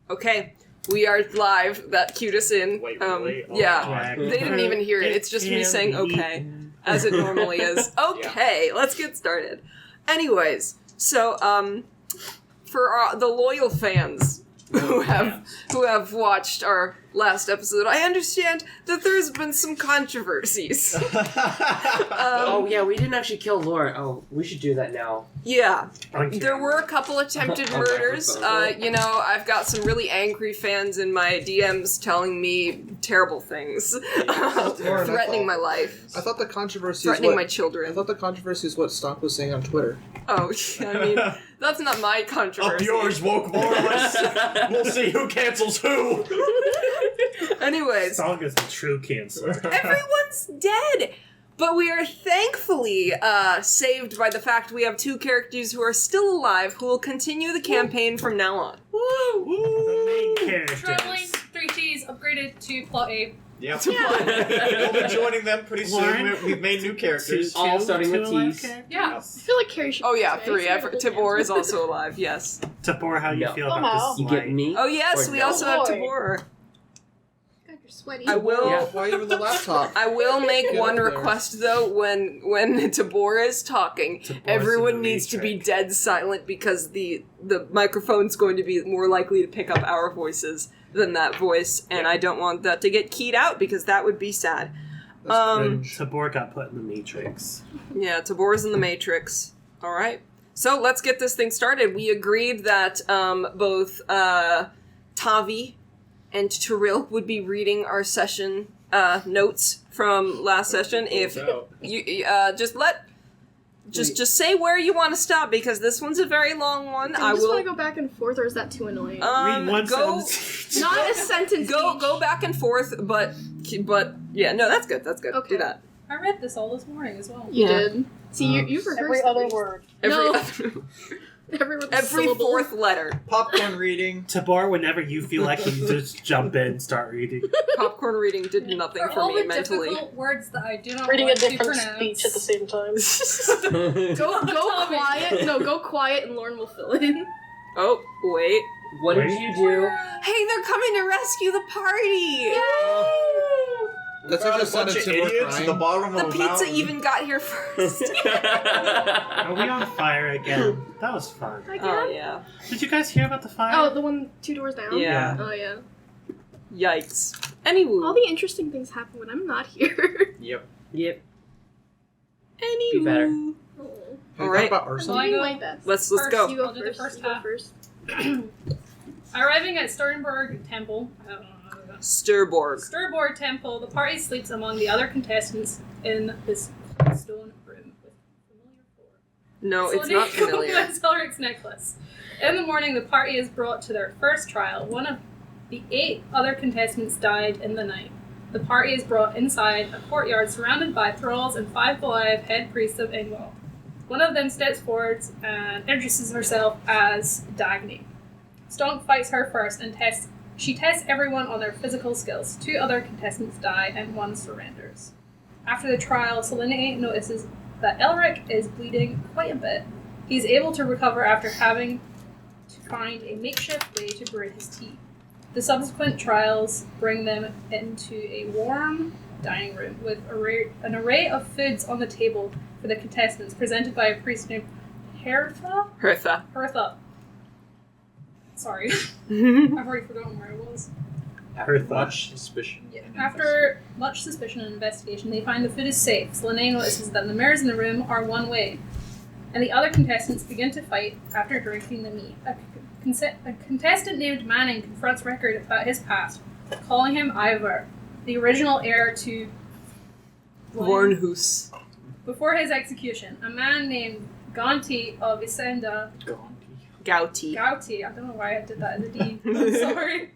Okay, we are live. That cued us in. Wait, really? Yeah, they didn't even hear it. It's just me saying okay, as it normally is. Okay, let's get started. Anyways, so for the loyal fans who have watched our last episode, I understand that there's been some controversies. Oh yeah, we didn't actually kill Lauren. Oh, we should do that now. Yeah, there were a couple attempted murders. I've got some really angry fans in my DMs telling me terrible things, threatening my life. I thought the controversy threatening is my children. I thought the controversy is what Stonk was saying on Twitter. Oh, I mean, that's not my controversy. Up yours, woke moralists. We'll see who cancels who. Anyways, Song is a true cancer. Everyone's dead. But we are thankfully saved by the fact we have two characters who are still alive who will continue the campaign from now on. Woo! The main characters. Traveling 3Ts upgraded to plot A. Yep. We'll be joining them pretty soon. We've made new characters. All starting with T's. Yeah. I feel like Carrie should. Oh yeah, 3. Tibor is also alive. Yes. Tabor, how you feel Somehow. about this? You get me? Oh yes, Or we no? also have Boy. Tabor. God, you're sweaty. I will. Yeah. Why even the laptop? I will make Get one up there. request though. When Tabor is talking, Tabor's in everyone the needs to be Matrix. dead silent because the microphone's going to be more likely to pick up our voices than that voice, and I don't want that to get keyed out because that would be sad. That's cringe. Tabor got put in the Matrix. Yeah, Tabor's in the Matrix. All right. So let's get this thing started. We agreed that both Tavi and Tiril would be reading our session notes from last session. If you just say where you want to stop because this one's a very long one. Do I you just will want to go back and forth, or is that too annoying? Read one go sentence. Not a sentence. go back and forth, but yeah, no, that's good. That's good. Okay. Do that. I read this all this morning as well. You Yeah. did. See, you've rehearsed Every at other least. word. No. Every Every syllable. fourth letter. Popcorn reading. Tabor, whenever you feel like you just jump in and start reading. Popcorn reading did nothing for all me the mentally. difficult words that I do not Reading a want to different pronounce. speech at the same time. Go quiet. No, go quiet, and Lauren will fill in. Oh, wait. What did you do? Hey, they're coming to rescue the party! That's Found just a bunch sounded of Timor idiots at the crying. bottom The of a pizza mountain. even got here first. Are we on fire again? That was fun. Oh, yeah. Did you guys hear about the fire? Oh, the one 2 doors down? Yeah. Oh, yeah. Yikes. Anywho. All the interesting things happen when I'm not here. Yep. Yep. Anywho. Be better. Oh. Have you Alright. thought about I'm arson? Well, I doing go- my best. Let's First, go. You go I'll do the first. first You go half. first. Arriving at Sternberg Temple, Sturborg. Temple, the party sleeps among the other contestants in this stone room with familiar floor. No, it's not familiar. Elric's necklace. In the morning, the party is brought to their first trial. One of the 8 other contestants died in the night. The party is brought inside a courtyard surrounded by thralls and 5 Goliath head priests of Ingwald. One of them steps forward and introduces herself as Dagny. Stonk fights her first and she tests everyone on their physical skills. 2 other contestants die and 1 surrenders. After the trial, Salinity notices that Elric is bleeding quite a bit. He's able to recover after having to find a makeshift way to brew his tea. The subsequent trials bring them into a warm dining room with an array of foods on the table for the contestants, presented by a priest named Hertha. Hertha. Sorry, I've already forgotten where I was. After much suspicion. Yeah. and After much suspicion and investigation, they find the food is safe. Selene notices that the mirrors in the room are one way, and the other contestants begin to fight after drinking the meat. A contestant named Manning confronts Rickard about his past, calling him Ivor, the original heir to Warnhus. Before his execution, a man named Gonti of Isenda Gouty. Gouti, I don't know why I did that in the D. I'm sorry.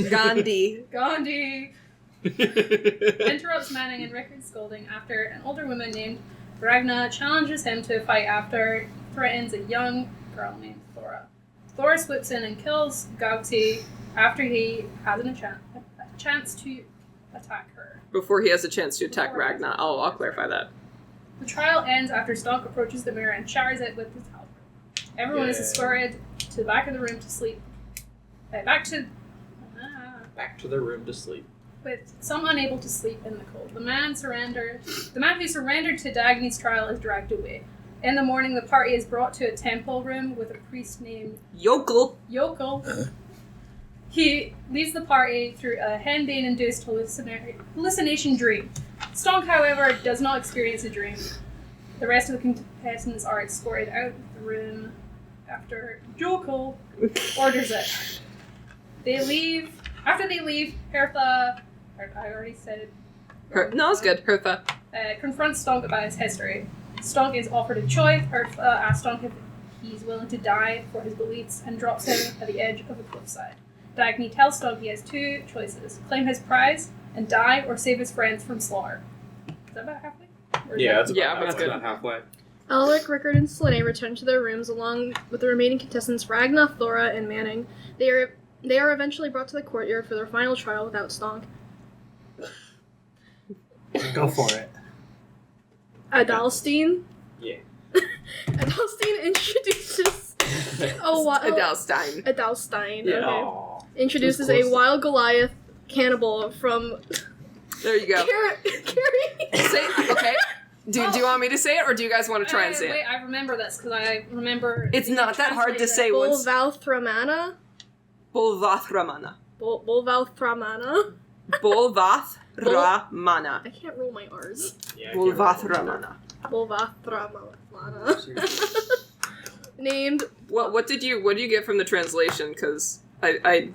Gandhi. Gandhi interrupts Manning and Rickard's scolding after an older woman named Ragna challenges him to a fight after threatens a young girl named Thora. Thora swoops in and kills Gouti after he has a chance to attack her. Before he has a chance to attack Ragnar. I'll clarify that. The trial ends after Stonk approaches the mirror and shatters it with his halberd. Everyone is escorted to the back of the room to sleep. Back to back to their room to sleep. With some unable to sleep in the cold, the man who surrendered to Dagny's trial is dragged away. In the morning, the party is brought to a temple room with a priest named Yokel. He leads the party through a henbane-induced hallucination dream. Stonk, however, does not experience a dream. The rest of the contestants are escorted out of the room after Yokel orders it. After they leave, Hertha, I already said it. No, it's good. Hertha. Confronts Stonk about his history. Stonk is offered a choice. Hertha asks Stonk if he's willing to die for his beliefs and drops him at the edge of a cliffside. Dagny tells Stonk he has two choices: claim his prize and die, or save his friends from slaughter. Is that about halfway? Yeah, that's good. About halfway. Elric, Rickard, and Slane return to their rooms along with the remaining contestants Ragnar, Thora, and Manning. They are eventually brought to the courtyard for their final trial without Stonk. Go for it. Adalstein? Yeah. Adalstein introduces... Adelstein. Adalstein, Yeah. okay. Aw. Introduces Just a close. wild Goliath cannibal from... There you go. Say, okay. Do you want me to say it, or do you guys want to try and say Wait, it? I remember this because I remember. It's not that hard to say once. Bolvalthramana? Bolvathramana. Bolvalthramana? Bolvathramana. I can't roll my R's. Yeah, I can't remember. Bolvathramana. Bolvathramana. Named... What did you get from the translation? Because I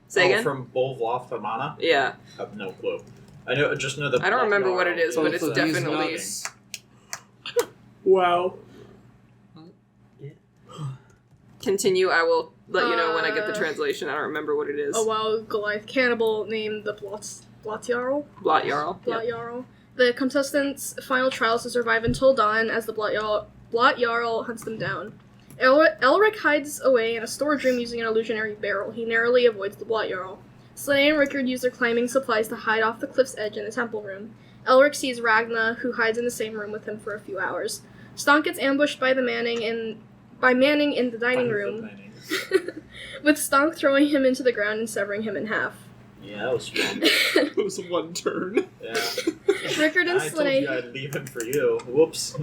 say again. From Bolvathramana? Yeah. I have no clue. I just know that. I don't remember what it is, but Both it's of these definitely. nuts. Wow. Continue. I will let you know when I get the translation. I don't remember what it is. A wild Goliath cannibal named the Blotjarl. Blot Jarl. Yep. Blotjarl. The contestants' final trials to survive until dawn as the Blotjarl hunts them down. Elric hides away in a storage room using an illusionary barrel. He narrowly avoids the Blotjarl. Slane and Rickard use their climbing supplies to hide off the cliff's edge in the temple room. Elric sees Ragna, who hides in the same room with him for a few hours. Stonk gets ambushed by Manning in the dining room, with Stonk throwing him into the ground and severing him in half. Yeah, that was fun. It was one turn. Yeah. Rickard and I told Slane you I'd leave him for you. Whoops.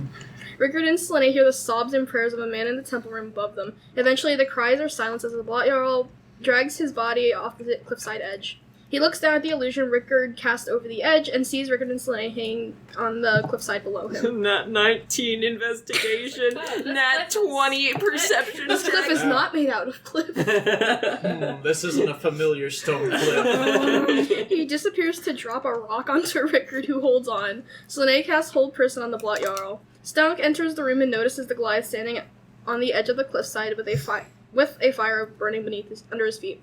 Rickard and Slane hear the sobs and prayers of a man in the temple room above them. Eventually, the cries are silenced as the Blotjarl drags his body off the cliffside edge. He looks down at the illusion Rickard cast over the edge and sees Rickard and Slane hanging on the cliffside below him. Nat 19 investigation. Nat 20 perception. This cliff is not made out of cliff. This isn't a familiar stone cliff. He disappears to drop a rock onto Rickard, who holds on. Slane casts Hold Person on the Blotjarl. Stonk enters the room and notices the Goliath standing on the edge of the cliffside with a fire burning under his feet.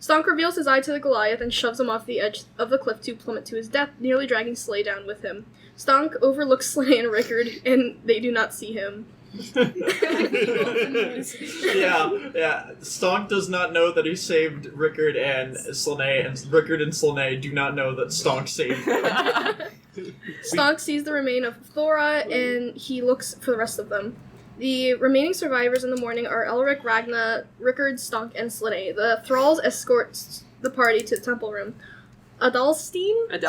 Stonk reveals his eye to the Goliath and shoves him off the edge of the cliff to plummet to his death, nearly dragging Slay down with him. Stonk overlooks Slay and Rickard, and they do not see him. Yeah. Stonk does not know that he saved Rickard and Slane, and Rickard and Slane do not know that Stonk saved them. Stonk sees the remain of Thora, and he looks for the rest of them. The remaining survivors in the morning are Elric, Ragna, Rickard, Stonk, and Slane. The thralls escort the party to the temple room. Adalstein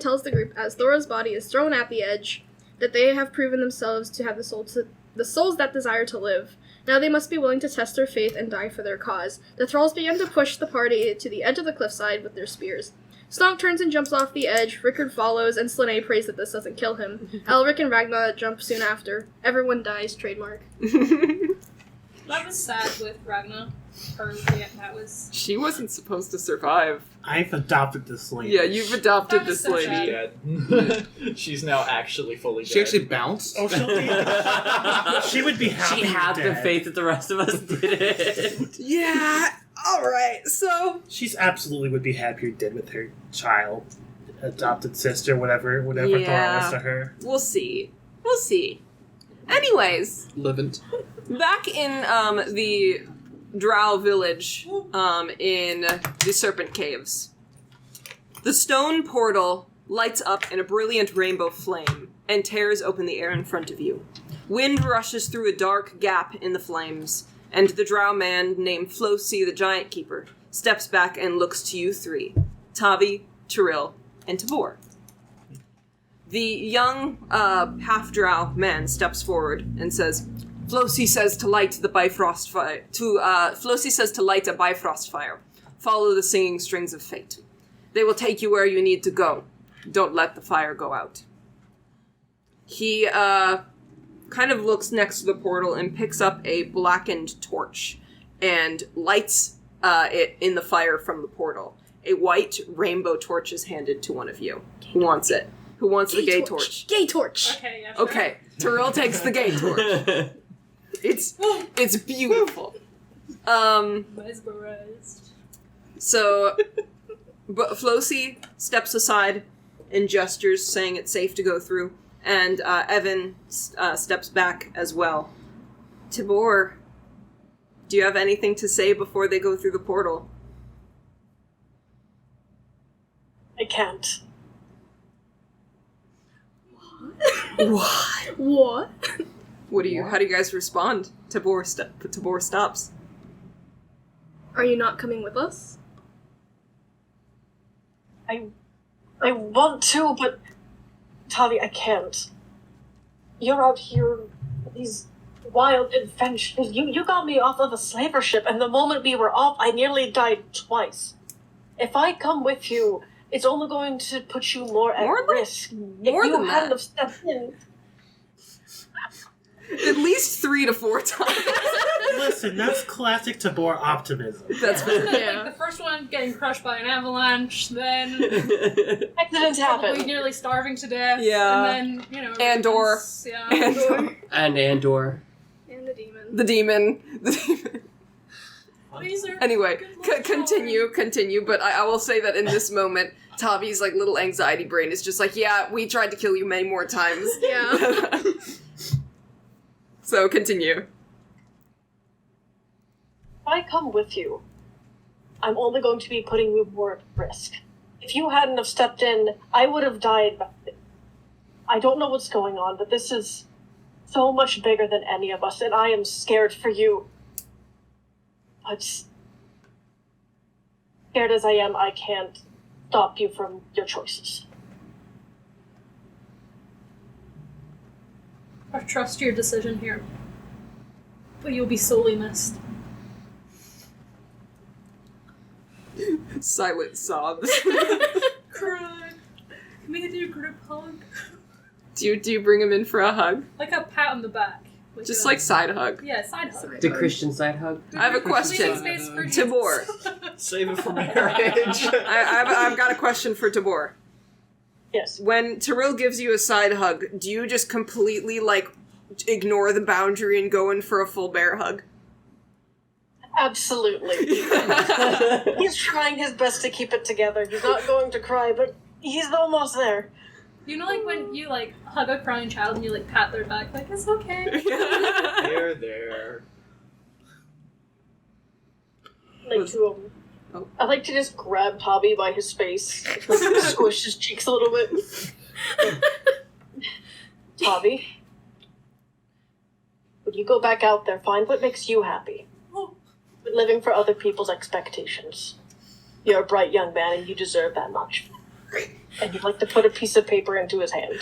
tells the group, as Thora's body is thrown at the edge, that they have proven themselves to have the souls that desire to live. Now they must be willing to test their faith and die for their cause. The thralls begin to push the party to the edge of the cliffside with their spears. Stonk turns and jumps off the edge, Rickard follows, and Slane prays that this doesn't kill him. Elric and Ragna jump soon after. Everyone dies, trademark. That was sad with Ragna. That was... She wasn't supposed to survive. I've adopted this lady. Yeah, you've adopted That was this so lady. sad. Dead. She's now actually fully dead. She actually bounced. Oh, she would be happy. She had you're the dead. faith that the rest of us didn't. Yeah, alright, so... She's absolutely would be happy you're dead with her child, adopted sister, whatever Thor Yeah. was to her. We'll see. Anyways, Livent. back in the drow village in the Serpent Caves, the stone portal lights up in a brilliant rainbow flame and tears open the air in front of you. Wind rushes through a dark gap in the flames, and the drow man named Flosi the Giant Keeper steps back and looks to you three, Tavi, Tiril, and Tibor. The young half-drow man steps forward and says, Flosi says to light the Bifröst fire. Flosi says to light a Bifröst fire. Follow the singing strings of fate. They will take you where you need to go. Don't let the fire go out. He kind of looks next to the portal and picks up a blackened torch and lights it in the fire from the portal. A white rainbow torch is handed to one of you. Who wants it? Who wants the gay torch? Gay torch. Okay, yeah, sure. Okay, Tiril takes the gay torch. It's beautiful. Mesmerized. So, but Flosi steps aside and gestures, saying it's safe to go through, and Evan steps back as well. Tibor, do you have anything to say before they go through the portal? I can't. What? What? How do you guys respond? Tibor stops. Are you not coming with us? I want to, but Tavi, I can't. You're out here with these wild adventures. You got me off of a slaver ship, and the moment we were off, I nearly died twice. If I come with you, it's only going to put you more at risk. More if you than hadn't that. have stepped in. At least 3 to 4 times. Listen, that's classic Tabor optimism. That's fair. Yeah. Like the first one getting crushed by an avalanche, then Accidents probably happen. nearly starving to death. Yeah. And then, Andor. Yeah. And And Andor. And the demon. the demon. These are Anyway, good little continue, but I will say that in this moment, Tavi's like little anxiety brain is just like, yeah, we tried to kill you many more times. Yeah. So continue. If I come with you, I'm only going to be putting you more at risk. If you hadn't have stepped in, I would have died. I don't know what's going on, but this is so much bigger than any of us, and I am scared for you. But scared as I am, I can't stop you from your choices. I trust your decision here, but you'll be sorely missed. Silent sobs. Cry. Can we do a group hug? Do you bring him in for a hug? Like a pat on the back. Just like side hug. Yeah, side hug. The Christian side hug. I have a question. Leaving space for Tibor. Jesus. Save it for marriage. I've got a question for Tibor. Yes. When Tiril gives you a side hug, do you just completely, like, ignore the boundary and go in for a full bear hug? Absolutely. He's trying his best to keep it together. He's not going to cry, but he's almost there. You know, like when you like hug a crying child and you like pat their back, like it's okay. There. I like to just grab Tavi by his face, squish his cheeks a little bit. Tavi, when you go back out there, find what makes you happy. Quit living for other people's expectations. You're a bright young man and you deserve that much. And you'd like to put a piece of paper into his hand.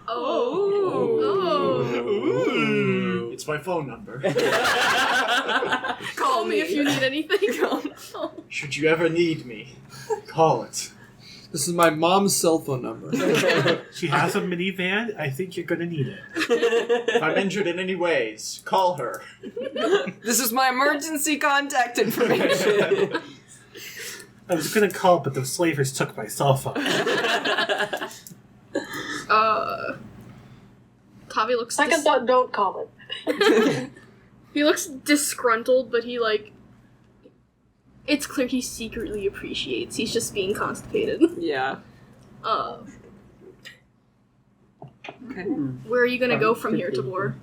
Oh. Ooh. It's my phone number. Call me if you need anything. Oh. Should you ever need me, call it. This is my mom's cell phone number. She has a minivan. I think you're gonna need it. If I'm injured in any ways, call her. This is my emergency contact information. I was gonna call, but those slavers took my cell phone. Tavi looks Second thought, don't call it. he looks disgruntled, but he like it's clear he secretly appreciates. He's just being constipated. Yeah. Okay. Where are you gonna go from here, Tabor?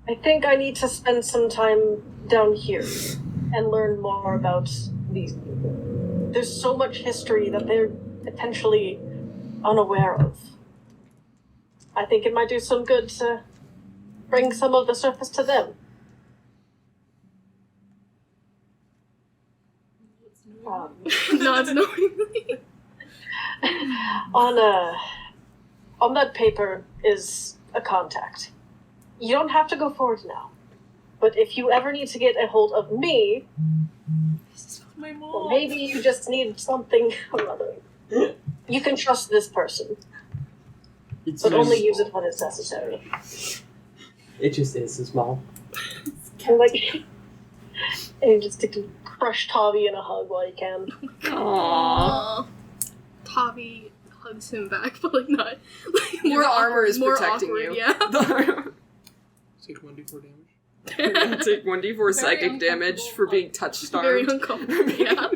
I think I need to spend some time down here and learn more about these people. There's so much history that they're potentially unaware of. I think it might do some good to bring some of the surface to them. Nods knowingly. On that paper is a contact. You don't have to go forward now. But if you ever need to get a hold of me, My mom. or maybe you just need something or other, you can trust this person. But only use it when it's necessary. It just is his mom. And and just to crush Tavi in a hug while you can. Aww. Tavi hugs him back, but like not. Like, Your armor is more protecting awkward, you. Yeah. Take 1d4 damage. Take 1d4 psychic damage for being touch Very starved. uncomfortable. Yeah.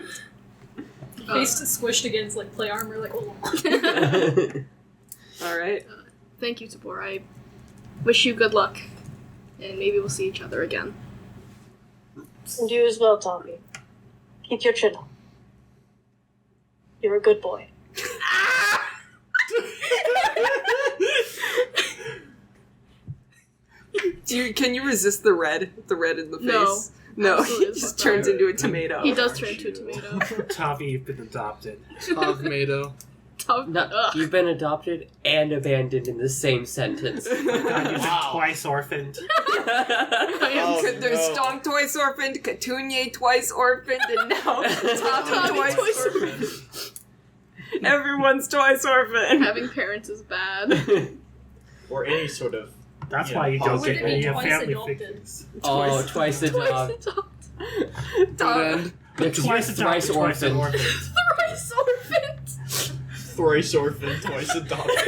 Face squished against like play armor, like. Oh. Alright. Thank you, Tibor. I wish you good luck, and maybe we'll see each other again. And you as well, Tavi. Keep your chin up. You're a good boy. Can you resist the red? The red in the face? No, he absolutely just not. turns into a tomato. He does turn into a tomato. Tavi, you've been adopted. Tomato. No, you've been adopted and abandoned in the same sentence. God, you've been twice orphaned. There's Stonk twice orphaned, Katunye twice orphaned, and now Tavi twice orphaned. Everyone's twice orphaned. Having parents is bad. Or any sort of. That's Yeah, why you don't get Would it be any twice family adopted? figures. Oh, twice the dog. Good end. Twice adopted, twice orphaned. Thrice orphaned. Thrice orphaned, twice adopted.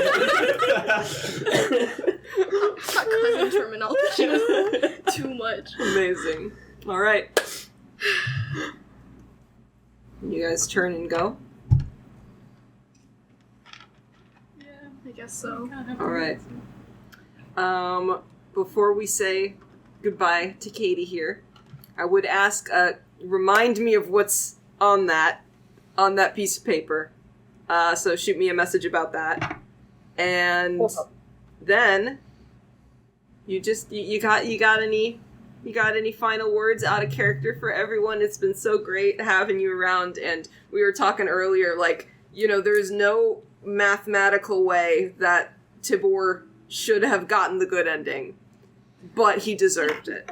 Not cousin terminology. Too much. Amazing. Alright. You guys turn and go? Yeah, I guess so. Alright. Before we say goodbye to Katie here, I would ask, remind me of what's on that piece of paper. So shoot me a message about that. And then you got any final words out of character for everyone? It's been so great having you around, and we were talking earlier, like, there's no mathematical way that Tibor should have gotten the good ending, but he deserved it.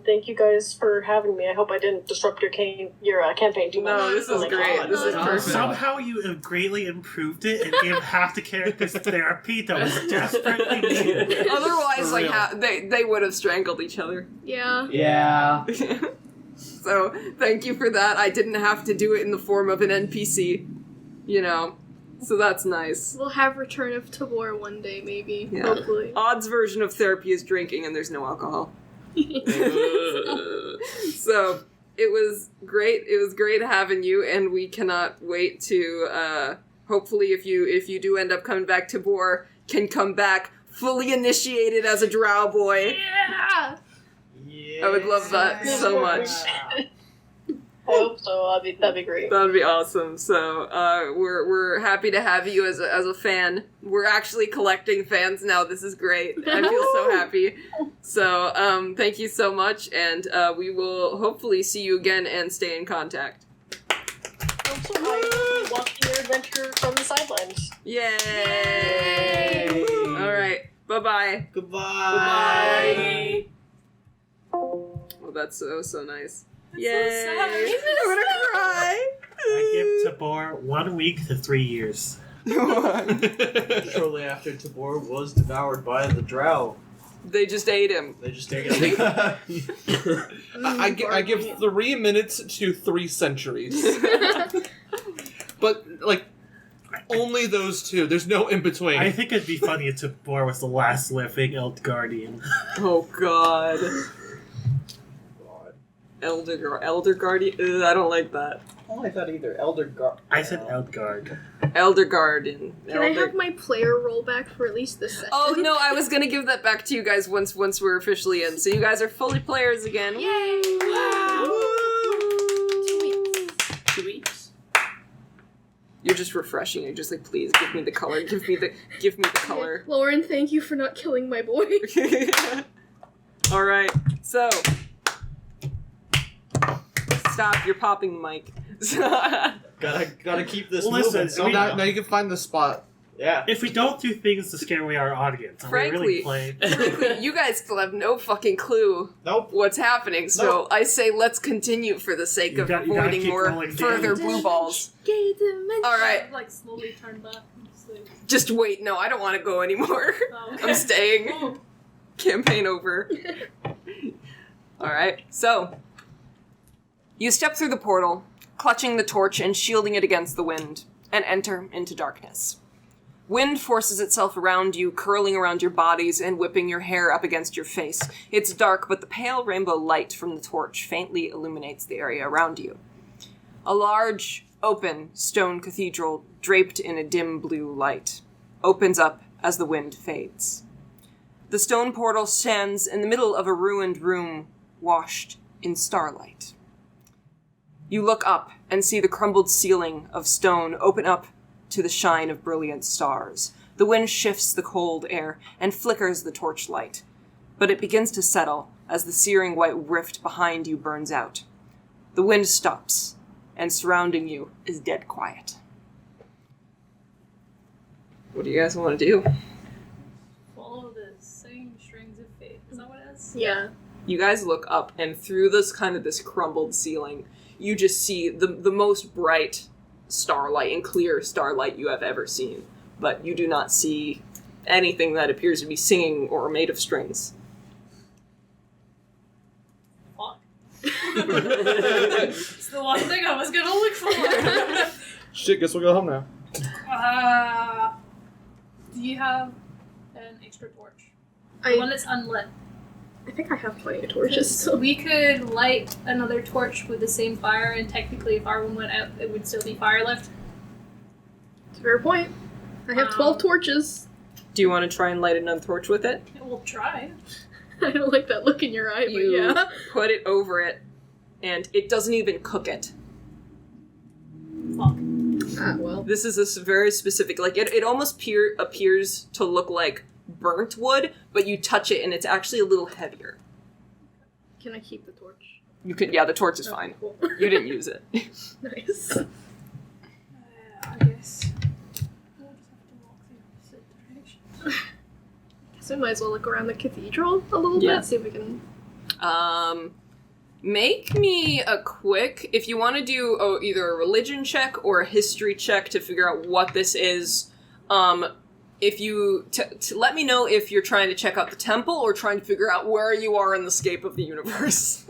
Thank you guys for having me. I hope I didn't disrupt your campaign too much. No, this is great. This is perfect. Somehow you have greatly improved it and gave half the characters therapy that was desperately needed. Otherwise, For like, real. they would have strangled each other. Yeah. Yeah. So, thank you for that. I didn't have to do it in the form of an NPC, So that's nice. We'll have Return of Tibor one day, maybe. Yeah. Hopefully. Odd's version of therapy is drinking, and there's no alcohol. So, it was great. It was great having you, and we cannot wait to, hopefully, if you do end up coming back, Tibor can come back fully initiated as a drow boy. Yeah! I would love that so much. I hope so. That'd be great. That would be awesome. So we're happy to have you as a fan. We're actually collecting fans now. This is great. I feel so happy. So thank you so much, and we will hopefully see you again and stay in contact. Hope so. I'm watching your adventure from the sidelines. Yay! All right. Bye-bye. Goodbye. Oh, that's so nice. That's Yay! so sad. I'm gonna cry. I give Tabor 1 week to 3 years. Shortly after Tibor was devoured by the drow. They just ate him. They just take it. I give 3 minutes to 3 centuries. But, like, only those two. There's no in between. I think it'd be funny if Tabor was the last living Eldguardian. Oh God. Elder Guardian. Ugh, I don't like that. I don't like that either. Elder Guard. I said Eldguard. Elder Guardian. Can I have my player roll back for at least this session? Oh no, I was gonna give that back to you guys once we're officially in. So you guys are fully players again. Yay! Wow! 2 weeks. 2 weeks. You're just refreshing. You're just like, please give me the color. Give me the color. Lauren, thank you for not killing my boy. All right. So, stop. You're popping the mic. Gotta keep this Listen, moving. I mean, Now you can find the spot. Yeah. If we don't do things to scare away our audience, are we really playing? Frankly, you guys still have no fucking clue Nope. what's happening. So Nope. I say let's continue for the sake You of gotta avoiding keep more rolling further damage. blue balls. Gay dimension. All right. Like slowly turn back. And just like, Just wait. No, I don't want to go anymore. oh, I'm staying. Oh. Campaign over. Alright, so you step through the portal, clutching the torch and shielding it against the wind, and enter into darkness. Wind forces itself around you, curling around your bodies and whipping your hair up against your face. It's dark, but the pale rainbow light from the torch faintly illuminates the area around you. A large, open stone cathedral, draped in a dim blue light, opens up as the wind fades. The stone portal stands in the middle of a ruined room, washed in starlight. You look up and see the crumbled ceiling of stone open up to the shine of brilliant stars. The wind shifts the cold air and flickers the torchlight, but it begins to settle as the searing white rift behind you burns out. The wind stops, and surrounding you is dead quiet. What do you guys want to do? Follow the same strings of fate. Is that what it is? Yeah. You guys look up, and through this crumbled ceiling, you just see the most bright starlight and clear starlight you have ever seen. But you do not see anything that appears to be singing or made of strings. Fuck. It's the one thing I was gonna look for. Shit, guess we'll go home now. Do you have an extra torch? I- The one that's unlit. I think I have plenty of torches. So. We could light another torch with the same fire, and technically, if our one went out, it would still be fire left. It's a fair point. I have 12 torches. Do you want to try and light another torch with it? We'll try. I don't like that look in your eye, but You yeah. put it over it, and it doesn't even cook it. Fuck. Ah, well. This is a very specific, like, it almost appears to look like burnt wood, but you touch it and it's actually a little heavier. Can I keep the torch? You could, yeah, the torch is fine. Cool. You didn't use it. Nice. I guess. We'll just have to walk the opposite direction. So we might as well look around the cathedral a little Yeah. bit, see if we can... Make me a quick, if you want to do either a religion check or a history check to figure out what this is, if you, let me know if you're trying to check out the temple or trying to figure out where you are in the scape of the universe.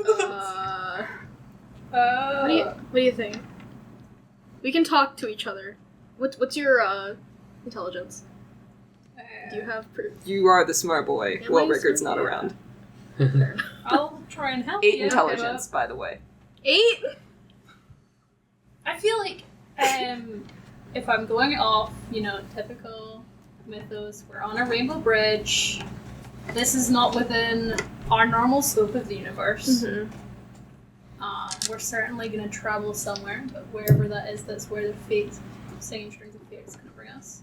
What do you think? We can talk to each other. What's your, intelligence? Do you have proof? You are the smart boy. Yeah, Well, mine's Rickard's smart, not yeah. around. Fair enough. I'll try and help 8 you. intelligence, by the way. 8? I feel like if I'm going off, typical mythos, we're on a rainbow bridge. This is not within our normal scope of the universe. Mm-hmm. We're certainly going to travel somewhere, but wherever that is, that's where the singing strings of fate is going to bring us.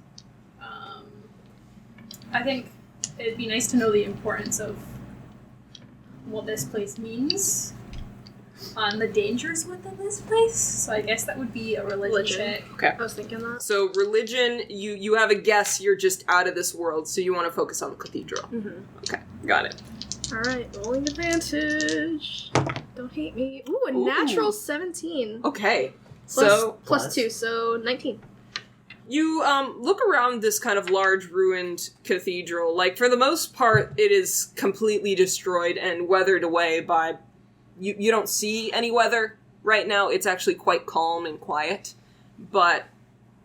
I think it'd be nice to know the importance of what this place means and the dangers within this place. So I guess that would be a religion check. I was thinking that. So religion, you have a guess you're just out of this world, so you want to focus on the cathedral. Mm-hmm. Okay, got it. Alright, rolling advantage. Don't hate me. Ooh, a Ooh. natural 17. Okay, Plus 2, so 19. you look around this kind of large ruined cathedral. Like, for the most part, it is completely destroyed and weathered away by... You don't see any weather right now. It's actually quite calm and quiet. But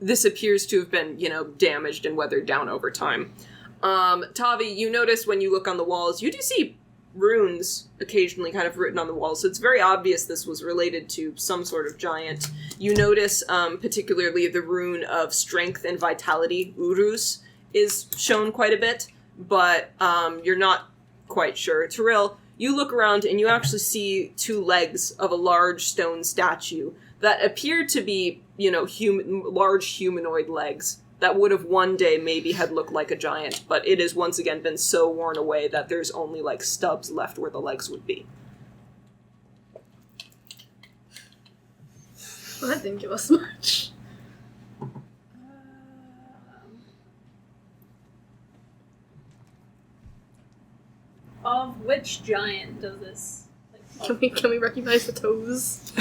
this appears to have been, damaged and weathered down over time. Tavi, you notice when you look on the walls, you do see runes occasionally kind of written on the walls, so it's very obvious this was related to some sort of giant. You notice particularly the rune of strength and vitality, Uruz, is shown quite a bit, but you're not quite sure. Tiril, you look around and you actually see 2 legs of a large stone statue that appear to be, large humanoid legs. that would have one day maybe had looked like a giant, but it has once again been so worn away that there's only like stubs left where the legs would be. Well, that didn't give us much. Of which giant does this? Can we recognize the toes?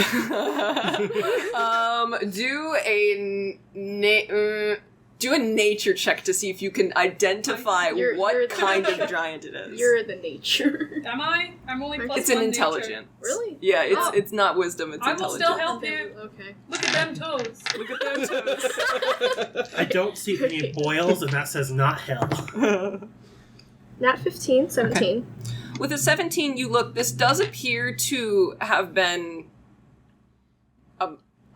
Do a nature check to see if you can identify You're what the kind nature. of giant it is. You're the nature. Am I? I'm only plus It's an one intelligence. Really? Yeah, Oh. it's not wisdom, it's I will intelligence. still help you. Okay. Look at them toes. Look at them toes. I don't see any boils, and that says not hell. Nat 15, 17. With a 17, you look, this does appear to have been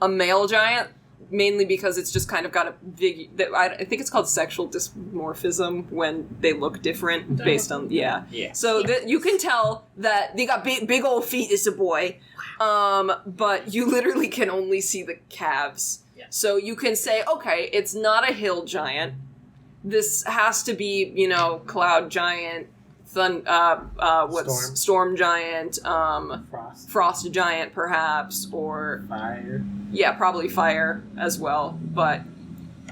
a male giant, mainly because it's just kind of got a big, I think it's called sexual dysmorphism when they look different based on, yeah. So you can tell that they got big old feet as a boy, but you literally can only see the calves. Yeah. So you can say, okay, it's not a hill giant. This has to be, cloud giant, storm giant, frost giant perhaps, or Fire. yeah, probably fire as well. But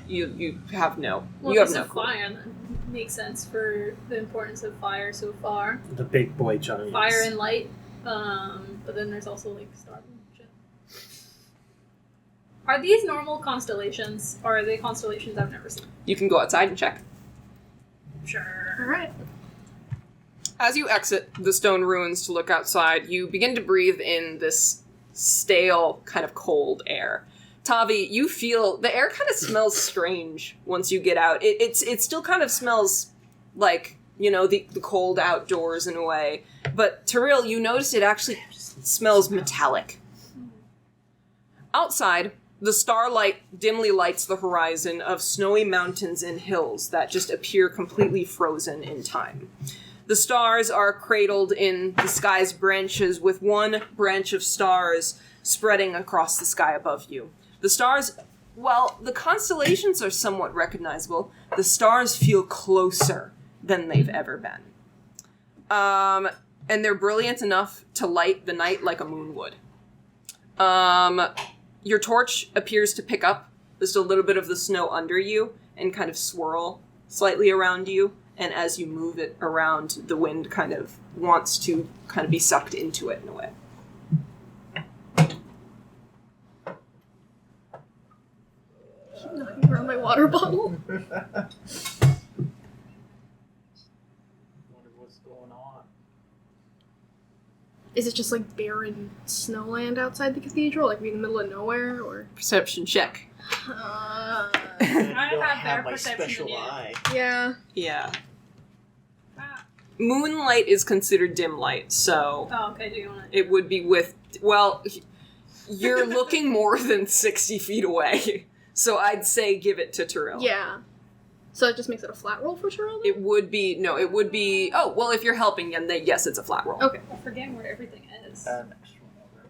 you have no, Well, you have it's no a clue. fire. That makes sense for the importance of fire so far. The big boy giants. Fire and light. But then there's also like star and shit. Are these normal constellations, or are they constellations I've never seen? You can go outside and check. Sure. Alright. As you exit the stone ruins to look outside, you begin to breathe in this stale, kind of cold air. Tavi, you feel the air kind of smells strange once you get out. It still kind of smells like, the cold outdoors in a way. But Tiril, you notice it actually smells metallic. Outside, the starlight dimly lights the horizon of snowy mountains and hills that just appear completely frozen in time. The stars are cradled in the sky's branches, with one branch of stars spreading across the sky above you. The stars, well, the constellations are somewhat recognizable. The stars feel closer than they've ever been. And they're brilliant enough to light the night like a moon would. Your torch appears to pick up just a little bit of the snow under you and kind of swirl slightly around you. And as you move it around, the wind kind of wants to kind of be sucked into it in a way. Keep knocking around my water bottle. Wonder what's going on. Is it just like barren snowland outside the cathedral? Like we in the middle of nowhere? Or Perception check. I don't have their my perception special than you. eye. yeah. Yeah. Ah. Moonlight is considered dim light, so Oh, okay. Do you want to? it would be with... Well, you're looking more than 60 feet away. So I'd say give it to Tiril. Yeah. So it just makes it a flat roll for Tiril? It would be... No, it would be... Oh, well, if you're helping, then yes, it's a flat roll. Okay. I'm forgetting where everything is. Next one over.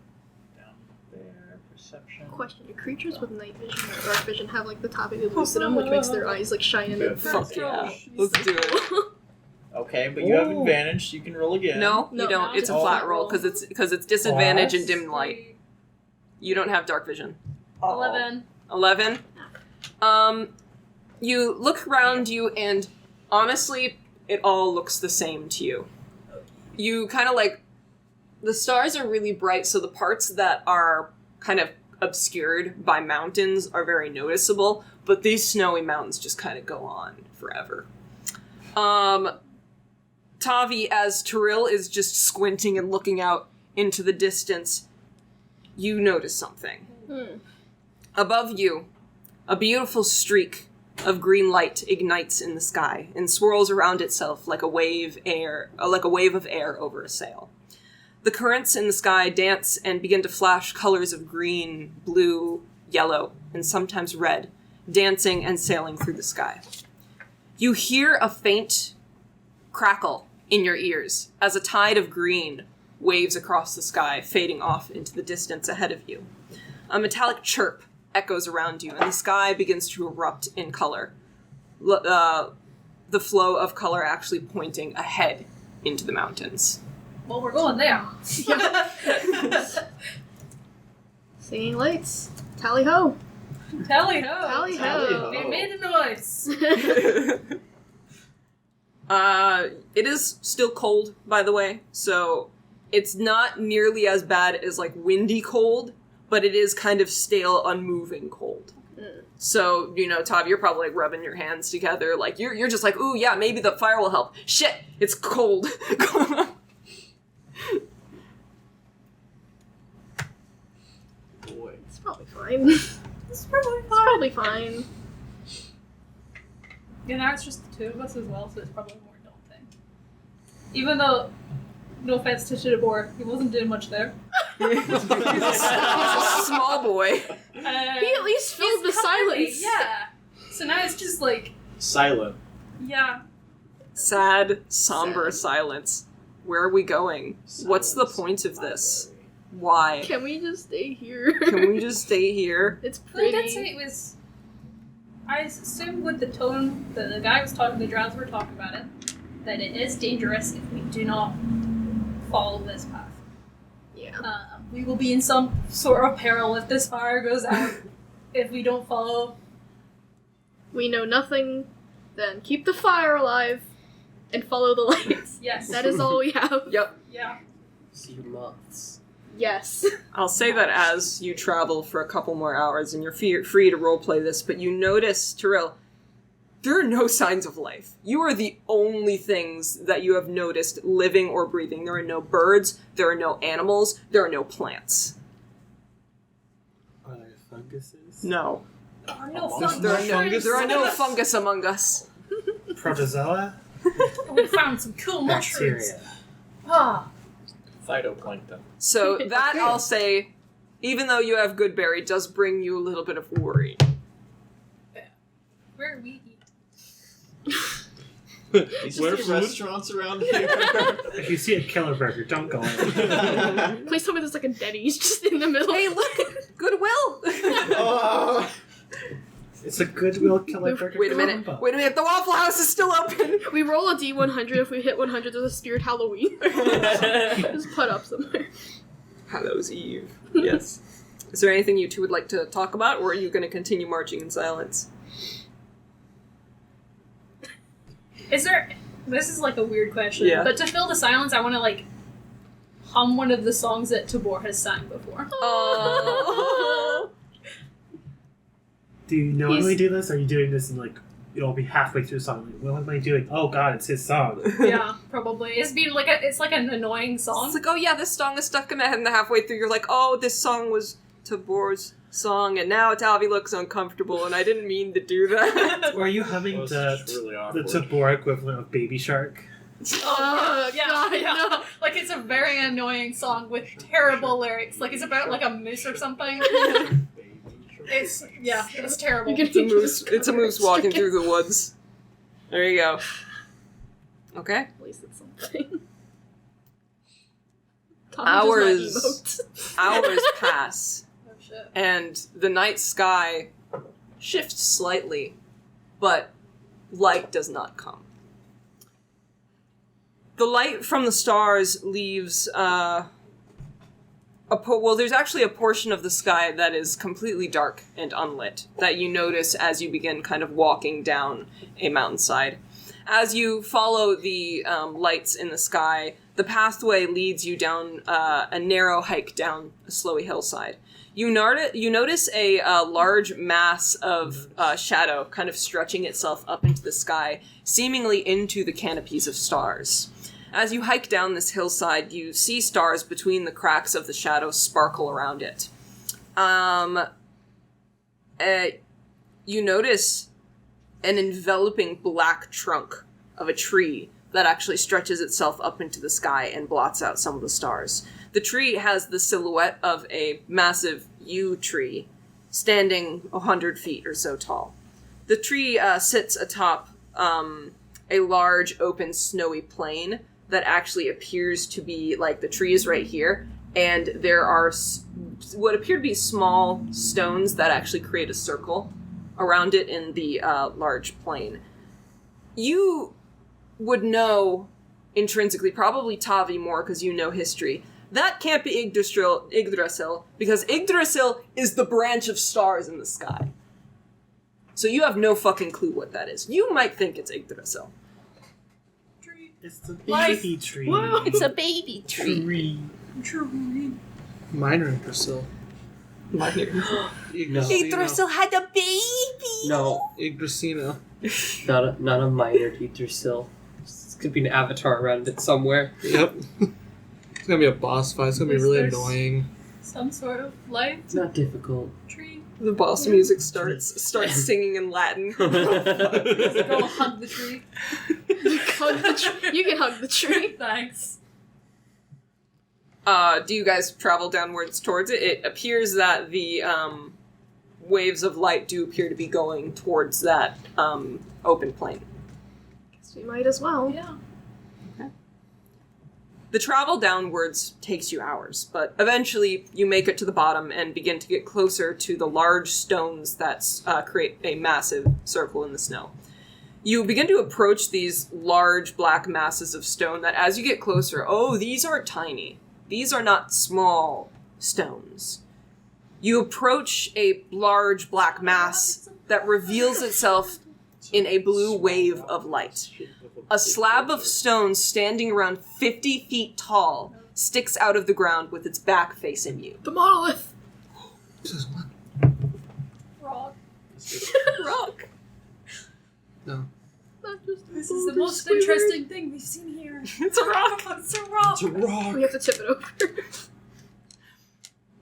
Down there. Perception. Question: do creatures with night vision or dark vision have like the topic of lucidum, which makes their eyes like shine Good. and Fuck yeah. Let's do it. Okay, but you have Ooh. advantage. You can roll again. No, you No, don't. no, It's a just flat flat roll roll. because it's disadvantage and Plus? dim light. You don't have dark vision. 11. 11. You look around you, and honestly, it all looks the same to you. You kind of like... The stars are really bright, so the parts that are kind of obscured by mountains are very noticeable, but these snowy mountains just kind of go on forever. Tavi, as Tiril is just squinting and looking out into the distance, you notice something. Above you, a beautiful streak of green light ignites in the sky and swirls around itself like a wave of air over a sail. The currents in the sky dance and begin to flash colors of green, blue, yellow, and sometimes red, dancing and sailing through the sky. You hear a faint crackle in your ears as a tide of green waves across the sky, fading off into the distance ahead of you. A metallic chirp echoes around you, and the sky begins to erupt in color. The flow of color actually pointing ahead into the mountains. Well, we're going there. Singing lights. Tally ho. Tally ho. Tally Tally ho. ho. We made a noise. It is still cold, by the way, so it's not nearly as bad as, like, windy cold, but it is kind of stale, unmoving cold. So, you know, Tavi, you're probably, like, rubbing your hands together, like, you're just like, ooh, yeah, maybe the fire will help. Shit, it's cold. Boy. It's probably fine. It's probably It's probably fine. Yeah, now it's just the two of us as well, so it's probably more daunting. Even though, no offense to Tibor, he wasn't doing much there. He's a small boy. He at least filled the He's company, silence. Yeah. So now it's just like, Silent. yeah. Sad, somber Sad. silence. Where are we going? What's the point of this? Why? Can we just stay here? Can we just stay here? It's Well, I pretty. did say it was. I assumed with the tone that the guy was talking, the drows were talking about it, that it is dangerous if we do not follow this path. Yeah. We will be in some sort of peril if this fire goes out. If we don't follow. We know nothing, then keep the fire alive and follow the lights. Yes. That is all we have. Yep. Yeah. See moths. Yes. I'll say that as you travel for a couple more hours, and you're free to roleplay this, but you notice, Tiril, there are no signs of life. You are the only things that you have noticed living or breathing. There are no birds, there are no animals, there are no plants. Are there funguses? No. There are no There are no fungus among us. Protozoa? We found some cool mushrooms. Bacteria. Ah. Phytoplankton. So that, Okay. I'll say, even though you have good berry, does bring you a little bit of worry. Where we eat. These Where are the food? restaurants around here. If you see a killer burger, don't go in. Please tell me there's like a Denny's just in the middle. Hey, look! Goodwill! Oh. It's a Goodwill killer burger Wait a minute. combo. Wait a minute. The Waffle House is still open. We roll a D100. If we hit 100, there's a Spirit Halloween. Just put up somewhere. Hallows Eve. Yes. Is there anything you two would like to talk about, or are you going to continue marching in silence? Is there. This is like a weird question. Yeah. But to fill the silence, I want to like hum one of the songs that Tibor has sang before. Oh. Do you know when He's- we do this? Are you doing this and like you'll be halfway through the song? Like, what am I doing? Oh god, it's his song. Yeah, probably. It's been like it's like an annoying song. It's like, oh yeah, this song is stuck in my head, and halfway through you're like, oh, this song was Tibor's song, and now Tavi looks uncomfortable, and I didn't mean to do that. Or are you humming That was the really the awkward. Tabor equivalent of Baby Shark? Oh, yeah, God, yeah. no. Like it's a very annoying song with terrible lyrics. Like it's about like a moose or something. It's it's terrible. You're It's a gonna moose. It's a moose walking through the woods. There you go. Okay. Wasted something. Hours. Hours pass, Oh shit. and the night sky shifts slightly, but light does not come. The light from the stars leaves there's actually a portion of the sky that is completely dark and unlit that you notice as you begin kind of walking down a mountainside. As you follow the lights in the sky, the pathway leads you down a narrow hike down a snowy hillside. You notice a large mass of shadow kind of stretching itself up into the sky, seemingly into the canopies of stars. As you hike down this hillside, you see stars between the cracks of the shadow sparkle around it. You notice an enveloping black trunk of a tree that actually stretches itself up into the sky and blots out some of the stars. The tree has the silhouette of a massive yew tree, standing 100 feet or so tall. The tree sits atop a large, open, snowy plain that actually appears to be like the trees right here, and there are what appear to be small stones that actually create a circle around it in the large plain. You would know intrinsically, probably Tavi more because you know history. That can't be Yggdrasil, because Yggdrasil is the branch of stars in the sky. So you have no fucking clue what that is. You might think it's Yggdrasil. It's the baby tree. Wow. It's a baby tree. Minor Yggdrasil. Yggdrasil had a baby. No, Yggdrasina. not a minor Yggdrasil. This could be an avatar around it somewhere. Yep. It's gonna be a boss fight. It's gonna be Is really there annoying. Some sort of life It's not difficult. tree. The boss music starts singing in Latin. Go hug the tree. Hug the tree. You can hug the tree. Thanks. Do you guys travel downwards towards it? It appears that the waves of light do appear to be going towards that open plain. Guess we might as well. Yeah. The travel downwards takes you hours, but eventually you make it to the bottom and begin to get closer to the large stones that create a massive circle in the snow. You begin to approach these large black masses of stone that as you get closer, these aren't tiny. These are not small stones. You approach a large black mass that reveals itself in a blue wave of light. A slab of stone standing around 50 feet tall sticks out of the ground with its back facing you. The monolith. Rock. Rock. No. Not just This is the most interesting thing we've seen here. It's a rock. It's a rock. It's a rock. We have to tip it over.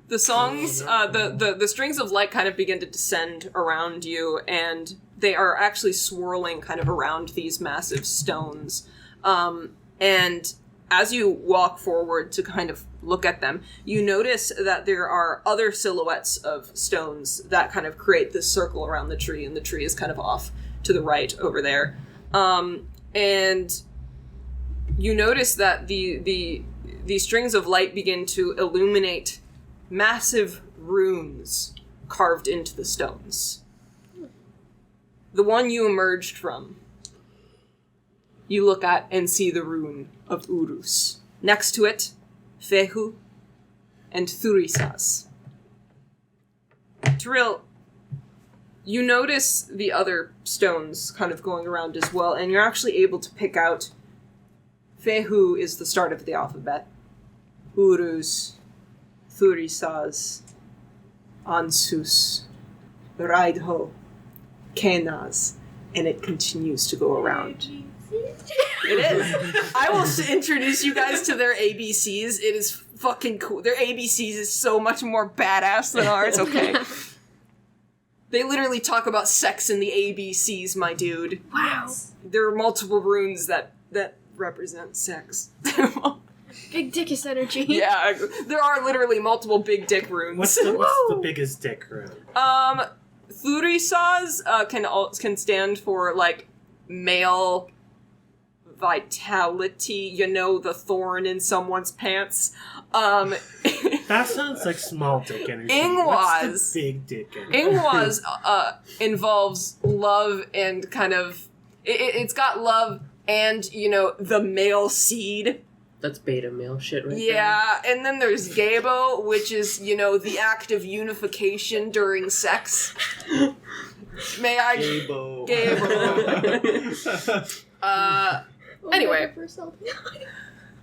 The songs, the strings of light kind of begin to descend around you, and they are actually swirling kind of around these massive stones. And as you walk forward to kind of look at them, you notice that there are other silhouettes of stones that kind of create this circle around the tree, and the tree is kind of off to the right over there. And you notice that the strings of light begin to illuminate massive runes carved into the stones. The one you emerged from, you look at and see the rune of Urus. Next to it, Fehu and Thurisas. Tiril, you notice the other stones kind of going around as well, and you're actually able to pick out Fehu is the start of the alphabet. Urus, Thurisas, Ansus, Raidho, Kenaz, and it continues to go around. It is. I will introduce you guys to their ABCs. It is fucking cool. Their ABCs is so much more badass than ours. Okay. They literally talk about sex in the ABCs, my dude. Wow. There are multiple runes that represent sex. Big dickish energy. Yeah, there are literally multiple big dick runes. What's the biggest dick rune? Thurisas can stand for like male vitality. You know, the thorn in someone's pants. That sounds like small dick energy. Ingwaz. What's the big dick energy? Ingwaz involves love and kind of it's got love and the male seed. That's beta male shit right Yeah, and then there's Gabo, which is, the act of unification during sex. May I... Gabo. Anyway.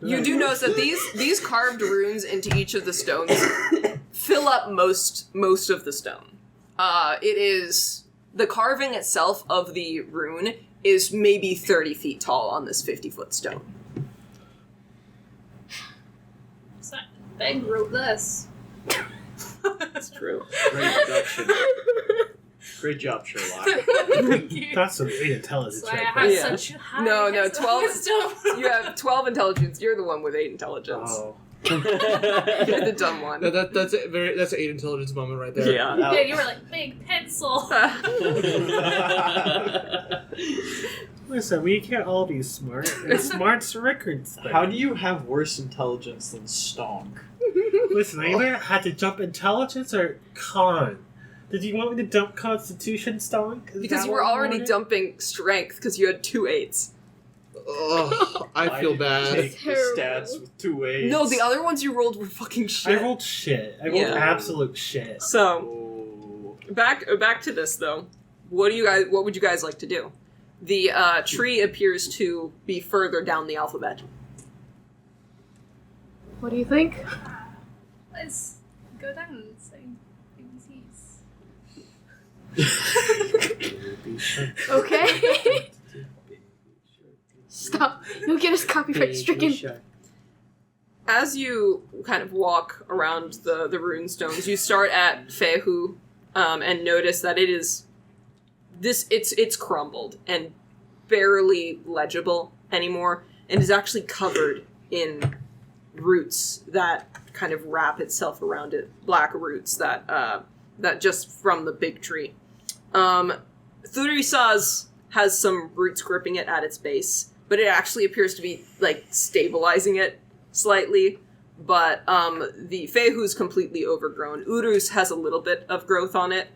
You do notice that these carved runes into each of the stones fill up most of the stone. It is... The carving itself of the rune is maybe 30 feet tall on this 50-foot stone. Beg wrote this. That's true. Great production. Great job, Sherlock. That's some great intelligence So I right have there. such high No, wisdom. 12. You have 12 intelligence. You're the one with 8 intelligence. Oh. You're the dumb one. That's an 8 intelligence moment right there. Yeah. Yeah, you were like, big pencil. Listen, we can't all be smart. And smart's Rickard's thing. How do you have worse intelligence than Stonk? Listen, I either had to jump intelligence or con. Did you want me to dump Constitution, Stonk? Because you were already dumping strength because you had 2 8s. Ugh, I feel bad. Take the stats with 2 8s. No, the other ones you rolled were fucking shit. I rolled shit. I rolled absolute shit. So, back to this though. What would you guys like to do? The tree appears to be further down the alphabet. What do you think? Let's go down and say ABCs. Okay. Stop. You'll get us copyright stricken. As you kind of walk around the rune stones, you start at Fehu and notice that it's crumbled and barely legible anymore, and is actually covered in roots that kind of wrap itself around it, black roots that just from the big tree. Thurisaz has some roots gripping it at its base, but it actually appears to be like stabilizing it slightly. But the Fehu is completely overgrown. Urus has a little bit of growth on it.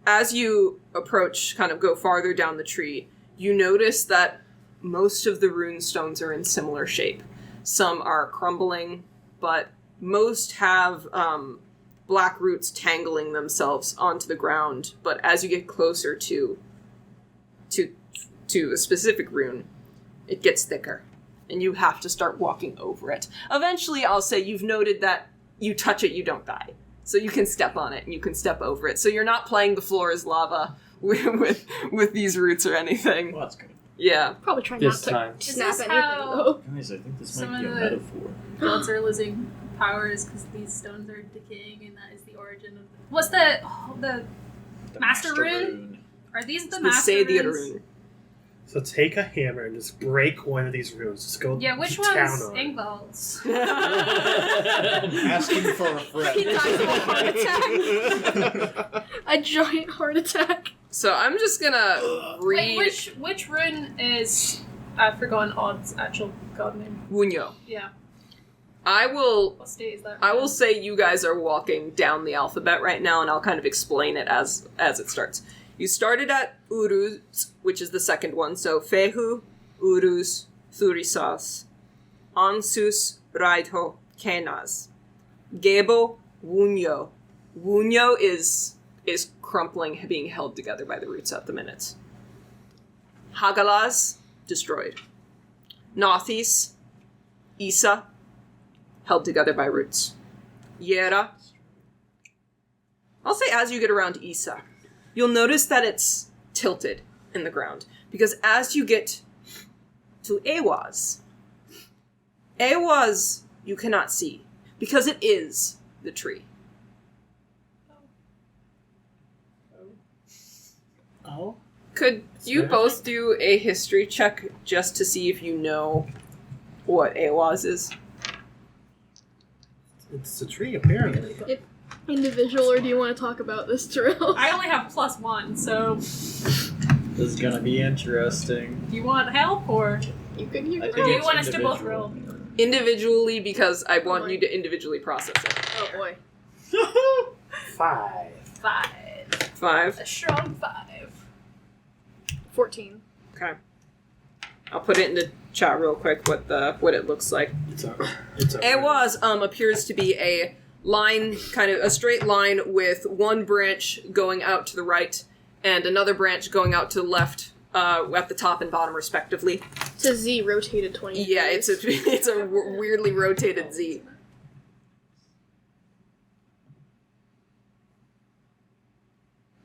As you approach, kind of go farther down the tree, you notice that most of the rune stones are in similar shape. Some are crumbling, but most have black roots tangling themselves onto the ground. But as you get closer to a specific rune, it gets thicker, and you have to start walking over it. Eventually, I'll say you've noted that you touch it, you don't die. So you can step on it, and you can step over it. So you're not playing the floor is lava with these roots or anything. Well, that's good. Yeah. Probably try This not time. to snap Is this anything, how- though. Guys, I think this Some might be a of the- metaphor. Gods are losing powers because these stones are decaying, and that is the origin of. What's the The Master Rune? Are these the The master Sadia runes? rune. So take a hammer and just break one of these runes. Just go Yeah, which to town one's on it. Ingvald's? Asking for a friend. He dies of a heart attack. A giant heart attack. So I'm just gonna read Wait, which rune is? I've forgotten Odd's actual god name. Wunyo. Yeah, What state is that? I will say you guys are walking down the alphabet right now, and I'll kind of explain it as it starts. You started at Urus, which is the second one, so Fehu, Urus, Thurisas, Ansus, Raidho, Kenaz, Gebo, Wunyo. Wunyo is crumpling, being held together by the roots at the minute. Hagalaz, destroyed. Nothis, Isa, held together by roots. Yera. I'll say as you get around Isa, you'll notice that it's tilted in the ground. Because as you get to Awaz you cannot see. Because it is the tree. Oh? Could you both do a history check just to see if you know what Awaz is? It's a tree, apparently. Individual, or do you want to talk about this, Tiril? I only have +1, so This is gonna be interesting. do you want help or You can I hear think do you it's want us to both individual. roll? Individually, because I want you to individually process it. Oh boy. 5. 5. 5. A strong 5. 14. Okay. I'll put it in the chat real quick what it looks like. It's a Awaz appears to be a line, kind of a straight line with one branch going out to the right and another branch going out to the left at the top and bottom respectively. It's a Z rotated 20 Yeah, degrees. it's a weirdly rotated Z.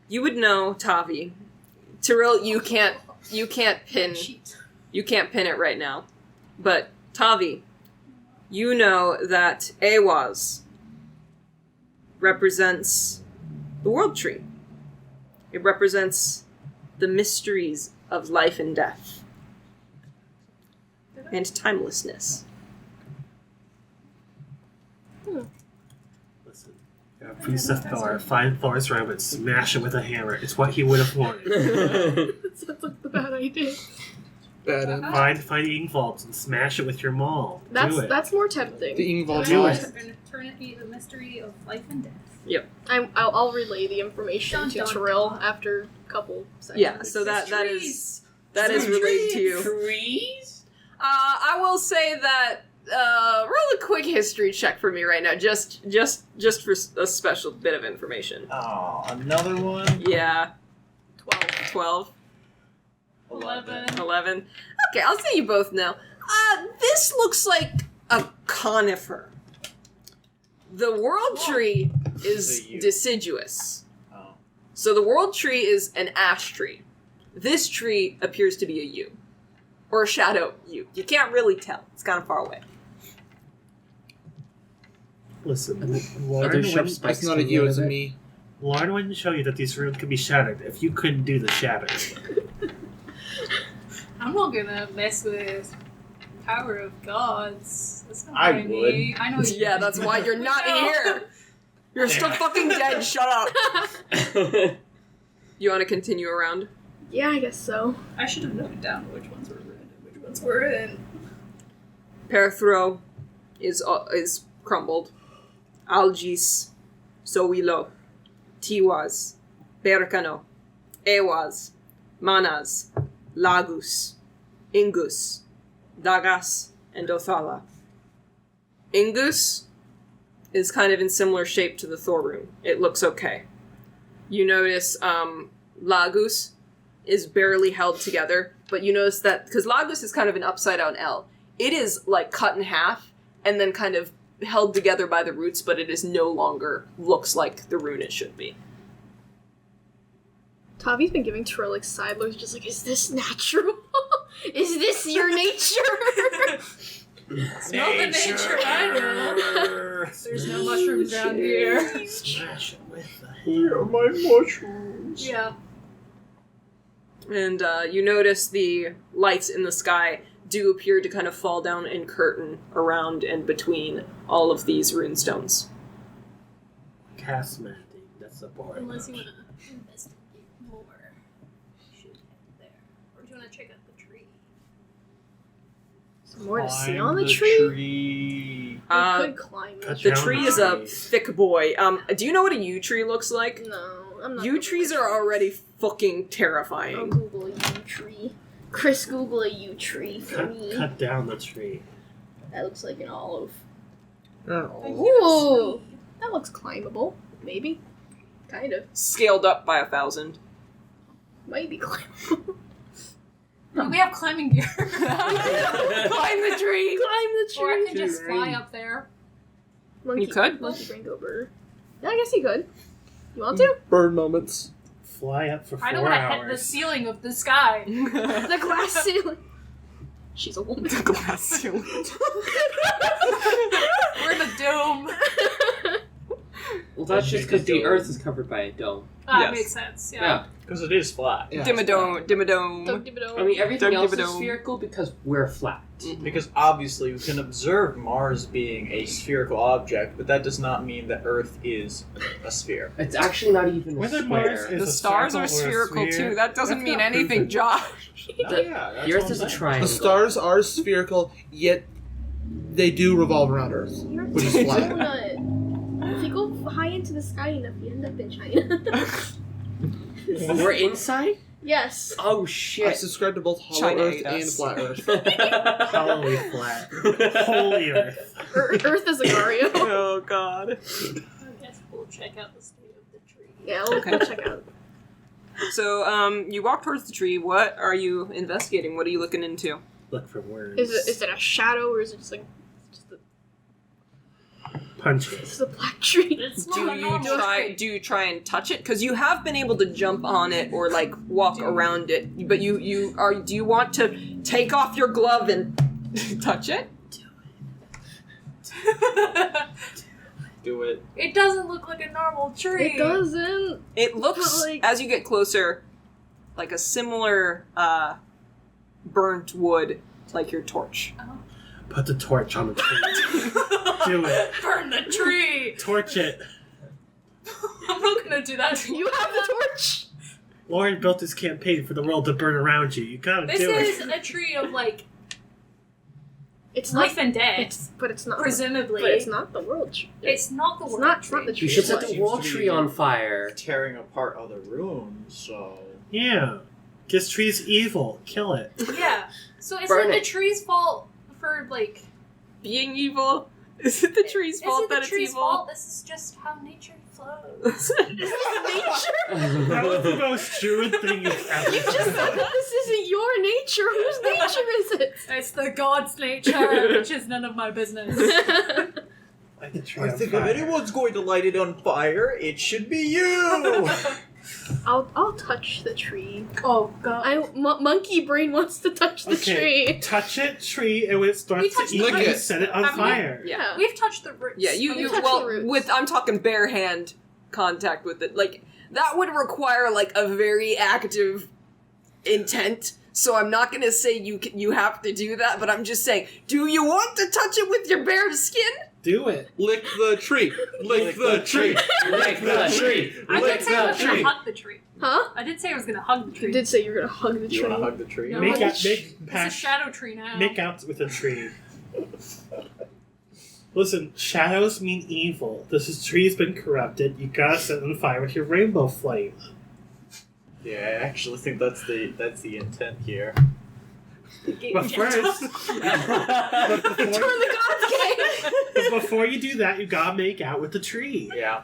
You would know, Tavi. Tiril, you can't pin it right now. But Tavi, you know that Awaz represents the world tree. It represents the mysteries of life and death and timelessness. Listen, you're a priest of Thor. Find Thor's robe and smash it with a hammer. It's what he would have wanted. That sounds like the bad idea. Bad end. Find ink vaults and smash it with your maul. Do it. That's more tempting. The ink vault. Do An it. eternity, the mystery of life and death. I'll relay the information Dun, to dun, Tiril dun. after a couple seconds. Yeah, so that is relayed to you. Trees? I will say that roll a quick history check for me right now, just for a special bit of information. Oh, another one? Yeah, 12. 12, 11. Okay, I'll say you both know. This looks like a conifer. The world tree is The yew. deciduous. Oh. So the world tree is an ash tree. This tree appears to be a yew. Or a shadow yew. You can't really tell. It's kind of far away. Listen, Are Lauren there sharp wouldn't, spikes? That's not a coming you, out it's of a it? me. Lauren wouldn't show you that these runes could be shattered if you couldn't do the shatter. I'm not gonna mess with power of gods. That's not I what mean. I know. You Yeah, that's why you're not No. here. You're still fucking dead. Shut up. You want to continue around? Yeah, I guess so. I should have noted down which ones were ruined and which ones were in. Perthro is crumbled. Algis, Sowilo, Tiwas, Berkano, Ewas, Manas, Lagus, Ingus, Dagas, and Othala. Ingus is kind of in similar shape to the Thor rune. It looks okay. You notice Lagus is barely held together, but you notice that, because Lagus is kind of an upside down L, it is like cut in half and then kind of held together by the roots, but it is no longer looks like the rune it should be. Tavi's been giving Tiril like side looks, just like, is this natural? Is this your nature? Smell the nature, I know. There's no mushrooms down here. Smash it with the Here are my mushrooms. Yeah. And you notice the lights in the sky do appear to kind of fall down and curtain around and between all of these runestones. cast magic. That's the part. Unless you want to investigate more. You should head there. Or do you want to check out the tree? Some more to see Climb on the the tree? tree. We could climb cut it. The down tree the is a trees. thick boy. Do you know what a yew tree looks like? No, I'm not. Yew trees are already fucking I'll terrifying. Google a yew tree. Chris, Google a yew tree for me. Cut down the tree. That looks like an olive. Oh. Ooh, that looks climbable. Maybe. Kind of. Scaled up by 1,000. Might be climbable. We have climbing gear. Climb the tree! Climb the Or I tree. can just fly up there. Monkey, You could. Monkey brain go bird. Yeah, I guess you could. You want to? Bird moments. Fly up for 4 I don't want to hit the hours. ceiling of the sky. The glass ceiling. She's a woman. The glass ceiling. We're in a dome. Well, that's just because the Earth is covered by a dome. That Yes. makes sense, Yeah. yeah. Because it is flat. Yeah. Dimmadome, dimmadome. Dum-dum-dum. I mean, everything else is Dum-dum-dum. spherical because we're flat. Because obviously we can observe Mars being a spherical object, but that does not mean that Earth is a sphere. It's actually not even a Whether square. Mars is The a stars circle are or a spherical sphere, too. That doesn't that's mean not anything, proven. Josh. Yeah, that's The Earth what is I'm a saying. triangle. The stars are spherical, yet they do revolve around Earth, You're which is a flat. donut. If you go high into the sky enough, you end up in China. We're inside? Yes. Oh I shit. subscribe to both Hollow China Earth ate and us. Flat Earth. Holy flat. Holy Earth. Earth is a Gario. Oh god. I guess we'll check out the state of the tree. Yeah, we'll Okay. check out. So, you walk towards the tree. What are you investigating? What are you looking into? Look for words. Is it a shadow or is it just like Punch it. this is a black tree? It's Do not a you normal try? tree. Do you try and touch it? Because you have been able to jump on it or like walk around it. But you are. Do you want to take off your glove and touch it? Do it. It doesn't look like a normal tree. It doesn't. It looks, But, like- as you get closer, like a similar burnt wood, like your torch. Put the torch on the tree. Do it. Burn the tree! Torch it. I'm not gonna do that. You have the torch. Lauren built this campaign for the world to burn around you. You gotta This do is it. a tree of, like, It's life not, and death, but it's not. presumably. But it's not the world tree. It's not the It's world not. It's tree. not the tree. You should set of the life. world tree on fire. Tearing apart other rooms, so... Yeah. This tree's evil. Kill it. Yeah. So is Burn it the it. tree's fault for, like... Being evil? Is it the tree's fault that Is it it's the tree's evil? fault? This is just how nature flows. That was the most Druid thing you've ever You just said that this isn't your nature. Whose nature is it? It's the god's nature, which is none of my business. Like the tree I on think if fire. anyone's going to light it on fire, it should be you! I'll touch the tree. Oh, God. Monkey brain wants to touch the tree. Touch it, tree, and when it We starts touched to the eat you, roots. set it on Haven't we? fire. Yeah. We've touched the roots. Yeah, you touch well the roots. with I'm talking bare hand contact with it. Like that would require like a very active intent. So I'm not gonna say you have to do that, but I'm just saying, do you want to touch it with your bare skin? Do it. Lick the tree. Lick the tree. Lick the tree. I Lick did say I the was going tree. to hug the tree. Huh? I did say I was going to hug the You tree. did say you were gonna hug the You tree. want to hug the tree? No. Make It's a out shadow tree now. make out with a tree. Listen, shadows mean evil. This tree's been corrupted. You gotta set it on fire with your rainbow flame. Yeah, I actually think that's the intent here. But first, Turn the gods gay. but before you do that, you gotta make out with the tree. Yeah.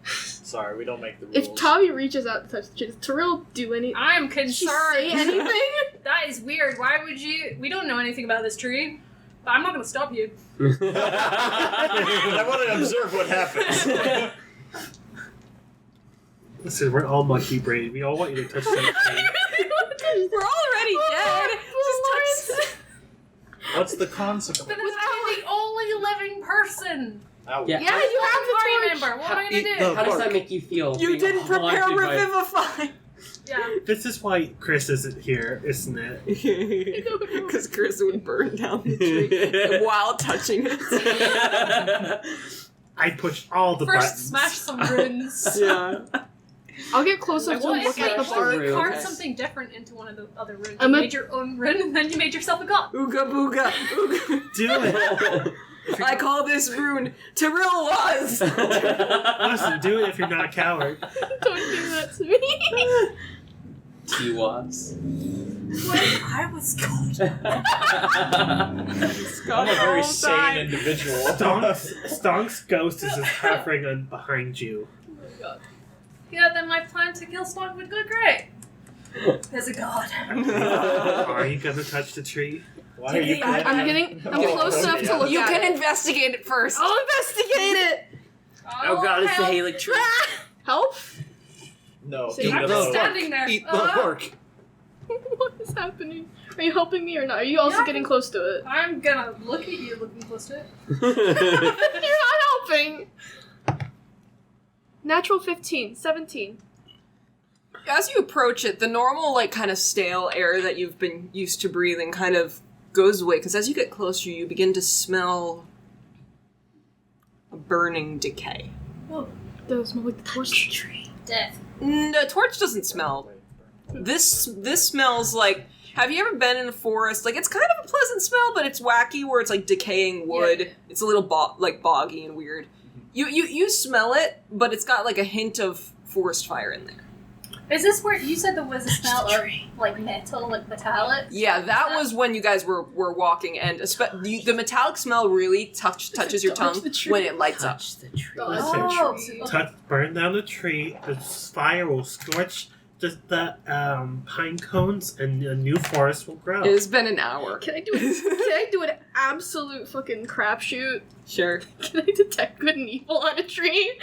Sorry, we don't make the rules. If Tavi reaches out to touch the tree, does Tiril do anything? I'm Did she concerned. say anything? That is weird. Why would you... We don't know anything about this tree. But I'm not going to stop you. I want to observe what happens. Listen, we're all monkey brain. We all want you to touch that tree. We're already dead. Just touch. What's the consequence? But I'm the only living person. Ow. Yeah. Yeah, you have I'm the a torch. member. What am I going Eat to do? the How does that bark. make you feel? You being didn't prepare haunted by- revivify. Yeah. This is why Chris isn't here, isn't it? Because Chris would burn down the tree while touching it. I pushed all the First, buttons. smash some runes. Yeah. I'll get close enough to What look if at the you bark. rune? carved Okay. something different into one of the other runes? I'm You a- made your own rune, and then you made yourself a god. Ooga booga. Ooga. Do it. I call this rune Tiril was. Listen, do it if you're not a coward. Don't do that to me. T-Watts. What if I was god? I'm a very sane individual. Stonk's ghost is just hovering on behind you. Yeah, then my plan to kill Snog would go great. There's a god. Are you gonna touch the tree? Why are you? I'm close enough to look You at can it. investigate it first. I'll investigate it. Oh god, it's the help. Haley tree. Help? No. See, I'm no. just standing there. Eat the bark. What is happening? Are you helping me or not? Are you also Yeah. getting close to it? I'm gonna look at you looking close to it. You're not helping. Natural 15, 17. As you approach it, the normal, like, kind of stale air that you've been used to breathing kind of goes away, because as you get closer, you begin to smell a burning decay. Those smell like the torch tree. Death. The torch doesn't smell. This smells like... Have you ever been in the forest? Like, it's kind of a pleasant smell, but it's wacky, where it's, like, decaying wood. Yeah. It's a little, boggy and weird. You smell it, but it's got, like, a hint of forest fire in there. Is this where you said there was a smell of like metal, like metallic? Yeah, that was when you guys were walking, and the metallic smell really touches your tongue Touch the tree. when it lights up. Touch the tree. Oh, Burn down the tree. The fire will scorch the pine cones, and a new forest will grow. It has been an hour. Can I do an absolute fucking crapshoot? Sure. Can I detect good and evil on a tree?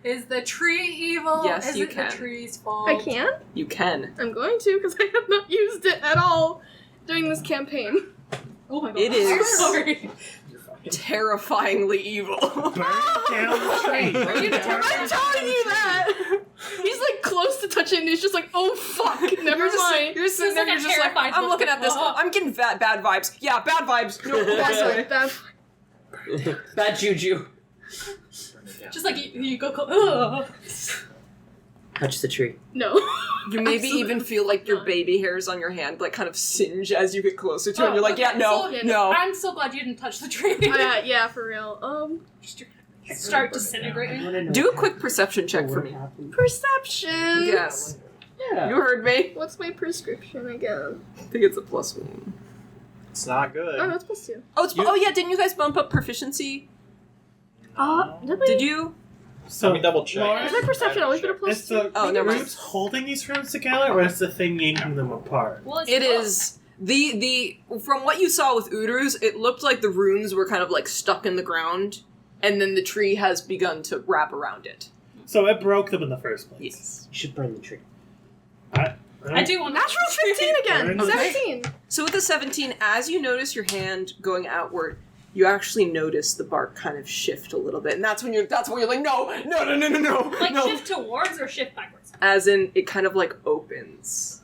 is the tree evil? Yes, is you it can. the tree's fault? I can? You can. I'm going to, because I have not used it at all during this campaign. Oh my god. It is. I'm sorry. Terrifyingly evil. Burn down the tree. Are you I'm telling you that! He's like close to touching and he's just like, oh fuck, never mind. You're sitting there, like you're a just like, terrified I'm look, looking like, at this, "Whoa." I'm getting bad vibes. Yeah, bad vibes. No, That's sorry. like that. Bad juju. Just like you go, ugh. Touch the tree. No. You maybe Absolutely even feel like your not. baby hairs on your hand like kind of singe as you get closer to it. And you're like, yeah, no, So, no. I'm so glad you didn't touch the tree. Yeah, for real. Start disintegrating. Do a quick perception check for me. Perception. Yes. Yeah. You heard me. What's my prescription again? I think it's a +1. It's not good. Oh, that's +2. Oh, yeah, didn't you guys bump up proficiency? Did we? Did you? So Let me double check. Lauren, Has my perception always been a is +2? the Oh, never mind. roots holding these rooms together, or is the thing yanking them apart? Well, it's It both. is the from what you saw with Udrus, it looked like the runes were kind of like stuck in the ground, and then the tree has begun to wrap around it. So it broke them in the first place. Yes. You should burn the tree. I do want Natural 15 again! Okay. 17! So with the 17, as you notice your hand going outward, you actually notice the bark kind of shift a little bit, and that's when you're like, no. Like no. shift towards or shift backwards. As in, it kind of like opens.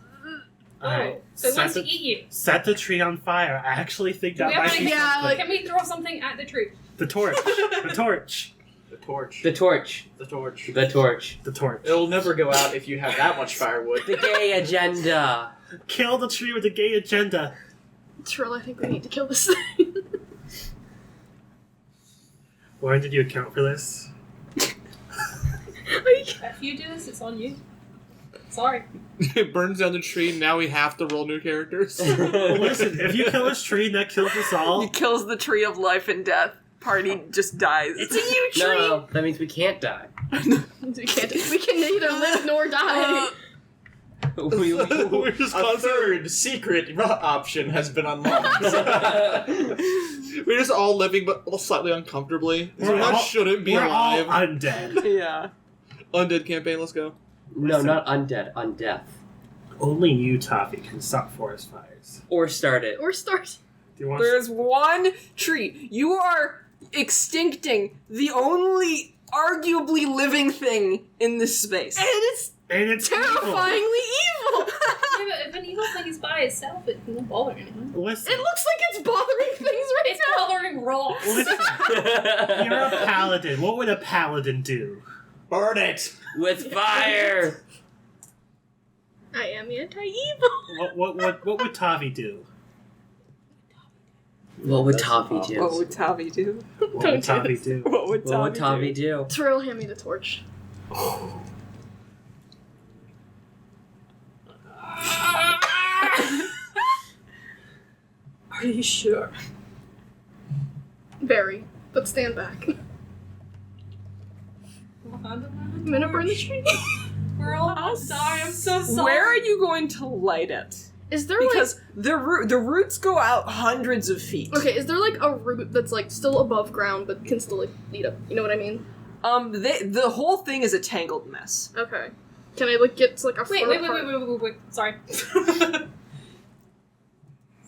Alright. So it wants to eat you. Set the tree on fire. I actually think Do that we have might an be Yeah, something. Can we throw something at the tree? The torch. The torch. The torch. The torch. The torch. The torch. The torch. It'll never go out if you have that much firewood. The gay agenda. Kill the tree with a gay agenda. Trill, I think we need to kill this thing. Lauren, did you account for this? If you do this, it's on you. Sorry. It burns down the tree. Now we have to roll new characters. Well, listen, if you kill this tree and that kills us all, He kills the tree of life and death. Party just dies. It's a you tree! No, that means we can't die. We can neither live nor die. we're just A constantly... third secret option has been unlocked. We're just all living, but slightly uncomfortably. We're One all- shouldn't be We're all alive. undead. Yeah. Undead campaign. Let's go. No, not undead, undeath. Only you, Tavi, can stop forest fires. Or start it. Or start. Do you want There's one tree. You are extincting the only arguably living thing in this space. And it's And it's terrifyingly evil! Yeah, but if an evil thing is by itself, it won't bother anyone. evil. Listen, It looks like it's bothering things right It's now! bothering rocks. listen. You're a paladin. What would a paladin do? Burn it! With fire! I am anti-evil! What would Tavi do? What would Tavi do? What would Tavi do? What Don't would do Tavi this. do? What would What would Tavi do? Tiril, hand me the torch. Are you sure? Very. But stand back. I'm gonna burn the tree. We're all about to die. I'm so sorry. Where are you going to light it? Is there Because the roots go out hundreds of feet. like... Okay, is there like a root that's like still above ground but can still like lead up? You know what I mean? The whole thing is a tangled mess. Okay. Can I like get to like a Wait. Sorry.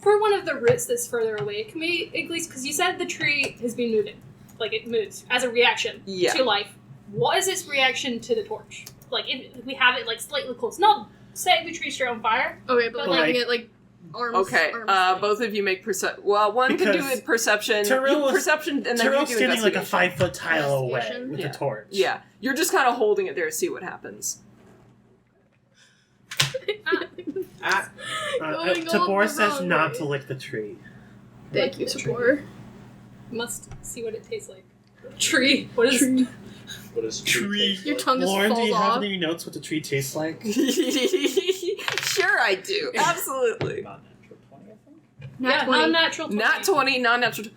For one of the roots that's further away, can we at least, because you said the tree has been moving, like it moves as a reaction Yeah. to life. What is its reaction to the torch? Like if we have it like slightly close, not setting the tree straight on fire. Okay, but But, like, like- making it like arms. Okay, arms both of you make well, one can do Because it perception. Tiril was- Perception, and then you Tyril's do standing like a investigation. 5-foot tile away Investigation? with Yeah. a torch. Yeah, you're just kind of holding it there to see what happens. Ah, Going all Tibor the says wrong not way. to lick the tree. Thank you, Tabor. Must see what it tastes like. Tree. What is? what is Tree. Your tongue just Lauren, do falls you have off. any notes what the tree tastes like? Sure, I do. Absolutely. Non-natural 20, I think. Yeah, 20. non-natural. Not 20, non-natural.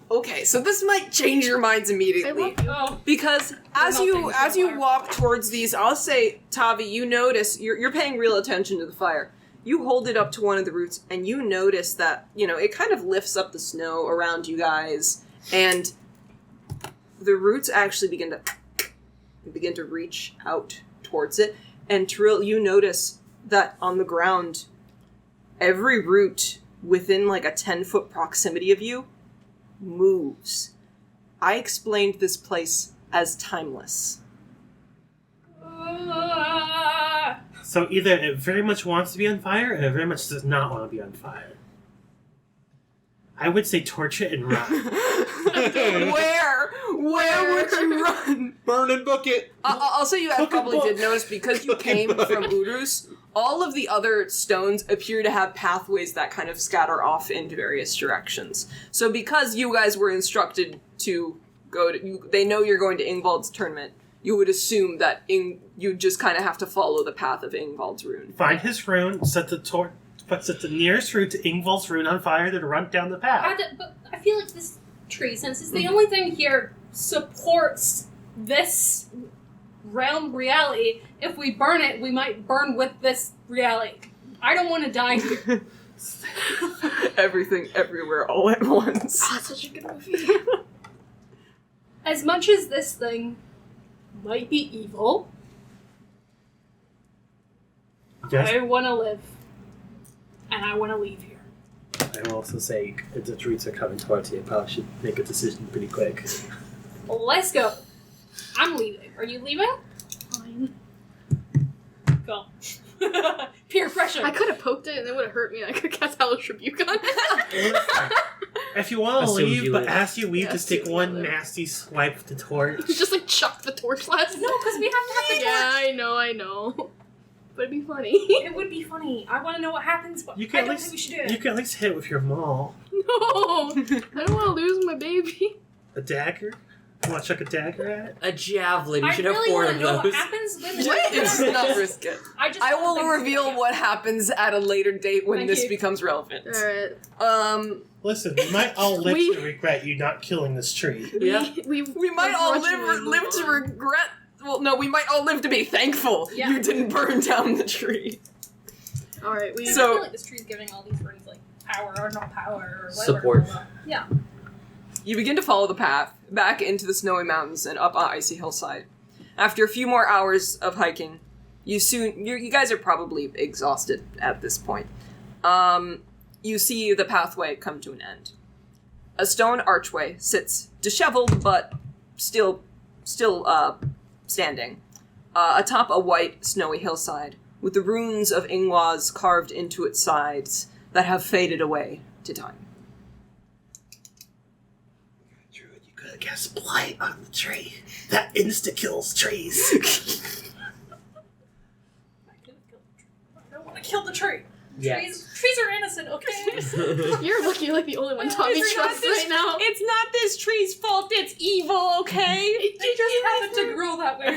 Okay, so this might change your minds I immediately. love you. Oh, Because as you walk towards these, I'll say, Tavi, you notice you're paying real attention to the fire. You hold it up to one of the roots, and you notice that it kind of lifts up the snow around you guys, and the roots actually begin to reach out towards it. And Tiril, you notice that on the ground, every root within like a 10-foot proximity of you moves. I explained this place as timeless. So either it very much wants to be on fire, or it very much does not want to be on fire. I would say torch it and run. Where would you run? Burn and book it. Also, you Cook a probably book. did notice, because you Cook a came book. from Udrus, all of the other stones appear to have pathways that kind of scatter off into various directions. So because you guys were instructed to go to... they know you're going to Ingvald's tournament. You would assume that you just kind of have to follow the path of Ingvald's rune. Find his rune, set the nearest rune to Ingvald's rune on fire, then run down the path. But I feel like this tree, since it's the only thing here, supports this realm reality. If we burn it, we might burn with this reality. I don't want to die here. Everything, everywhere, all at once. Oh, that's such a good movie. As much as this thing might be evil, Yes. I want to live. And I want to leave here. I will also say, if the trees are coming towards you, you probably should make a decision pretty quick. Let's go. I'm leaving. Are you leaving? Fine. Go. Peer pressure. I could have poked it and it would have hurt me. I could cast Hellish Rebuke on it. If you want to Assumed leave, you but would. as you leave, Yeah, just take assumed one you would. nasty swipe with the torch. Just like chuck the torch last. No, because we have to have the Yeah, I know. But it'd be funny. It would be funny. I want to know what happens, but You I can don't at think we least should do it. you can at least hit with your maul. No, I don't want to lose my baby. A dagger? You want to chuck a dagger at it? A javelin. You I should really have 4 want of to know what those. happens when the Let's not risk it. I don't will think reveal so. what happens at a later date when Thank this you. becomes relevant. Alright. Listen, we might all live We- to regret you not killing this tree. Yeah. We might all begrudgingly live move to on. regret. Well, no, we might all live to be thankful Yeah. you didn't burn down the tree. Alright, we. I So- feel like this tree's giving all these rings like power or not power or whatever. Support. Yeah. You begin to follow the path back into the snowy mountains and up an icy hillside. After a few more hours of hiking, you guys are probably exhausted at this point. You see the pathway come to an end. A stone archway sits disheveled but still standing atop a white snowy hillside with the runes of Ingwaz carved into its sides that have faded away to time. Druid, you could have cast blight on the tree. That insta-kills trees. I don't want to kill the tree. Yes. Trees are innocent, okay? You're lucky you're like the only one Tommy It's not trusts this- right now. It's not this tree's fault, it's evil, okay? They just happened to grow that way.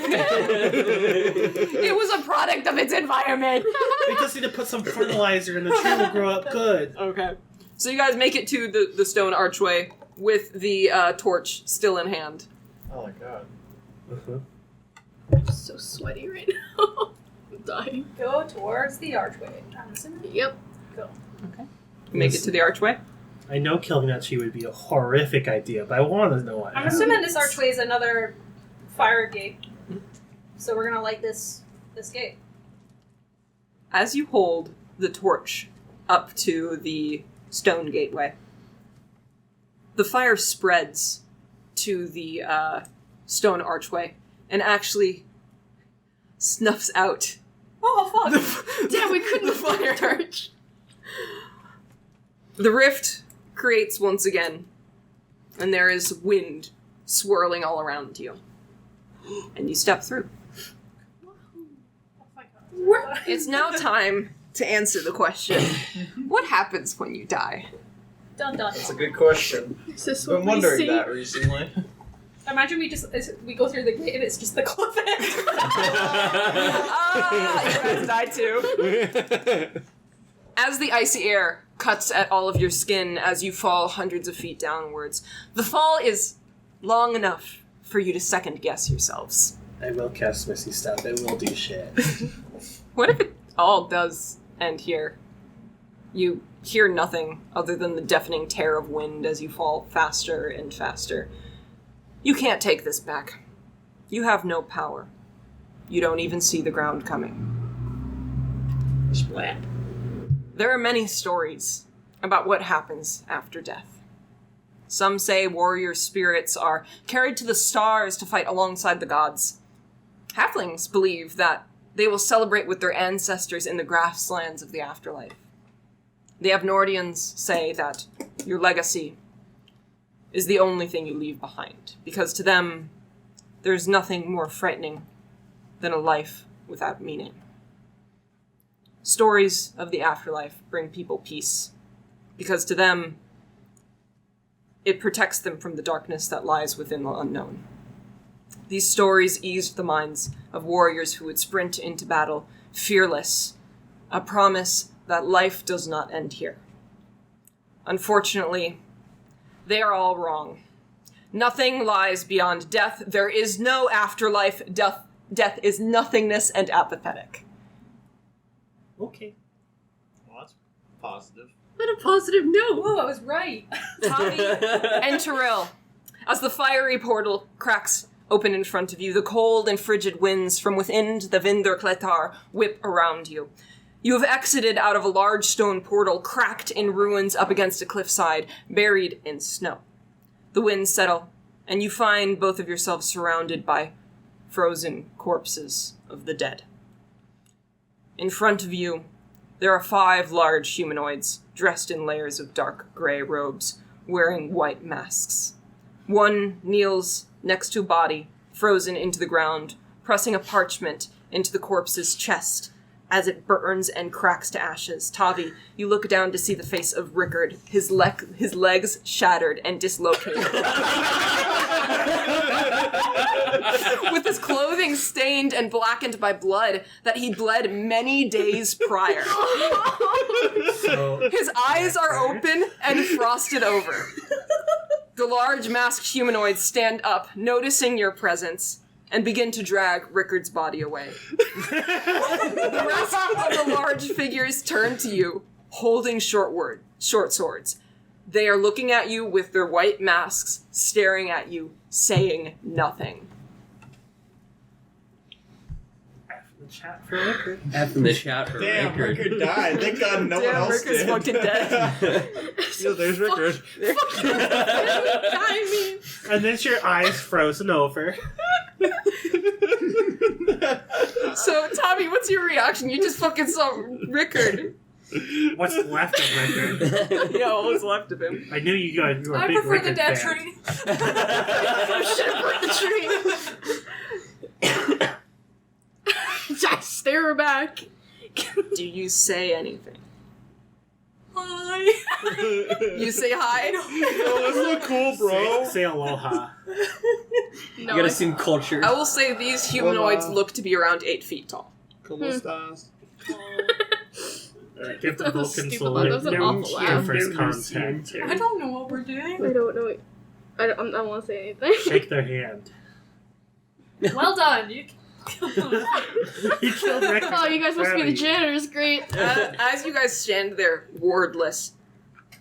It was a product of its environment. We just need to put some fertilizer and the tree will grow up good. Okay. So you guys make it to the stone archway with the torch still in hand. Oh my god. I'm so sweaty right now. I'm dying. Go towards the archway. Yep. Make it to the archway. I know killing that tree would be a horrific idea, but I want to know what I'm happens. assuming this archway is another fire gate. So we're gonna light this gate. As you hold the torch up to the stone gateway, the fire spreads to the stone archway and actually snuffs out. Oh fuck! Damn, we couldn't The afford a fire. torch. The rift creates once again, and there is wind swirling all around you. And you step through. Oh my god. It's now time to answer the question. What happens when you die? Dun dun. That's a good question. Is this I've what been we wondering see? that recently. Imagine we go through the gate and it's just the cliff edge. Ah, you guys die too. As the icy air cuts at all of your skin as you fall hundreds of feet downwards, the fall is long enough for you to second guess yourselves. I will cast Misty Step. It will do shit. What if it all does end here? You hear nothing other than the deafening tear of wind as you fall faster and faster. You can't take this back. You have no power. You don't even see the ground coming. Splat. There are many stories about what happens after death. Some say warrior spirits are carried to the stars to fight alongside the gods. Halflings believe that they will celebrate with their ancestors in the grasslands of the afterlife. The Abnordians say that your legacy, is the only thing you leave behind. Because to them, there's nothing more frightening than a life without meaning. Stories of the afterlife bring people peace, because to them, it protects them from the darkness that lies within the unknown. These stories eased the minds of warriors who would sprint into battle, fearless, a promise that life does not end here. Unfortunately, they are all wrong. Nothing lies beyond death. There is no afterlife. Death is nothingness and apathetic. Okay. Well, that's positive. What a positive note. Whoa, I was right. Tavi and Tiril, as the fiery portal cracks open in front of you, the cold and frigid winds from within the Vindurklettar whip around you. You have exited out of a large stone portal cracked in ruins up against a cliffside, buried in snow. The winds settle, and you find both of yourselves surrounded by frozen corpses of the dead. In front of you, there are 5 large humanoids dressed in layers of dark gray robes, wearing white masks. One kneels next to a body, frozen into the ground, pressing a parchment into the corpse's chest as it burns and cracks to ashes. Tavi, you look down to see the face of Rickard, his legs shattered and dislocated. With his clothing stained and blackened by blood that he bled many days prior. So, His eyes are open and frosted over. The large masked humanoids stand up, noticing your presence, and begin to drag Rickard's body away. The rest of the large figures turn to you, holding short swords. They are looking at you with their white masks, staring at you, saying nothing. the chat for Rickard. F in the chat for Damn, Rickard. Rickard died. Thank God no one else Rickard's did. fucking dead. Yo, there's Rickard. I mean, And then your eyes frozen over. So, Tommy, what's your reaction? You just fucking saw Rickard. What's left of Rickard? Yeah, what was left of him? I knew you guys were I big prefer the Rickard dead fans. tree. I stare back. Do you say anything? Hi. You say hi? Oh, this look cool, bro. Say aloha. No, You gotta seem cultured. I will say these humanoids Hola. look to be around 8 feet tall. ¿Cómo estás? Give the That was Vulcan stupid. salute. That was an awful Your laugh. first contact. I don't know what we're doing. I don't know. I don't want to say anything. Shake their hand. Well done. You killed them. You killed Rickard. Oh, you guys must be the Barely. janitors. Great. As you guys stand there, wordless,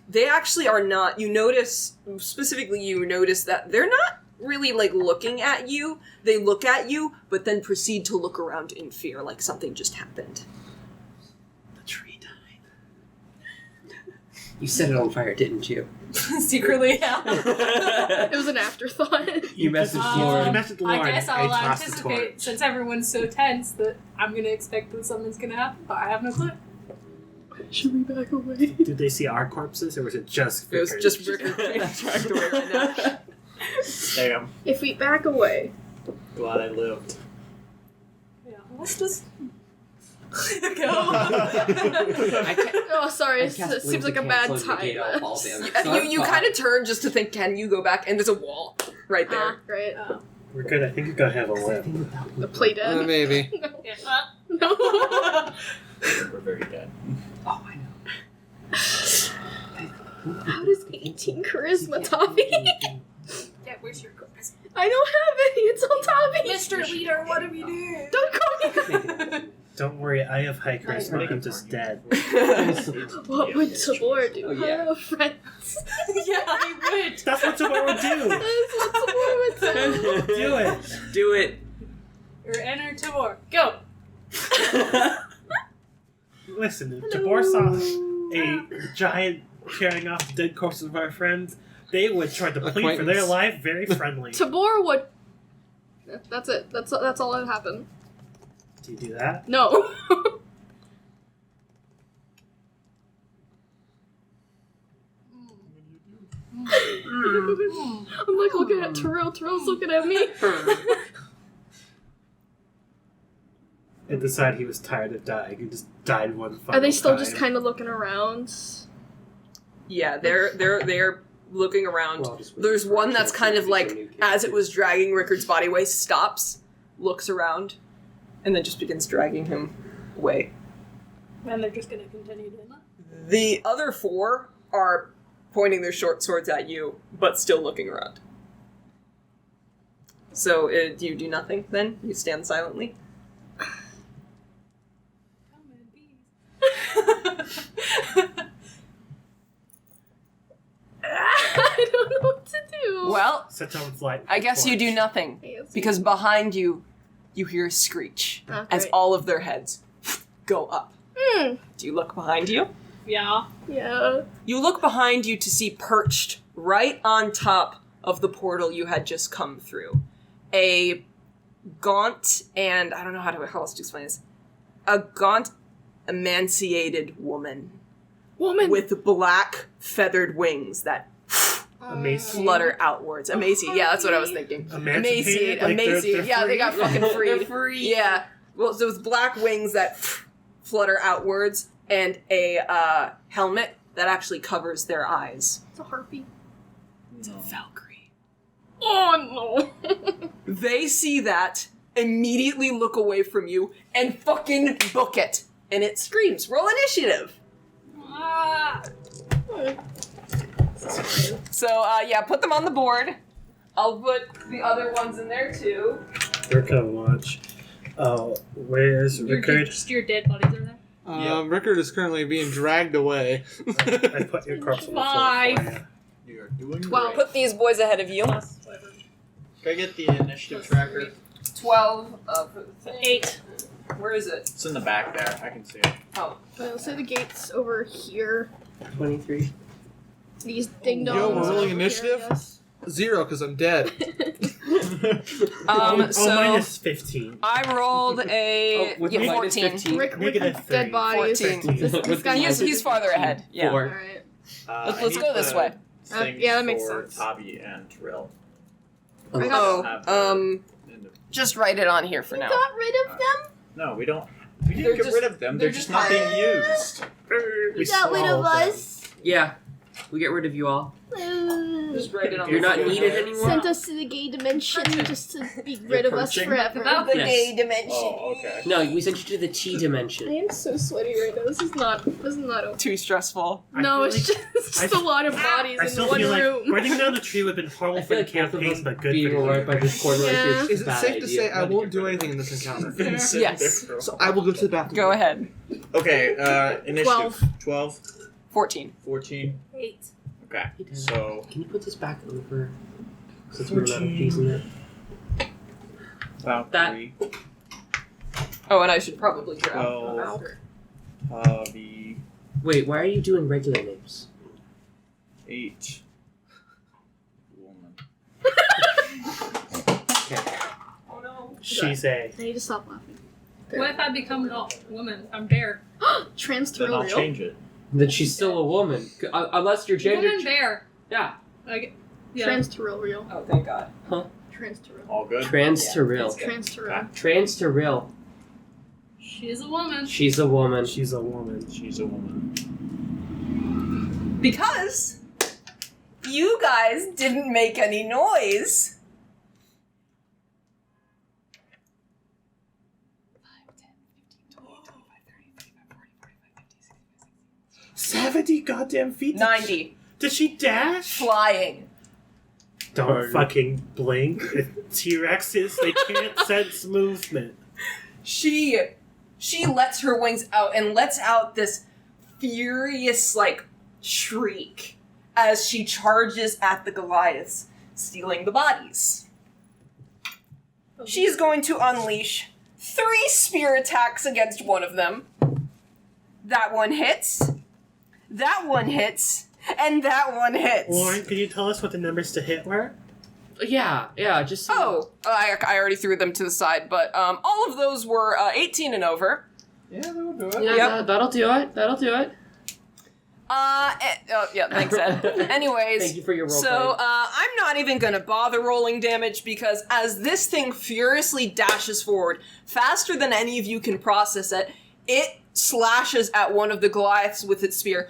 they actually are not. You notice, specifically, you notice that they're not really, like, looking at you. They look at you, but then proceed to look around in fear, like something just happened. The tree died. You set it on fire, didn't you? Secretly, yeah. It was an afterthought. You messaged Um, Lauren. You messaged Lauren. I guess I'll I tossed the anticipate, torch. since everyone's so tense, that I'm gonna expect that something's gonna happen, but I have no clue. Should we back away? Did they see our corpses, or was it just It was Rickard? just Rickard being dragged away right now. Damn. If we back away, Glad I lived. Yeah, let's just go. I ca- oh sorry, I it cast seems like a Blaze bad of Cancel and time. negate all ball damage. You kind of turn just to think, can you go back? And there's a wall right there. Right. We're good. I think you're gonna have a web. The play dead. Maybe. Yeah. No. We're very dead. Oh, I know. How does 18 charisma, Tavi? Yeah, where's your charisma? I don't have any. It's all Tavi. Mr. Leader, what have you done? Don't call me. Don't worry, I have high charisma. Right. I'm just dead. What would Tabor do? Oh, yeah. Hello, friends. Yeah, I would. That's what Tibor would do. That's what Tabor would do. Do it. Do it. Or enter Tibor. Go. Listen, if Tibor saw a giant carrying off the dead corpses of our friends, they would try to plead for their Acquaintance. life very friendly. Tabor would. That's it. That's all that happened. Do you do that? No. I'm like looking at Tiril. Tiril's looking at me. And decided he was tired of dying and just died one final Are they still time. just kind of looking around? Yeah, they're looking around. Well, just wait There's for one a that's chance kind to of be like, some new as it characters. was dragging Rickard's body away, stops, looks around, and then just begins dragging him away. And they're just gonna continue doing that. The other 4 are pointing their short swords at you, but still looking around. So, do you do nothing then? You stand silently? I don't know what to do. Well, Set on flight. I guess you do nothing. Because behind you, you hear a screech as Okay. all of their heads go up. Hmm. Do you look behind you? Yeah. Yeah. You look behind you to see perched right on top of the portal you had just come through. A gaunt and, I don't know how else to explain this. A gaunt, emaciated woman. Woman. With black feathered wings that Emaciated? flutter outwards. Emaciated, yeah, that's what I was thinking. Emancipated? Like they're emaciated. Yeah, they got free? fucking freed. They're free. Yeah. Well, so it's black wings that flutter outwards and a helmet that actually covers their eyes. It's a harpy. It's a Valkyrie. Oh no. They see that, immediately look away from you, and fucking book it. And it screams. Roll initiative. So, yeah, put them on the board. I'll put the other ones in there, too. They're gonna watch. Oh, where's Rickard? Just your dead bodies are there. Rickard is currently being dragged away. I put your corpse on the floor Five. for you. You are doing 12. great. Put these boys ahead of you. Plus whatever. Can I get the initiative tracker? 12 for the thing. 8. Where is it? It's in the back there. I can see it. Oh. I'll say the gate's over here. 23. These ding dongs. Yo, we're rolling over here, I initiative? guess. 0, because I'm dead. So minus 15. I rolled a with yeah, minus 14. 15. Rick with Negative dead 3. bodies. 14. This guy He's farther ahead. Yeah. 4. Alright. Let's go this way. Things yeah, that makes for sense. Tavi and Tiril. I got Just write it on here for now. got rid of them? No, we don't. We They're didn't get just- rid of them. They're just not being used. We got rid of swallowed them. us? Yeah. We get rid of you all. Just write it on You're the not floor. needed anymore. Sent us to the gay dimension just to be rid of us perching? forever. The Yes. gay dimension. Oh, okay. No, we sent you to the T I dimension. am so sweaty right now. This is not okay. Too stressful. I No, feel it's like- just a lot of bodies I in still one feel room. like burning down the tree would have been I horrible for feel the like both of campaign, us but good being for the right by this corner Yeah. right here Is is a it bad safe to idea. say I won't do anything in this encounter? Vincent Yes. Bifröst. So I will go to the bathroom. Go ahead. Okay, initiative. 12, 14. 14. 8. Okay, Hey, Dan. so Can you put this back over? Since we're not using it. Valkyrie, Oh, and I should probably grab. 12, Tavi, Wait, why are you doing regular names? 8, woman. Okay. Oh no. She's a. I need to stop laughing. What if I become a woman? I'm bear. Trans Then I'll Tiril. change it. Then she's still a woman. Unless your gender... Woman bear. Yeah. Like, yeah. Trans Tiril real. Oh, thank God. Trans Tiril. All good? Trans Yeah, to real. it's good. Trans Tiril. Trans to real. She's a woman. She's a woman. She's a woman. She's a woman. Because you guys didn't make any noise. 70 goddamn feet. 90. Did she dash? Flying. Don't fucking blink. T-Rexes, they can't sense movement. She lets her wings out and lets out this furious, like, shriek as she charges at the Goliaths, stealing the bodies. She's going to unleash 3 spear attacks against one of them. That one hits. That one hits. And that one hits. Lauren, can you tell us what the numbers to hit were? Yeah, just... Oh, I already threw them to the side, but all of those were 18 and over. Yeah, that would do it. Yeah, Yep. that'll do it. That'll do it. Yeah, thanks, Ed. Anyways, Thank you for your role so I'm not even gonna bother rolling damage because as this thing furiously dashes forward, faster than any of you can process it, it slashes at one of the Goliaths with its spear,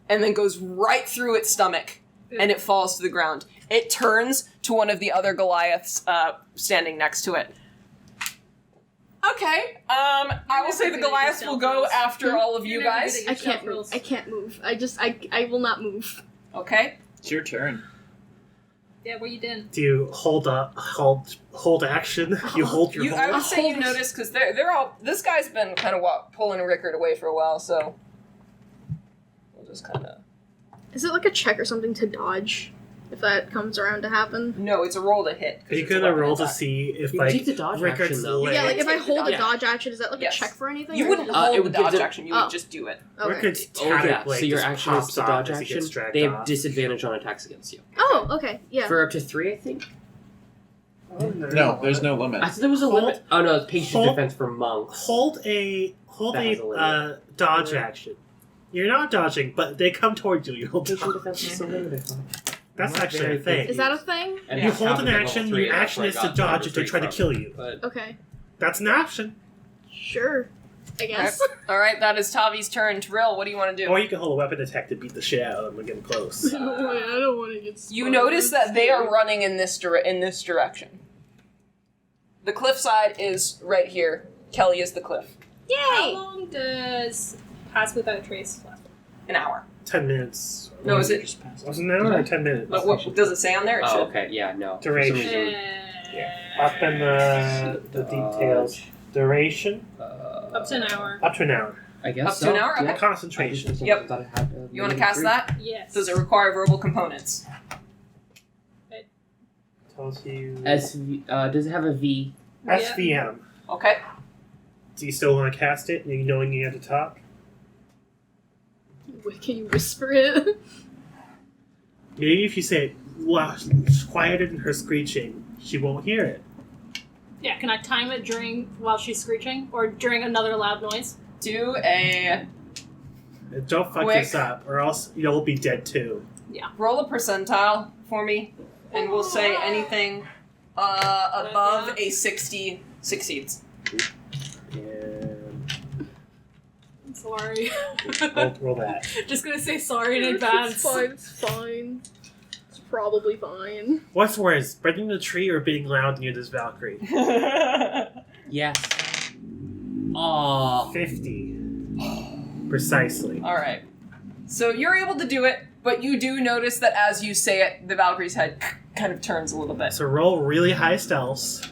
and then goes right through its stomach, and it falls to the ground. It turns to one of the other Goliaths standing next to it. Okay, I will say the Goliaths will go after all of you guys. I can't move. I can't move. I will not move. Okay. It's your turn. Yeah, what you did? Do you hold action? You hold your hold? I would say you notice because they're all. This guy's been kind of pulling Rickard away for a while, so we'll just kind of. Is it like a check or something to dodge? If that comes around to happen? No, it's a roll to hit. Are you gonna roll to see if You like take the dodge Rickard's action, though. leg? Yeah, like if I hold a Yeah. dodge action, is that like Yes. a check for anything? You or wouldn't is it hold it the would give dodge the- action, you Oh. would just do it. Okay. Rickard's Oh yeah, tattered so leg your just action is pops the off dodge as he gets action. dragged They have off. disadvantage on attacks against you. Oh, okay, yeah. For up to 3, I think? No, there's no limit. I thought there was a Hold- limit. Oh no, it's patient hold- defense for monks. Hold a That has a limit. dodge action. You're not dodging, but they come towards you. You hold Patient the defense is so limited. That's Not actually a very thing. Is that a thing? And You it's hold an counted at action. level 3, Your and action that's is where I to got dodge if they number try to 3 kill from. you. But Okay. That's an action. Sure. I guess. Alright, that is Tavi's turn. Tiril, what do you want to do? Or you can hold a weapon attack to beat the shit out of them and get them close. I don't want to get You notice that they are running in this direction. The cliffside is right here. Kelly is the cliff. How Yay! long does Pass Without Trace last? An hour. 10 minutes. No, is it? Was it an hour or 10 minutes? But what does it say on there? It oh, should. okay, yeah, no. Duration. For some reason, Up in the details. Duration? Up to an hour. Up to an hour. I guess Up to so. an hour? Yeah. Okay. Concentration. Yep. Thought it had, You want to maybe cast 3. that? Yes. Does it require verbal components? Tells you. SV, does it have a V? SVM. Okay. Do you still want to cast it, knowing you have to talk? Wait, can you whisper it? Maybe if you say quieter than her screeching, she won't hear it. Yeah, can I time it while she's screeching? Or during another loud noise? Do a And don't fuck Quick. this up, or else you'll be dead too. roll a percentile for me, and we'll say anything above a 60 succeeds. And I'm sorry. roll that. Just gonna say sorry in advance. It's fine, it's fine. It's probably fine. What's worse, breaking the tree or being loud near this Valkyrie? Yes. Aww. 50. Precisely. Alright. So you're able to do it, but you do notice that as you say it, the Valkyrie's head kind of turns a little bit. So roll really high stealth.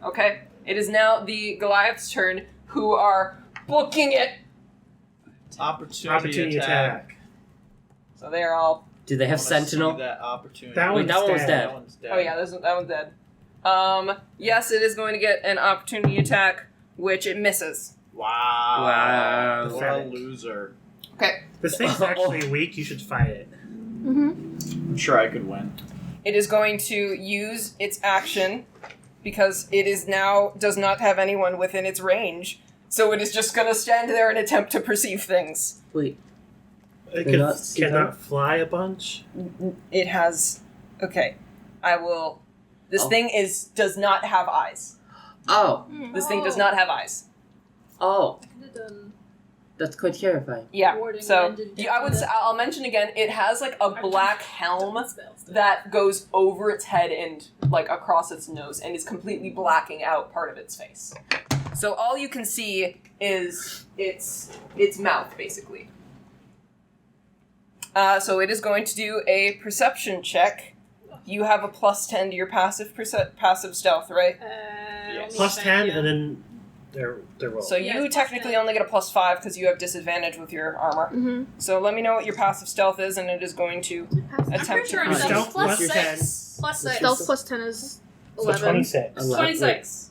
Okay? It is now the Goliath's turn, who are booking it. Opportunity attack. So they are all... Do they have I wanna Sentinel? see that opportunity. That Wait, that one was dead. That one's dead. Oh yeah, that one's dead. Yes, it is going to get an opportunity attack, which it misses. Wow. Wow. What a Pathetic. loser. Okay. This thing's actually weak, you should fight it. Mm-hmm. I'm sure I could win. It is going to use its action, because it is now does not have anyone within its range. So it is just going to stand there and attempt to perceive things. Wait. It They're not cannot fly a bunch. It has... Okay. I will... This Oh. thing does not have eyes. Oh. This thing does not have eyes. Oh. Could've done That's quite terrifying. Yeah. warding So and didn't I would. get I'll mention again. It has like a black helm spells. that goes over its head and like across its nose, and is completely blacking out part of its face. So all you can see is its mouth, basically. So it is going to do a perception check. You have a +10 to your passive stealth, right? Yes. Plus 10, and then they're roll. So Yeah, you it's technically +10. only get a +5 because you have disadvantage with your armor. Mm-hmm. So let me know what your passive stealth is, and it is going to I'm attempt pretty sure to it's Stealth plus plus 6. Plus 6. Stealth plus 10 is So 11. 26. 26.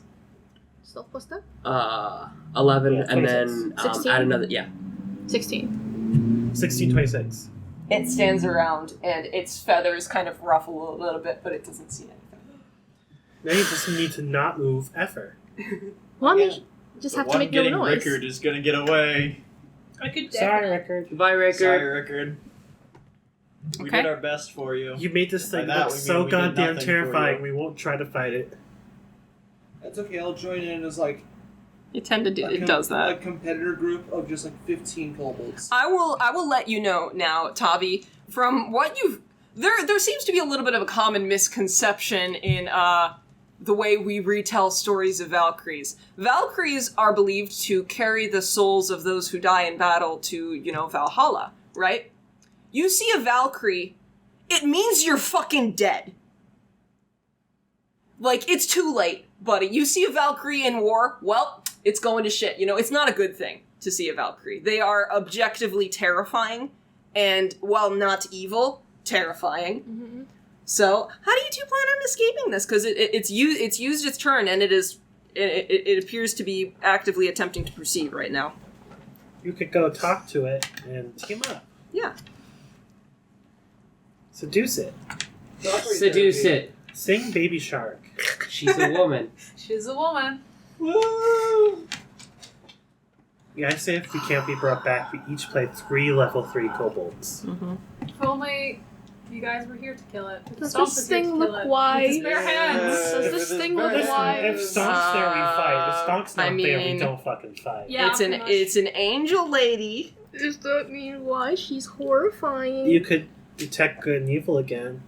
Stealth plus 10? 11, Yeah, and then 16. add another. Yeah. 16. 16, 26. It stands around, and its feathers kind of ruffle a little bit, but it doesn't see anything. Now you just need to not move ever. Well, I mean, Yeah. just The have to one make no getting noise. Rickard is gonna get away. I could Sorry, definitely. Rickard. Goodbye, Rickard. Sorry, Rickard. We Okay. did our best for you. You made this By thing that, look we so mean we did goddamn nothing for terrifying. you. We won't try to fight it. That's okay. I'll join in as like You tend to do. a It does that. like competitor group of just like 15 kobolds. I will let you know now, Tavi, from what you've there seems to be a little bit of a common misconception in the way we retell stories of Valkyries. Valkyries are believed to carry the souls of those who die in battle to, Valhalla, right? You see a Valkyrie, it means you're fucking dead. Like, it's too late, buddy. You see a Valkyrie in war, well, it's going to shit. It's not a good thing to see a Valkyrie. They are objectively terrifying, and while not evil, terrifying. Mm-hmm. So, how do you two plan on escaping this? Because it's used its turn, and it appears to be actively attempting to proceed right now. You could go talk to it and team up. Yeah. Seduce it. Seduce it. Sing Baby Shark. She's a woman. She's a woman. Woo! Yeah, I say if we can't be brought back, we each play 3 level 3 kobolds. Mm-hmm. If only you guys were here to kill it. Does Stomp this was here to thing kill look it. wise? With his bare hands. Does this thing look Listen, wise? if Stonk's there, we fight. If Stonk's not I there, we mean- don't fucking fight. Yeah, it's an pretty much. it's an angel lady. Does that mean why? She's horrifying. You could detect good and evil again.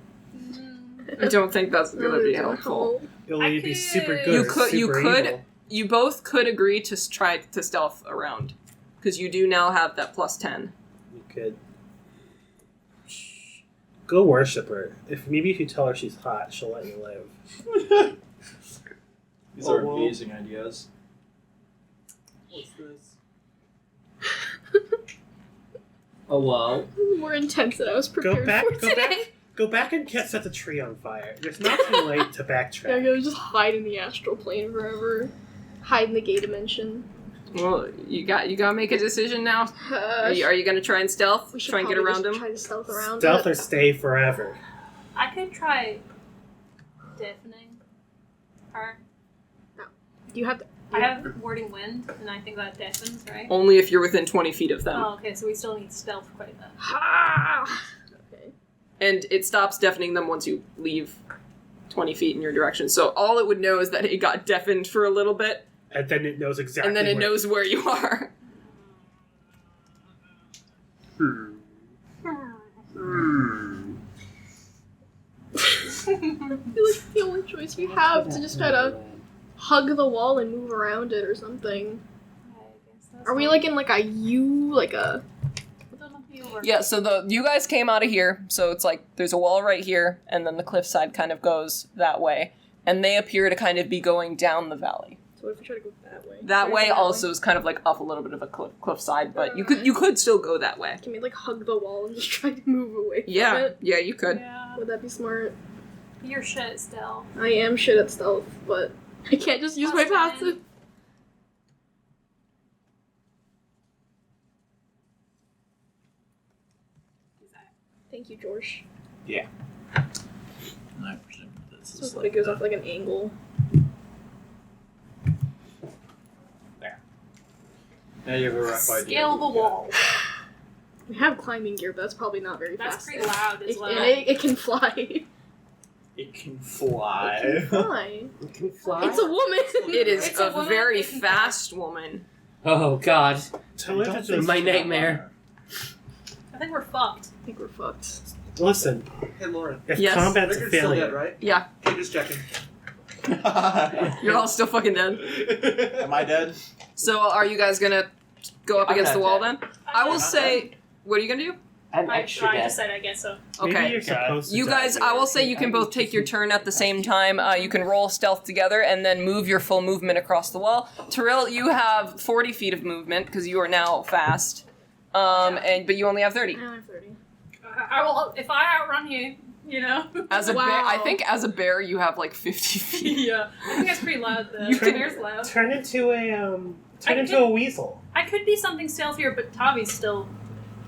I don't think that's going to be helpful. It'll I either be could- super good You or could- you super could- evil. You both could agree to try to stealth around, because you do now have that +10. You could go worship her. Maybe if you tell her she's hot, she'll let you live. These are well. amazing ideas. What's this? Oh, well. More intense than I was prepared Go back. for Go today. back. Go back and set the tree on fire. It's not too late to Yeah, I'm backtrack. gonna just hide in the astral plane forever. Hide in the gay dimension. Well, you gotta make a decision now. Are you gonna try and stealth? We should Try and get probably around just him? Try to stealth around. Stealth it. or stay forever. I could try deafening her. You have to. I have warding wind, and I think that deafens, right? Only if you're within 20 feet of them. Oh, okay, so we still need stealth quite a bit. Ha! Okay. And it stops deafening them once you leave 20 feet in your direction. So all it would know is that it got deafened for a little bit, And then it knows exactly and then it where- knows where you are. I feel like the only choice we have to just try to hug the wall and move around it or something. Are we like in like a U, like a? Yeah, so you guys came out of here, so it's like there's a wall right here, and then the cliffside kind of goes that way. And they appear to kind of be going down the valley. So what if we try to go that way? That way also is kind of like up a little bit of a cliffside, but you could still go that way. Can we like hug the wall and just try to move away from Yeah, it? yeah, you could. Yeah, Would that be smart? you're shit still. I am shit at stealth, but I can't just use my Plus passive. Thank you, George. And I presume this So is it's like like it goes the- off like an angle. Now you have a rough idea. Scale the wall. We have climbing gear, but that's probably not very That's fast. pretty loud as well. And it can fly. It can fly. It can fly. It can fly? It's a woman. It is It's a a woman, very it can fast woman. Oh, God. Tell her to Don't just My nightmare. I think we're fucked. I think we're fucked. listen. Hey, Lauren. If Yes. combat's a Rickard's still dead, failure, right? Yeah, Okay, just checking. you're all still fucking dead. Am I dead? So are you guys gonna go up I'm against not the wall dead. then? I will say, what are you gonna do? I'm I extra tried dead. to say I guess so. maybe Okay. you're supposed to You die. guys, I will say you can both take your turn at the same time. You can roll stealth together and then move your full movement across the wall. Tiril, you have 40 feet of movement because you are now fast. But you only have 30. I have 30. I will if I outrun you, you know. As a Wow. bear, I think as a bear you have like 50 feet. Yeah, I think that's pretty loud though. You can- Bear's loud. Turn into a I a weasel. I could be something stealthier, but Tavi's still.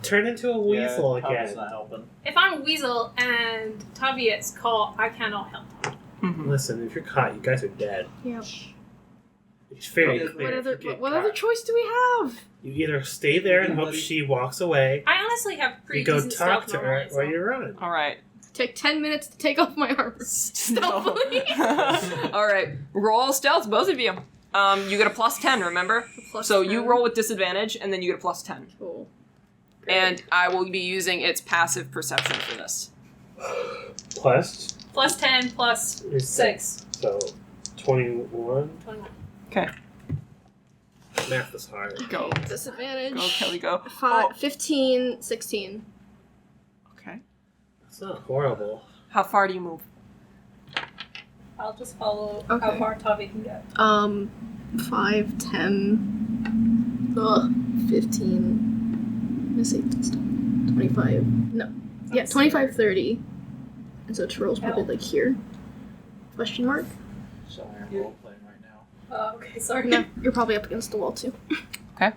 Turn into a weasel yeah, Tom's again. not helping. If I'm a weasel and Tavi gets caught, I cannot help. Mhm. Listen, if you're caught, you guys are dead. Yeah. It's very What clear. What if you get other caught. choice do we have? You either stay there and hope she walks away. I honestly have pretty You go decent talk stealth to her normally, so- or you run. All right. Take 10 minutes to take off my armor. Stealthily. All right. Roll stealth, both of you. You get a plus 10, remember? Plus So 10. you roll with disadvantage, and then you get a plus 10. Cool. And I will be using its passive perception for this. Plus Plus 10 plus is 6. So 21. 21. Okay. Math is hard. Go. Disadvantage. Go, Kelly, go. 15, 16. Okay. It's not horrible. How far do you move? I'll just follow Okay. how far Tavi can get. 5, 10, 15, let's say 25, no, yeah, 25, 30, and so Tiril's probably like here, question mark? Sorry, I'm role playing right now. Okay, sorry. No, you're probably up against the wall too. Okay.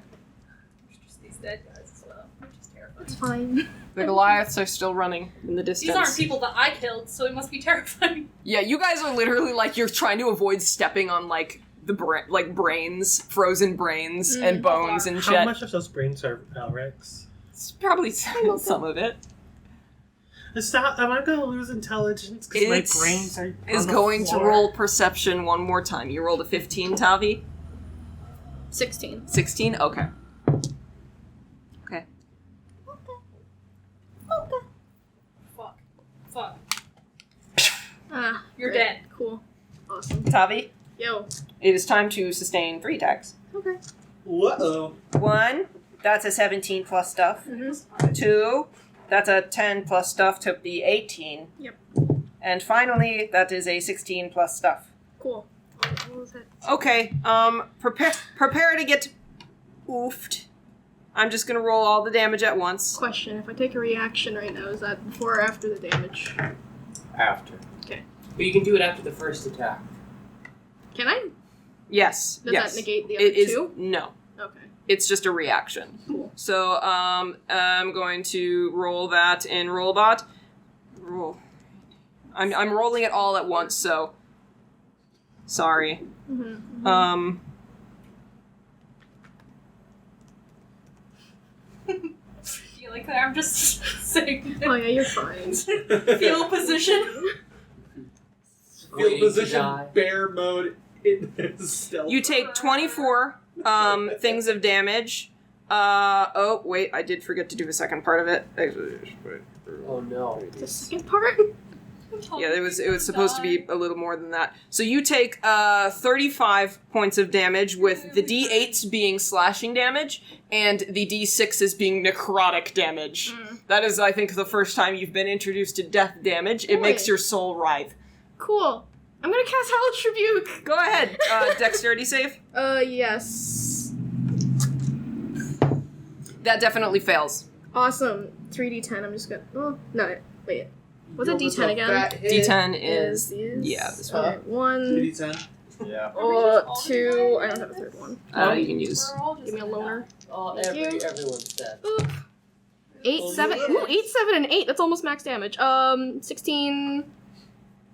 There's just these dead guys as well, which is terrifying. It's fine. The Goliaths are still running in the distance. These aren't people that I killed, so it must be terrifying. Yeah, you guys are literally like, you're trying to avoid stepping on like the brains, frozen brains and bones and How shit. much of those brains are Elric's? It's probably some of it. Am I going to lose intelligence because my brains are Is on the going to floor? roll perception one more time. You rolled a 15, Tavi? 16. 16? Okay. Okay. Fuck. Ah, You're great. dead. Cool. Awesome. Tavi, Yo. it is time to sustain 3 attacks. Okay. Uh-oh. 1, that's a 17 plus stuff. Mm-hmm. 2, that's a 10 plus stuff to be 18. Yep. And finally, that is a 16 plus stuff. Cool. What was that? Okay, prepare to get oofed. I'm just gonna roll all the damage at once. Question, if I take a reaction right now, is that before or after the damage? After. But you can do it after the first attack. Can I? Yes. Does yes. that negate the other It is two? no. Okay. It's just a reaction. Cool. So I'm going to roll that in Rollbot. Roll. I'm rolling it all at once, so sorry. Mm-hmm. You like that? I'm just saying. Oh yeah, you're fine. Fetal position. Field Waiting to position, die. bear mode, in stealth. You take 24 things of damage. Oh wait, I did forget to do the second part of it. Oh no. The second part? Yeah, it was supposed to be a little more than that. So you take 35 points of damage, with the D8s being slashing damage and the D6s being necrotic damage. That is, I think, the first time you've been introduced to death damage. It makes your soul writhe. Cool. I'm gonna cast Hellish Rebuke. Go ahead. Dexterity save. Yes. That definitely fails. Awesome. 3d10. I'm just gonna. Oh no. Wait. What's a Roll with d10 a again? fat hit. D10 is these. yeah, this one. Alright, 1 3d10. Yeah. or 2. I don't have a third one. You can use. Give me a loner. Oh, Thank you. everyone's dead. Oop. 8, 7. Ooh, 8, 7, and 8. That's almost max damage. 16,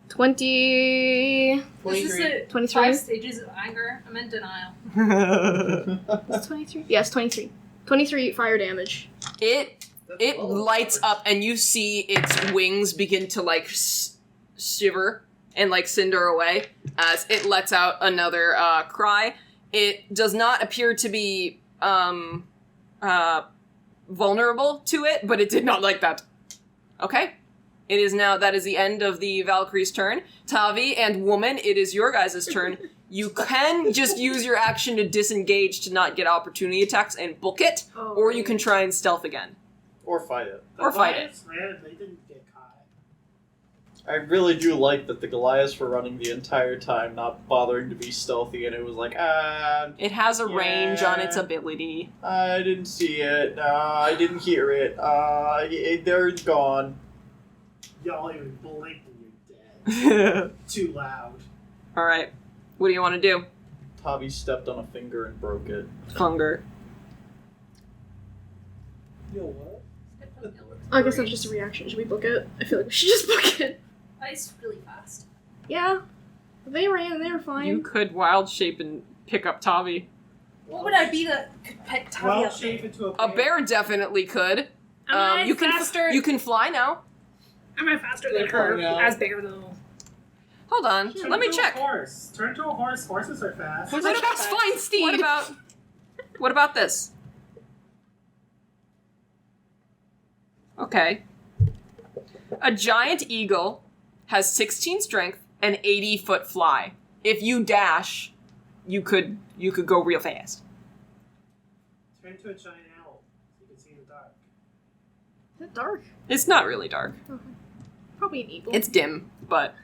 20. This is it. 23. 5 stages of anger. I'm in denial. That's 23. Yes, 23. 23 fire damage. It lights up, and you see its wings begin to like shiver and like cinder away as it lets out another cry. It does not appear to be vulnerable to it, but it did not like that. Okay. It is now, that is the end of the Valkyrie's turn. Tavi and Woman, it is your guys' turn. You can just use your action to disengage to not get opportunity attacks and book it, or you can try and stealth again. Or fight it. Or fight it. They didn't get caught. I really do like that the Goliaths were running the entire time, not bothering to be stealthy, and it was like, It has a range on its Yeah. ability. I didn't see it, I didn't hear it, they're gone. Y'all even blink and you're dead. Too loud. Alright. What do you want to do? Tavi stepped on a finger and broke it. Hunger. Yo, what? I guess that's just a reaction. Should we book it? I feel like we should just book it. Ice really fast. Yeah. They ran, they were fine. You could wild shape and pick up Tavi. What would I be that could pick Tavi Well, up? shape into A bear definitely could. Am I you can faster? you can fly now. Am I faster than her? As bear though. Hold on, Turn let me into check. A horse. Turn into a horse. Horses are fast. What about flying steed? What about this? Okay. A giant eagle has 16 strength and 80-foot fly. If you dash, you could go real fast. Turn into a giant owl so you can see in the dark. Is it dark? It's not really dark. Probably an eagle. It's dim, but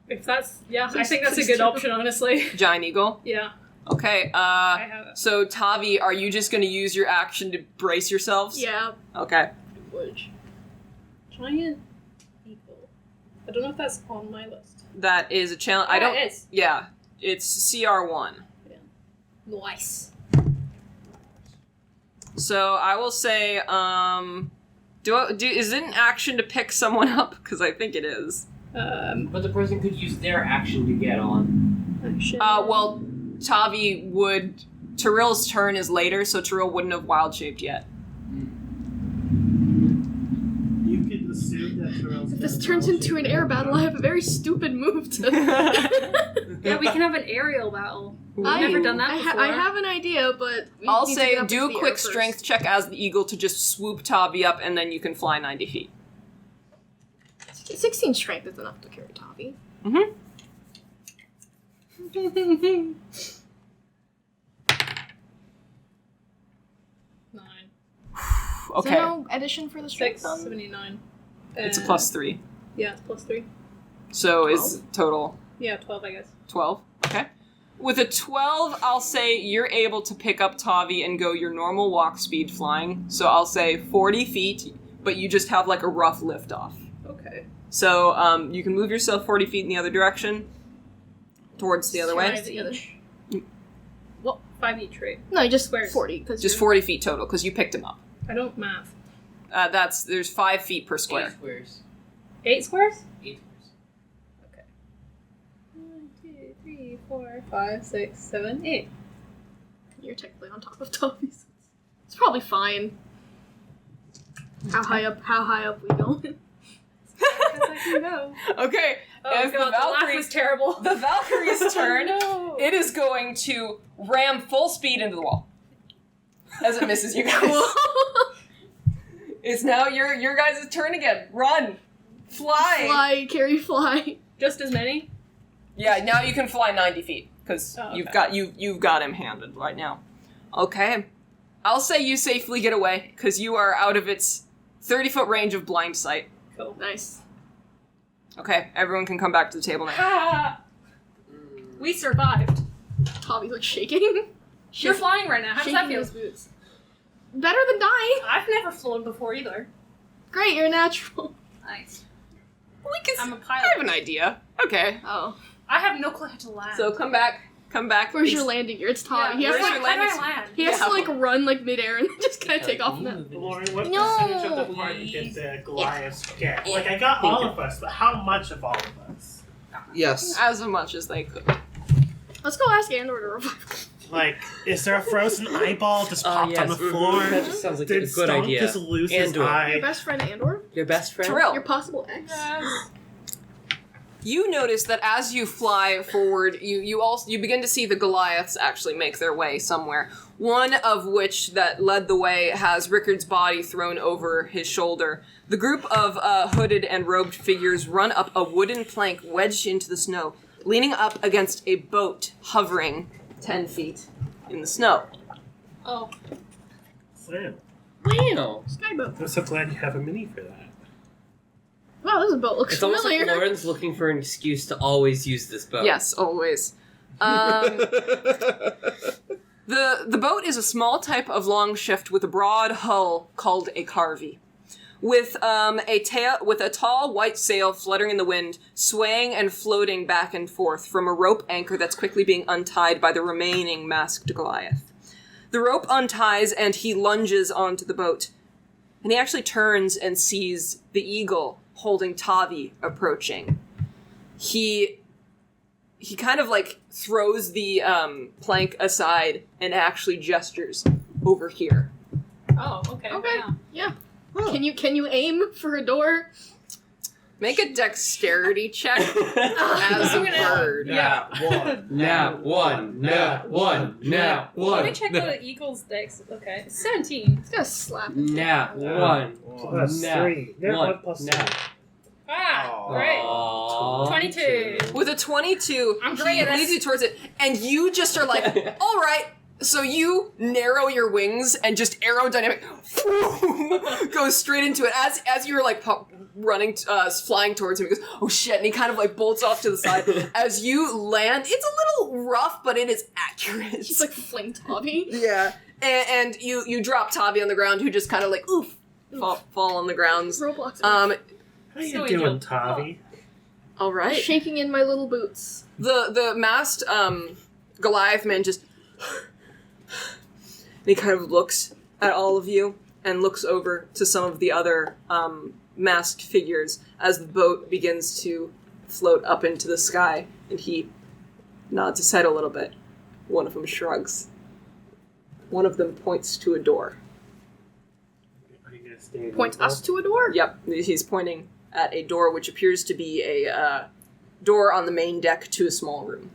If that's I think that's a good option, honestly. giant eagle. Yeah. Okay. I have it. So Tavi, are you just going to use your action to brace yourselves? Yeah. Okay. Giant eagle. I don't know if that's on my list. That is a challenge. I don't. It is. Yeah, it's CR1. Nice. So I will say, is it an action to pick someone up? Because I think it is. But the person could use their action to get on. Action. Well, Tavi would. Tiril's turn is later, so Tiril wouldn't have wild shaped yet. You could assume that Tiril's If this turns into an air battle, I have a very stupid move to. Yeah, we can have an aerial battle. We've never done that before. I have an idea, but I'll need to say get up do into a the air quick first. strength check as the eagle to just swoop Tavi up, and then you can fly 90 feet. 16 strength is enough to carry Tavi. Mm-hmm. 9. Okay. Is there no addition for the strength? 6, 79. It's a +3. Yeah, it's +3. So is total Yeah, 12, I guess. 12. Okay. With a 12, I'll say you're able to pick up Tavi and go your normal walk speed flying. So I'll say 40 feet, but you just have like a rough lift off. Okay. So you can move yourself 40 feet in the other direction, towards the other way. 5 each. What? 5 each, right? No, just Squares. 40. Just 40 feet total, because you picked him up. I don't math. There's 5 feet per square. 8 squares. 8 squares? 8 squares. Okay. 1, 2, 3, 4, 5, 6, 7, 8. You're technically on top of Tavi's. It's probably fine. How high up we going? I can go. Okay. Oh as god, the laugh was terrible. The Valkyrie's turn, No. it is going to ram full speed into the wall. As it misses you guys. It's now your guys' turn again. Run. Fly. Fly, carry, fly. Just as many? Yeah, now you can fly 90 feet, because Oh, okay. you've got him handed right now. Okay. I'll say you safely get away, because you are out of its 30-foot range of blind sight. Cool. Nice. Okay, everyone can come back to the table now. Ha! We survived. Tavi's like shaking. You're flying right now. How does that Shaking feel? his boots. Better than dying. I've never flown before either. Great, you're natural. Nice. We can I'm a I have pilot. an idea. Okay. Oh. I have no clue how to land. So come back. Where's your landing gear? It's Tavi. He has where's to your like, how do I land? he has Yeah. to like run like midair and just kind of take off from that. Lauren, what No. percentage of the party did the Goliaths get? Like, I got all of us, but how much of all of us? Yes. As much as they could. Let's go ask Andor to revive. Like, is there a frozen eyeball just popped on the floor? That just sounds like Did a good Stonk idea. just lose his Andor. Your eye? best friend Andor? Your best friend? Tiril. Your possible ex? You notice that as you fly forward, you begin to see the Goliaths actually make their way somewhere. One of which that led the way has Rickard's body thrown over his shoulder. The group of hooded and robed figures run up a wooden plank wedged into the snow, leaning up against a boat hovering 10 feet in the snow. Oh. Wow. No. Skyboat. I'm so glad you have a mini for that. Wow, this boat looks It's almost familiar. like Lauren's looking for an excuse to always use this boat. Yes, always. The boat is a small type of long shift with a broad hull called a carvey, with a tall white sail fluttering in the wind, swaying and floating back and forth from a rope anchor that's quickly being untied by the remaining masked Goliath. The rope unties and he lunges onto the boat, and he actually turns and sees the eagle holding Tavi approaching. He he kind of like throws the plank aside and actually gestures over here. Oh, okay. Okay. Yeah. Yeah. Can you aim for a door? Make a dexterity check as a bird. Nat 1. Nat 1. Nat 1. Nat 1. Let me check the eagle's dex. Okay. 17. It's gonna slap. Nat 1. Plus Nat 3. Nat 1 plus 3. Nat. Ah, Aw. great. Aww. 22. With a 22, I'm great he at this. leads you towards it, and you just are like, all right. So you narrow your wings and just aerodynamic goes straight into it. As you're like running, flying towards him, he goes, oh shit, and he kind of like bolts off to the side. As you land, it's a little rough, but it is accurate. It's like fling Tavi. Yeah. And you drop Tavi on the ground, who just kind of like, fall on the ground. Roblox. How So you he doing, jumped. Tavi? All right. Shaking in my little boots. The masked Goliath man just... And he kind of looks at all of you and looks over to some of the other masked figures as the boat begins to float up into the sky. And he nods his head a little bit. One of them shrugs. One of them points to a door. Are you gonna stay in Points the us to a door. Yep, he's pointing at a door which appears to be a door on the main deck to a small room.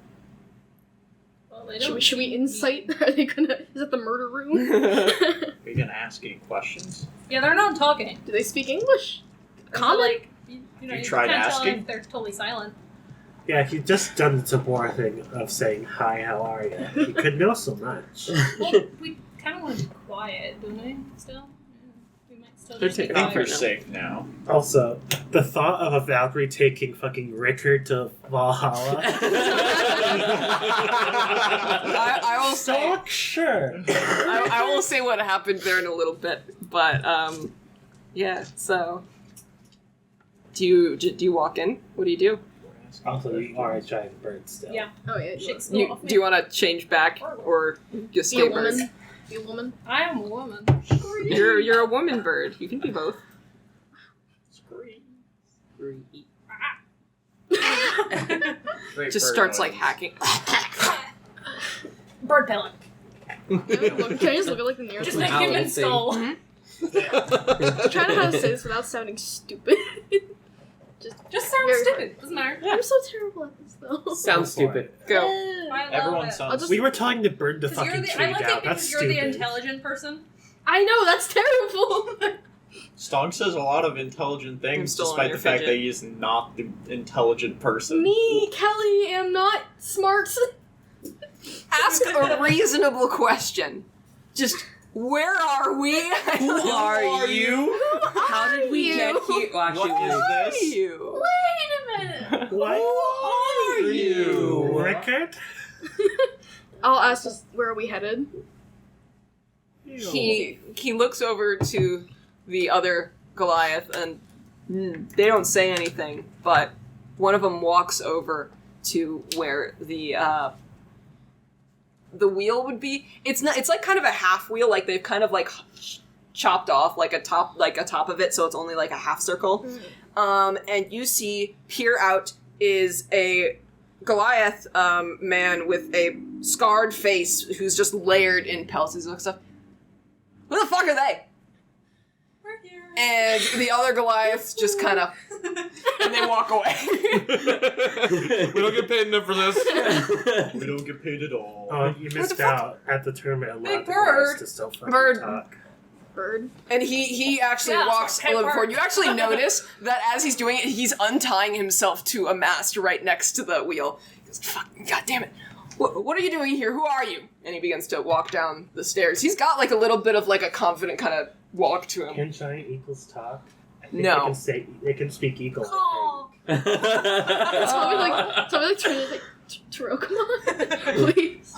Well, they don't Should we seem- insight? Are they gonna? Is that the murder room? Are you gonna ask any questions? Yeah, they're not talking. Do they speak English? So, Common? like, you know, You you tried can't asking? tell if they're totally silent. Yeah, he just done the Tibor thing of saying, hi, how are you? He could know so much. Well, we kind of want to be quiet, don't we? Still, yeah. We might still They're just be taking I think Right you're now. safe now. Also, the thought of a Valkyrie taking fucking Rickard to Valhalla. I will say... Stock, sure. I will say what happened there in a little bit, but yeah. So, do you walk in? What do you do? Also, you are a giant bird still. Yeah. Oh yeah. Shakes You, off me. do you want to change back or just Be stay a bird? woman. Be a woman. I am a woman. You're a woman bird. You can be both. Great Just bird starts noise. like hacking. Bird pellet. Can I just look at like the nearest Just one? a Owl human thing. skull. I'm trying to know how to say this without sounding stupid. Just sound Very stupid. Doesn't matter. I'm so terrible at this though. Sounds stupid. Go. I love Everyone it. sounds. just- We were telling the bird to 'Cause fucking you're the, tree I like down. it That's because you're the stupid. intelligent person. I know that's terrible. Stonk says a lot of intelligent I'm things, still on despite your the fact fidget. that he is not the intelligent person. Me, Kelly, am not smart. Ask a reasonable question. Just where are we? Who are you? How did we you? get here? Well, actually, What is Who are this? you? Wait a minute. What are you? Rickard? I'll ask us where are we headed? He looks over to the other Goliath and they don't say anything, but one of them walks over to where the wheel would be. It's like kind of a half wheel, like they've kind of like chopped off like a top of it, so it's only like a half circle. And you see peer out is a Goliath man with a scarred face who's just layered in pelts. He's like stuff. Who the fuck are they? We're here. And the other Goliaths just kind of, and they walk away. We don't get paid enough for this. We don't get paid at all. Oh, you missed fuck? out at the tournament. Big bird. To still fucking Bird. talk. Bird. And he actually Yeah, walks a okay, little bird. forward. You actually notice that as he's doing it, he's untying himself to a mast right next to the wheel. He goes, fuck, god damn it. What are you doing here? Who are you? And he begins to walk down the stairs. He's got like a little bit of like a confident kind of walk to him. Can giant eagles talk? I think No. They can speak eagle. I Oh. Tell me like Tiril, like Tiril, come on, please,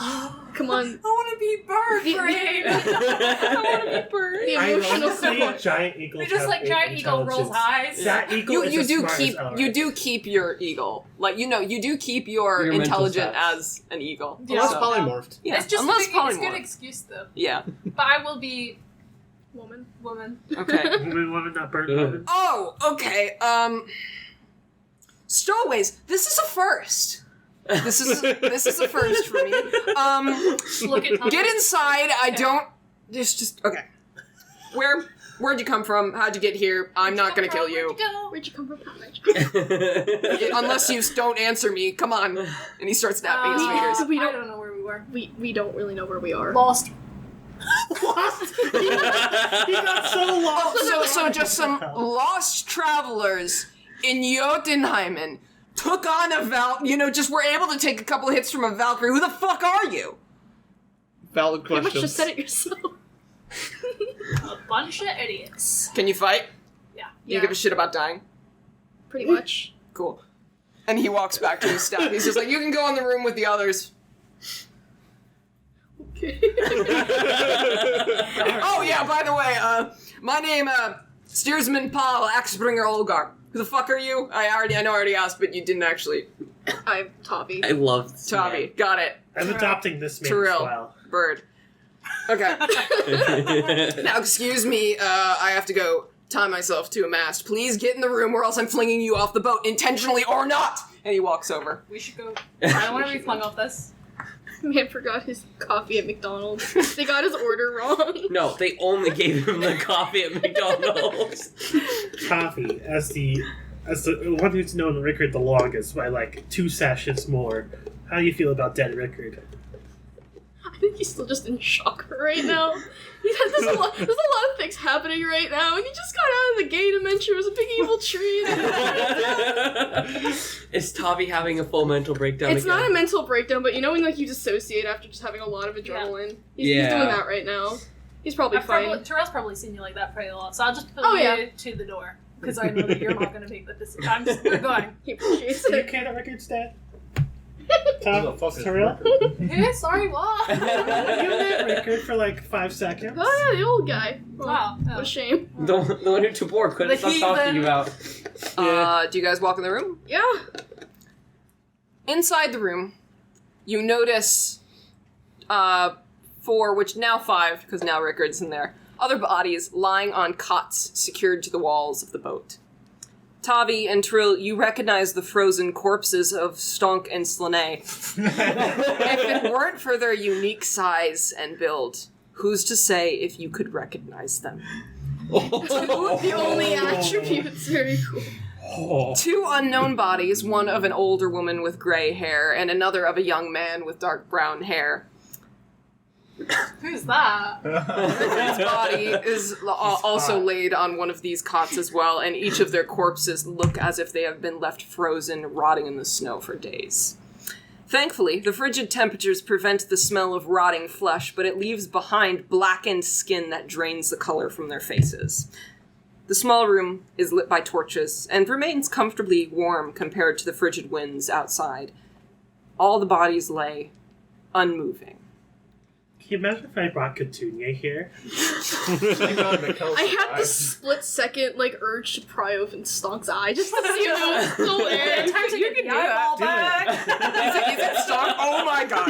come on. I want to be bird The- brain. I want to be bird. The I emotional honestly, support. giant eagles. We just have like giant eagle rolls intelligence. eyes. That eagle is You as do smart keep as Elric. you do keep your eagle. Like you do keep your Your mental intelligent stats. as an eagle. Yeah. Unless So- polymorphed. Yeah, It's just unless it's a good polymorph. excuse though. Yeah. But I will be Woman. woman. Okay. Woman, not bird. Ugh. Woman. Oh, okay. Stowaways, this is a first. This is a first for me. Look at Tavi. Get inside. I don't. Just okay. Where'd you come from? How'd you get here? I'm not gonna kill you. Where'd you come from? Unless you don't answer me. Come on. And he starts snapping his fingers. I don't know where we were. We don't really know where we are. Lost. Lost? He got so lost. So just some lost travelers in Jotunheimen took on a just were able to take a couple hits from a Valkyrie. Who the fuck are you? Valid Pretty much questions. just said it yourself. A bunch of idiots. Can you fight? Yeah. Do you give a shit about dying? Pretty much. Cool. And he walks back to his staff. He's just like, you can go in the room with the others. Okay. Oh yeah, by the way, my name, Steersman Paul, Axebringer Olgar. Who the fuck are you? I know I already asked, but you didn't actually. I'm Tavi. I love this Tavi, man. got it. I'm adopting this man Tiril, as well. bird. Okay. Now, excuse me, I have to go tie myself to a mast. Please get in the room or else I'm flinging you off the boat, intentionally or not! And he walks over. We should go. I don't want to be flung off this. Man forgot his coffee at McDonald's. They got his order wrong. No, they only gave him the coffee at McDonald's. Tavi, as the one who's known Rickard the longest by like 2 sessions more, how do you feel about dead Rickard? I think he's still just in shock right now. There's a lot of things happening right now, and he just got out of the gate and mentioned it was a big evil tree. Is Tavi having a full mental breakdown It's again? not a mental breakdown, but you know when like you dissociate after just having a lot of adrenaline? He's doing that right now. He's probably fine. Tiril's probably seen you like that pretty a lot, so I'll just put you to the door. Because I know that you're not going to make the decision. We're going. He appreciates Do you it. care that Rickard's dead? Who the fuck is Tiril? Hey, sorry, what? You met Rickard for like 5 seconds. Oh yeah, the old guy. Oh, Wow. what a shame. The one who Tibor couldn't stop talking about. Do you guys walk in the room? Yeah. Inside the room, you notice 4, which now 5, because now Rickard's in there, other bodies lying on cots secured to the walls of the boat. Tavi and Tiril, you recognize the frozen corpses of Stonk and Slane. If it weren't for their unique size and build, who's to say if you could recognize them? The only attributes. Very cool. 2 unknown bodies, one of an older woman with gray hair and another of a young man with dark brown hair. Who's that? His body is also laid on one of these cots as well, and each of their corpses look as if they have been left frozen, rotting in the snow for days. Thankfully, the frigid temperatures prevent the smell of rotting flesh, but it leaves behind blackened skin that drains the color from their faces. The small room is lit by torches, and remains comfortably warm compared to the frigid winds outside. All the bodies lay unmoving. Can you imagine if I brought Petunia here? I had the split-second urge to pry open Stonk's eye just to see if it was still there. Time to get the eyeball back. Is it Stonk? Oh my god.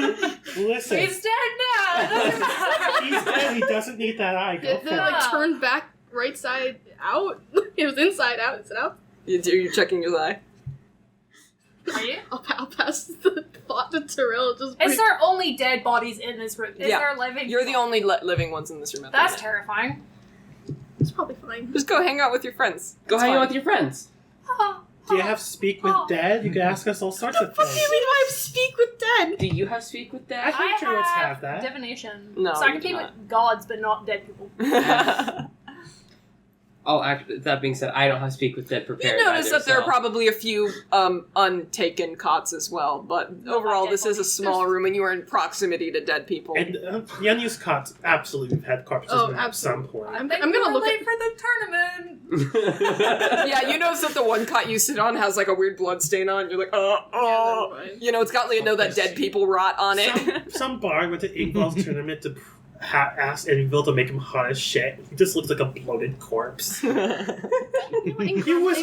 Listen, He's dead now. It doesn't matter. he's dead. He doesn't need that eye. Go It for it. turned back right side out. It was inside out. Is it out? You're checking your eye? Are you? I'll pass the thought to Tiril. Is there only dead bodies in this room? Is there living? You're the only living ones in this room. That's terrifying. It's probably fine. Just go hang out with your friends. Go hang out with your friends. Do you have Speak with Dead? You can ask us all sorts of What do things. you mean I have Speak with Dead? Do you have Speak with I Dad? think Druids have that. Divination. No, so I you can do speak not. with gods, but not dead people. Oh, actually, that being said, I don't have Speak with Dead prepared. You notice either, that there are so- probably a few untaken cots as well, but overall dead this is a bodies. small room and you are in proximity to dead people. And the unused cots absolutely have had corpses Oh, in at some point. I'm gonna look late at. for the tournament. Yeah, you notice that the one cot you sit on has a weird blood stain on it. You're like, oh. never mind. You know, it's got that dead people rot on it. Some bard went to Ingval's tournament to ask Ingval to make him hot as shit. He just looks like a bloated corpse. He was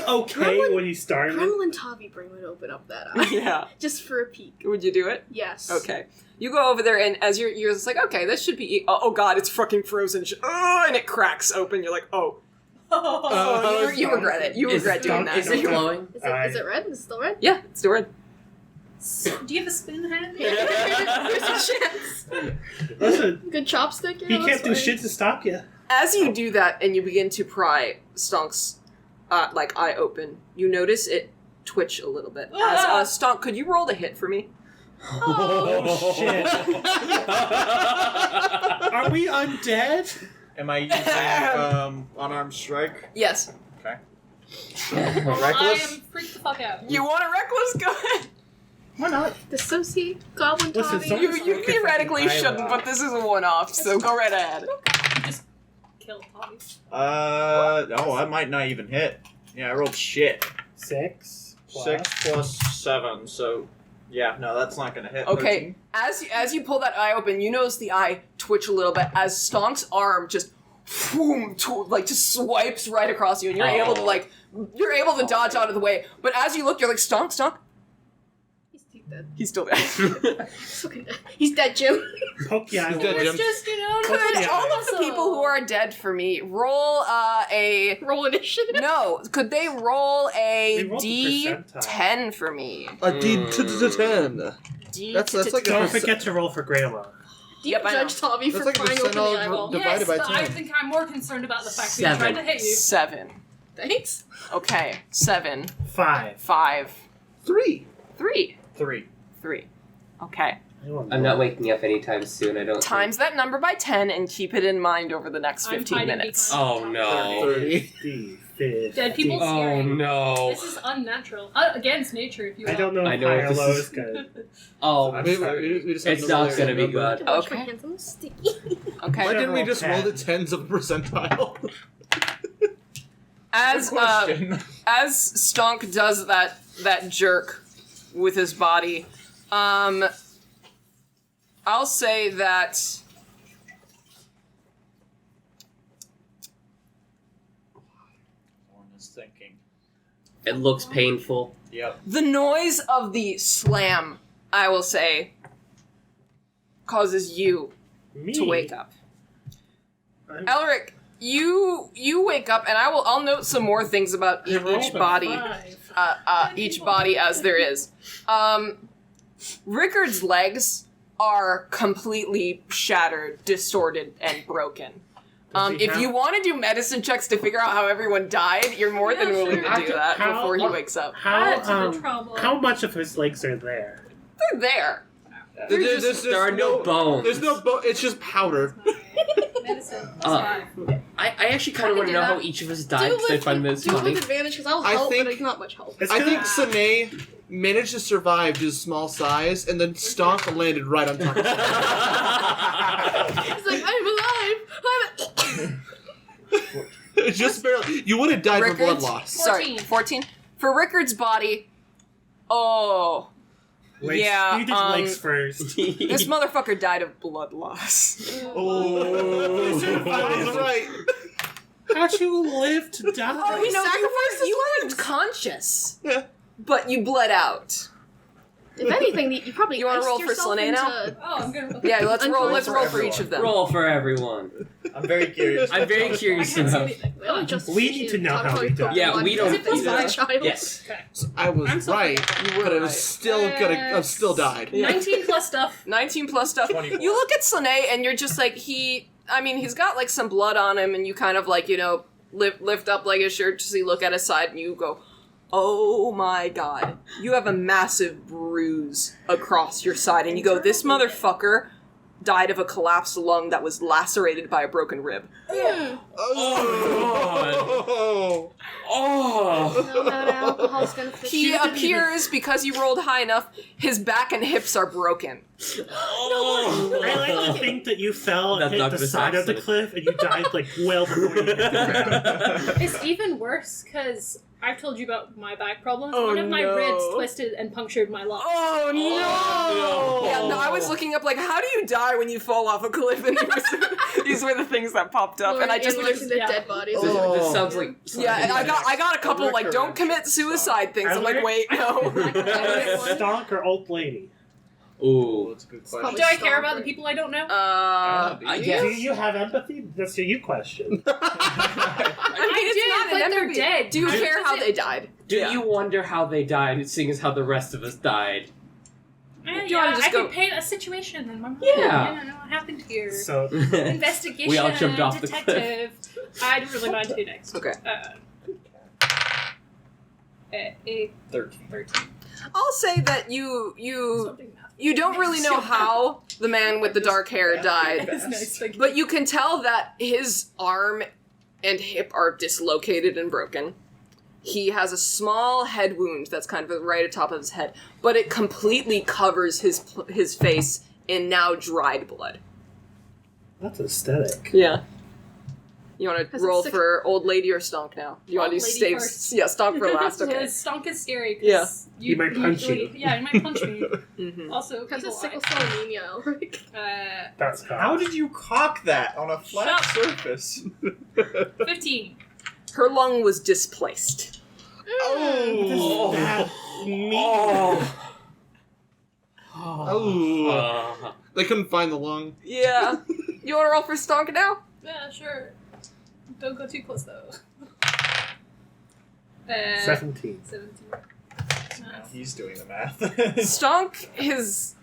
okay when he started. Tiril and Tavi would open up that eye. Yeah. Just for a peek. Would you do it? Yes. Okay. You go over there, and as you're just like, okay, this should be... Oh, god, it's fucking frozen. And it cracks open. You're like, oh. You regret it. You Is regret doing that. Is it glowing? Is it red? Is it still red? Yeah, it's still red. Do you have a spoon hand? There's a chance. Listen, Good chopstick. he can't do shit to stop you. As you do that and you begin to pry Stonk's eye open, you notice it twitch a little bit. As Stonk, could you roll the hit for me? Oh shit. Are we undead? Am I using unarmed strike? Yes. Okay. I am freaked the fuck out. You want a reckless? Go ahead. Why not? Dissociate Goblin Listen, Tavi. someone- You theoretically shouldn't, but this is a one-off, so go right ahead. Just kill Tavi. I might not even hit. Yeah, I rolled shit. 6 plus. 6 plus 7, so yeah, no, that's not gonna hit. Okay, as you pull that eye open, you notice the eye twitch a little bit as Stonk's arm just just swipes right across you, and you're able to dodge out of the way. But as you look, you're like, Stonk. He's dead. He's still there. He's fucking dead. He's dead, Jim. Poke the eye. He's dead, Jim. It's just, Could Yeah. all of the people who are dead for me roll a Roll initiative. no? Could they roll We a rolled the D10 for me? A D10. That's like Don't a forget to roll for Grandma. Do you Yep, I know. judge Tavi for That's like prying open the percentile eyeball? divided yes, by but I 10. think I'm more concerned about the fact that he 7. tried to hit you. 7. Thanks. Okay, 7, 5. 5, 3. 3, 3. 3. Okay. I'm not waking up anytime soon. I don't. Times that number by 10 and keep it in mind over the next I'm 15 hiding minutes. behind Oh no. 30. Dead people Oh scary. no. This is unnatural. Against nature, if you will. I don't know I if know high what or this low is. is good. Oh, I'm We sorry. just have it's to not roll gonna be number. good. Wash my Okay. hands, I'm sticky. Okay. Why didn't we Roll just roll the 10. tens of the percentile? As Question. as Stonk does that jerk with his body, I'll say that Someone is thinking. It looks painful. Yep. the noise of the slam, I will say, causes you Me? to wake up. I'm- Elric, you wake up, and I'll note some more things about I rolled each a body. 5. Each body as there is. Rickard's legs are completely shattered, distorted, and broken. Does he If have- you want to do medicine checks to figure out how everyone died, you're more than Yeah, willing sure. to do that How- before he wakes up. Add to the trouble. How much of his legs are there? They're there. There are no bones. There's no bone. It's just powder. Medicine. That's Uh, 5. I actually kind of I want to can know do how that. each of us Do died it because I find this do it funny. with advantage, because I'll I help, think- but it's not much help. It's I gonna- think Sine managed to survive due to small size, and then Stonk landed right on top of him. He's like, I'm alive! Just barely. You would have died from blood Rickard's? loss. Sorry, 14. For Rickard's body, oh, Legs. yeah, You did legs first. this motherfucker died of blood loss. Oh, that's right. How'd you live to die? Oh, sacrificed you weren't conscious, Yeah. but you bled out. If anything, you probably You wanna iced roll for yourself Selene now? into- Oh, I'm gonna. Yeah, let's roll. Let's roll for Everyone. each of them. Roll for everyone. I'm very curious. I'm very I curious can't see about. anything. Well, just We need to know how we died. Yeah, we don't- Is it plus He's a 5? child. Yes. So I was I'm so right, were but I was right. still I've still died. 19 plus stuff. 19 plus stuff. 24. You look at Slane and you're just like, he's got like some blood on him, and you kind of like, lift up like his shirt to look at his side, and you go, oh my god, you have a massive bruise across your side, and you go, this motherfucker died of a collapsed lung that was lacerated by a broken rib. Oh. Oh. No, alcohol's gonna fix He you. appears, because you rolled high enough, his back and hips are broken. Oh. I like to think that you fell and That's hit not the this side of the accident. cliff and you died like well before you hit the ground. It's even worse because I've told you about my back problems. Oh, One of my no. ribs twisted and punctured my lung. Oh no! no. Yeah, no, I was looking up like, how do you die when you fall off a cliff? And these were the things that popped up, and I just looking at yeah. dead bodies. This sounds like. yeah, and I got a couple like, don't commit suicide things. I'm like, wait, no. Stonk or old lady? Ooh. That's a good Probably question. Do I care stalker. about the people I don't know? Yes. Do you have empathy? That's a you question. I do, but they're dead. Do you I care just- how they died? Do Yeah. you wonder how they died, seeing as how the rest of us died? Man, you wanna yeah, just I go- could paint a situation in my mind. Yeah. What happened here? So Investigation. We all jumped off the cliff. detective. I don't really mind who next. Okay. A 13. I'll say that you Something don't really know how the man with the dark hair died, That's nice. Like, but you can tell that his arm and hip are dislocated and broken. He has a small head wound that's kind of right atop of his head, but it completely covers his face in now dried blood. that's aesthetic. Yeah. You want to Has it roll sick- for old lady or stonk now? You want to Old do lady save? first. Yeah, stonk for last. Yeah, Okay. stonk is scary. 'Cause Yeah. He might punch usually- you. Yeah, he might punch me. Mm-hmm. Also, Has a evil sickle eye. cell anemia, Elric. That's How did you cock that on a flat Shut- surface? 15. Her lung was displaced. Oh. That mean? Oh. They couldn't find the lung. Yeah. You want to roll for stonk now? Yeah, sure. Don't go too close though. 17. 17. He's doing the math. Stonk his.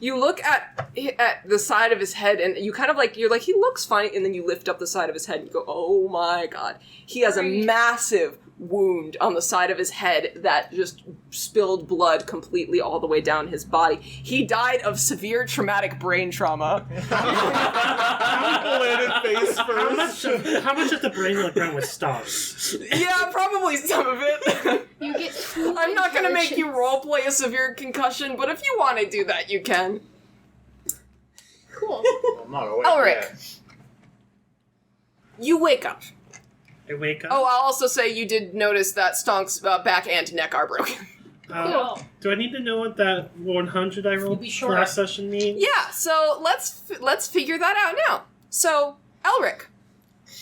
You look at the side of his head, and you kind of you're like, he looks fine, and then you lift up the side of his head and you go, oh my god. He has a Right. massive wound on the side of his head that just spilled blood completely all the way down his body. He died of severe traumatic brain trauma. Planted face first. How much of the brain look around with stars? Yeah, probably some of it. You get 2 I'm not gonna make you intelligence. roleplay a severe concussion, but if you want to do that, you can. Cool. I'm not awake Elric. yet. You wake up. I wake up. Oh, I'll also say you did notice that Stonk's back and neck are broken. Cool. Do I need to know what that 100 I rolled be sure. last session means? Yeah, so let's figure that out now. So, Elric,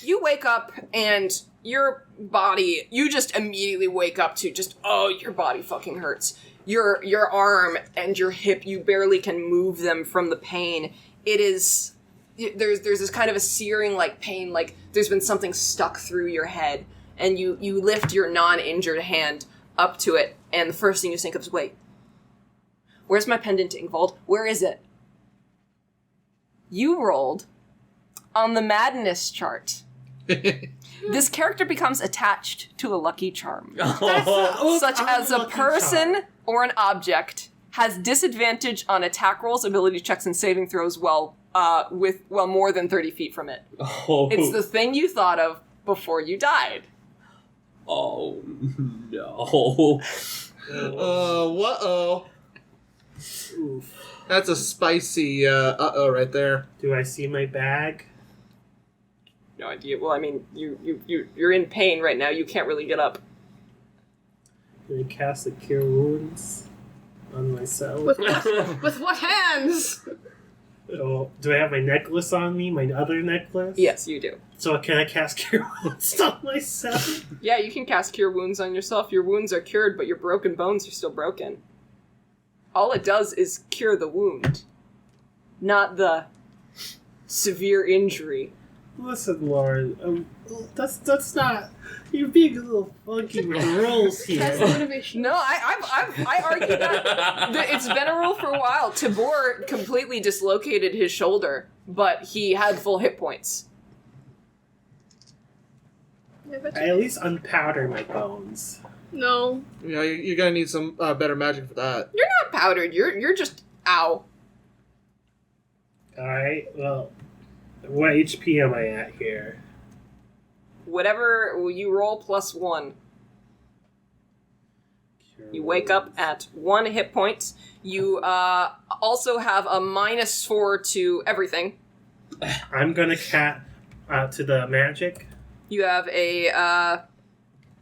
you wake up and your body, you just immediately wake up to just, oh, your body fucking hurts. Your arm and your hip, you barely can move them from the pain. It is, there's this kind of a searing pain, like there's been something stuck through your head, and you lift your non-injured hand up to it, and the first thing you think of is, wait, where's my pendant, Ingvald? Where is it? You rolled on the madness chart. This character becomes attached to a lucky charm, such as a person or an object has disadvantage on attack rolls, ability checks, and saving throws with more than 30 feet from it. Oh. It's the thing you thought of before you died. Oh no. Uh-oh. Oof. That's a spicy uh-oh right there. Do I see my bag? No idea. Well, I mean, you're in pain right now. You can't really get up. Can I cast a Cure Wounds on myself? With what hands? Oh, do I have my necklace on me? My other necklace? Yes, you do. So can I cast Cure Wounds on myself? Yeah, you can cast Cure Wounds on yourself. Your wounds are cured, but your broken bones are still broken. All it does is cure the wound, not the severe injury. Listen, Lauren, that's not. You're being a little funky with the rolls That's here. motivation. No, I argue that it's been a rule for a while. Tibor completely dislocated his shoulder, but he had full hit points. Yeah, but I at least unpowder my bones. no. Yeah, you're gonna need some better magic for that. You're not powdered. You're just ow. Alright, well, what HP am I at here? Whatever you roll +1. You wake up at 1 hit point. You also have a -4 to everything. I'm gonna cat to the magic. You have a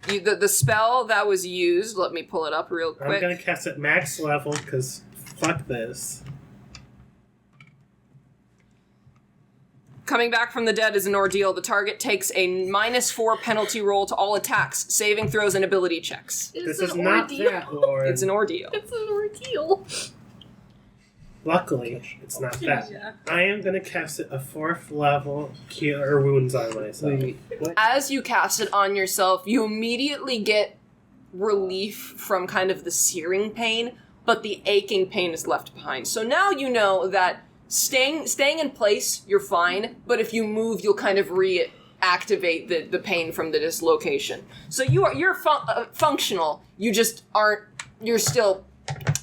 the spell that was used. Let me pull it up real I'm quick. gonna cast at max level, because fuck this. Coming back from the dead is an ordeal. The target takes a -4 penalty roll to all attacks, saving throws, and ability checks. This It's is an not ordeal. that, Lauren. It's an ordeal. It's an ordeal. Luckily, it's not that. Yeah. I am gonna cast it a 4th level Cure Wounds on myself. What? As you cast it on yourself, you immediately get relief from kind of the searing pain, but the aching pain is left behind. So now you know that staying in place, you're fine, but if you move, you'll kind of reactivate the pain from the dislocation. So you're functional. You just aren't. You're still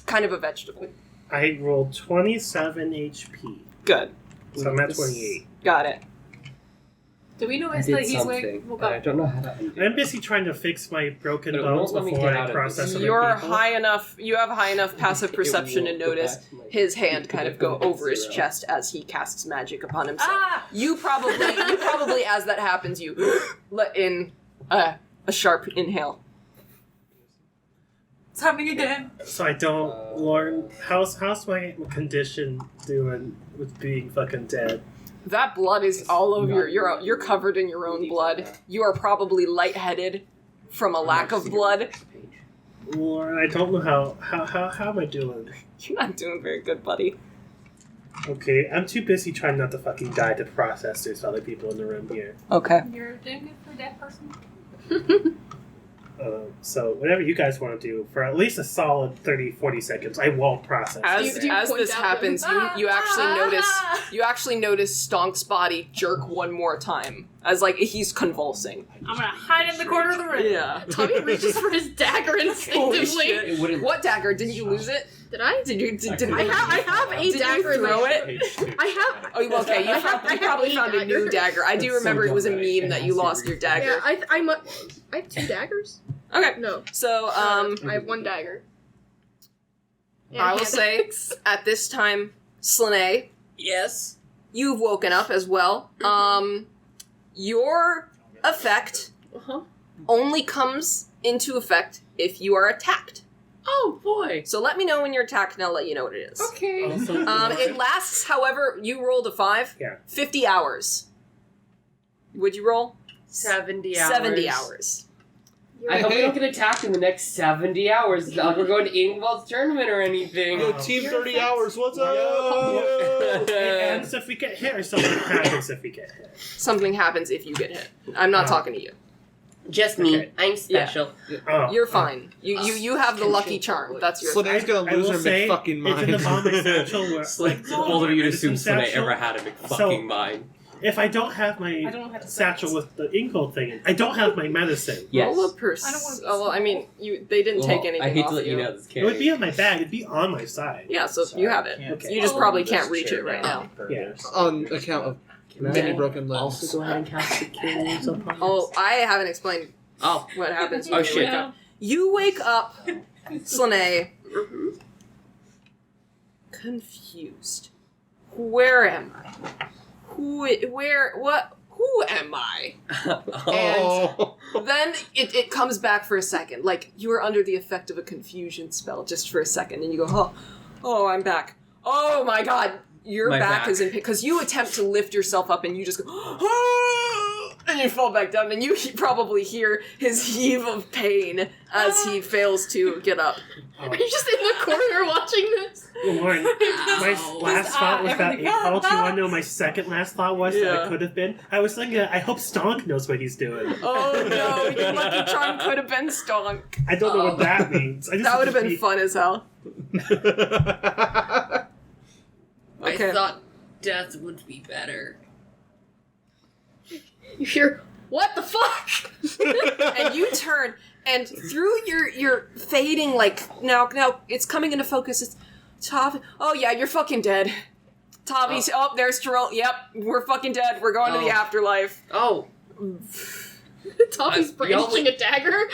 kind of a vegetable. I rolled 27 HP. Good. So I'm at 28. Got it. Do we know I if did he's something, woke but I up? don't know how to undo it. I'm busy trying to fix my broken But it bones won't let me before get I out of process this. other You're people. high enough. You have high enough passive It perception to won't go notice back to my- his hand kind of go It won't over his zero. chest as he casts magic upon himself. Ah! You probably, as that happens, you let in a sharp inhale. It's happening again. So I don't, Lauren, how's my condition doing with being fucking dead? That blood is all over you're covered in your own blood. You are probably lightheaded from a lack of blood. Lauren, I don't know how am I doing? You're not doing very good, buddy. Okay, I'm too busy trying not to fucking die to process there's other people in the room here. Okay. You're doing it for a dead person? So whatever you guys want to do, for at least a solid 30-40 seconds, I won't process As, it. Do you as point this out happens, them? you actually notice Stonk's body jerk one more time as like he's convulsing. I'm gonna hide in the corner of the room. Yeah. Tommy reaches for his dagger Holy instinctively. shit. It wouldn't. What dagger? Didn't you lose it? Did I? Did you? Did I have a Did dagger. you throw in my- it? I have. Oh, well, okay. You I have probably a found a new dagger. I do That's so remember it was a dumb, right? meme that It you has to lost your be- dagger. Yeah, I have 2 daggers. Okay. No, So, I have 1 dagger. Yeah, I will say at this time, Slane, Yes. you've woken up as well. Your effect Uh-huh. only comes into effect if you are attacked. Oh boy. So let me know when you're attacked, and I'll let you know what it is. Okay. Also, It lasts, however, you rolled a 5. Yeah. 50 hours. Would you roll? 70 hours. 70 hours. I hope we don't get attacked in the next 70 hours. It's not like we're going to Ingvald's tournament or anything. Yo, team 30 hours, what's up? it ends if we get hit, or something happens if we get hit. Something happens if you get hit. I'm not Oh. talking to you. Just me. Okay. I'm special. Oh, You're fine. You have the lucky charm. That's your Slane's gonna I lose will her say, fucking it's in the mind. bottom of my satchel where, Like, both of you assume Slane satchel. ever had a So- fucking mind. If I don't have I my don't know how to satchel with the Ingold thing, I don't have my medicine. Yes. Roll a I don't wanna be well, I mean, they didn't take anything I hate off to let you you. know this It would be can't. on my bag. It'd be on my side. Yeah, so you have it. Okay. You just probably can't reach it right now. Yeah. On account of many broken limbs. Also go ahead and cast the kills upon Oh, I haven't explained Oh. what happens Oh, when shit. you wake up. You wake up, Slane, confused. Where am I? Who am I? Oh. Then it comes back for a second. Like, you were under the effect of a confusion spell just for a second, and you go, oh, I'm back. Oh my god, your My back back. is in pain. Because you attempt to lift yourself up, and you just go, oh, and you fall back down, and you probably hear his heave of pain as he fails to get up. Are you just in the corner watching this? Lauren, my last thought was that 8 call. Do you want to know my second last thought was that Yeah. I could have been? I was thinking, I hope Stonk knows what he's doing. Oh no, your lucky charm could have been Stonk. I don't know what that means. I just That would have want to been be- fun as hell. Okay. I thought death would be better. You hear, what the fuck? And you turn, and through your fading, like, now it's coming into focus. It's Tavi. Oh yeah, you're fucking dead. Tavi's. Oh, there's Tiril. Yep, we're fucking dead. We're going to the Oh. afterlife. Oh, Tommy's y'all- brandishing a dagger.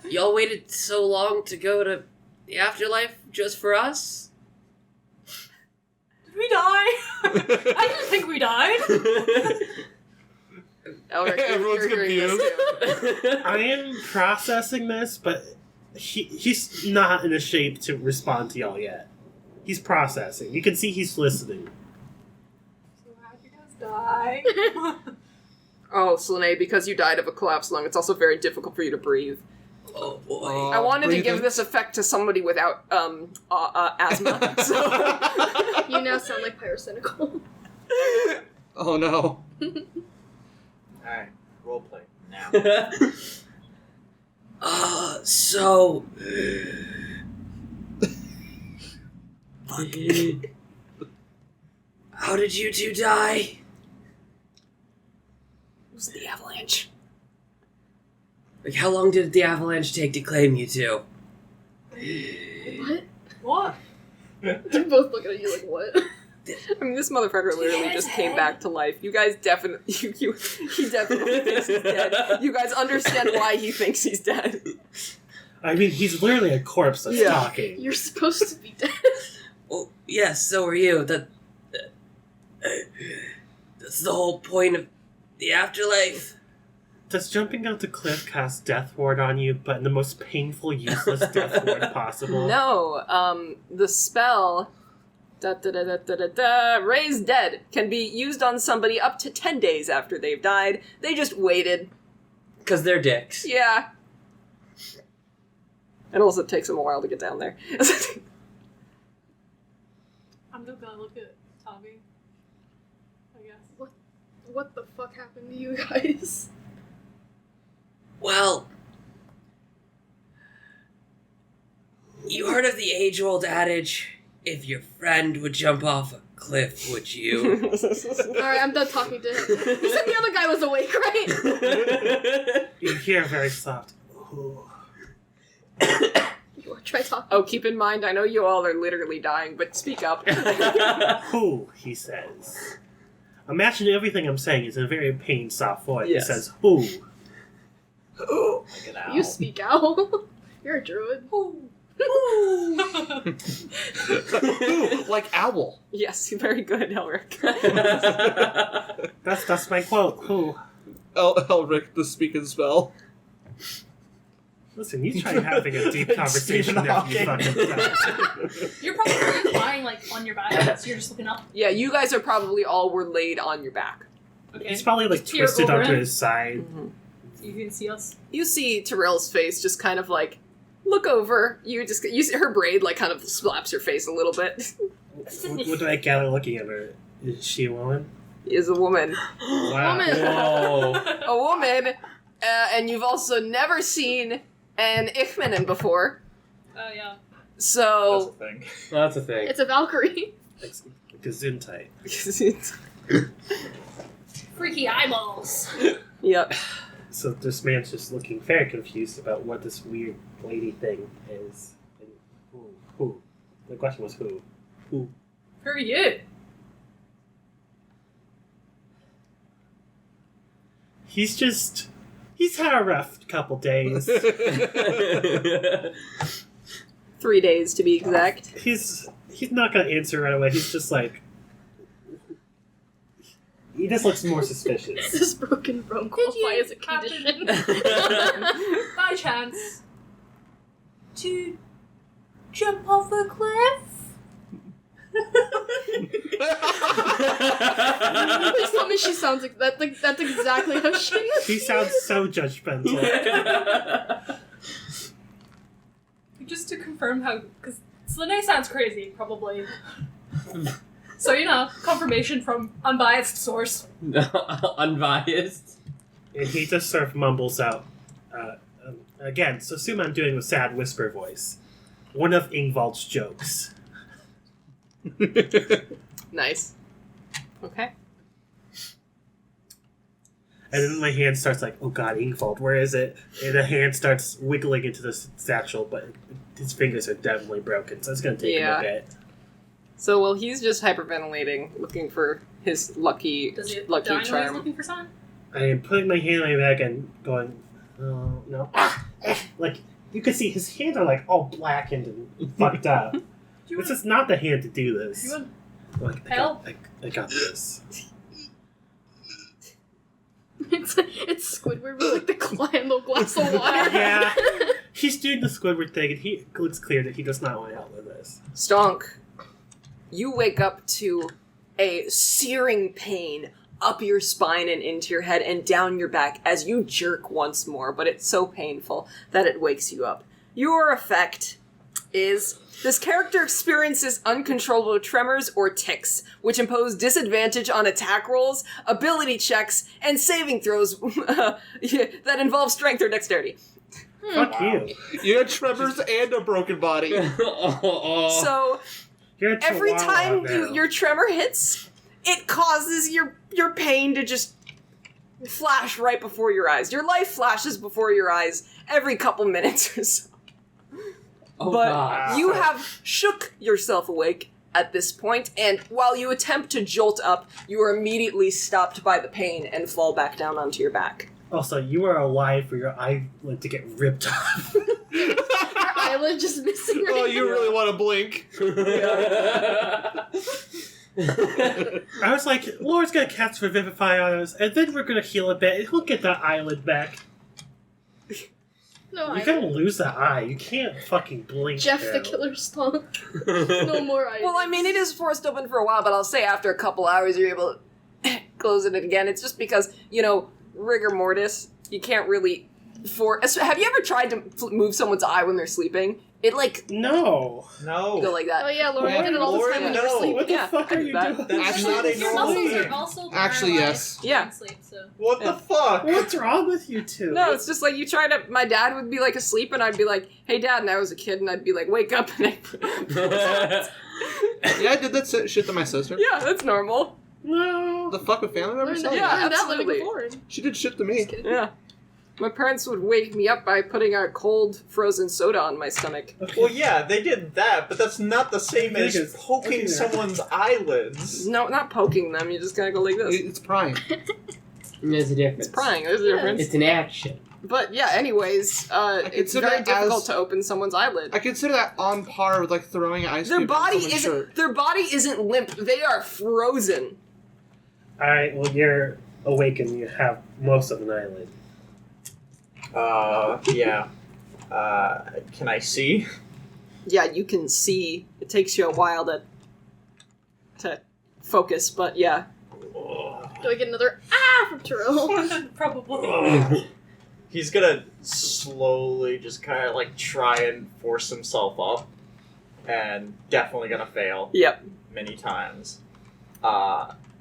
y'all waited so long to go to the afterlife just for us? Did we die? I didn't think we died. Elric, Everyone's you're hearing this too. I am processing this, but he's not in a shape to respond to y'all yet. He's processing. You can see he's listening. So how'd you guys die? Oh, Slane, because you died of a collapsed lung, it's also very difficult for you to breathe. Oh boy. I wanted to breathing. give this effect to somebody without asthma. So You now sound like pyrocynical. Oh no. Alright, roleplay now. So fuck. How did you two die? It was the avalanche. Like, how long did the avalanche take to claim you two? What? What? They're both looking at you like, what? I mean, this motherfucker literally just came back to life. You guys definitely, he definitely thinks he's dead. You guys understand why he thinks he's dead. I mean, he's literally a corpse that's talking. You're supposed to be dead. Well, yes, so are you. That's the whole point of the afterlife. Does jumping off the cliff cast Death Ward on you, but in the most painful, useless Death Ward possible? No, the spell, Raise Dead, can be used on somebody up to 10 days after they've died. They just waited. Because they're dicks. Yeah. And also it takes them a while to get down there. I'm just gonna look at Tavi. I guess. What the fuck happened to you guys? Well, you heard of the age-old adage, if your friend would jump off a cliff, would you? Alright, I'm done talking to him. You said the other guy was awake, right? You hear very soft. Ooh. You want to try talking? Oh, keep in mind, I know you all are literally dying, but speak up. Who, he says. Imagine everything I'm saying is in a very pained, soft voice. Yes. He says, who? Ooh, like an owl. You speak owl. You're a druid. Ooh, like owl. Yes, very good, Elric. That's my quote. Who? Elric, the speaking spell. Listen, you try having a deep conversation after you fucking die. You're probably lying like on your back, so you're just looking up. Yeah, you guys are probably all were laid on your back. Okay. He's probably like Tear twisted over onto it. his side. Mm-hmm. So you can see us. You see Tiril's face just kind of like look over. You see her braid like kind of slaps her face a little bit. What do I gather looking at her? Is she a woman? Is a woman. Wow. Woman. Whoa. A woman, and you've also never seen an Ichmanen before. Oh yeah. That's a So thing. That's a thing. It's a Valkyrie. Gesundheit. Freaky eyeballs. Yep. So this man's just looking very confused about what this weird lady thing is. And who? The question was who? Who? Who are you? He's had a rough couple days. 3 days to be exact. He's not gonna answer right away. He's just like, he just looks more suspicious. Does broken bone Did you qualify as a happen- condition? By chance, to jump off a cliff? Please tell me she sounds like that. Like, that's exactly how she is. He sounds so judgmental. Just to confirm how, because Selene sounds crazy, probably. So, you know, confirmation from unbiased source. Unbiased. And he just sort of mumbles out, again, so assume I'm doing a sad whisper voice. One of Ingvald's jokes. Nice. Okay. And then my hand starts like, oh god, Ingvald, where is it? And the hand starts wiggling into the satchel, but his fingers are definitely broken, so it's going to take him a bit. So, well, he's just hyperventilating, looking for his lucky Does he lucky die when he's charm. looking for something? I am putting my hand on my back and going, oh, no. Like, you can see his hands are like all blackened and fucked up. Do you This want is not the hand to do this. you want Like, help? I got this. It's Squidward with like the little glass of water. Yeah. He's doing the Squidward thing, and he looks clear that he does not want help with this. Stonk, you wake up to a searing pain up your spine and into your head and down your back as you jerk once more, but it's so painful that it wakes you up. Your effect is this character experiences uncontrollable tremors or tics, which impose disadvantage on attack rolls, ability checks, and saving throws that involve strength or dexterity. Fuck you. You had tremors and a broken body. So, You're a every chihuahua time now. your tremor hits, it causes your pain to just flash right before your eyes. Your life flashes before your eyes every couple minutes or so. Oh, But God. you have shook yourself awake at this point, and while you attempt to jolt up, you are immediately stopped by the pain and fall back down onto your back. Also, you are alive for your eyelid to get ripped off. Your eyelid just missing right Oh, you really want to blink? I was like, Laura's gonna cast Revivify on us, and then we're gonna heal a bit, and he'll get that eyelid back. No, You're gonna lose that eye. You can't fucking blink. Jeff now. the Killer Stonk. No more eyes. Well, I mean, it is forced open for a while, but I'll say after a couple hours you're able to close it again. It's just because, rigor mortis, you can't really... Have you ever tried to move someone's eye when they're sleeping? It, No. go like that. Oh yeah, Laura did it all the Lauren, time when you no. were sleeping. What the Yeah, fuck I are did you that. doing? That's Actually- not a Your normal muscles thing. are also Actually, yes. paralyzed Yeah. in sleep, so. What Yeah. the fuck? What's wrong with you two? No, it's just like you try to... My dad would be, asleep, and I'd be like, hey, Dad, and I was a kid, and I'd be like, wake up, and Yeah, I did that shit to my sister. yeah, that's normal. No. The fuck with family members? Learned Yeah, that absolutely. living before. She did shit to me. Yeah. My parents would wake me up by putting a cold, frozen soda on my stomach. Well, yeah, they did that, but that's not the same as Niggas. poking Okay. someone's eyelids. No, not poking them, you just gotta go like this. It's prying. There's a difference. It's prying, there's a difference. It's an action. But yeah, anyways, it's consider very that difficult as- to open someone's eyelid. I consider that on par with throwing an ice Their cube body on someone's isn't shirt. their body isn't limp, they are frozen. Alright, well, you're awake and you have most of an eyelid. Yeah. Can I see? Yeah, you can see. It takes you a while to focus, but yeah. Do I get another from Tiril? Probably. He's gonna slowly just kind of try and force himself up, and definitely gonna fail Yep. many times.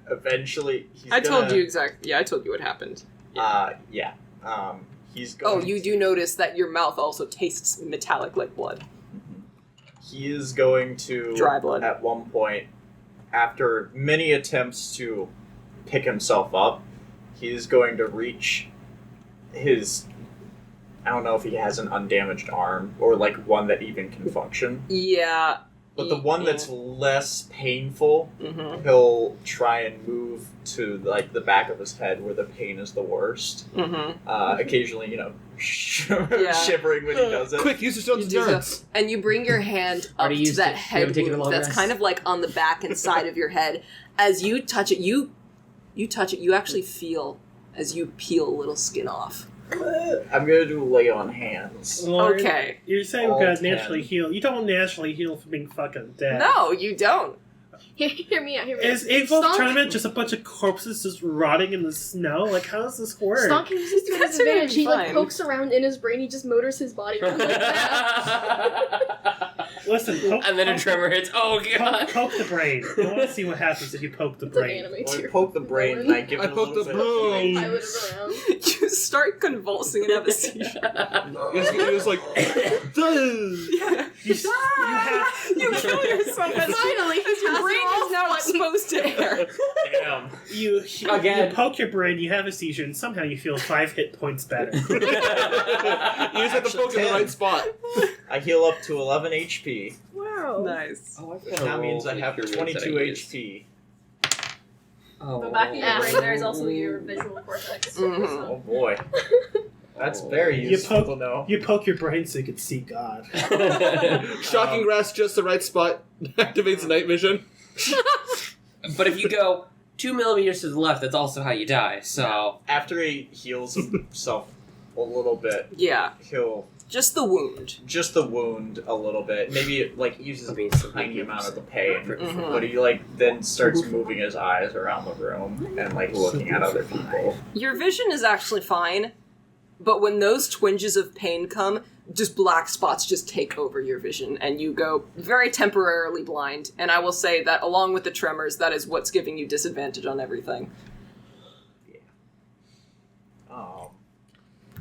Eventually, he's I gonna, told you exactly. Yeah, I told you what happened. Yeah. He's going. Oh, you do notice that your mouth also tastes metallic like blood. He is going to Dry blood. at one point, after many attempts to pick himself up, he is going to reach his. I don't know if he has an undamaged arm or one that even can function, Yeah. but the one that's less painful, Mm-hmm. he'll try and move to the back of his head where the pain is the worst. Mm-hmm. Occasionally, shivering when he does it. Quick, use the stone's You do endurance. And you bring your hand up Already to used that it. You head haven't taken a wound long that's rest. kind of on the back and side of your head. As you touch it, you actually feel as you peel a little skin off. I'm gonna do lay on hands. Lauren, Okay. You're saying All we're gonna 10. naturally heal. You don't naturally heal from being fucking dead. No, you don't. Hear me out. Is April's Stonk- tournament just a bunch of corpses just rotting in the snow? How does this work? Stonk uses this to his That's gonna advantage. be He fine. pokes around in his brain. He just motors his body around like that. Listen, poke, And then a tremor hits. Oh, God. poke the brain. I want to see what happens if you poke the It's an brain. anime When I too. poke the brain and I give I it a poked little the bit of brain. I would have around. You start convulsing and have a seizure. He was like, Yeah. You kill yourself. Finally, As your brain is now exposed to air. Damn. You Again. poke your brain, you have a seizure, and somehow you feel 5 hit points better. you just have to poke in the 10. right spot. I heal up to 11 HP. Wow. Nice. Oh, And that means I have 22 HP. Oh. The back of your Yeah. brain, there's also your visual cortex. Mhm. Oh boy. That's very You useful poke- to know. You poke your brain so you can see God. Shocking grass, just the right spot. Activates night vision. But if you go 2 millimeters to the left, that's also how you die. So After he heals himself a little bit, Yeah. he'll Just the wound. just the wound a little bit. Maybe it uses a tiny amount of the pain, Mhm. but he then starts moving his eyes around the room and looking at other people. Your vision is actually fine, but when those twinges of pain come, just black spots just take over your vision, and you go very temporarily blind. And I will say that along with the tremors, that is what's giving you disadvantage on everything.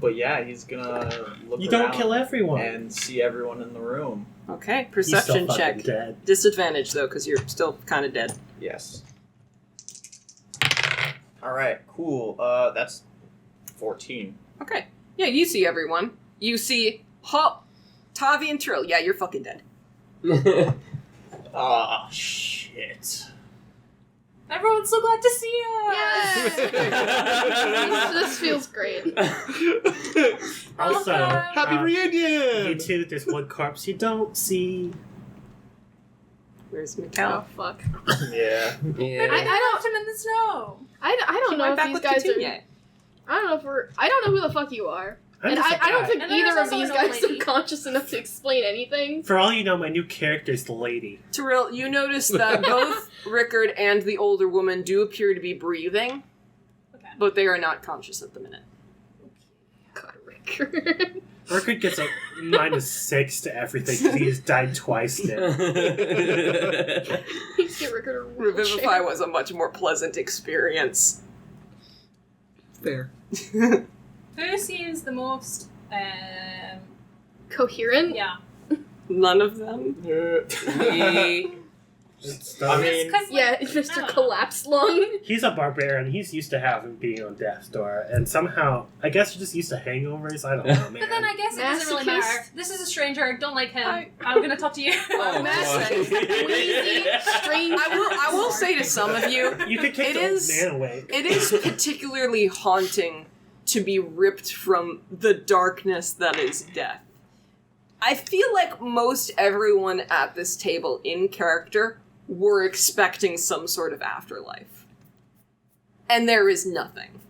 But yeah, he's gonna look You don't around kill everyone. and see everyone in the room. Okay, He's still perception fucking check. dead. Disadvantage though, because you're still kind of dead. Yes. Alright, cool. That's 14. Okay. Yeah, you see everyone. You see Tavi and Tiril. Yeah, you're fucking dead. Ah, shit. Everyone's so glad to see us! Yes! This feels great. Also, Happy reunion! you two, there's one corpse you don't see. Where's Oh, Mikkel? fuck. Yeah. Yeah. I left him in the snow. I don't He know went if back these with guys Katoon are... yet. I don't know if we're... I don't know who the fuck you are. I'm And just a I don't guy. think And then either there's of also these an old guys are lady. conscious enough to explain anything. For all you know, my new character is the lady. Tiril, you notice that both Rickard and the older woman do appear to be breathing, Okay. but they are not conscious at the minute. God, Rick. Urquhart gets a -6 to everything because he has died twice now. Please get Rickard a wheelchair. Revivify was a much more pleasant experience. Fair. Who seems the most, Coherent? yeah. None of them. I mean, Yeah, Mr. Collapsed Lung. He's a barbarian. He's used to having being on death's door, and somehow, I guess you're just used to hangovers. I don't know, man. But then I guess it doesn't really Masochist? matter. This is a stranger. Don't like him. I'm gonna talk to you. Oh, Massive, boy. wheezy, strange. I will say to some of you, You could kick It the old is- man away. it is particularly haunting to be ripped from the darkness that is death. I feel like most everyone at this table in character were expecting some sort of afterlife. And there is nothing.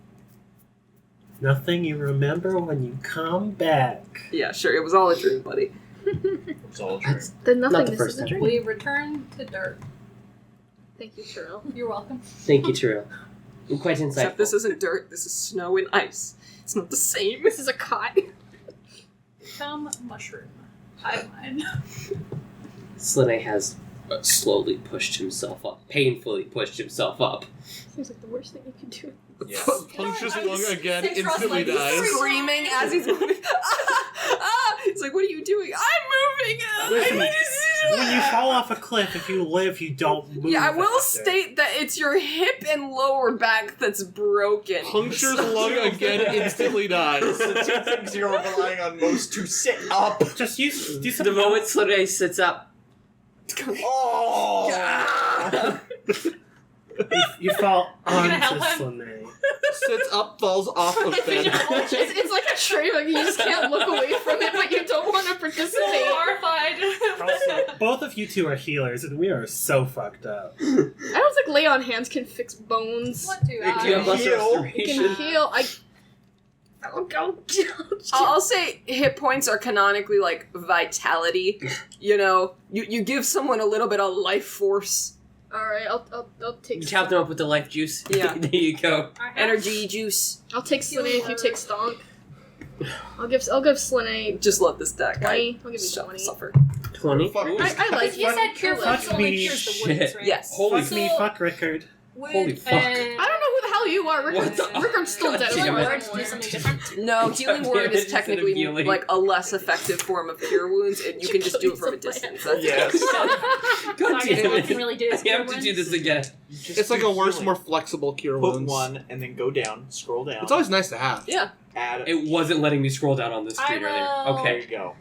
Nothing you remember when you come back. Yeah, sure, it was all a dream, buddy. it's all true. Then Not nothingness the first is a time. dream. We return to dirt. Thank you, Tiril. You're welcome. Thank you, Tiril. You're quite insightful. Except this isn't dirt, this is snow and ice. It's not the same. This is a cot. Become mushroom. Hive mind. Slene has slowly pushed himself up, painfully pushed himself up. Seems like the worst thing you could do. Yes. Punctures You know, Lung again, Citrus instantly like- dies. Screaming as he's moving. It's like, what are you doing? I'm moving! Listen, when you fall off a cliff, if you live, you don't move. Yeah, I will faster. state that it's your hip and lower back that's broken. Punctures Lung again, instantly dies. The two things you're relying on most to sit up. Just do The something. moment Slene sits up, Oh! You fall gonna help onto him? Slane. Sits up, falls off of bed. It's like a train, like you just can't look away from it, but you don't want to So participate. horrified. Also, both of you two are healers, and we are so fucked up. I don't think lay on hands can fix bones. What do do you have I? lesser Heal. It restoration? can heal. I'll say hit points are canonically like vitality. You know, you give someone a little bit of life force, Alright, I'll take. You tap them up with the life juice. Yeah. There you go. I have- energy juice. I'll take Slane if you take Stonk. I'll give Slane Just let this deck 20. I'll give you guy 20. suffer. 20. Fuck. Ooh. I like You it. said cure Fuck wounds only me. cures the Shit. wounds, right? Yes. Holy Fuck me, fuck Rickard. Wound Holy fuck. and- I don't know who the hell you are. What the- Rickard's still God dead. damn Healing it. word to do something different. No, healing God word damn it, is instead of technically healing. like a less effective form of cure wounds, and you can just do it from a distance. That's Yes. God Sorry, damn all I it. can really do is You cure have to do wounds. this again. It's like a worse, more flexible cure Put wounds. one and then go down, scroll down. It's always nice to have. Yeah. Add It wasn't letting me scroll down on the screen I earlier. will- There Okay. you go.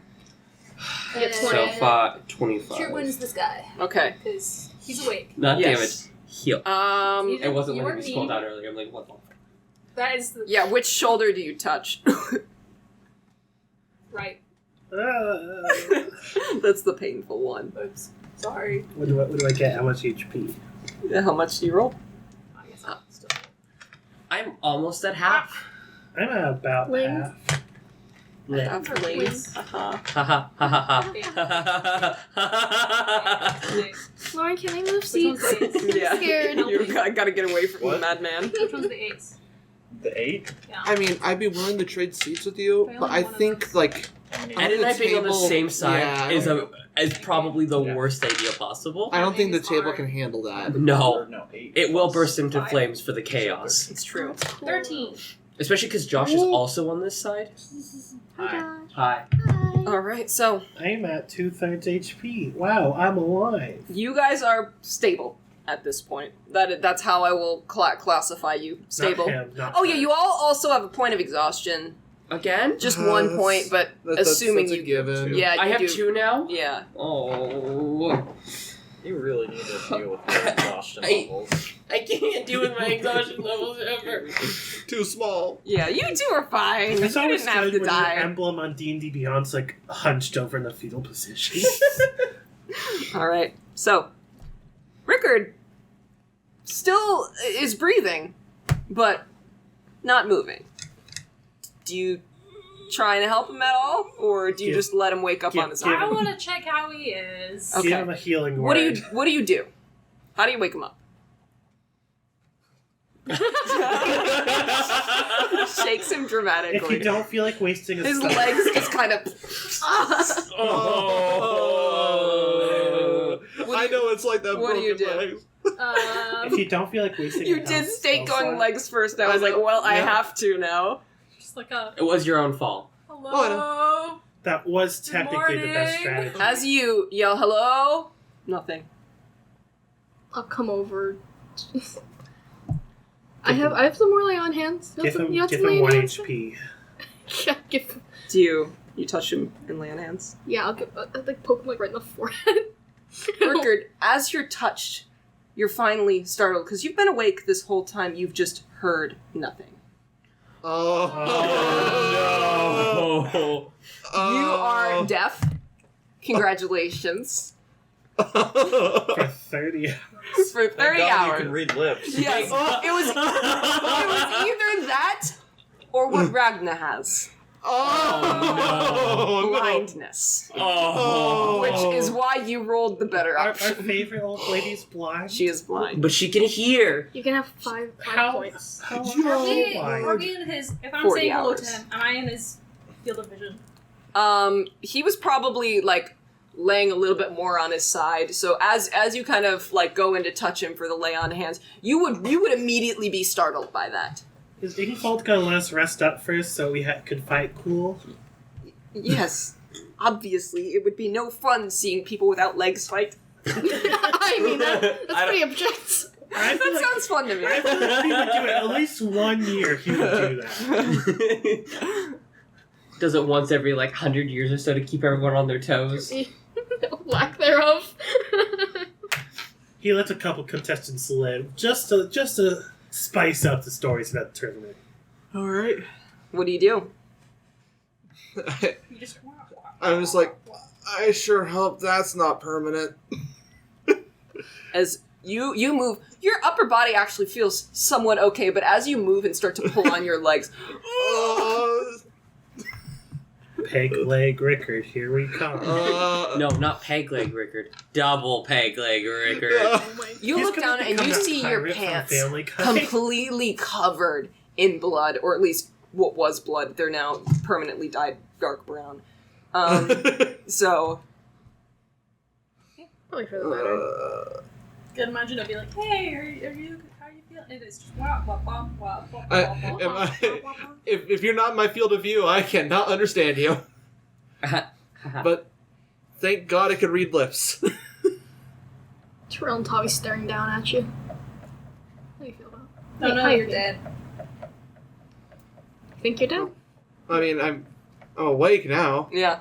Get So 20. 25. Cure wounds this guy Okay. because he's awake. Not Yes. damage. Heal. You It wasn't you letting were me scroll mean. down earlier. I'm like, what the fuck? That is the Yeah, which shoulder do you touch? right. That's the painful one. Oops. Sorry. What do I get? How much HP? How much do you roll? I guess I'm still. I'm almost at half. I'm at about Ling. half. Yeah. For lanes. Uh-huh. Ha ha ha ha ha. Lauren, can I move Which seats? one's the ace? Yeah. Scared. I gotta get away from the What? madman. Which one's the ace? The 8? Yeah. I mean, I'd be willing to trade seats with you, I but only I want one think, of like, Ed On and the I being on the table- same side yeah, is probably the Yeah. worst idea possible. I don't think the It's table hard. can handle that. No. Or no, 8. It will plus burst into 5. flames for the chaos. It's true. 13. Especially because Josh is also on this side. Hi, Josh. Hi. Hi. Alright, so I'm at 2/3 HP. Wow, I'm alive. you guys are stable at this point. That's how I will classify you. Stable. Not him, not Oh yeah, her. you all also have a point of exhaustion. Again? Just 1 point, but assuming that's a you given. Yeah, I you have do. 2 now? Yeah. Oh. You really need to deal with your exhaustion I- levels. I can't deal with my exhaustion levels ever. Too small. Yeah, you two are fine. You It's always didn't have good to when die. your emblem on D&D Beyond's like hunched over in the fetal position. Alright, so Rickard still is breathing, but not moving. Do you try and help him at all, or do you Give- just let him wake up give- on his give own? I want to check how he is. Okay. Give him a healing word. What do you do? How do you wake him up? Shakes him dramatically. If you don't feel like wasting a His spell, legs just kind of. Oh. I know it's like that. What do you broken do? legs. if you don't feel like wasting You a did spell state going slot, legs first. I was I like, know. well, I Yeah. have to now. Just like a It was your own fault. hello. Oh, that was technically the best morning. strategy. as you yell hello, nothing. I'll come over. I have some more lay on hands. You Give want him, some give lay him on 1 hands? HP. Yeah, give. Do you touch him in lay on hands? Yeah, I'll like poke him like right in the forehead. Rickard, as you're touched, you're finally startled because you've been awake this whole time. You've just heard nothing. Oh. Oh, You are deaf. Congratulations. For 30 hours. For 30 Thank God hours. you can read lips. Yes, it was either that or what Ragna has. Oh, no. Blindness. Oh. Which is why you rolled the better Our option. favorite old lady's blind. She is blind. But she can hear. You can have five How- points. How Are we, blind? are we in his? If I'm 40 saying hello to hours. him, am I in his field of vision? He was probably like laying a little bit more on his side. So as you kind of like go in to touch him for the lay on hands, you would immediately be startled by that. Is Ingfold gonna let us rest up first so we could fight cool? Yes. Obviously, it would be no fun seeing people without legs fight. I mean, that's pretty objective. I feel That like, sounds fun to me. I feel like he would do it at least 1 year. He would do that. Does it once every 100 years or so to keep everyone on their toes. Lack thereof. He lets a couple contestants live just to spice up the stories about the tournament. All right. What do you do? You just I'm just like, I sure hope that's not permanent. As you move, your upper body actually feels somewhat okay, but as you move and start to pull on your legs, Peg leg Rickard, here we come. No, not peg leg Rickard. Double peg leg Rickard. you He's look gonna down and become you that see your pirate from pants Family Guy. completely covered in blood, or at least what was blood. They're now permanently dyed dark brown. So Probably for the better. can imagine it'd be like, hey, are you how are you feeling? It is just wah wah wah wah wah if you're not in my field of view, I cannot understand you. But thank God I could read lips. Tiril and Tavi staring down at you. How do you feel about it? Oh no, How you're you dead. Think you're dead? I mean, I'm awake now. yeah,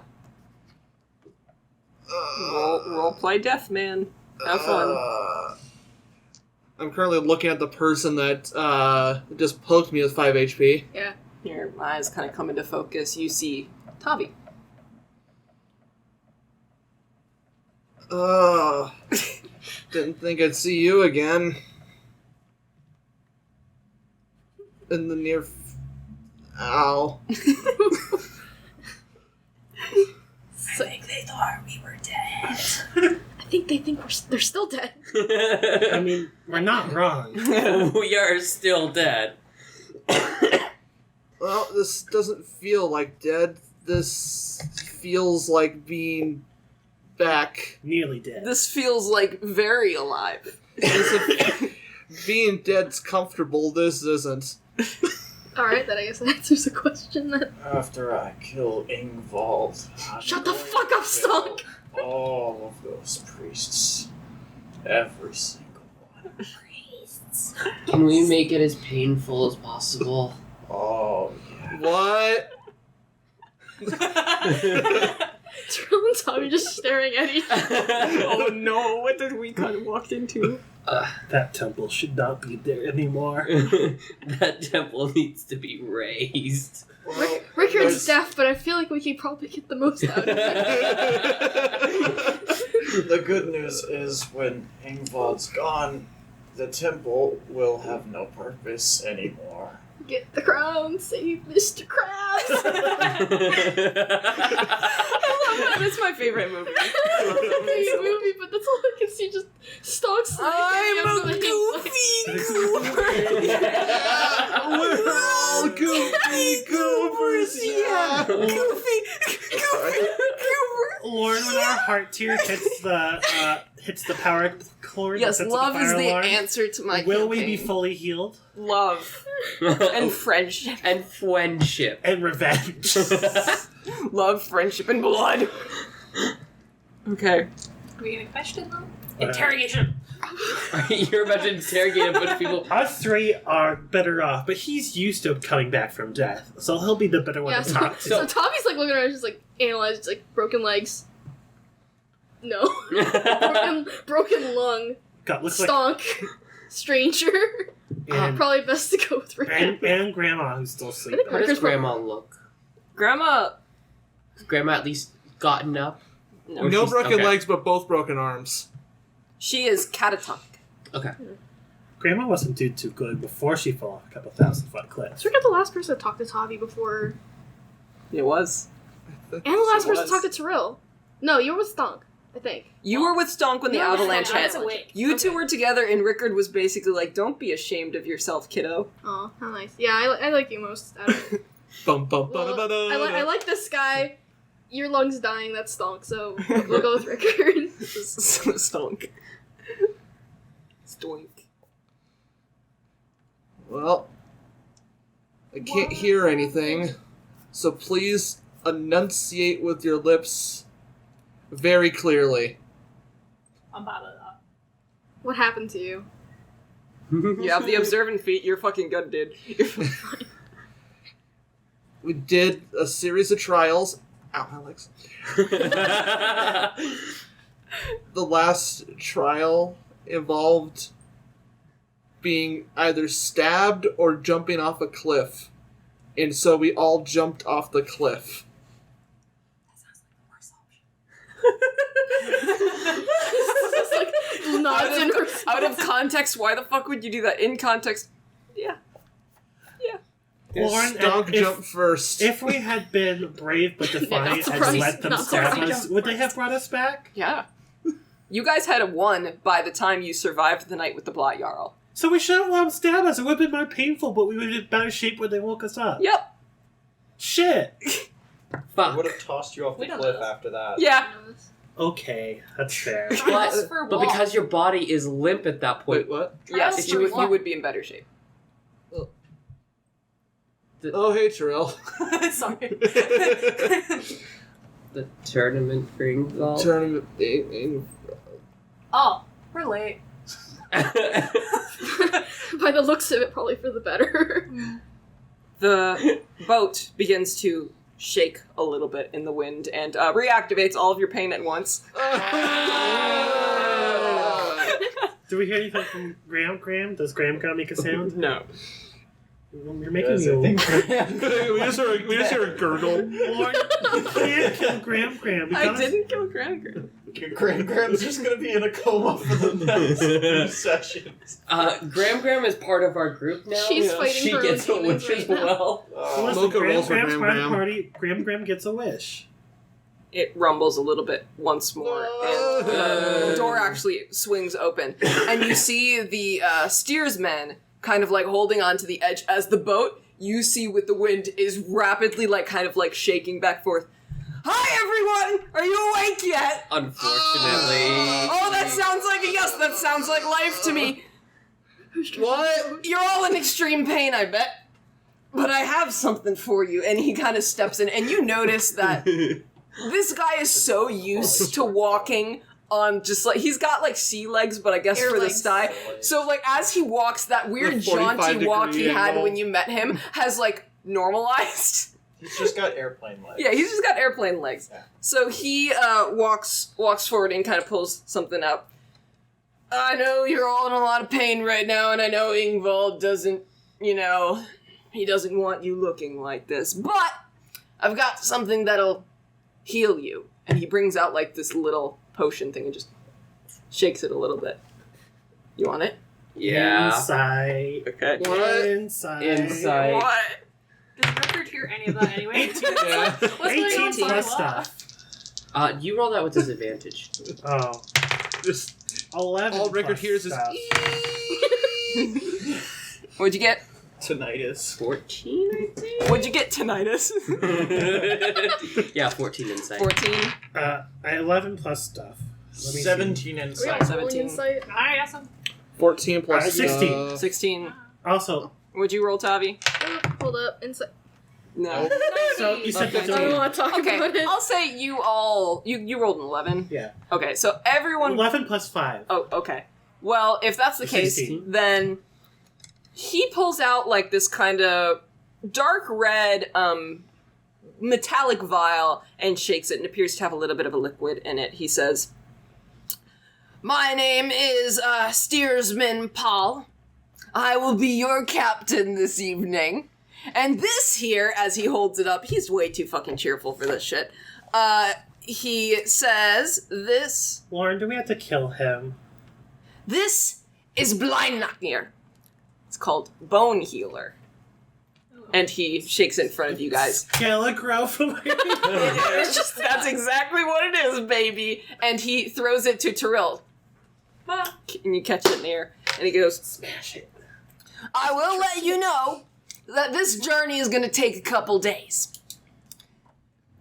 role play death, man. Have fun. I'm currently looking at the person that just poked me with 5 HP. Yeah. Your eyes kind of come into focus. You see Tavi. Didn't think I'd see you again. In the near... Ow. So, They thought we were dead. I think they think they're still dead. I mean, we're not wrong. We are still dead. Well, this doesn't feel like dead. This feels like being back. Nearly dead. This feels like very alive. Being dead's comfortable, this isn't. Alright, then I guess that answers the question then. After I kill Ingvald, I'm Shut the going fuck to up, Stonk! kill all of those priests. Every single one. Priests. Can we make it as painful as possible? Oh, yeah. What? Tiril and Tavi just staring at each other. Oh no, what did we kind of walked into? That temple should not be there anymore. That temple needs to be raised. Well, Rickard's deaf, but I feel like we could probably get the most out of it. the good news is when Ingvald's gone, the temple will have no purpose anymore. Get the crown, save Mr. Krabs! I love that. That's my favorite movie. I love that movie, but that's all I can see, just stalks. I'm a goofy goober. We're all goofy goobers, yeah! Goofy goober. Lauren, when our heart tear hits the power cord, Yes, that sets love the is fire the alarm, answer to my will we be campaign. fully healed? Love and friendship. And friendship. And revenge. Love, friendship, and blood. Okay. Are we gonna question them? Interrogation. You're about to interrogate a bunch of people. Us three are better off, but he's used to coming back from death, so he'll be the better one Yeah, to talk to. so Tavi's like looking around, just like analyzed, like broken legs. No. broken lung. God, looks like Stonk. Stranger. and, Probably best to go with Rickard. and Grandma who's still sleeping. How does Grandma look? Grandma. Has Grandma at least gotten up? No. Or No she's- broken okay. legs, but both broken arms. She is catatonic. Okay. Grandma wasn't doing too good before she fell off a couple 1,000-foot cliff. So we got the last person to talk to Tavi before. It was. And the last It person was. to talk to Tiril. No, you were with Stonk, I think. You were with Stonk when the No, avalanche I was hit. awake. You two Okay. were together, and Rickard was basically like, "Don't be ashamed of yourself, kiddo." Oh, how nice. Yeah, I like you most out of it. Bum, bum, Well, ba-da-ba-da. I like this guy. Your lung's dying, that's Stonk, so we'll go with Rickard. Stonk. Stoink. Well, I can't hear anything, so please enunciate with your lips very clearly. I'm bad at that. What happened to you? You have the observant feet. You're fucking good, dude. We did a series of trials. Ow, Alex. The last trial involved being either stabbed or jumping off a cliff. And so we all jumped off the cliff. It's like nods in Out of context, why the fuck would you do that? In context, yeah. Lauren, Stonk if- jumped first. If we had been brave but defiant and surprised. let them Not stab surprised. us, would they have brought us back? Yeah. You guys had a 1 by the time you survived the night with the Blot Jarl. So we should have let them stab us. It would have been more painful, but we would have been in better shape when they woke us up. Yep. Shit. I Fuck. would have tossed you off We the don't cliff know this. after that. Yeah. Okay, that's fair. Trials for But what? because your body is limp at that point. Wait, what? Yes, Trials you for would, you what? would be in better shape. Oh, hey, Tiril. Sorry. The tournament for Ingvald. Tournament. Oh, we're late. By the looks of it, probably for the better. The boat begins to shake a little bit in the wind and reactivates all of your pain at once. Do we hear anything from Graham? Graham? Does Graham make a sound? No. You're making Yes, me I old. think we just hear a gurgle. Lauren, you can't kill Graham. You I gotta- didn't kill Graham. Graham's just gonna be in a coma for the next few sessions. Graham is part of our group now. She's so fighting she her gets own a wish demons as right now. well. Well, listen, Mocha rolls for Graham's Graham part of the Graham. party. Graham gets a wish. It rumbles a little bit once more, and the door actually swings open, and you see the steersman kind of like holding on to the edge as the boat, you see with the wind, is rapidly like kind of like shaking back and forth. Hi everyone! Are you awake yet? Unfortunately. Oh, that sounds like a yes, that sounds like life to me. What? You're all in extreme pain, I bet. but I have something for you. And he kind of steps in, and you notice that this guy is so used to walking on just like, he's got like sea legs, but I guess Air for the legs. sty. So like as he walks, that weird The 45 jaunty walk he degree had angle. when you met him has like normalized. He's just got airplane legs. Yeah, he's just got airplane legs. Yeah. So he walks forward and kind of pulls something up. I know you're all in a lot of pain right now, and I know Ingvald doesn't, he doesn't want you looking like this, but I've got something that'll heal you. And he brings out like this little potion thing and just shakes it a little bit. You want it? Yeah. Insight. Okay. What? Insight. What? Does Rickard hear any of that anyway? Yeah. What's going 18 on? plus Sorry, stuff. You roll that with disadvantage. Oh. Just 11 all Rickard plus hears is stuff. What'd you get? Tinnitus. 14, I think? What'd you get, tinnitus? Yeah, 14 insight. 14. 11 plus stuff. Let me see. 17 Are we all insight. rolling 17. insight? I asked him. 14 plus 16. 16. Also, What'd you roll, Tavi? Hold up. Insight. No. so you said Okay. I don't 15. want to talk Okay, about it. I'll say you all... You rolled an 11? Yeah. Okay, so everyone... 11 plus 5. Oh, okay. Well, if that's the case, 16. then he pulls out like this kind of dark red metallic vial and shakes it and appears to have a little bit of a liquid in it. He says, "My name is Steersman Paul. I will be your captain this evening. And this here," as he holds it up, he's way too fucking cheerful for this shit. He says, Lauren, do we have to kill him? This is Blindnaknir. It's called Bone Healer. And he shakes it in front of you guys. Kill a grow from It's just, that's exactly what it is, baby. And he throws it to Tiril. And you catch it in the air. And he goes, Smash it. "I will let you know that this journey is going to take a couple days.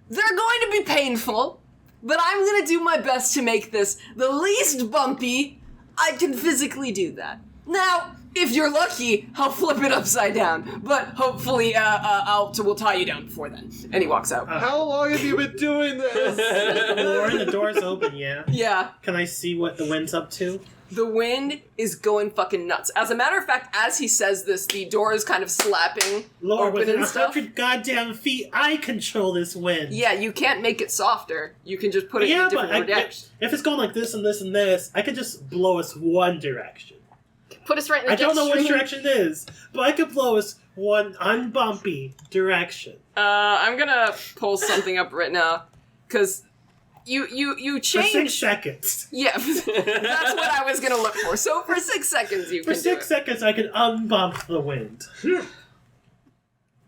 They're going to be painful, but I'm going to do my best to make this the least bumpy I can physically do that. Now, if you're lucky, I'll flip it upside down, but hopefully we'll tie you down before then." And he walks out. How long have you been doing this? Lauren, the door's open, yeah? Yeah, Can I see what the wind's up to? the wind is going fucking nuts. As a matter of fact, as he says this, the door is kind of slapping Lauren, open within and stuff. 100 goddamn feet, I control this wind. Yeah, you can't make it softer. You can just put it in a different direction. if it's going like this and this and this, I could just blow us one direction. Put us right in the I don't know which stream. direction it is, but I could blow us one unbumpy direction. I'm gonna pull something up right now, because you For 6 change. seconds. Yeah, that's what I was gonna look for. So for 6 seconds you For can 6 do it. seconds, I can unbump the wind.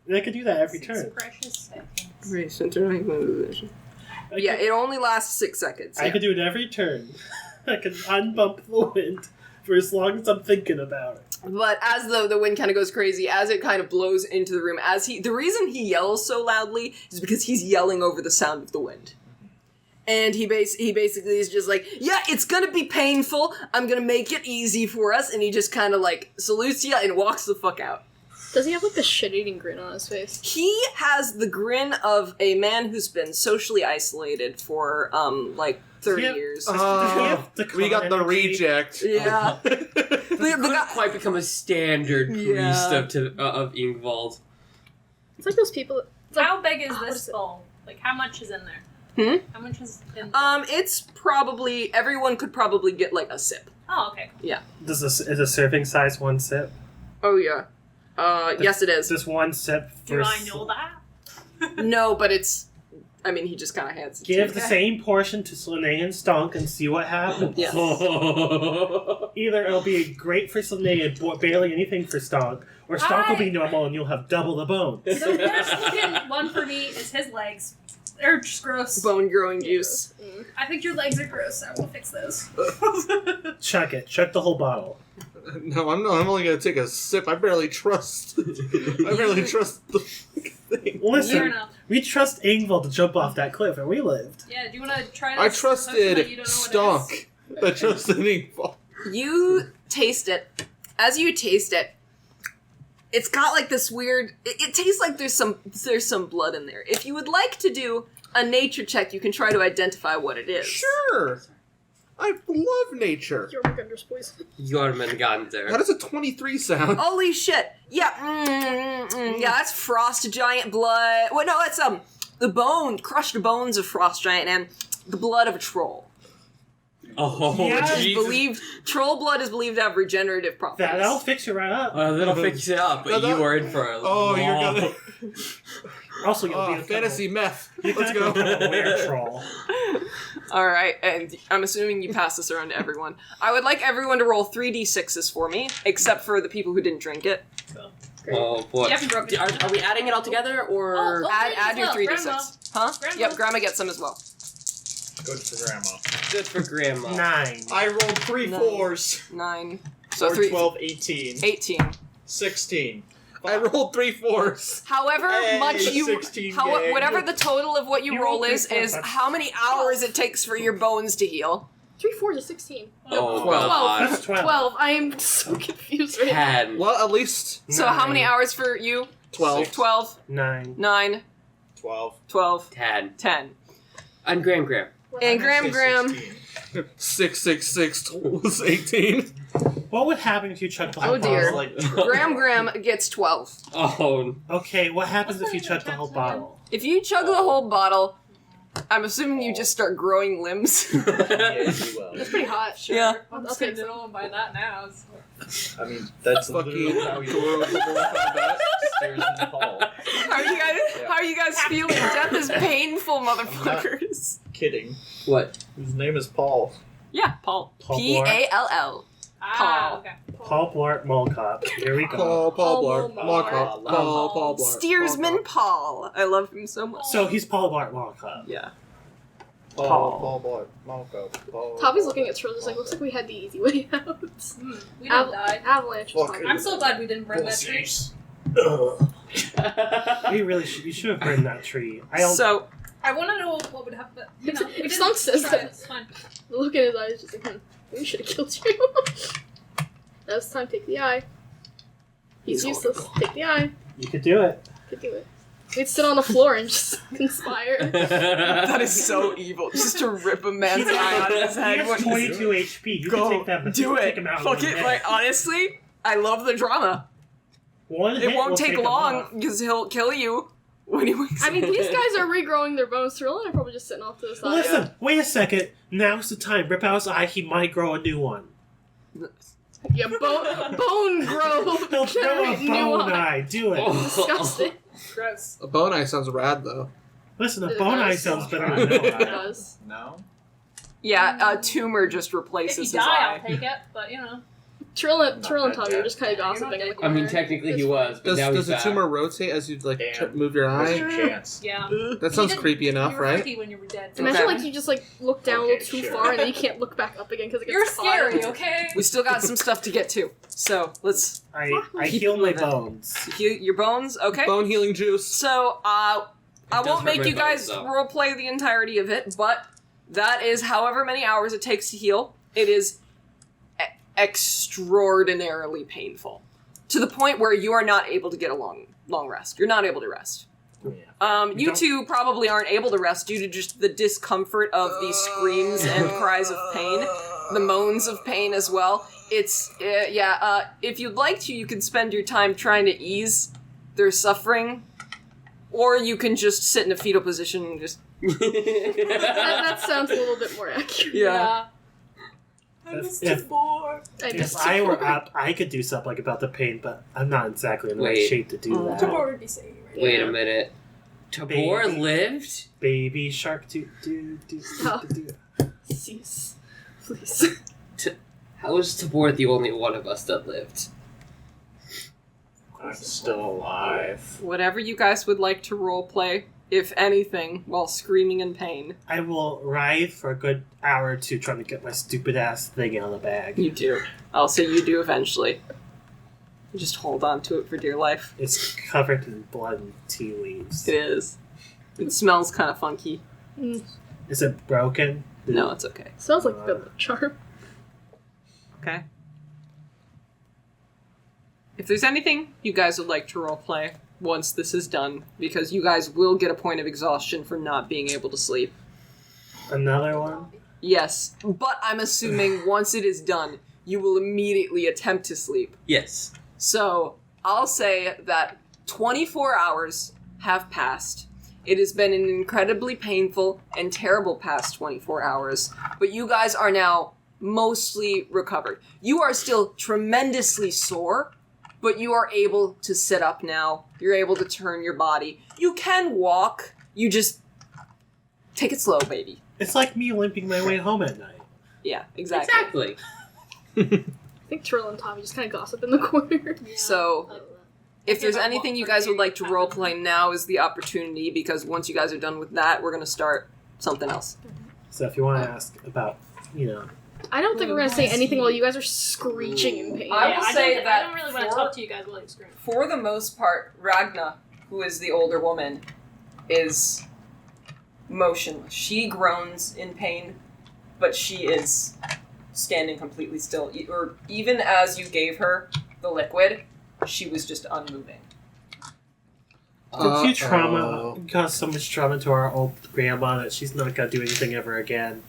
And I could do that every turn. Precious seconds. I Yeah, could, it only lasts 6 seconds. I yeah. could do it every turn. I can unbump the wind for as long as I'm thinking about it. But as the wind kind of goes crazy, as it kind of blows into the room, the reason he yells so loudly is because he's yelling over the sound of the wind. And he basically is just like, "Yeah, it's gonna be painful. I'm gonna make it easy for us." And he just kind of like salutes you and walks the fuck out. Does he have like the shit-eating grin on his face? He has the grin of a man who's been socially isolated for like 30 Yeah. years. Does he have the We got the con energy? reject. Yeah. Couldn't quite become a standard priest of Ingvald. It's like those people. It's like, How big is what this is it? bowl? Like, how much is in there? How much is in It's probably, everyone could probably get like a sip. Oh, okay. Is a serving size one sip? Oh yeah. Yes it is. Just one sip. Do I know that? No, but it's, I mean, he just kind of hands it Give to the you. same portion to Slane and Stonk and see what happens. Yeah. Either it'll be great for Slane and barely anything for Stonk, or Stonk will be normal and you'll have double the bone. The worst one for me is his legs. They're just gross. Bone growing juice. I think your legs are gross, so we'll fix those. Chuck it. Chuck the whole bottle. No, I'm not. I'm only gonna take a sip. I barely trust. I barely trust the thing. Fair Listen, enough. we trust Ingvald to jump off that cliff, and we lived. Yeah, do you want to try this? I Something trusted that you don't know what it is? Stonk. I trusted Ingvald. You taste it. As you taste it, it's got like this weird. It tastes like there's some blood in there. If you would like to do a nature check, you can try to identify what it is. Sure. I love nature. Jormungandr's poison. Jormungandr. How does a 23 sound? Holy shit! Yeah, yeah, that's frost giant blood. Well, no, that's the crushed bones of frost giant and the blood of a troll. Oh, Yeah. Jesus. Troll blood is believed to have regenerative properties. That'll fix you right up. That'll fix it up, but you are in for a long... You're gonna... Also, you'll be a fantasy meth. You're Let's gonna go. become a were troll. Alright, and I'm assuming you pass this around to everyone. I would like everyone to roll 3d6s for me, except for the people who didn't drink it. Oh, boy. You haven't broken it. Are we adding it all together, or... Oh, Add your well, 3d6. Grandma. Huh? Grandma. Yep, Grandma gets some as well. Good for Grandma. Good for Grandma. 9. I rolled 3 No. 4s. 9. So So 3... 12, 18. 18. 16. I rolled 3 4s. However Hey, much you... 16 gang. whatever the total of what you You roll rolled is 3 4s. how many hours it takes for your bones to heal. 3 4 is 16. Oh, 12. God. That's 12. 12. I am so confused right now. 10. Well, at least So how many hours for you? 12. 12, 9. 9, 12. 12, 10. 10. And Graham. And Graham. 16. 6 was 18. What would happen if you chugged the whole Oh, dear. bottle? Graham gets 12. Oh, Okay, what happens What's if you the chug the whole chance bottle? If you chug the whole bottle, I'm assuming you just start growing limbs. Yeah, you will. That's pretty hot. Sure. Yeah. I'm I'll just take gonna some. know by that now. I mean, that's Fucking literally how you adorable combat. stairs in the hall. How are you guys feeling? Death is painful, motherfuckers. Kidding. what? His name is Paul. Yeah, Paul. Paul P-A-L-L. Ah, okay. Paul Blart Mole Cop. Here we go. Paul Blart. Paul Mall Blart. Cop. Paul Blart. Steersman Paul. I love him so much. So he's Paul Blart Mole Cop. Yeah. Paul Blart. Malco. Paul. Tavi's looking at Trill just like, looks like we had the easy way out. We didn't die. Avalanche. Fuck. I'm so glad we didn't burn that tree. We really should. You should have burned that tree. So, I want to know what would happen, but you know, we If Slunk didn't says try that. it. It's fine. Look at his eyes, just like, we should have killed you. Now it's time to take the eye. He's useless. Take the eye. You could do it. Could do it. We'd sit on the floor and just conspire. that is so evil. Just to rip a man's eye out of his He head. has when he's- 22 HP. You Go, can take that. do take it. him out in Fuck 1 it. minute. Like, honestly, I love the drama. One It hit won't will take him long off. because he'll kill you when he wakes I up. mean, these guys are regrowing their bones. Tyrell and I are probably just sitting off to the side. Listen, wait a second. Now's the time. Rip out his eye. He might grow a new one. Yeah, bone grow. He'll grow a Generate new bone eye. eye. Do it. Disgusting. Gross. A bone eye sounds rad, though. Listen, a It bone eye does. sounds better than no It eye. does. No? Yeah, a tumor just If replaces you his die, eye. I'll take it, but you know. Tyrell and Not Tavi dead are just kind of yet. You're gossiping not in the dead. I corner. mean, technically he It's was, but now Does he's the back. tumor rotate as you like Damn. move your What's eye? your chance? Yeah. That sounds You did- creepy enough, you were right? freaky when you were dead. Imagine Okay. like you just like look down a Okay, little too sure. far and then you can't look back up again because it gets You're caught. scary, okay? We still got some stuff to get to. So, let's I Keep heal my moving. bones. heal your bones. Okay. Bone healing juice. So, I does won't hurt make my you guys bones, though. roleplay the entirety of it, but that is however many hours it takes to heal. It is extraordinarily painful. To the point where you are not able to get a long rest. You're not able to rest. You don't- two probably aren't able to rest due to just the discomfort of these screams and cries of pain, the moans of pain as well. It's, if you'd like to, you can spend your time trying to ease their suffering, or you can just sit in a fetal position and just... That sounds a little bit more accurate. Yeah. If I just I were up, I could do something about the pain, but I'm not exactly in the right Wait. shape to do that. Tibor would be saying right Wait a minute. Tabor Baby. lived? Baby shark do. Stop. Cease. Please. How is Tabor the only one of us that lived? I'm still alive. Whatever you guys would like to roleplay, if anything, while screaming in pain. I will writhe for a good hour or two trying to get my stupid ass thing out of the bag. You do. I'll say you do eventually. You just hold on to it for dear life. It's covered in blood and tea leaves. It is. It smells kind of funky. Is it broken? No, it's okay. Sounds like a good charm. Okay. if there's anything you guys would like to roleplay once this is done, because you guys will get a point of exhaustion for not being able to sleep. Another one? Yes, but I'm assuming once it is done, you will immediately attempt to sleep. Yes. So, I'll say that 24 hours have passed. It has been an incredibly painful and terrible past 24 hours, but you guys are now mostly recovered. You are still tremendously sore, but you are able to sit up now. You're able to turn your body. You can walk. You just take it slow, baby. It's like me limping my way home at night. Yeah, exactly. I think Tiril and Tavi just kind of gossip in the corner. So, if there's anything you guys would like to roleplay, now is the opportunity, because once you guys are done with that, we're going to start something else. So if you want to ask about, I don't think we're going to say anything while you guys are screeching in pain. I will say that I don't really want to talk to you guys while you scream. For the most part, Ragna, who is the older woman, is motionless. She groans in pain, but she is standing completely still. Or even as you gave her the liquid, she was just unmoving. Did you cause so much trauma to our old grandma that she's not going to do anything ever again?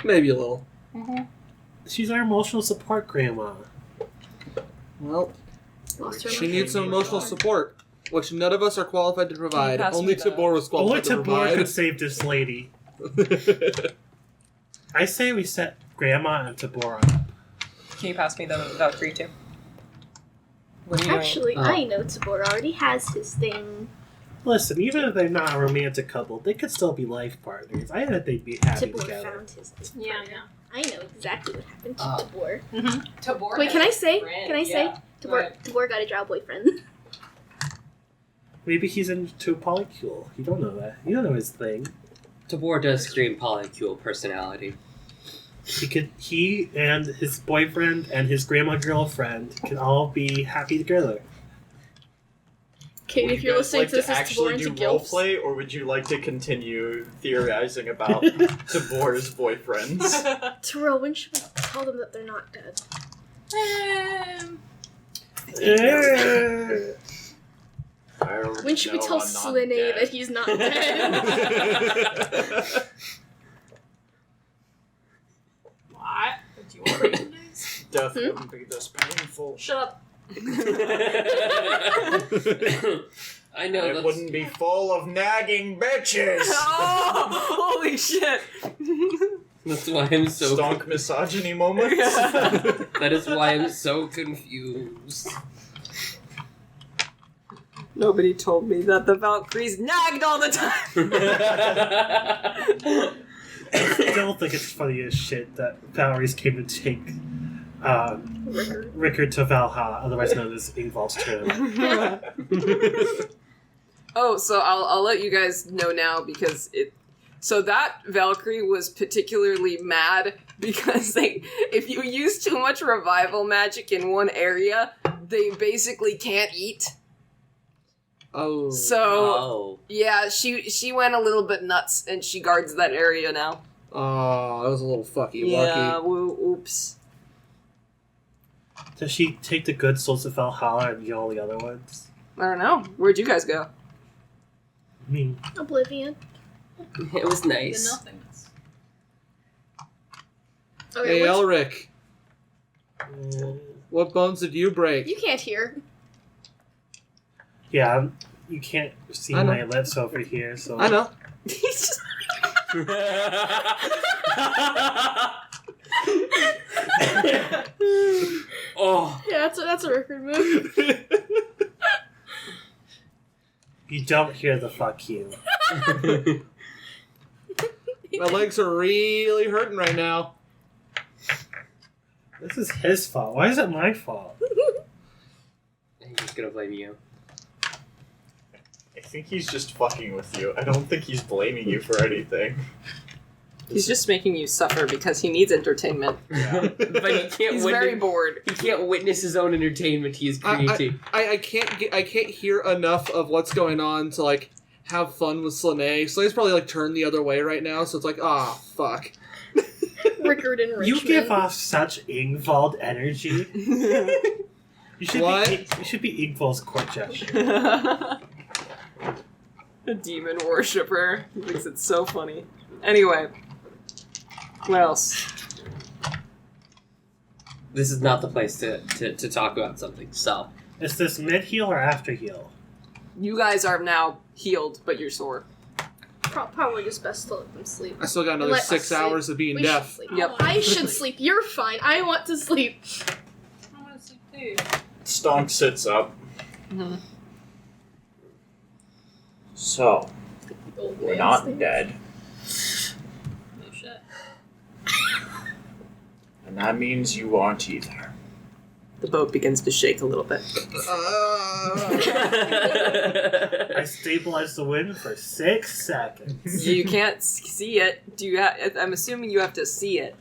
Maybe a little. Mm-hmm. She's our emotional support grandma. Well, Lost her she emotional needs some emotional support, which none of us are qualified to provide. pass Only me that? Tibor was Only qualified to Tibor provide. could save this lady. I say we set Grandma and Tibor up. Can you pass me the Valkyrie too? What are you Actually, I know Tibor already has his thing. Listen, even if they're not a romantic couple, they could still be life partners. I bet they'd be happy Tibor together. found his thing. Yeah. I know exactly what happened to Tibor. doing? Tabor. Wait, can I say? Yeah. Tibor got a drow boyfriend. Maybe he's into polycule. You don't know that. You don't know his thing. Tabor does scream polycule personality. He and his boyfriend and his grandma girlfriend can all be happy together. Kate, Would if you you're guys listening like to this, to is Tibor actually into do gilfs? roleplay, or would you like to continue theorizing about Tibor's boyfriends? Tiril, when should we tell them that they're not dead? I already When should we know tell I'm not Slane dead. that he's not dead? What? Do you want to nice? Death wouldn't be this painful. Shut up. I know It wouldn't be full of nagging bitches. Oh, holy shit! That's why I'm so. Stonk misogyny moments. That is why I'm so confused. Nobody told me that the Valkyries nagged all the time. I still think it's funny as shit that Valerie's came to take Rickard to Valhalla, otherwise known as Ingvald's tomb. Oh, so I'll let you guys know now because so that Valkyrie was particularly mad because if you use too much revival magic in one area, they basically can't eat. Oh. So yeah, she went a little bit nuts and she guards that area now. Oh, that was a little fucky Yeah, lucky. oops. Does she take the good souls of Valhalla and get all the other ones? I don't know. Where'd you guys go? I mean, Oblivion. It was The nice. nothingness. Okay, Hey, Elric, what bones did you break? you can't hear. yeah, you can't see I know. my lips over here, so... I know. He's just Oh, Yeah, that's a record move. You don't hear the fuck you. My legs are really hurting right now. This is his fault. Why is it my fault? I'm just gonna blame you. I think he's just fucking with you. I don't think he's blaming you for anything. He's just making you suffer because he needs entertainment. Yeah. But he can't. He's very witness, bored. he can't witness his own entertainment he is creating. I can't hear enough of what's going on to like have fun with Slane. Slane's probably like turned the other way right now, so it's like, ah, fuck. Rickard enrichment. You give off such Ingvald energy. You should be Ingvald's court gesture. A demon worshipper. He thinks it's so funny. Anyway. What else? This is not the place to talk about something, so. Is this mid-heal or after-heal? You guys are now healed, but you're sore. Probably just best to let them sleep. I still got another Let 6 us sleep. hours of being We deaf. should sleep. Yep. I should sleep. You're fine. I want to sleep. I want to sleep too. Stonk sits up. Mm-hmm. So, Old we're man not sleep. dead. No shit. And that means you aren't either. The boat begins to shake a little bit. I stabilized the wind for 6 seconds. You can't see it. I'm assuming you have to see it.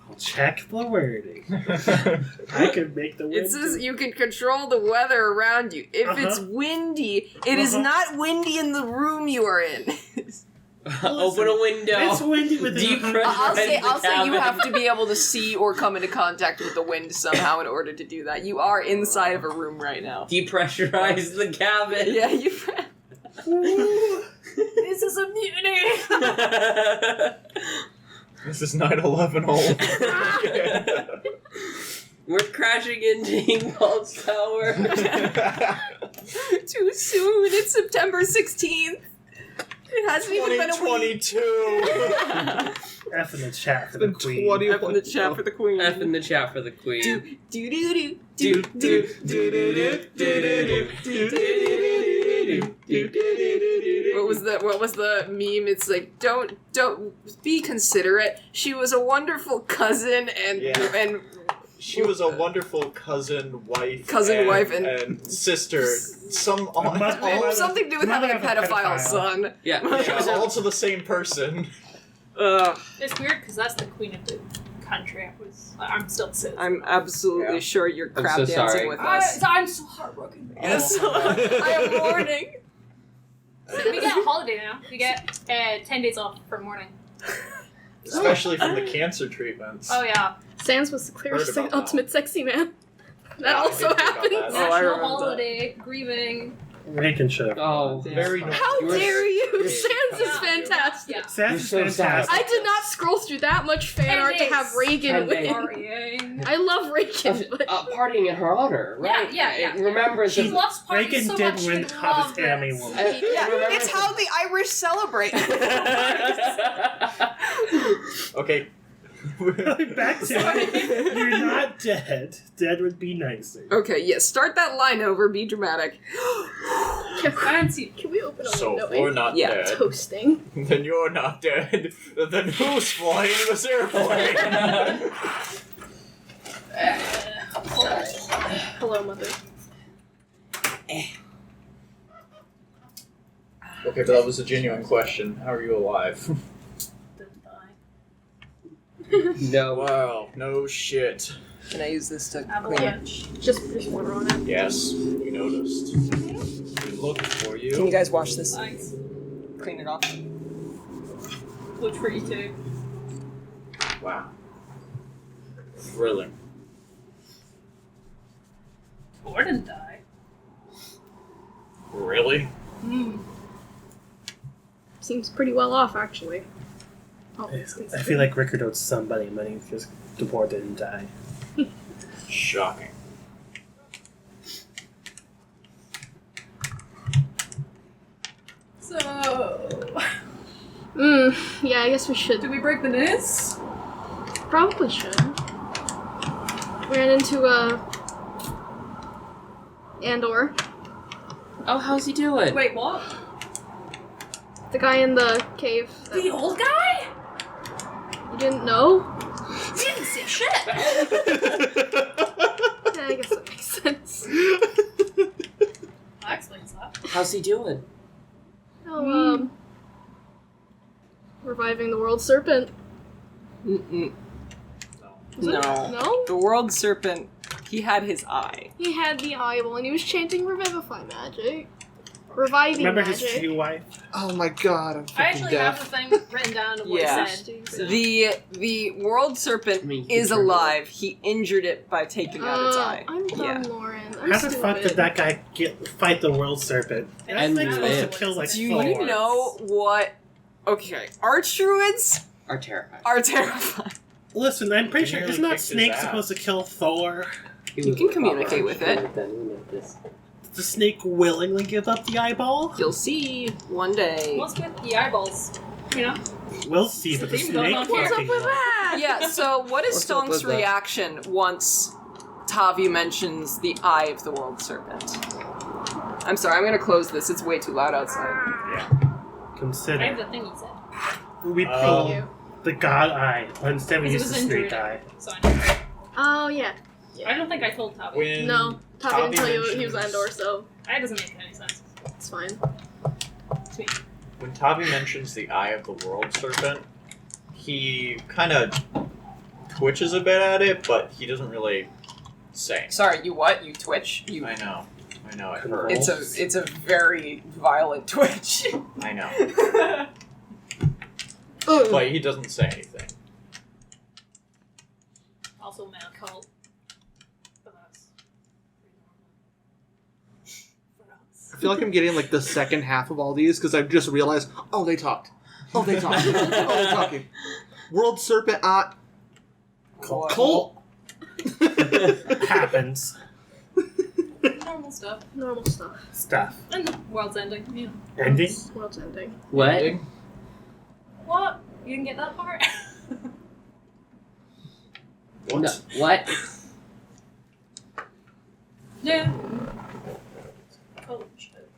I'll check the wording. I can make the wind. It says you can control the weather around you. If it's windy, it is not windy in the room you are in. Open a window. It's windy with I'll say you have to be able to see or come into contact with the wind somehow in order to do that. You are inside of a room right now. Depressurize the cabin. Yeah, you. This is a mutiny. This is 9/11 all. We're crashing into Ingvald's tower. Too soon. It's September 16th. It hasn't even been a week. 2022. F in the chat for the Been queen. 20 F in the chat for the queen. F in the chat for the queen. What was the meme? It's like, don't be considerate. She was a wonderful cousin and She was a wonderful cousin, wife, and sister. Something something to do with having a pedophile son. Yeah. all to the same person. It's weird because that's the queen of the country. I'm still citizen. I'm absolutely sure you're I'm crap so dancing sorry. with us. I'm so heartbroken. Yes, I am mourning. We get a holiday now. We get 10 days off for mourning. Especially from the cancer treatments. Oh yeah. Sans was the clearest Heard about that. ultimate sexy man. That Yeah, I also did hear about happened. that. Oh, I National remember holiday, grieving. Reagan should have. Oh, Very nice. How You were- dare you? Yeah. Sans is fantastic. Yeah. Sans is You're so fantastic. I did not scroll through that much fan art to have 10 Reagan days. win. Partying. I love Reagan, but partying in her honor, right? Yeah. Remember, She the, loves parties Reagan so did much. win she hottest loved anime it. woman. It's how the Irish celebrate. Okay. Back to it. You're not dead. Dead would be nicer. Okay, yes, start that line over, be dramatic. Fancy. can we open a So window? if we're not Yeah. dead, Toasting. then you're not dead. Then who's flying this airplane? Hello, mother. Okay, but that was a genuine question. How are you alive? Didn't die. no. Wow, no shit. Can I use this to clean it? Avalanche. Just water on it. Yes, we noticed. We looked for Can you you. guys wash this? Thanks. Clean it off. Looked for you too. Wow. Thrilling. Or didn't die. Really? Seems pretty well off, actually. Oh, I feel like Rickard owed somebody money because Tibor didn't die. Shocking. So, yeah, I guess we should. did we break the news? Probably should. Ran into Andor, Oh, how's he doing? Wait, what? the guy in the cave. The old guy? You didn't know? He didn't say shit. Yeah, I guess that makes sense. That explains that. How's he doing? Oh, reviving the world serpent. Mm-mm. Was it? No. No? The world serpent, he had his eye. He had the eyeball and he was chanting revivify magic. Reviving Remember magic. his true wife? Oh my god, I'm I fucking actually have deaf. the thing written down of what Yeah. it said. The world serpent I mean, is he turned alive. He injured it by taking out its eye. I'm dumb, Yeah. Lauren. I'm How the fuck stupid. did that guy fight the world serpent? That And thing's supposed to live. kill like Do you Thor. know what? Okay, archdruids Are terrified. are terrifying. Listen, I'm pretty He sure nearly isn't that kicked his snake ass. supposed to kill Thor? You can communicate with it. Does the snake willingly give up the eyeball? You'll see one day. What's with the eyeballs? You know? We'll see, but the Theme snake going on can't here. What's up be with one. that? Yeah, so what is What's up with Stonk's that? reaction once Tavi mentions the eye of the world serpent? I'm sorry, I'm gonna close this. It's way too loud outside. I have Consider the thing he said. we Thank pull you. the god eye, but instead we Because use it the was snake eye. injured. So I know. Oh, yeah. I don't think I told Tavi. When No, Tavi didn't tell you mentions- he was Andor, so That doesn't make any sense it's fine. to me. When Tavi mentions the eye of the world serpent, he kind of twitches a bit at it, but he doesn't really say. Sorry, you what? You twitch? You. I know, it hurts. It's a very violent twitch. I know, but he doesn't say anything. Also, male cult. But that's pretty normal. For us. I feel like I'm getting like the second half of all these because I've just realized, oh, they talked. Oh, they talked. Oh, they're talking. World Serpent, Colt. Happens. Normal stuff. Normal stuff. Stuff. And the world's ending. You know. Ending? World's ending. What? What? You didn't get that part? What? No, what? Yeah. Cult shit.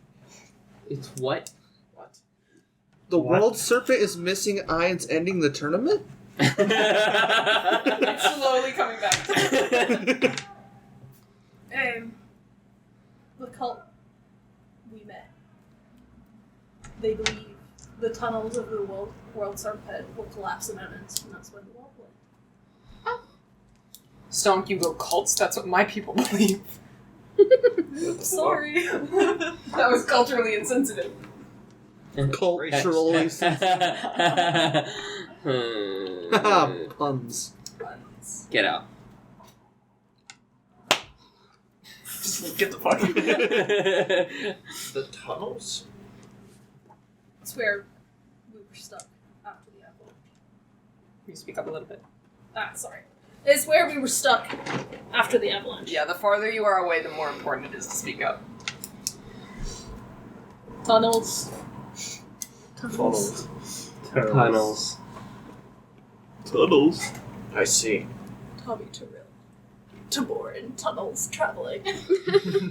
It's what? What? The What? World Serpent is missing an eye and it's ending the tournament? It's slowly coming back. The cult we met. They believe the tunnels of the world serpent will collapse in moments, and that's when the world will. Stonk, you go cults? That's what my people believe. Sorry. That was culturally insensitive. Culturally Hmm. puns. Get out. Just get the fuck out. The tunnels? It's where we were stuck after the apple. Can you speak up a little bit? Sorry. It's where we were stuck after the avalanche. Yeah, the farther you are away, the more important it is to speak up. Tunnels. Tunnels. Tunnels. I see. Tavi, Tiril. Tibor in tunnels traveling.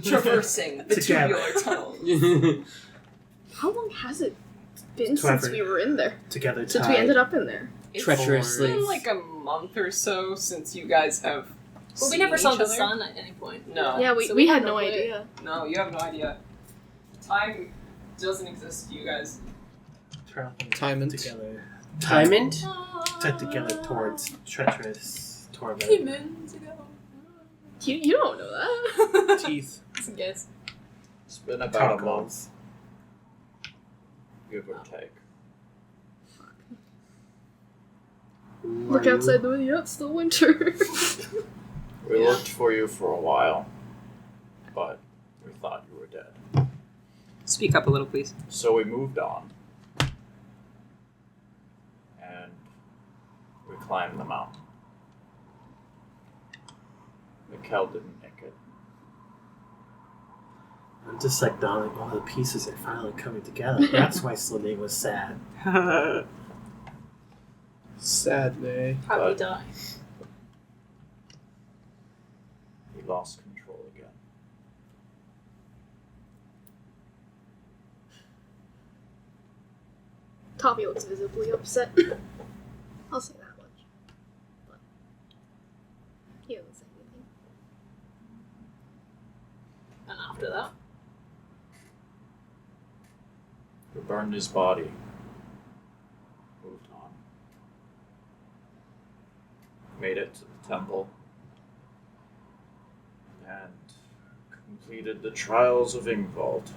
Traversing the Together. tubular tunnel. How long has it been Clever. since we were in there? Together Since we tied. ended up in there? It's Treacherously. been like a month or so since you guys have. But we seen never saw each the other. sun at any point. No. Yeah, we, So we had have no clue. idea. No, you have no idea. Time doesn't exist to you guys. Traveling Timon. together. Diamond? Tied together towards treacherous torment. Humans ago. You don't know that. Teeth. Some guess. It's been about a Tacos. month, give or take. Look outside the window, it's still winter. We looked for you for a while, but we thought you were dead. Speak up a little, please. So we moved on. And we climbed the mountain. Mikkel didn't nick it. I'm just like darling, all the pieces are finally coming together. That's why Slimming was sad. Sad day. How we But- die. We lost control again. Tavi looks visibly upset. I'll say that much. But he doesn't say anything. And after that, We burned his body. Moved on. Made it to the temple. And completed the trials of Ingvald.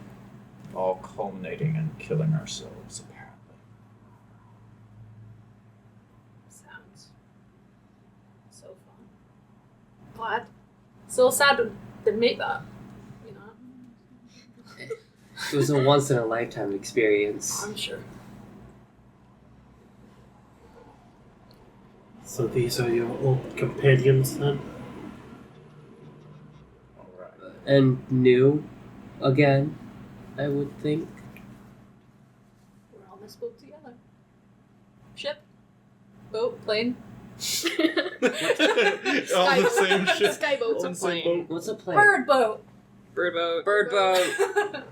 all culminating in killing ourselves, apparently. Sounds so fun. Glad. So sad to make that. You know. It was a once in a lifetime experience. I'm sure. So these are your old companions then? Alright. And new again, I would think. We're on this boat together. Ship. Boat. Plane. All the same shit. Skyboat's On a the same plane. boat. What's a plane? Bird boat. Bird boat. Bird boat.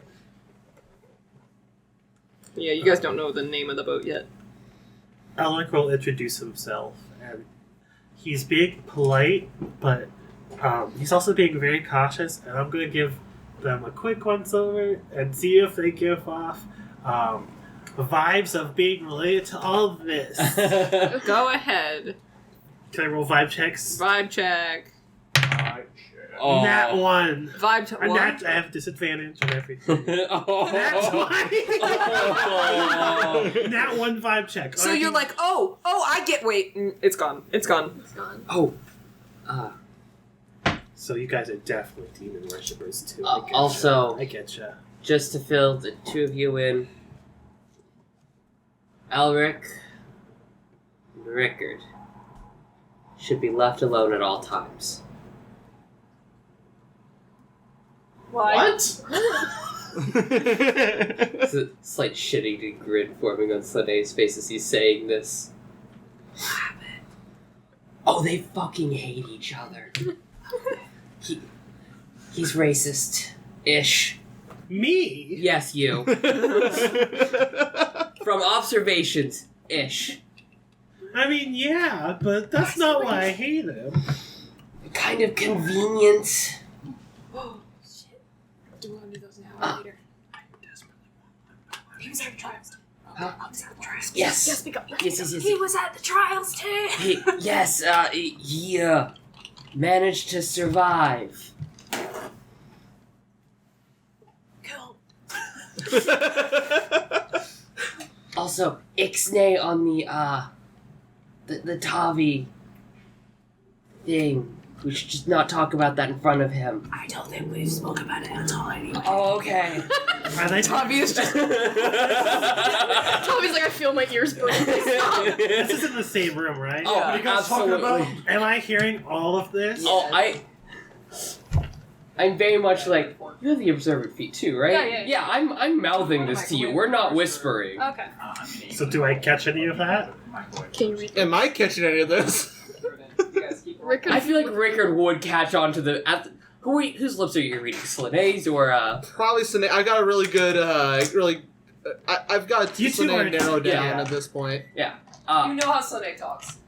Yeah, you guys don't know the name of the boat yet. Alec will introduce himself, and he's being polite, but he's also being very cautious, and I'm going to give them a quick once-over and see if they give off vibes of being related to all of this. Go ahead. Can I roll vibe checks? Vibe check. Oh. Nat 1. Vibe check. What? I have disadvantage on everything. Oh. That's Oh. why. Nat 1 vibe check. So you're like, oh, I get. Wait, it's gone. It's gone. It's gone. Oh. So you guys are definitely demon worshippers too. Also- I getcha. Just to fill the two of you in, Elric and Rickard should be left alone at all times. Why? There's a slight shit-eating grin forming on Sleday's face as he's saying this. What happened? Oh, they fucking hate each other. He's racist-ish. Me? Yes, you. From observations-ish. I mean, yeah, but that's not why I hate him. Kind of convenient. Oh, shit. Do we want to do those now or later? He was at the trials. Huh? He was at the trials. Yes. Yes, pick up. Yes. He was at the trials too. Yes, he managed to survive. Cool. Also, Ixnay on the Tavi thing. We should just not talk about that in front of him. I don't think we've spoken about it at all anyway. Oh, okay. Are they Tavi is just. Tommy's like, I feel my ears burning. Stop. This is in the same room, right? Oh, What are you guys talking absolutely. about? Am I hearing all of this? Oh, I'm very much like, you have the observant feet too, right? Yeah. I'm mouthing this to you. We're not whispering. Okay. So do I catch any of that? Can you read? Am I catching any of this? Rickard, I feel like Rickard would catch on to the... whose lips are you reading? Sleday's or, Probably Sine. I got a really good, I've got You two Sine are- narrowed down yeah. at this point. You know how Sunday talks.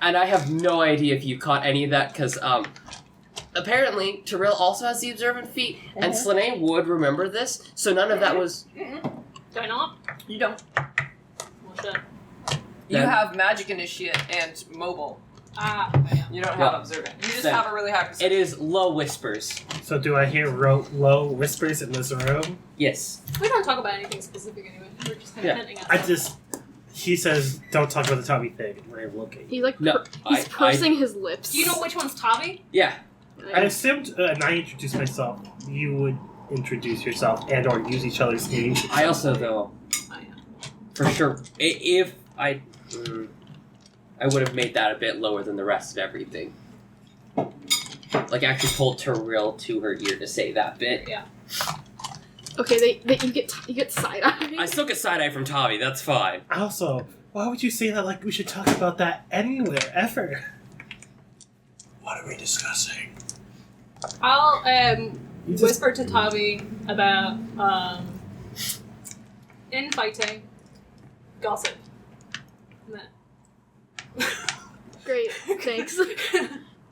And I have no idea if you caught any of that, because, apparently, Tiril also has the observant feet, and Slane would remember this, so none of that was... Do I not? You don't. Well, shit. You Then- have magic initiate and mobile. Yeah. You don't Well, have observant. You just then have a really high percentage. It is low whispers. So do I hear low whispers in this room? Yes. We don't talk about anything specific anyway. We're just kind of hinting at stuff. He says, don't talk about the Tommy thing, and I'm looking. he's like, No, he's pursing his lips. Do you know which one's Tavi? Yeah. I assumed, and I introduced myself, you would introduce yourself and or use each other's names. I also, though, Oh, yeah. for sure, if I would have made that a bit lower than the rest of everything. Like, actually pulled Tiril to her ear to say that bit. Yeah. Okay, you get side eye. I still get side-eye from Tavi, that's fine. Also, why would you say that like we should talk about that anywhere, ever? What are we discussing? I'll You just- whisper to Tavi about infighting, gossip. And that. Great, thanks.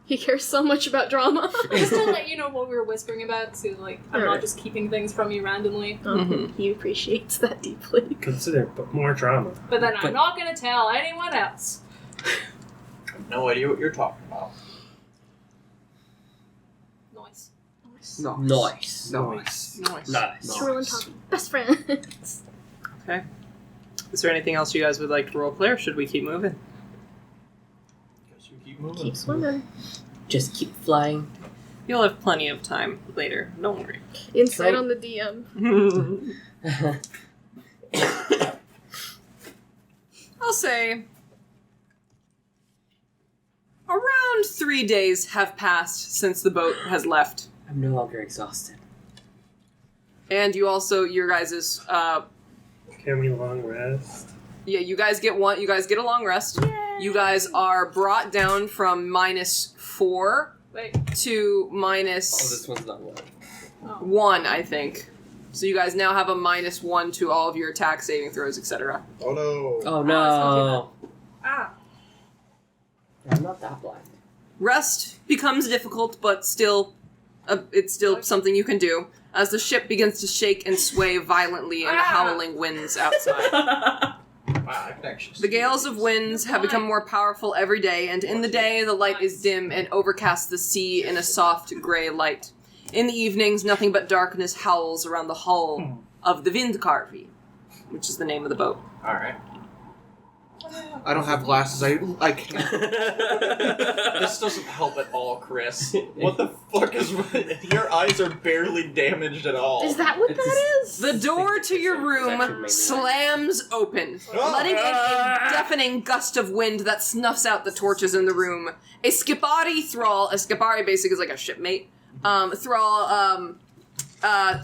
He cares so much about drama. Just to let you know what we were whispering about, so like I'm Alright. not just keeping things from you randomly. He appreciates that deeply. Consider more drama. But then But- I'm not gonna tell anyone else. I have no idea what you're talking about. Noise. Nice. Nice. Nice. Tiril and Tavi, best friends. Okay. Is there anything else you guys would like to role play, or should we keep moving? Guess we keep moving. Keep swimming. Just keep flying. You'll have plenty of time later. Don't worry. Insight Right. on the DM. I'll say around 3 days have passed since the boat has left. I'm no longer exhausted. And you also, your guys' Can we long rest? yeah, you guys get a long rest. You guys are brought down from -4 to Oh, this one's not one. -1, I think. So you guys now have a -1 to all of your attack, saving throws, etc. Oh no. Oh no. Ah. I'm not that blind. Rest becomes difficult, but still, it's still something you can do. As the ship begins to shake and sway violently in the howling winds outside. Wow, I can actually The gales of winds have become more powerful every day, and in the day the light is dim and overcasts the sea in a soft grey light. In the evenings, nothing but darkness howls around the hull of the Vindurklettar, which is the name of the boat. Alright. I don't have glasses. I can't. This doesn't help at all, Chris. What the fuck is... Your eyes are barely damaged at all. Is that what It's that is? The door to your room slams open, letting in a deafening gust of wind that snuffs out the torches in the room. A Skipari thrall, a Skipari basically is like a shipmate, thrall,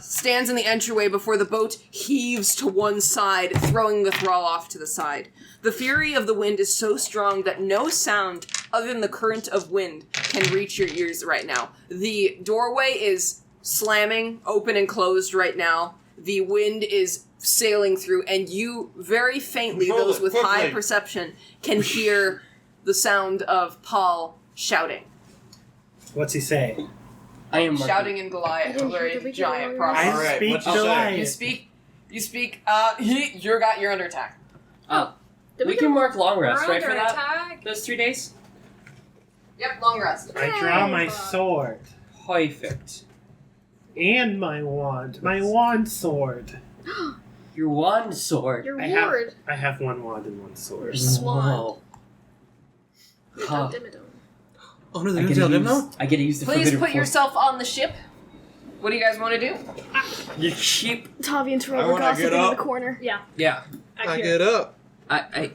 stands in the entryway before the boat heaves to one side, throwing the thrall off to the side. The fury of the wind is so strong that no sound other than the current of wind can reach your ears right now. The doorway is slamming open and closed right now. The wind is sailing through, and you very faintly, Control those it, with quickly. high perception, can hear the sound of Paul shouting. What's he say? I am Shouting in Goliath, a I didn't hear very the giant beginning. process. I Alright, speak what's he say? Goliath. You speak, you're under attack. Did we can mark long We're rest, right, under for that? attack. Those 3 days? Yep, long rest. I draw my sword. Perfect. And my wand. My wand sword. Your wand sword. Your I have- ward. I have one wand and one sword. Your swan. Whoa. Your Huh. Dimmadome. Oh no, I they get, don't to tell use, I get to use the Please forbidden put force. yourself on the ship. What do you guys want to do? You sheep. Tavi and I Tiril were wanna gossiping get in the up. corner. Yeah. Yeah. I get up. I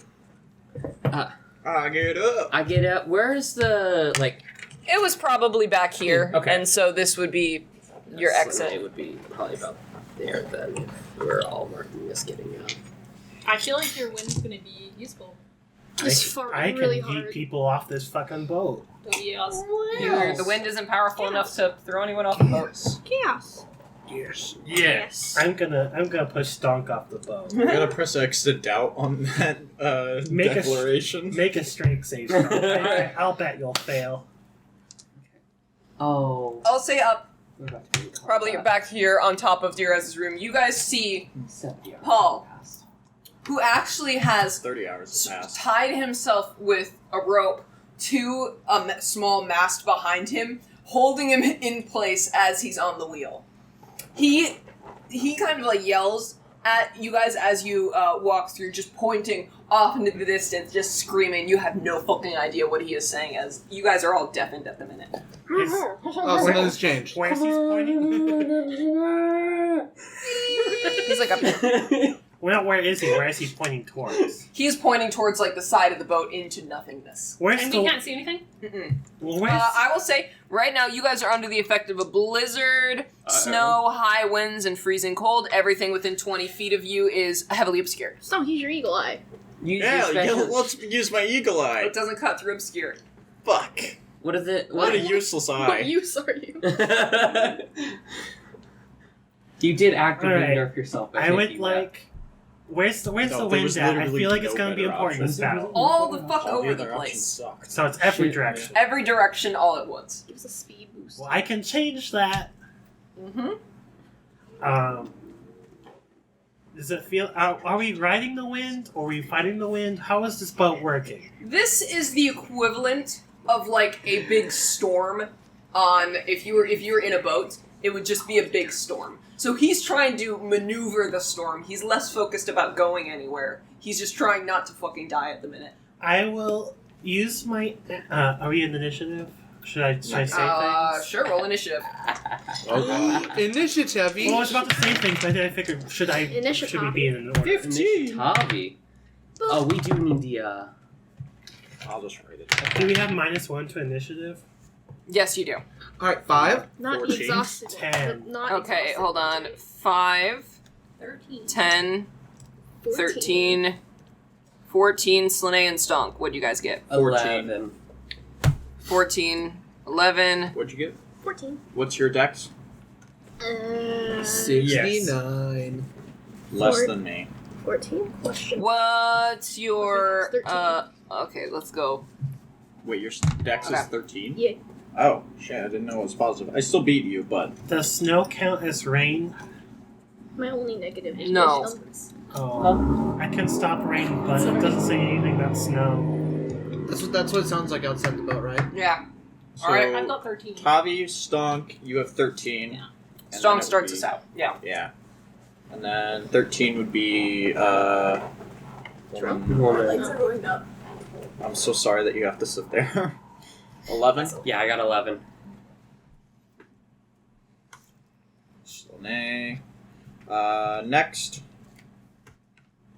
get up. I get up. Where's the, like... It was probably back here, Okay. and so this would be your So exit. It would be probably about there then, if we're all marking this getting up. I feel like your wind's gonna be useful. Just fart I can really yeet hard. people off this fucking boat. Yes. The wind isn't powerful enough to throw anyone off the boat. Chaos. Yes. Yes. I'm gonna push Stonk off the boat. I'm gonna press X to doubt on that Make a- declaration. Make a strength save. Stonk. I'll bet you'll fail. Oh. I'll say up. We're about to be Probably back here on top of Diraz's room. You guys see 70 hours Paul. passed. who actually has 30 hours passed. tied himself with a rope to a small mast behind him, holding him in place as he's on the wheel. He kind of like yells at you guys as you walk through, just pointing off into the distance, just screaming. You have no fucking idea what he is saying, as you guys are all deafened at the minute. Oh, something's changed. Where's he pointing? He's like up. Well, where is he? Where is he pointing towards? He is pointing towards like the side of the boat into nothingness. Where's And the? we can't see anything? Mm-mm. Where's? I will say, right now, you guys are under the effect of a blizzard, snow, high winds, and freezing cold. Everything within 20 feet of you is heavily obscured. So use your eagle eye. Use Yeah, your special... let's use my eagle eye. It doesn't cut through obscured. Fuck. What is it? What a useless What eye. use are you? You did actively Alright. nerf yourself. I think would you like. Where's the No, there wind was at? I literally feel like it's no gonna be better important in this option. battle. All the fuck All over the other options place. suck. So it's every Shit. direction. Every direction, all at once. Gives a speed boost. Well, I can change that. Mm-hmm. Does it feel? Are we riding the wind or are we fighting the wind? How is this boat working? This is the equivalent of like a big storm on if you were in a boat it would just be a big storm. So he's trying to maneuver the storm. He's less focused about going anywhere. He's just trying not to fucking die at the minute. I will use my. Are we in initiative? Should I say things? Sure, roll initiative. Initiative. Well, I was about to say things, but I figured should we be in an order? 15. Tavi. Oh, we do need the. I'll just write it. Do we have -1 to initiative? Yes, you do. All right, 5. Not 14. exhausted. 10. Not Okay, exhausted. hold on. 5, 13. 10, 13, 14, Slane and Stonk. What'd you guys get? 11. 14, 11. What'd you get? 14. What's your dex? 69. Less Four. than me. 14? Question. What's your... 13. Okay, let's go. Wait, your dex Okay. is 13? Yeah. Oh, shit, I didn't know it was positive. I still beat you, but... Does snow count as rain? My only negative is No. numbers. Oh, I can stop rain, but it doesn't say anything about snow. That's what it sounds like outside the boat, right? Yeah. So, Alright, I've got 13. Tavi, Stonk, you have 13. Yeah. And then Stonk it would starts be- us out. Yeah. Yeah. And then 13 would be, Legs are going up. I'm so sorry that you have to sit there. 11? Yeah, I got 11. Slane. Next.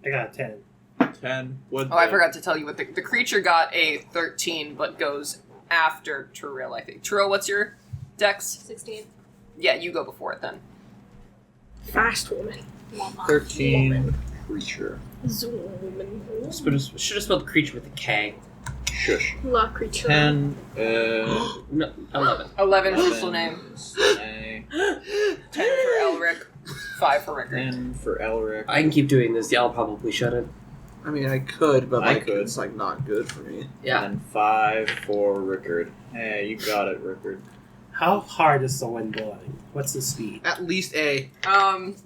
I got a 10. 10. What Oh, I forgot to tell you what the creature got a 13, but goes after Tiril, I think. Tiril, what's your dex? 16. Yeah, you go before it then. Fast woman. 13 creature. Zoom woman. Should have spelled creature with a K. Shush. La creature. 10. No, 11. 11 for Slane, Slane. 10 for Elric, 5 for Rickard. 10 for Elric. I can keep doing this. Y'all probably shouldn't. I mean, I could, but I like, could. it's like not good for me. Yeah. And then 5 for Rickard. Hey, you got it, Rickard. How hard is the wind blowing? What's the speed? At least A.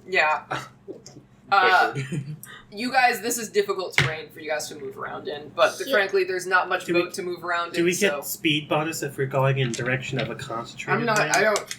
Yeah. Rickard. You guys, this is difficult terrain for you guys to move around in, but Yeah. frankly, there's not much Do we- boat to move around Do in, we so... get speed bonus if we're going in direction of a concentrated I'm not, wind? I don't...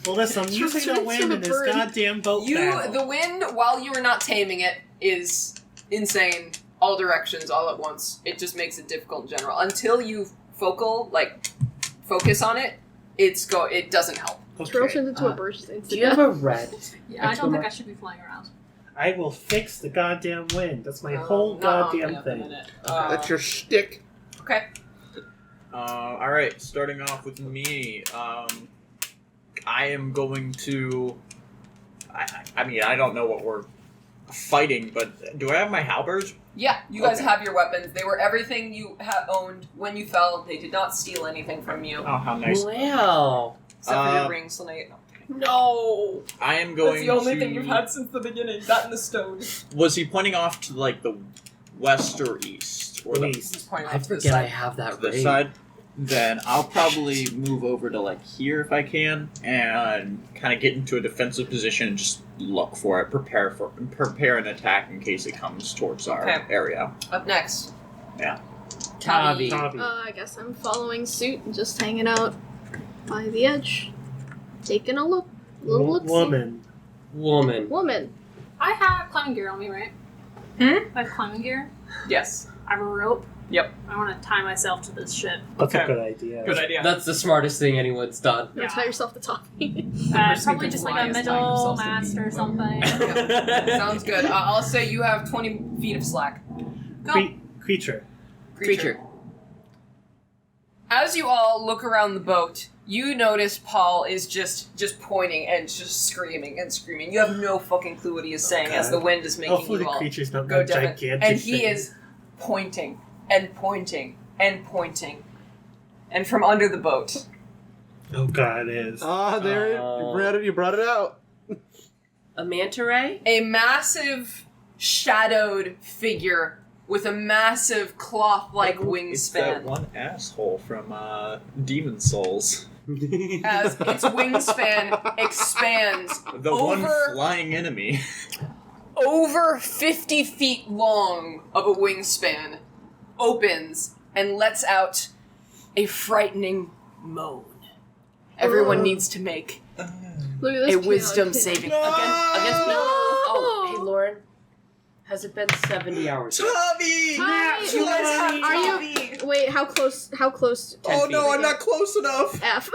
Well, listen, I'm using the Turns wind into in this a bird. goddamn boat battle. The wind, while you are not taming it, is insane. All directions, all at once. It just makes it difficult in general. Until you focus on it, it doesn't help. Turtle Okay. turns into a bird. Do you have a red? Yeah, I don't think I should be flying around. I will fix the goddamn wind. That's my Oh, whole not on me goddamn at the thing. minute. That's your shtick. Okay. Alright, starting off with me. I am going to... I mean, I don't know what we're fighting, but do I have my halberds? Yeah, you guys Okay. have your weapons. They were everything you owned when you fell. They did not steal anything from you. Oh, how nice. Wow. Except for your Uh, ring, Slane. No! I am going That's the only to... thing you've had since the beginning. That and the stone. Was he pointing off to, like, the west or east? Or the East. Just pointing I off to this forget I side. have that this ring. side? Then I'll probably move over to, like, here if I can, and kind of get into a defensive position and just look for it, prepare an attack in case it comes towards our Okay. area. Up next. Tavi. Tavi. I guess I'm following suit and just hanging out by the edge, taking a look. Little look. Woman. Woman. Woman. I have climbing gear on me, right? I have climbing gear. Yes. I have a rope. Yep. I want to tie myself to this ship. That's Okay. a good idea. Good idea. That's the smartest thing anyone's done. Don't tie yourself to top. Probably just like a Lions tying middle themselves to mast me. or something. Sounds good. I'll say you have 20 feet of slack. Go. Creature. Creature. As you all look around the boat, you notice Paul is just pointing and just screaming and screaming. You have no fucking clue what he is saying as the wind is making Hopefully you the all creature's not go that deaf. gigantic. And he thing. is pointing and pointing and pointing. And from under the boat, Oh god, it is. Ah, there you brought it out. A manta ray? a massive shadowed figure with a massive cloth-like It's that wingspan. one asshole from Demon Souls. As its wingspan expands The one over flying enemy. over 50 feet long of a wingspan, opens and lets out a frightening moan. Everyone needs to make Look at this. A kid. wisdom saving. Against me. No! Oh, hey, Lauren. Has it been 70 hours? Tavi! Tavi! Are you? Wait, how close? 10 Oh feet. no, I'm not close enough. F.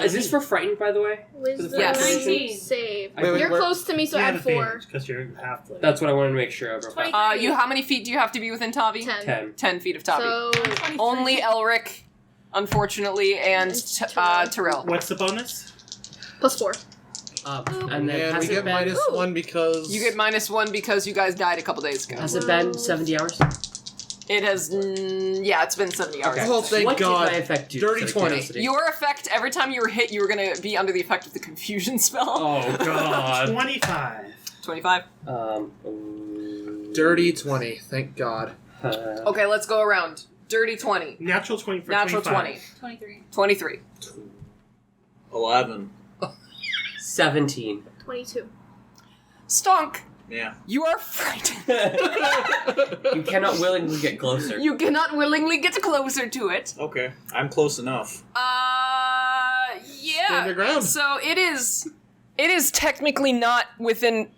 Is this for frightened, by the way? Wisdom Yes. 19. save. Wait, You're close to me, so add 4. because you're halfway. That's what I wanted to make sure of. 20. How many feet do you have to be within Tavi? 10. 10 feet of Tavi. So 23. Only Elric, unfortunately, and Tiril. What's the bonus? +4. And then And has we get it been, -1 because You get -1 because you guys died a couple days ago. has it been 70 hours? It has, it's been 70 hours. Okay. Oh, thank what God. did my effect do? Dirty out of 20. curiosity? Your effect, every time you were hit, you were going to be under the effect of the confusion spell. Oh, God. 25. 25. dirty 20. Thank God. Okay, let's go around. Dirty 20. Natural 20 for Natural 25. 23. 23. 11. 17. 22. Stonk, Yeah. you are frightened. You cannot willingly get closer. You cannot willingly get closer to it. Okay. I'm close enough. Yeah. Stand your ground. So it is technically not within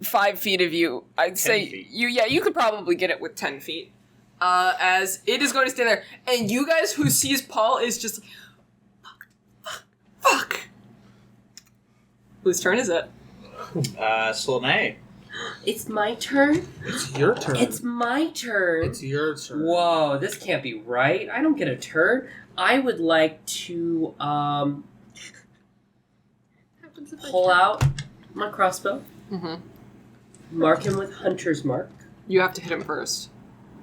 5 feet of you. I'd say feet. you could probably get it with 10 feet. As it is going to stand there. And you guys who sees Paul is just fuck. Whose turn is it? Slane. It's my turn? It's your turn. It's my turn. It's your turn. Whoa, this can't be right. I don't get a turn. I would like to Happens if I pull can. out my crossbow, Mm-hmm. mark him with Hunter's Mark. You have to hit him first.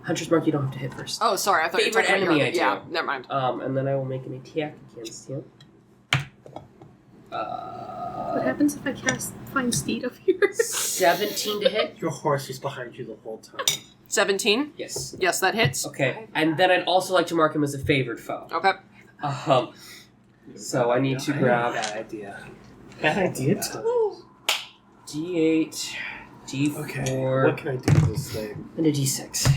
Hunter's Mark you don't have to hit first. Oh, sorry. I thought you were Favorite talking about enemy, your- I Yeah, do. never mind. And then I will make an attack against him. What happens if I cast Find Steed up here? 17 to hit? Your horse was behind you the whole time. 17. Yes. Yes, that hits. Okay, and then I'd also like to mark him as a favored foe. Okay. So I need to grab Bad idea. Bad idea, Tom. D8, D4, Okay. What can I do with this thing? and a D6.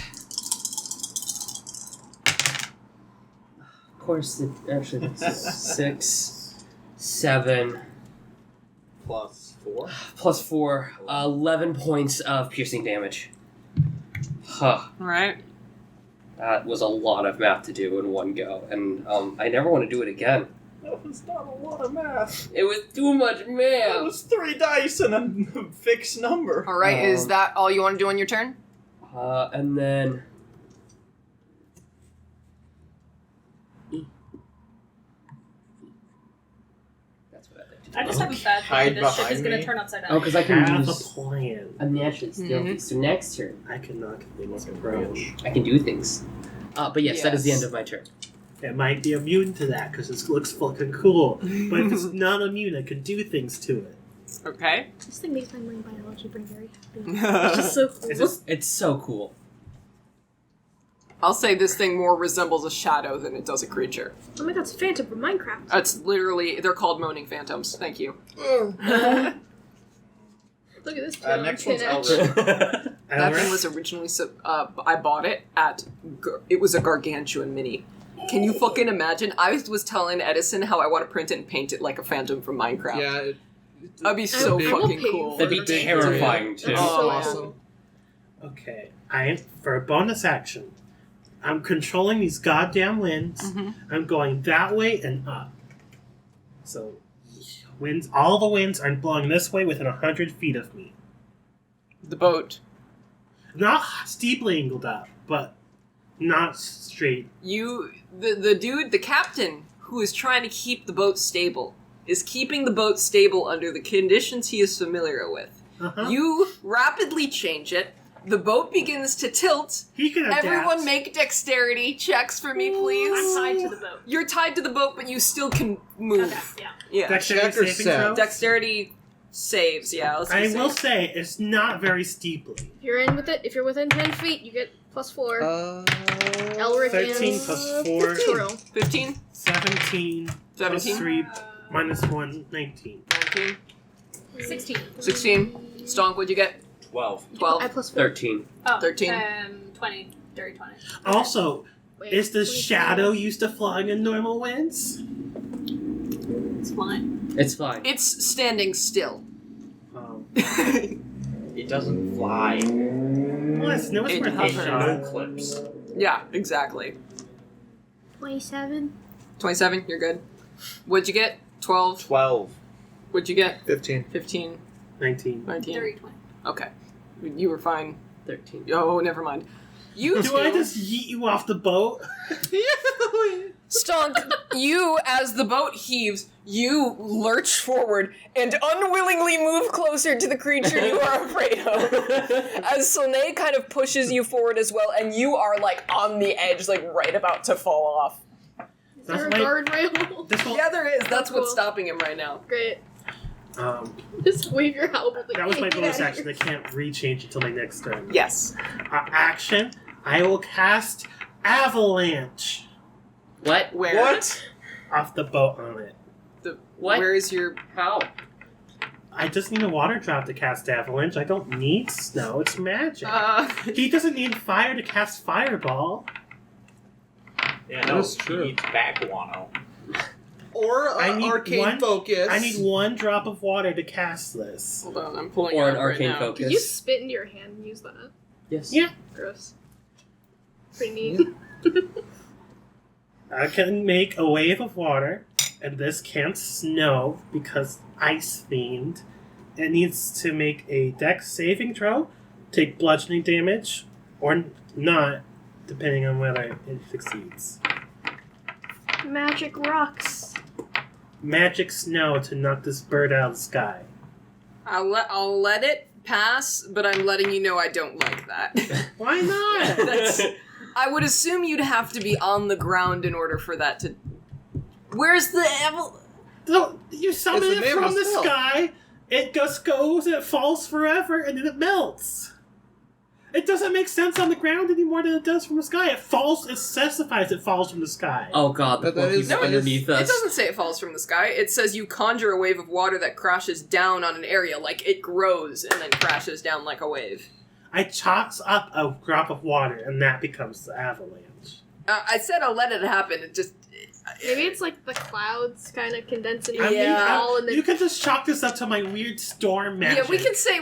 Of course, actually, that's 6, 7, Plus 4. plus 4, 11 points of piercing damage. Huh. All right. That was a lot of math to do in one go, and I never want to do it again. That was not a lot of math. It was too much That math! was 3 dice and a fixed number. All right. Is Um, that all you want to do on your turn? And then... That's what I like to do. I just have a bad Hide feeling this ship is behind going to me. turn upside down. Oh, because I can Have a use... plan. I'm naturally stealthy, so next turn, I can knock things approach. I can do things. But yes, that is the Yes. end of my turn. It might be immune to that because it looks fucking cool. But if it's not immune, I can do things to it. Okay. This thing makes my marine biology brain very happy. It's just so cool. It's so cool. I'll say this thing more resembles a shadow than it does a creature. Oh my god, it's Phantom from Minecraft. That's literally, they're called moaning phantoms. Thank you. Look at this kid Next on one's tin Elric. That thing Elric? was originally, I bought it at, it was a gargantuan mini. Can you fucking imagine? I was telling Edison how I want to print it and paint it like a phantom from Minecraft. Yeah. That'd be so I will fucking pay you cool. for That'd be Big terrifying, too. That's Oh, so man. awesome. Okay, for a bonus action, I'm controlling these goddamn winds. Mhm. I'm going that way and up. So, all the winds are blowing this way within 100 feet of me. The boat. Not steeply angled up, but not straight. The dude, the captain, who is trying to keep the boat stable, is keeping the boat stable under the conditions he is familiar with. Uh-huh. You rapidly change it. The boat begins to tilt. He can adapt. Everyone make dexterity checks for me, please. I'm tied to the boat. You're tied to the boat, but you still can move. Okay, yeah. Yeah. Dexterity Check or saving set? throw? Dexterity saves, yeah. Let's I just will say. say it's not very steeply. If you're within 10 feet, you get +4. Elric 13 and plus 4, Tiril. 15, 17, plus 17, 3, minus 1, 19. 19, 16. 16. Stonk, what'd you get? 12. 12. I +4. 13. Oh, 13. 20. Dirty 20. Also, Wait, is the 24. shadow used to flying in normal winds? It's flying. It's fine. It's standing still. It doesn't fly. Well, it's no, it's It worth a hovers. shot. No clips. Yeah, exactly. 27. 27, you're good. What'd you get? 12. 12. What'd you get? 15. 15. 19. 19. 30, 20. Okay. You were fine. 13. Oh, never mind. You Do I just yeet you off the boat? Stunk, you, as the boat heaves, you lurch forward and unwillingly move closer to the creature you are afraid of. As Soleil kind of pushes you forward as well, and you are, like, on the edge, like, right about to fall off. Is there a guardrail? This will, Yeah, there is. That's what's Cool. stopping him right now. Great. Just wave your halberd. Like, that was my "Hey, get bonus outta action. I can't re-change until my next turn. Yes. Action. I will cast Avalanche What? Where? What? off the boat on it. What? Where is your... How? I just need a water drop to cast Avalanche. I don't need snow. It's magic. He doesn't need fire to cast Fireball. Yeah, no, That's true. he eats baguano. Or I need arcane one- focus. I need one drop of water to cast this. Hold on, I'm pulling Or it an up right arcane now. focus. Can you spit into your hand and use that? Yes. Yeah. Gross. Pretty neat. I can make a wave of water, and this can't snow because ice themed. It needs to make a dex saving throw, take bludgeoning damage, or not, depending on whether it succeeds. Magic rocks. Magic snow to knock this bird out of the sky. I'll let it pass, but I'm letting you know I don't like that. Why not? That's... I would assume you'd have to be on the ground in order for that to... Where's the... No, you summon It's the it name of from the the spell. sky, it just goes, it falls forever, and then it melts. It doesn't make sense on the ground any more than it does from the sky. It falls, it specifies it falls from the sky. Oh god, the That poor is- people no, it is- underneath It us. doesn't say it falls from the sky. It says you conjure a wave of water that crashes down on an area, like it grows and then crashes down like a wave. I chops up a drop of water, and that becomes the avalanche. I said I'll let it happen. It just... Maybe it's like the clouds kind of condensing Yeah. into all and then You can just chalk this up to my weird storm magic. Yeah,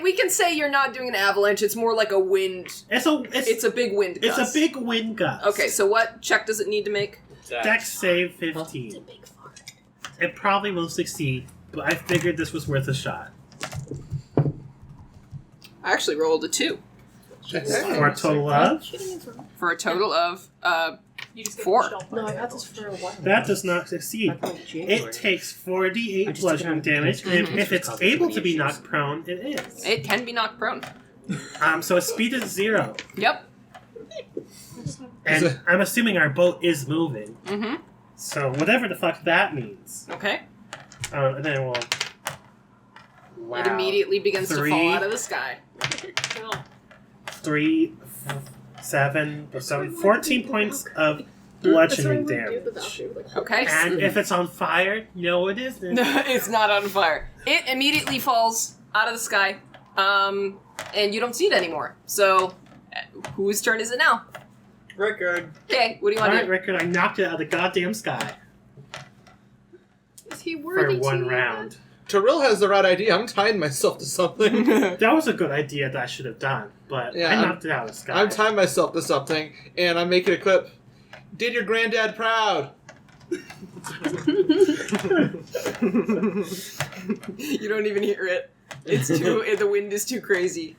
we can say you're not doing an avalanche. It's more like a wind. It's It's a big wind it's gust. a big wind gust. Okay, so what check does it need to make? Dex save 15. It probably will succeed, but I figured this was worth a shot. I actually rolled a 2 For a total of for a total of You just get 4. pushed off No, by I the got this for a while. that does not succeed. Back in January. It takes I 4d8 just bludgeoning took it out. damage, and if it's Caused able too to many be issues. knocked prone, it is. It can be knocked prone. So its speed is 0, Yep. and I'm assuming our boat is moving. Mm-hmm. So whatever the fuck that means. Okay. And then we'll... It immediately begins to 3. fall out of the sky. 3, 7, 14 points of bludgeoning damage. Okay. And if it's on fire, no, it isn't. No, it's not on fire. It immediately falls out of the sky, and you don't see it anymore. So, whose turn is it now? Rickard. Okay, what do you want to Alright, do? Rickard, I knocked it out of the goddamn sky Is he for worthy to one do round. Tiril has the right idea. I'm tying myself to something. That was a good idea that I should have done, but Yeah, I I'm- knocked it out of the sky. I'm tying myself to something, and I'm making a clip. Did your granddad proud? You don't even hear it. It's too. The wind is too crazy.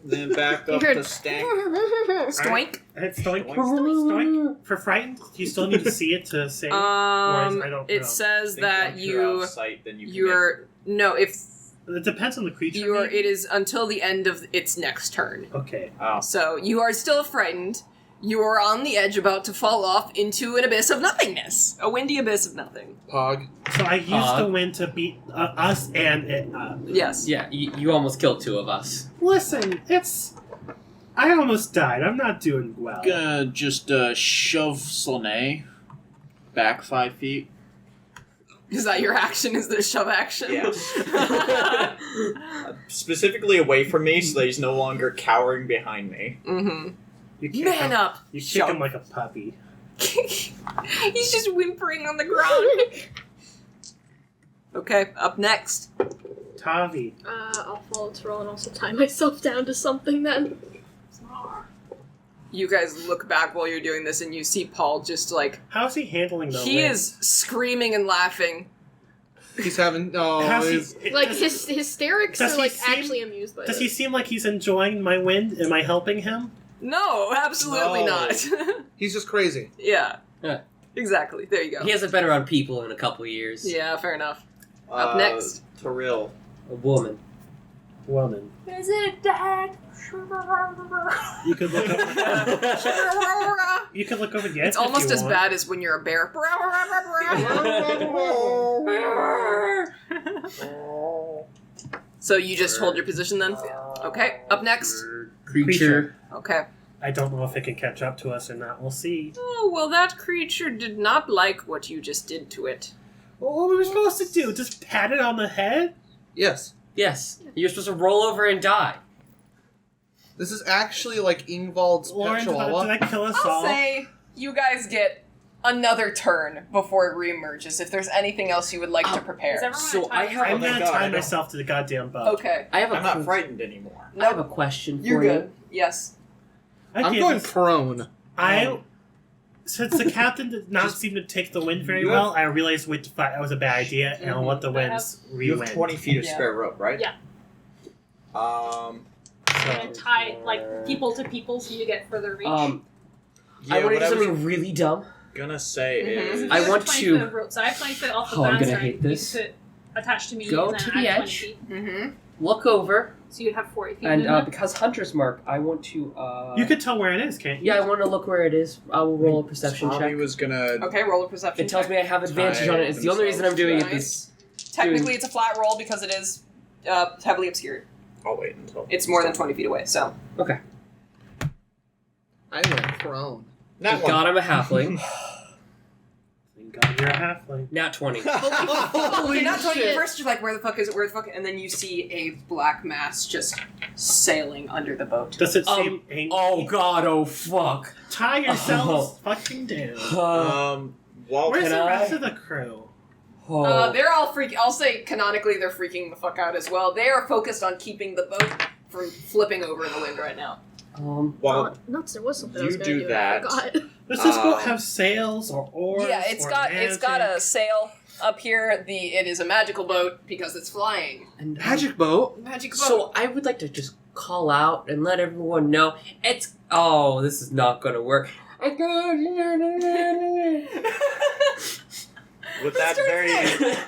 Then back You up heard to stank. Stoink. It's stoink. Stoink. Stoink. For frightened, do you still need to see it to say? I don't know. It says Think that once you're out you of sight, then you can you're no if It depends on the creature. you are. maybe? It is until the end of its next turn. Okay. Oh. So you are still frightened. You are on the edge, about to fall off into an abyss of nothingness, a windy abyss of nothing. Pog. So I used the wind to beat us and it up. Yes. Yeah, you almost killed 2 of us. Listen, I almost died. I'm not doing well. Gonna just shove Slane back 5 feet. Is that your action? Is the shove action? Yes. Specifically away from me, so that he's no longer cowering behind me. Mm-hmm. You kick Man him, up. You kick Shove. him like a puppy. He's just whimpering on the ground. Okay, up next. Tavi. I'll follow Tiril and also tie myself down to something then. You guys look back while you're doing this and you see Paul just like... How's he handling the He wind? is screaming and laughing. He's having Like hysterics does are he like seem- actually amused by Does this. he seem like he's enjoying my wind? Am I helping him? No, absolutely No. not. he's just crazy. Yeah. Yeah. Exactly. There you go. He hasn't been around people in a couple years. Yeah, fair enough. Up next. Tiril. A woman. Woman. Is it Dad? You could look over. You could look over the edge. It's almost if you as want. bad as when you're a bear. So you just hold your position then? Okay, up next. Creature. Okay. I don't know if it can catch up to us or not. We'll see. Oh, well, that creature did not like what you just did to it. Well, what were we supposed to do? Just pat it on the head? Yes. Yes. You're supposed to roll over and die. This is actually like Ingvald's Lauren, pet did chihuahua. that kill us I'll all? say you guys get another turn before it reemerges if there's anything else you would like to Is prepare. everyone So gonna tie I have- I'm Oh my gonna God, I tie don't- myself to the goddamn boat. Okay. I have a I'm not frightened anymore. I have a question for You're you. good. Yes. I'm going prone. Since the captain did not seem to take the wind very You well, I realized that was a bad idea, and I'll let the I winds You re-wind. have 20 feet of Yeah. spare rope, right? Yeah. Um, And tie like people to people so you get further reach. yeah, I want to what do I was something really dumb. gonna say Mhm. is... If I you have want 20 to- foot of rope, so I have 20 foot off the Oh, I'm gonna banister, hate this. you could attach to me Go and then to add the 20 edge. feet. Mm-hmm. Look over, So you'd have 40 feet. and in it. because Hunter's Mark, I want to. You could tell where it is, can't you? Yeah, I want to look where it is. I will roll a perception Tommy check. was gonna... Okay, roll a perception It tells check. me I have advantage on it. It's the only reason I'm doing it. This. Technically, it's a flat roll because it is heavily obscured. I'll wait until... It's more than 20 feet away, so. Okay. I went prone. That one. God, I'm a halfling. Thank God you're a halfling. Nat 20. Holy You're not 20 shit. first, you're like, where the fuck is it, where the fuck? And then you see a black mass just sailing under the boat. Does it seem angry? Oh God! Oh fuck! Tie yourselves fucking down. While Where's can the I- rest of the crew? They're all freaking, I'll say canonically they're freaking the fuck out as well. They are focused on keeping the boat from flipping over in the wind right now. while Oh, nuts, there was something I you was gonna do do. that- I forgot. Does this boat have sails or oars? Yeah, it's or got a magic? sail up here. It is a magical boat because it's flying. And Magic boat. Magic boat. So I would like to just call out and let everyone know it's. Oh, this is not gonna work. with that very...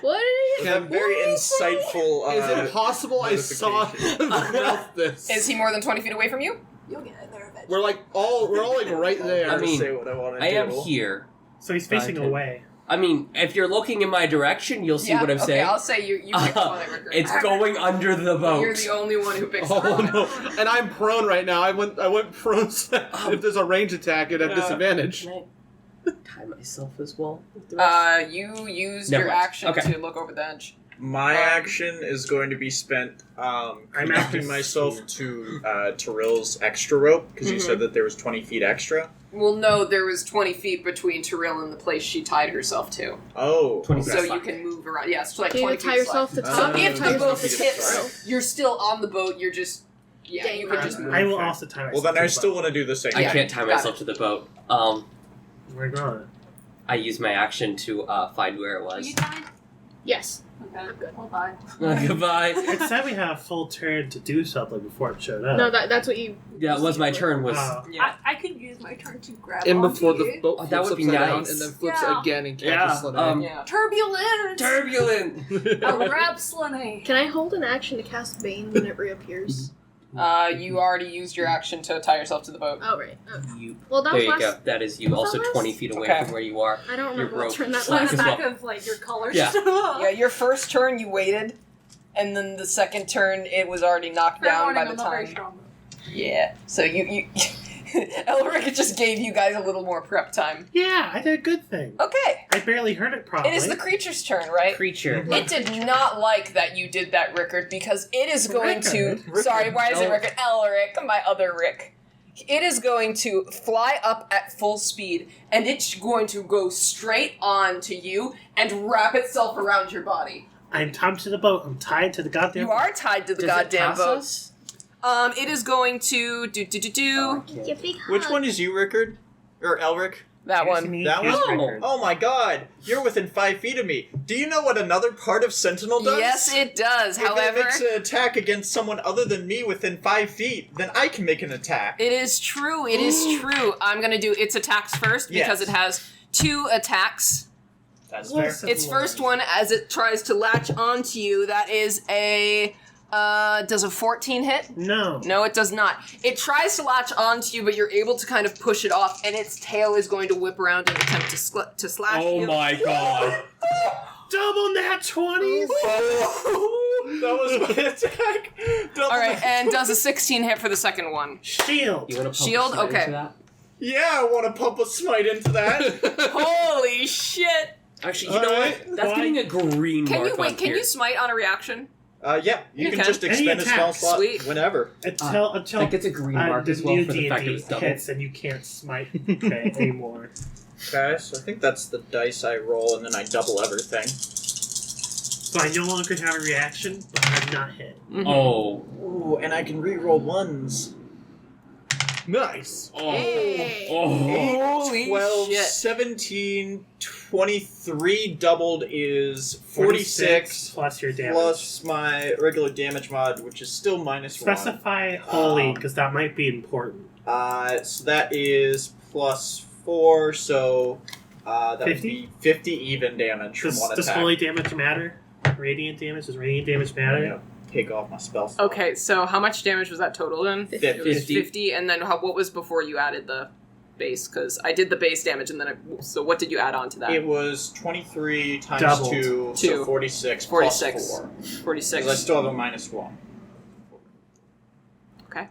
What with that very insightful... Is it possible I saw him melt this? Is he more than 20 feet away from you? You'll get in there eventually. We're all like right there. I mean, say what I want to I do. am here. So he's facing Okay. away. I mean, if you're looking in my direction, you'll see what I'm okay, saying. I'll say you picked one that regret. It's going under the boat. You're the only one who picks Oh one. no! And I'm prone right now. I went prone. So if there's a range attack, it'd have disadvantage. Can I tie myself as well? with the rest? You used Never your mind. action Okay. to look over the edge. My action is going to be spent connecting actually myself to Tiril's extra rope, because you said that there was 20 feet extra. Well, no, there was 20 feet between Tiril and the place she tied herself to. Oh, 20 okay. So slack. you can move around. Yeah, it's like Can 20 you feet tie yourself to slack. top? So if tie the boat yourself to tips, you're still on the boat, you're just... Yeah, you can just move. I will also tie myself. Well, then I to the still boat. want to do the same I thing. can't tie got myself it. to the boat. We're going. I used my action to find where it Are was. you tied? Yes. Okay, good. Well, bye. Goodbye. It said we had a full turn to do something before it showed up. No, that's what you. That was my turn. Was Yeah. I could use my turn to grab And onto before the you. boat Oh, flips that would be upside down nice. and then flips Yeah. again and Yeah, catches Slade. Yeah. Turbulence! turbulent. I'll grab Slinny. Can I hold an action to cast Bane when it reappears? You already used your action to tie yourself to the boat. Oh right. Oh. You. Well, that There was you last. go. That is you. Was Also that last? 20 feet away Okay. from where you are. I don't Your remember what rope turn that slack was. as Back well. of like your colors. Yeah. Yeah, your first turn you waited, and then the second turn it was already knocked Fair down warning, by I'm the not very time. strong. Yeah, so you Elric just gave you guys a little more prep time. Yeah, I did a good thing. Okay, I barely heard it properly. it is the creature's turn, right? Creature. It did not like that you did that, Rickard, because it is going to... Rickard? Sorry, why is it No. Rickard? Elric, my other Rick. It is going to fly up at full speed, and it's going to go straight on to you and wrap itself around your body. I'm tied to the boat. I'm tied to the goddamn You are tied to the Does it goddamn pass boat. us? It is going to do. Your big Which hug. one is you, Rickard? Or Elric? That Here's one. me, That here's one? Rickard. Oh my god! You're within 5 feet of me. Do you know what another part of Sentinel does? Yes, it does. If However, it makes an attack against someone other than me within 5 feet, then I can make an attack. it is true. It is true. I'm gonna do its attacks first because Yes. it has 2 attacks. That's fair. Listen. Its first one, as it tries to latch onto you, that is a. Does a 14 hit? No. No, it does not. It tries to latch onto you, but you're able to kind of push it off, and its tail is going to whip around and attempt to slash you. Oh my god. Double nat 20s. That was my attack. Double All right, that. and does a 16 hit for the second one. Shield. You want to Shield? Okay. Into that? Yeah, I want to pump a smite into that. Holy shit! Actually, you know Alright. what? That's Why? getting a green Can mark you wait? on Can here. you smite on a reaction? Yeah, you can can. just Any expend a spell attacks. slot Sweet. whenever. Until That gets a green mark the as well new for the fact it was D&D double. hits and you can't smite anymore. Okay, so I think that's the dice I roll, and then I double everything. So I no longer have a reaction, but I'm not hit. Mhm. Oh. Ooh, and I can re-roll ones. Nice. Oh. Hey. Oh. Holy 12, shit. 17, 23 doubled is 46 plus your damage. plus my regular damage mod, which is still -1. Specify holy, because that might be important. So that is +4, so that 50? would be 50 even damage from one Does attack. holy damage matter? Radiant damage? Does radiant damage I'm matter? gonna take off my spell slot. Okay, so how much damage was that total then? 50. It was 50. 50, and then what was before you added the base? Because I did the base damage, and then so what did you add on to that? It was 23 times Doubled. 2, Two. so 46 46. plus 4. 46. Because I still have a -1. Okay.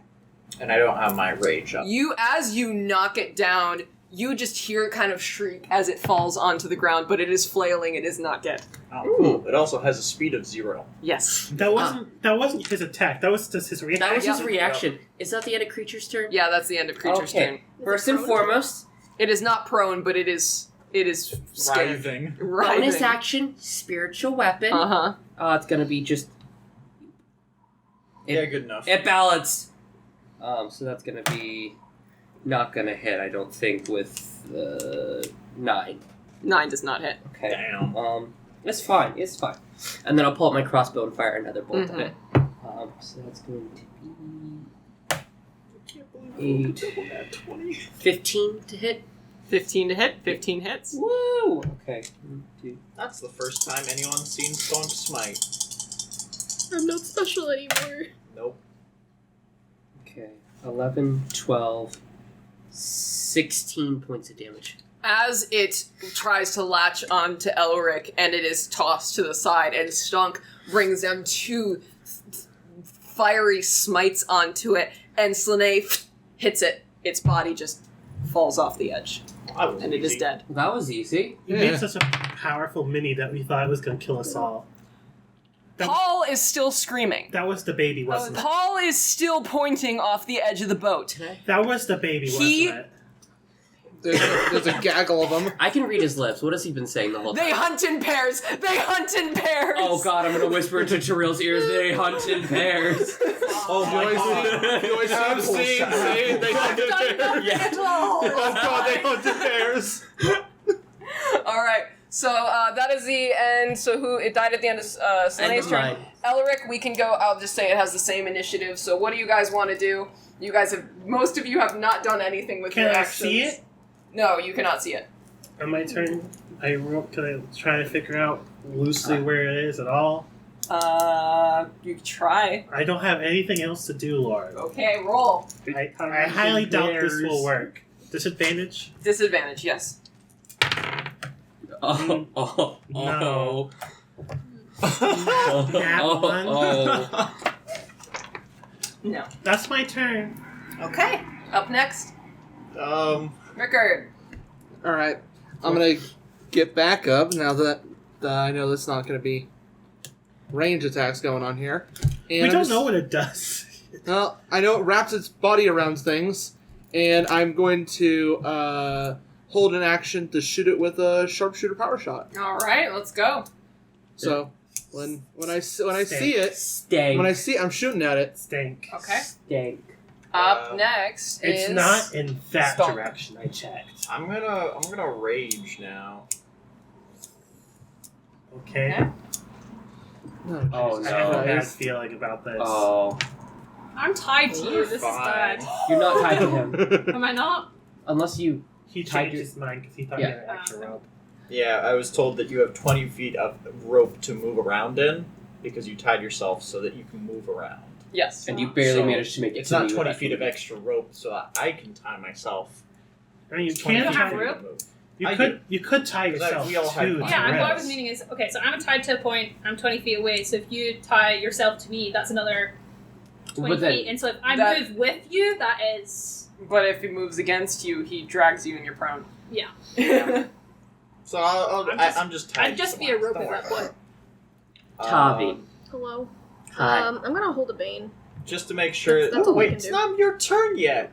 And I don't have my rage up. As you knock it down, you just hear it kind of shriek as it falls onto the ground, but it is flailing. It is not dead. Oh, cool. It also has a speed of 0. Yes. That wasn't his attack. That was just his reaction. That was his Yeah. reaction. Is that the end of creature's turn? Yeah, that's the end of creature's Okay. turn. First and prone? foremost, It is not prone, but it is scared. Writhing. bonus action, spiritual weapon. Uh huh. It's gonna be just Yeah, good enough. it balanced. So that's gonna be not gonna hit. I don't think with 9. 9 does not hit. Okay. Damn. It's fine. It's fine. And then I'll pull out my crossbow and fire another bolt Mhm. at it. So that's going to be I can't believe I 8, double that 20. 15 to hit. 15 to hit. 15 hits. Woo! Okay. 1, 2. That's the first time anyone's seen Stonk Smite. I'm not special anymore. Nope. Okay. 11, 12, 16 points of damage. As it tries to latch onto Elric, and it is tossed to the side, and Stunk brings them 2 fiery smites onto it, and Slane hits it. Its body just falls off the edge, That was and it is easy. dead. That was easy. You made such a powerful mini that we thought it was going to kill us all. Paul is still screaming. That was the baby, wasn't it? Paul is still pointing off the edge of the boat. That was the baby, He- wasn't it? There's a gaggle of them. I can read his lips. What has he been saying the whole time? They hunt in pairs. They hunt in pairs. Oh god, I'm gonna whisper into Tiril's ears. They hunt in pairs. Oh my god. You always have Apple seen, sound. see? They hunt in pairs. Yeah. Oh god, they hunt in pairs. All right. So that is the end. So it died at the end of Slane's turn. mine. Elric, we can go. I'll just say it has the same initiative. So what do you guys want to do? You guys have. Most of you have not done anything with Can your I actions. see it? No, you cannot see it. On my turn, can I try to figure out loosely where it is at all? You can try. I don't have anything else to do, Lord. Okay, roll. I highly doubt this will work. Disadvantage? Disadvantage. Yes. Oh, oh, No. oh. Nat one. Oh. No. That's my turn. Okay. Up next, Rickard. Alright, I'm gonna get back up now that I know that's not gonna be range attacks going on here. And We I'm don't just- know what it does. Well, I know it wraps its body around things, and I'm going to hold an action to shoot it with a sharpshooter power shot. All right, let's go. So, When I see it, Stank. when I see it, I'm shooting at it. Stink. Okay. Stank. Up next It's is... not in that Stomp. direction. I checked. I'm gonna rage now. Okay. Okay. Oh, Oh, I have a no. bad feeling about this. Oh. I'm tied to you. This is Fine. bad. You're not tied to him. Am I not? Unless you... He Tied changed your- his mind because he thought Yeah. he had an extra rope. Yeah, I was told that you have 20 feet of rope to move around in because you tied yourself so that you can move around. Yes. And you barely So, managed to make it It's to not me 20 without feet of moving. extra rope so that I can tie myself. I mean, you 20 can You have feet rope? to move. You I could you could tie 'Cause yourself we all had to mine. Yeah, and what I rest. was meaning is, okay, so I'm tied to a point, I'm 20 feet away, so if you tie yourself to me, that's another 20 But then- feet, and so if I That- move with you, that is... But if he moves against you, he drags you and you're prone. Yeah. So I'm I'm just tied. I'd just be a rope at that point. Tavi. Hello. Hi. I'm gonna hold a bane. Just to make sure. That's all we wait, can it's do. not your turn yet.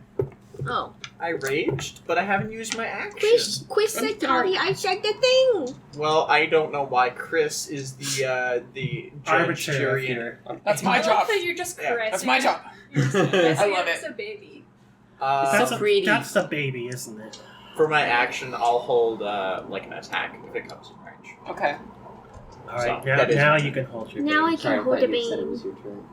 Oh. I raged, but I haven't used my action. Chris said Tari, I said the thing! Well, I don't know why Chris is the judge, Arbitrary jury, and here. That's I my love job. that you're just Yeah, caressing. That's my job. You're so I love it's it. a baby. That's So a, pretty. That's the baby, isn't it? For my action, I'll hold like an attack if it comes in range. Okay. All right, So, that is now my you turn. can hold your Now baby. I Sorry, can I hold thought a you said it bane. was your turn.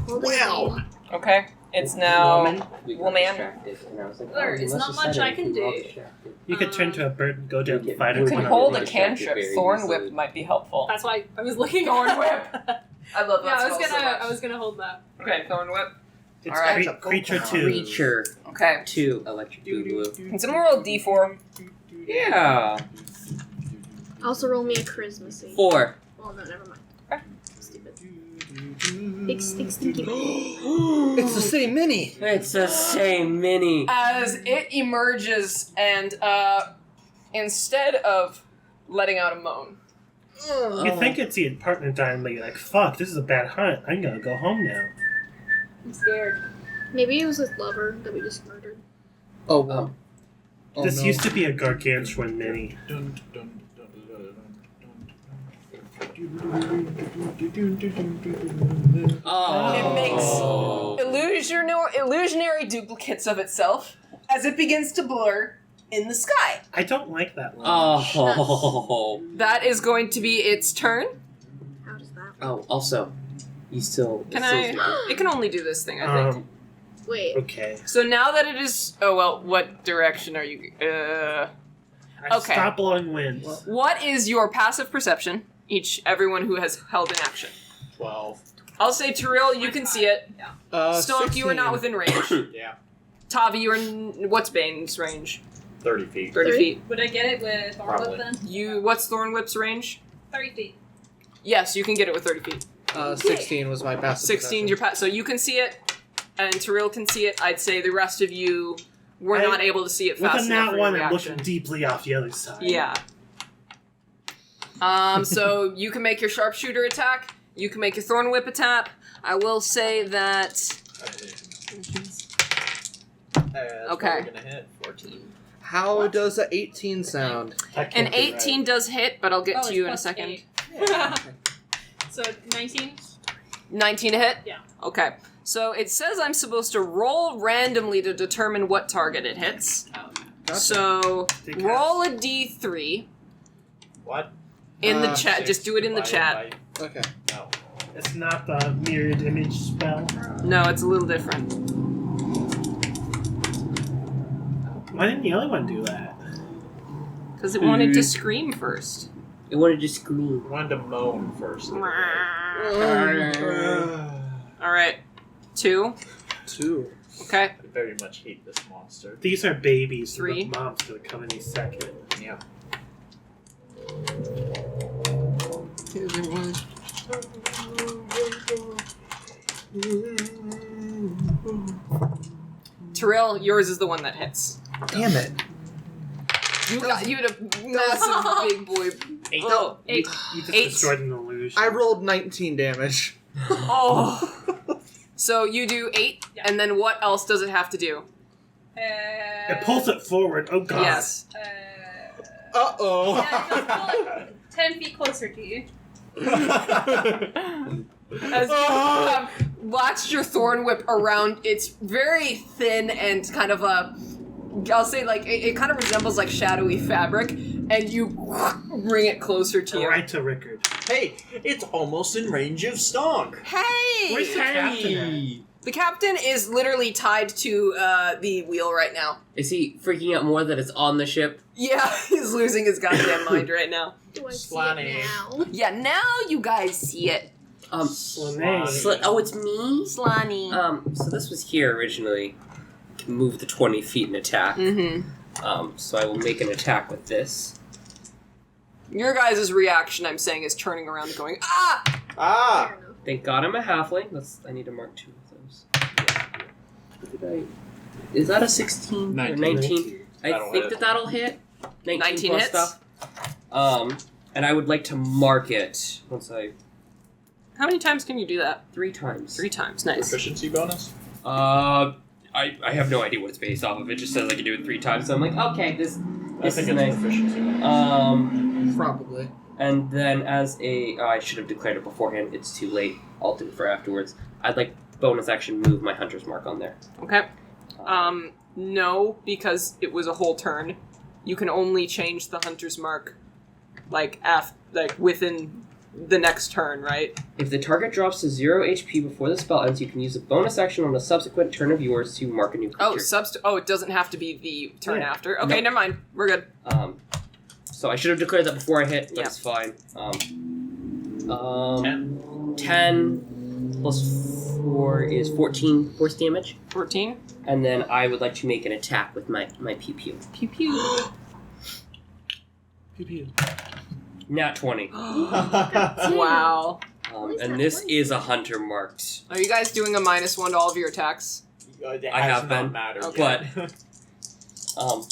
Holding a bane. Okay. It's now... Woman. We got Woman. distracted, and I was like, There oh, you is must not have much said I it can if we were all do. distracted. You could turn to a bird and go down and fight You it. can one hold on a one. cantrip. very Thorn easily. Whip might be helpful. That's why I was looking Thorn at Whip. I love Yeah, that I was spell so gonna much. I was gonna hold that. Okay, Thorn Whip. It's Alright. creature 2. Creature. Okay. 2. Electric Boogaloo. Can someone roll a d4? Yeah. Also roll me a charisma save. 4. Oh no, never mind. Okay. Stupid. Big stinky bane. It's the same mini. It's the same mini. As it emerges and, instead of letting out a moan, You think it's the partner dying, but you're like, fuck, this is a bad hunt. I'm gonna go home now. I'm scared. Maybe it was his lover that we just murdered. Oh, wow. Oh, This no. used to be a gargantuan mini. Dun, dun, dun, dun, Oh. it makes illusionary duplicates of itself as it begins to blur in the sky. I don't like that one. Oh. That is going to be its turn. How does that? Oh, also, you still... Can it still- It can only do this thing, I think. Wait. Okay. So now that it is... Oh, well, what direction are you... Okay. Stop blowing wind. What is your passive perception? Everyone who has held an action. 12. I'll say, Tiril, you can see it. Stonk, you are not 16. within range. Yeah. Tavi, you are... What's Bane's range? 30 feet. 30 30? feet. Would I get it with Thorn Probably. Whip then? What's Thorn Whip's range? 30 feet. Yes, you can get it with 30 feet. 16 was my passive 16 your so you can see it, and Tiril can see it. I'd say the rest of you were not able to see it With fast a enough nat for one, your I'm reaction. looking deeply off the other side. Yeah. So you can make your sharpshooter attack. You can make your thorn whip attack. I will say that. That's Okay. probably gonna hit 14. How does a 18 sound? That can't An be 18 right. does hit, but I'll get Oh, to it's you in a plus second. 8. So 19? 19 to hit? Yeah. Okay. So it says I'm supposed to roll randomly to determine what target it hits. Oh, okay. Gotcha. So Take roll a d3 What? in the chat. 6 Just do it in the chat. divided Okay. by- No. It's not the mirrored image spell. No, it's a little different. Why didn't the other one do that? Because it wanted to scream first. It wanted to scream. I wanted to moan first. Alright. 2. 2. Okay. I very much hate this monster. These are babies. 3. The mom's gonna come any second. Yeah. Tiril, yours is the one that hits. Damn it. You had a massive big boy. 8. Oh, Eight. You just 8. destroyed an illusion. I rolled 19 damage. Oh. So you do 8, Yeah. and then what else does it have to do? It pulls it forward. Oh god. Yes. Uh-oh. Yeah, just pull it 10 feet closer to you. As you latched your thorn whip around, it's very thin and kind of I'll say like it kind of resembles like shadowy fabric, and you bring it closer to you. Right to Rickard. Hey, it's almost in range of Stonk. Hey! Where's the captain The captain is literally tied to the wheel right now. Is he freaking out more that it's on the ship? Yeah, he's losing his goddamn mind right now. Do I see Slanny. it now? Yeah, now you guys see it. Slanny. Oh, it's me? Slani. So this was here originally. Can move the 20 feet and attack. Mm-hmm. So I will make an attack with this. Your guys' reaction, I'm saying, is turning around and going, ah! Ah! Fair enough. Thank God I'm a halfling. I need to mark 2 of those. Is that a 16 or 19? I That'll think hit. that'll hit. 19 plus hits? stuff. And I would like to mark it once I... How many times can you do that? 3 times. 3 times. Nice. Proficiency bonus? I have no idea what it's based off of. It just says I can do it 3 times. So I'm like, okay, this I is think it's nice. proficiency bonus. Probably. And then as a... I should have declared it beforehand. It's too late. I'll do it for afterwards. I'd like bonus action move my hunter's mark on there. Okay. No, because it was a whole turn. You can only change the hunter's mark, like within the next turn, right? If the target drops to 0 HP before the spell ends, you can use a bonus action on a subsequent turn of yours to mark a new creature. It doesn't have to be the turn Yeah. after. Okay, No. never mind. We're good. So I should have declared that before I hit, but Yeah. it's fine. 10. 10 plus 4 is 14 force damage. 14. And then I would like to make an attack with my pew pew. Pew pew. Pew pew. Nat 20. Wow. And this is a hunter marked. Are you guys doing a -1 to all of your attacks? I have been, Okay. but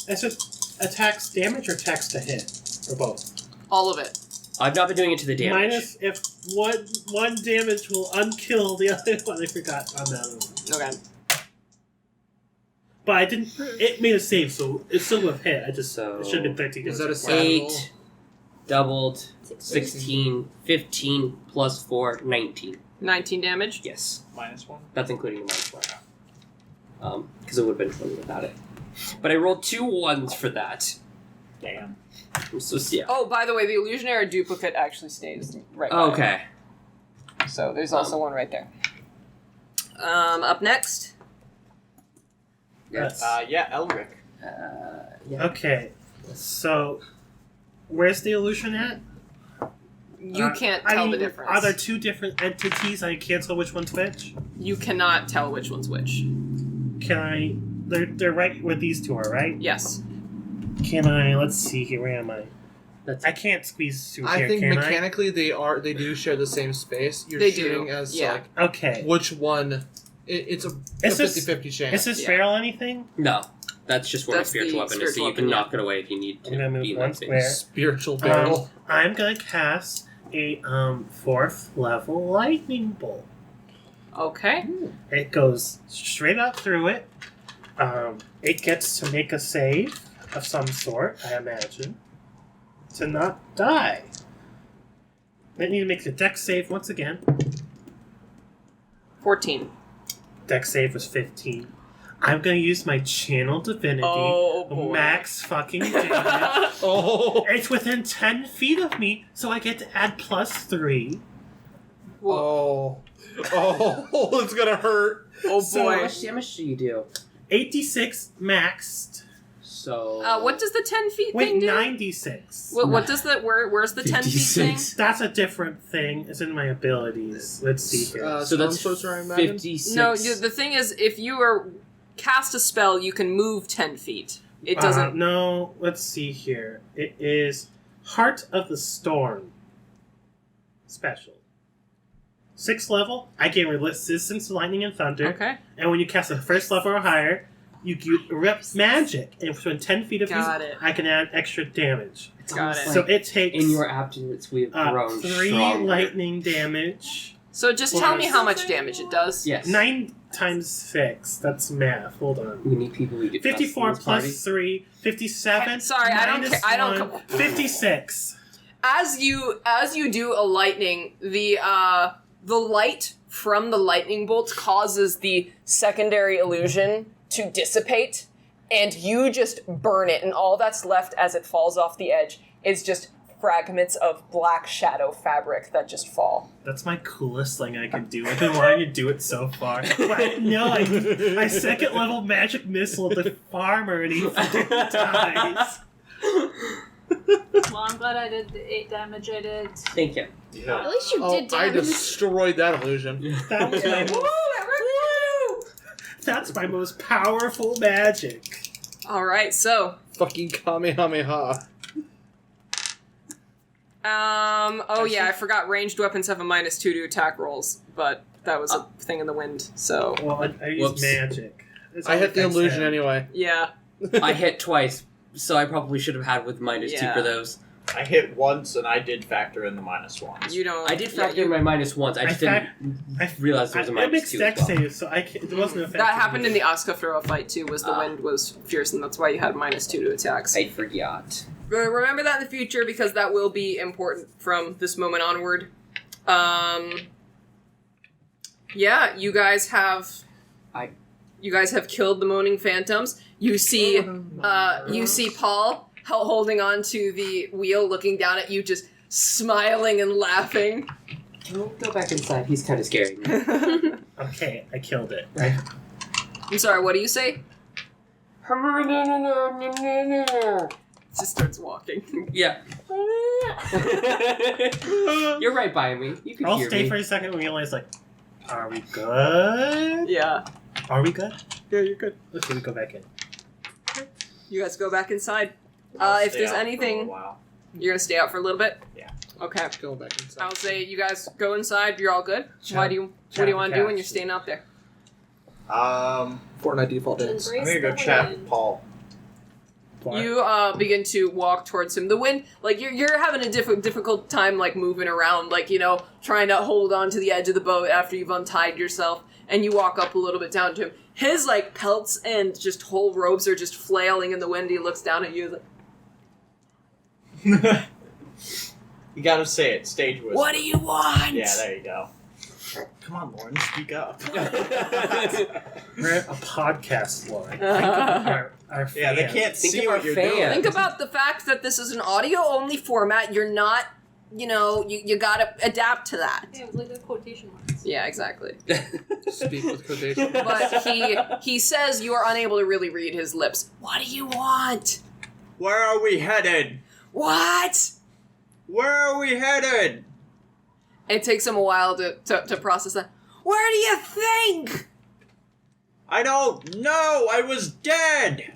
Is it attacks damage or attacks to hit? Or both? All of it. I've not been doing it to the damage. Minus if one damage will unkill the other one. I forgot on that one. Okay. But I didn't. It made a save, so it still would have hit. It So- should have been 13. Is that a damage. save? 8 doubled, 16, 15 plus 4, 19. 19 damage. Yes. -1? That's including the minus 1. Because it would have been 20 without it. But I rolled 2 1s for that. Damn. So, yeah. Oh, by the way, the illusionary duplicate actually stays right by Okay. it. So there's also one right there. Up next. Yes. Yeah, Elric. Yeah. Okay, so where's the illusion at? You can't tell the difference. Are there 2 different entities? I can't tell which one's which. You cannot tell which one's which. Can I? They're right where these 2 are, right? Yes. Can I? Let's see here. Where am I? That's I can't squeeze through I here. think can mechanically they do share the same space. You're They do, shooting as yeah. like I? Okay. which one. It's a Is this- 50-50 chance. Is this Yeah. feral anything? No. That's just what That's my spiritual the weapon is, so spiritual you can weapon, yeah. knock it away if you need to I'm gonna move be in one that space. square. Spiritual barrel. I'm gonna cast a 4th level lightning bolt. Okay. It goes straight up through it. It gets to make a save of some sort, I imagine, to not die. It needs to make a dex save once again. 14. Dex save was 15. I'm gonna use my channel divinity. Oh, boy. Max fucking damage. Oh. It's within 10 feet of me, so I get to add +3. Oh. It's gonna hurt. Oh, So- boy. How much damage do you do? 86 maxed. So... What does the 10 feet Wait, thing do? 96. What does the... Where's the 10 feet thing? 56. That's a different thing. It's in my abilities. Let's see here. So that's Sorcerer, I imagine? 56. No, the thing is, if you are cast a spell, you can move 10 feet. It doesn't... No, let's see here. It is Heart of the Storm. Special. 6th level, I gain resistance to lightning and thunder. Okay. And when you cast a 1st level or higher, you rep magic. And within 10 feet of Got you, it. I can add extra damage. It's Got almost it. like So it takes in your abstinence, we have grown 3 stronger. lightning damage. So just tell me how much damage it does. Yes. 9 times 6. That's math. Hold on. We need people who get 54 plus plus 3, 57. Sorry, I don't minus care. I don't 1, 56. as you do a lightning, the light from the lightning bolts causes the secondary illusion to dissipate, and you just burn it, and all that's left as it falls off the edge is just fragments of black shadow fabric that just fall. That's my coolest thing I could do. I've been wanting to do it so far. But no, I second level magic missile the farmer and he dies. Well, I'm glad I did the 8 damage I did. Thank you. Yeah. At least you did I damage. destroyed that illusion. That was my That's my most powerful magic. Alright, so... Fucking Kamehameha. Yeah, I forgot ranged weapons have a -2 to attack rolls, but that was a thing in the wind, so... Well, I used magic. I hit the illusion anyway. Yeah. I hit twice, so I probably should have had with -2 for those. I hit once, and I did factor in the -1s. You don't... I did factor in my -1s. I just didn't realize there was a -2 mixed as dex well. save, so there wasn't a That happened in the Asuka throw fight, too, was the wind was fierce, and that's why you had -2 to attacks. I forgot. Remember that in the future, because that will be important from this moment onward. Yeah, you guys have killed the Moaning Phantoms. You see Paul holding on to the wheel, looking down at you, just smiling and laughing. Can we go back inside? He's kind of scaring me. Okay, I killed it. I'm sorry, what do you say? Just starts walking. Yeah. You're right by me. You can I'll hear stay me. for a second and realize, like, are we good? Yeah. Are we good? Yeah, you're good. Okay, we go back in. You guys go back inside. I'll If stay there's out for a anything... while. You're gonna stay out for a little bit? Yeah. Okay. Go back inside. I'll say you guys go inside, you're all good. What do you want to do when you're staying out there? Fortnite default dance. I'm gonna go chat with Paul. You begin to walk towards him. The wind, like you're having a difficult time, like moving around, like trying to hold on to the edge of the boat after you've untied yourself. And you walk up a little bit down to him. His like pelts and just whole robes are just flailing in the wind. He looks down at you. Like, You gotta say it. Stage whisper. what do you want? Yeah, there you go. Come on, Lauren, speak up. We're a podcast, Lauren. Our Yeah, they fans. can't Think see of what our you're fans. doing. Think about the fact that this is an audio-only format. You're not, you gotta adapt to that. Yeah, it was like a quotation marks. Yeah, exactly. Speak with quotation. But he says you are unable to really read his lips. What do you want? Where are we headed? What? Where are we headed? It takes him a while to process that. Where do you think? I don't know. I was dead.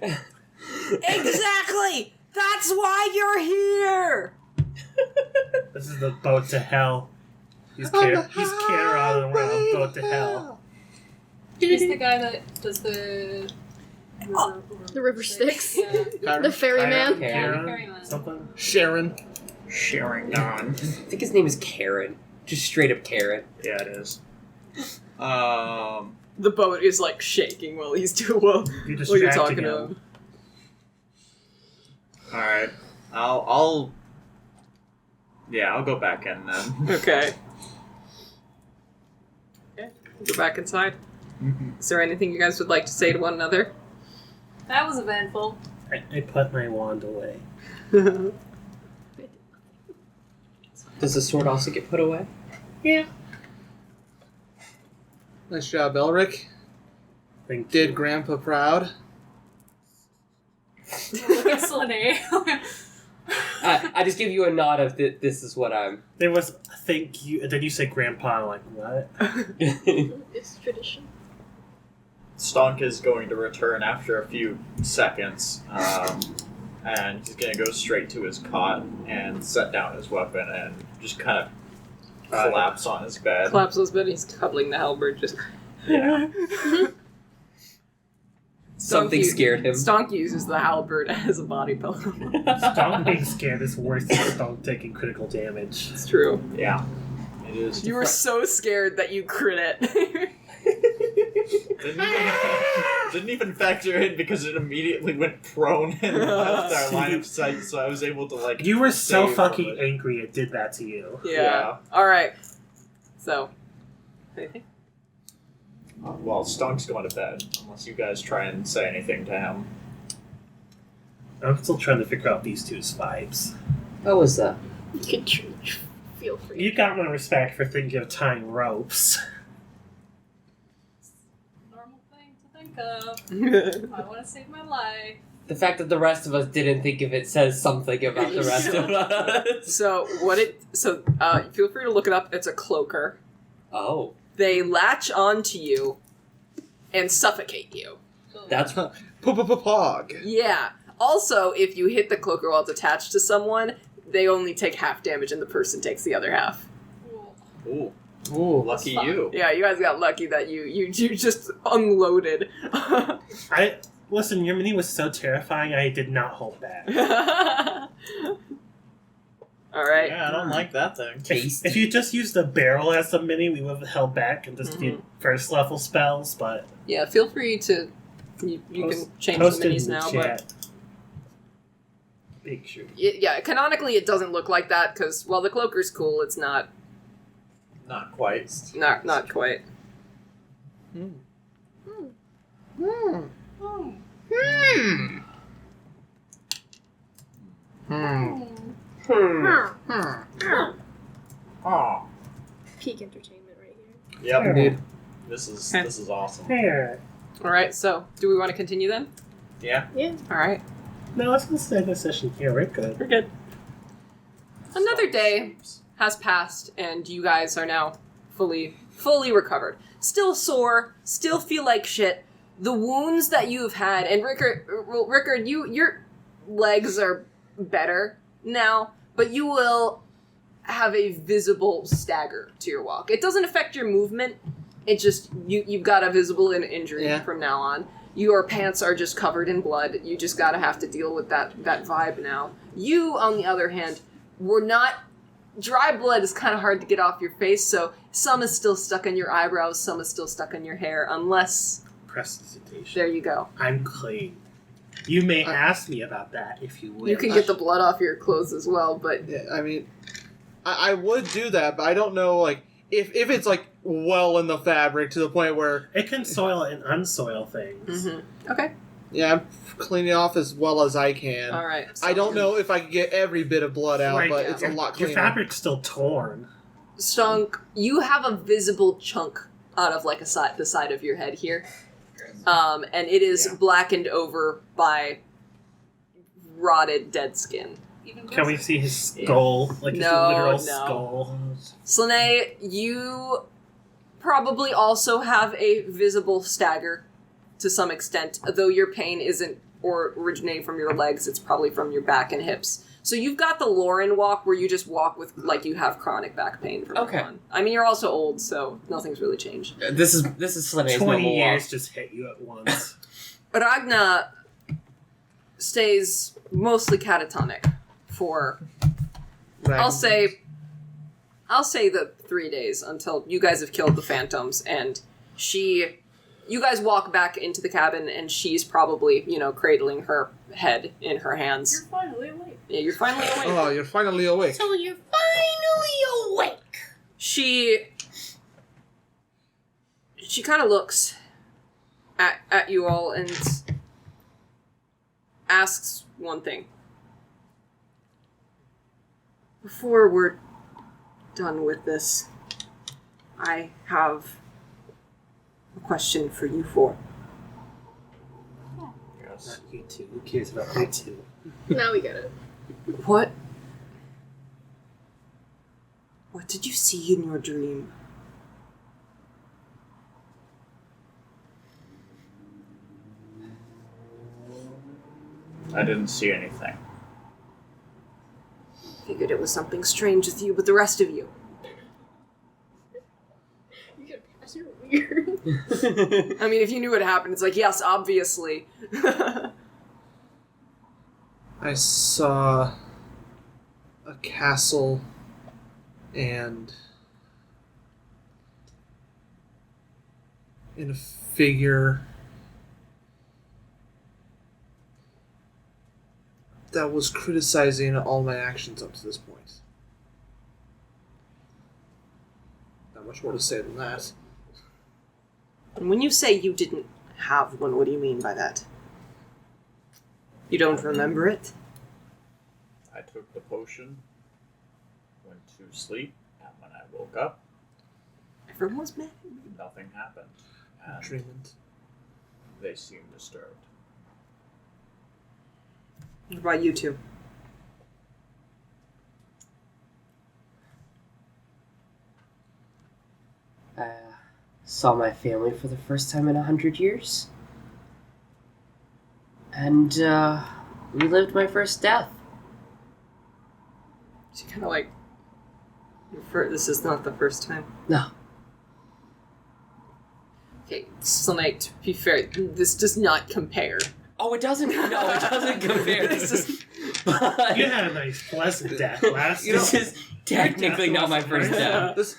Exactly. That's why you're here. This is the boat to hell. He's carrying around boat to hell. He's the guy that does the river Styx. Yeah. The ferryman. Karen. Ferryman. Something. Sharon. Sharing on. I think his name is Karen. Just straight up Karen. Yeah, it is. The boat is like shaking while he's You're while you're distracting talking to him. him. All right. I'll go back in then. Okay. Go back inside. Is there anything you guys would like to say to one another? That was eventful. I put my wand away. Does the sword also get put away? Yeah. Nice job, Elric. Thank Did you. Grandpa proud? Slane. I just give you a nod of this is what I'm. There was thank you, and then you say grandpa, like, what? It's tradition. Stonk is going to return after a few seconds, and he's going to go straight to his cot and set down his weapon and just kind of collapse on his bed. Collapse his bed. He's cuddling the halberd. Just Yeah. Something scared him. Stonk uses the halberd as a body pillow. Stonk being scared is worse than Stonk taking critical damage. It's true. Yeah. It is. You were so scared that you crit it. Didn't even factor in because it immediately went prone and left our line of sight, so I was able to, like... You were so save fucking from it. angry it did that to you. Yeah. Alright. So. Anything? Well, Stunk's going to bed, unless you guys try and say anything to him. I'm still trying to figure out these two's vibes. What was that? You can feel free. You got my respect for thinking of tying ropes. Normal thing to think of. I want to save my life. The fact that the rest of us didn't think of it says something about the rest of us. So, feel free to look it up. It's a cloaker. Oh. They latch onto you and suffocate you. That's... Pog. Yeah. Also, if you hit the cloaker while it's attached to someone, they only take half damage and the person takes the other half. Ooh. Ooh, Lucky fun. you. Yeah, you guys got lucky that you just unloaded. Listen, your mini was so terrifying I did not hold back. Alright. Yeah, I don't like that thing. If you just used a barrel as a mini, we would have held back and just did first level spells, but... Yeah, feel free to... You can change the post it minis in the now, chat. Make sure. Yeah, canonically it doesn't look like that, because while the cloaker's cool, it's not Not quite. not quite. Oh. Peak entertainment right here. Yep. Indeed. This is Okay. this is awesome. There. Alright, so, do we want to continue then? Yeah. Alright, No, let's just end the session here. We're good. we're good. Another day has passed, and you guys are now fully recovered. Still sore, still feel like shit. The wounds that you've had, and Rickard, your legs are better now, but you will have a visible stagger to your walk. It doesn't affect your movement. It just, you've got a visible injury from now on. Your pants are just covered in blood. You just gotta have to deal with that vibe now. You, on the other hand, were not... Dry blood is kind of hard to get off your face, so some is still stuck in your eyebrows, some is still stuck in your hair, unless... Prestidigitation. There you go. I'm clean. You may ask me about that if you wish. You can get the blood off your clothes as well, but... Yeah, I mean, I would do that, but I don't know, like, if it's, like, well in the fabric to the point where... It can soil and unsoil things. Mm-hmm. Okay. Yeah, I'm cleaning it off as well as I can. Alright. I don't know if I can get every bit of blood out, Like, but it's a lot cleaner. Your fabric's still torn. Stunk, you have a visible chunk out of, like, the side of your head here. And it is blackened over by rotted dead skin. Even Can we see his skull? Like his No, literal no. skull? Slane, you probably also have a visible stagger to some extent, though your pain isn't originating from your legs, it's probably from your back and hips. So you've got the Lauren walk where you just walk with, like, you have chronic back pain from now on. I mean, you're also old, so nothing's really changed. This is Slane's 20 normal years walk. just hit you at once. Ragna stays mostly catatonic for, I'll say the 3 days until you guys have killed the phantoms, and you guys walk back into the cabin, and she's probably, cradling her head in her hands. You're finally awake. Yeah, you're finally awake. Oh, you're finally awake. So you're finally awake. She kind of looks at you all and asks one thing. Before we're done with this, I have a question for you four. Yes. Not you two. Who cares about you two? Now we get it. What did you see in your dream? I didn't see anything. Figured it was something strange with you, but the rest of you. You get a pass, you're weird. I mean, if you knew what happened, it's like, yes, obviously. I saw a castle in a figure that was criticizing all my actions up to this point. Not much more to say than that. And when you say you didn't have one, what do you mean by that? You don't remember it? I took the potion, went to sleep, and when I woke up, Everyone was mad. nothing happened. And Treatment. they seemed disturbed. What about you two? Saw my family for the first time in 100 years. And, relived my first death. She kind of like, this is not the first time. No. Okay, so like, to be fair, this does not compare. Oh, it doesn't? No, it doesn't compare. This is, But You had a nice, pleasant death last this is technically not my first death. This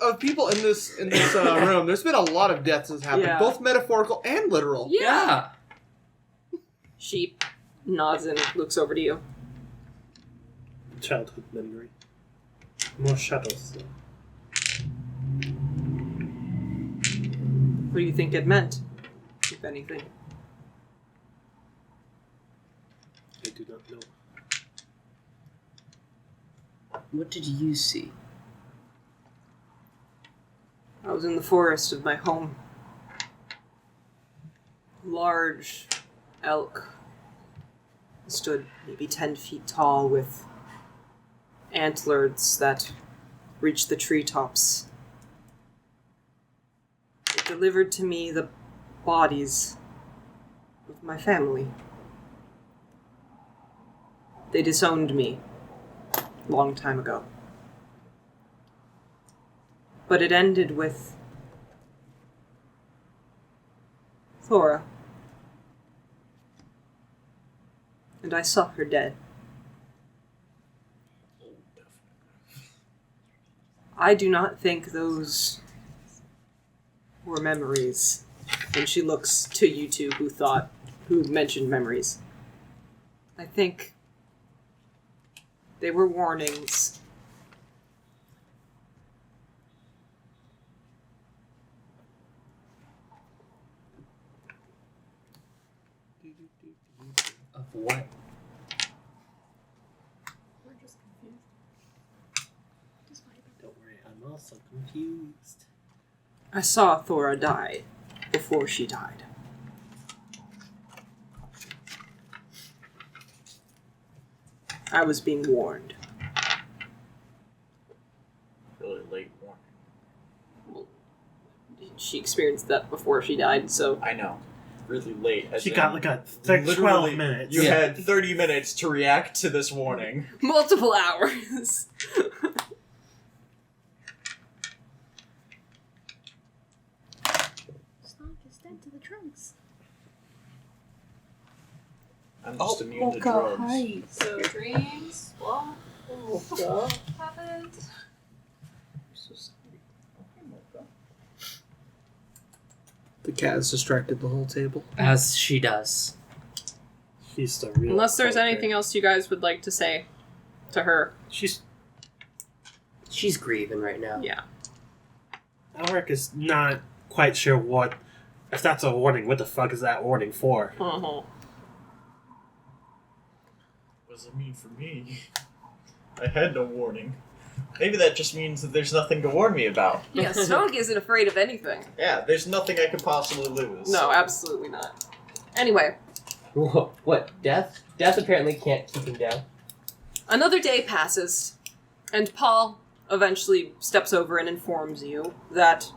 of people in this room, there's been a lot of deaths that's happened, Yeah. both metaphorical and literal. Yeah. she nods and looks over to you. childhood memory. More shadows. What do you think it meant, if anything? I do not know. What did you see? I was in the forest of my home. Large elk stood maybe 10 feet tall with antlers that reached the treetops. It delivered to me the bodies of my family. They disowned me a long time ago. But it ended with Thora. And I saw her dead. I do not think those were memories. And she looks to you two who mentioned memories. I think they were warnings. Of what? We're just confused. Just fight about Don't worry, I'm also confused. I saw Thora die before she died. I was being warned. Really late warning. Well, she experienced that before she died, so I know. Really late. As She in, got like 12 literally, minutes. You Yeah. had 30 minutes to react to this warning. multiple hours. Stomp is dead to the trunks. I'm just immune to drugs. So dreams, what happened? The cat is distracted the whole table. As she does. She's the real Unless there's culprit. anything else you guys would like to say to her. She's She's grieving right now. Yeah. Alric is not quite sure what. If that's a warning, what the fuck is that warning for? Uh-huh. What does it mean for me? I had no warning. Maybe that just means that there's nothing to warn me about. Yeah, Snog isn't afraid of anything. Yeah, there's nothing I could possibly lose. No, absolutely not. Anyway, What? Death? Death apparently can't keep him down. another day passes, and Paul eventually steps over and informs you that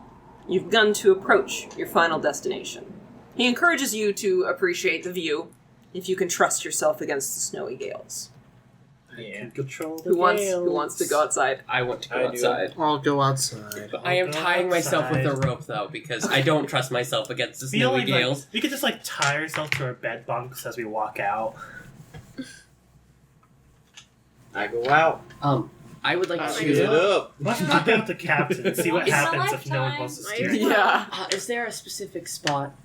you've begun to approach your final destination. He encourages you to appreciate the view if you can trust yourself against the snowy gales. I Yeah. can control the Who wants gales. to go outside? I want to go I do. outside. I'll go outside. But I am I'll go tying myself with a outside. rope, though, because I don't trust myself against the Feel snowy like, gales. we could just like tie ourselves to our bed bunks as we walk out. I go out. I would like Shoot it to. up. Let's knock out the captain and see what Once in a happens if no one lifetime. wants to steer. Yeah. Is there a specific spot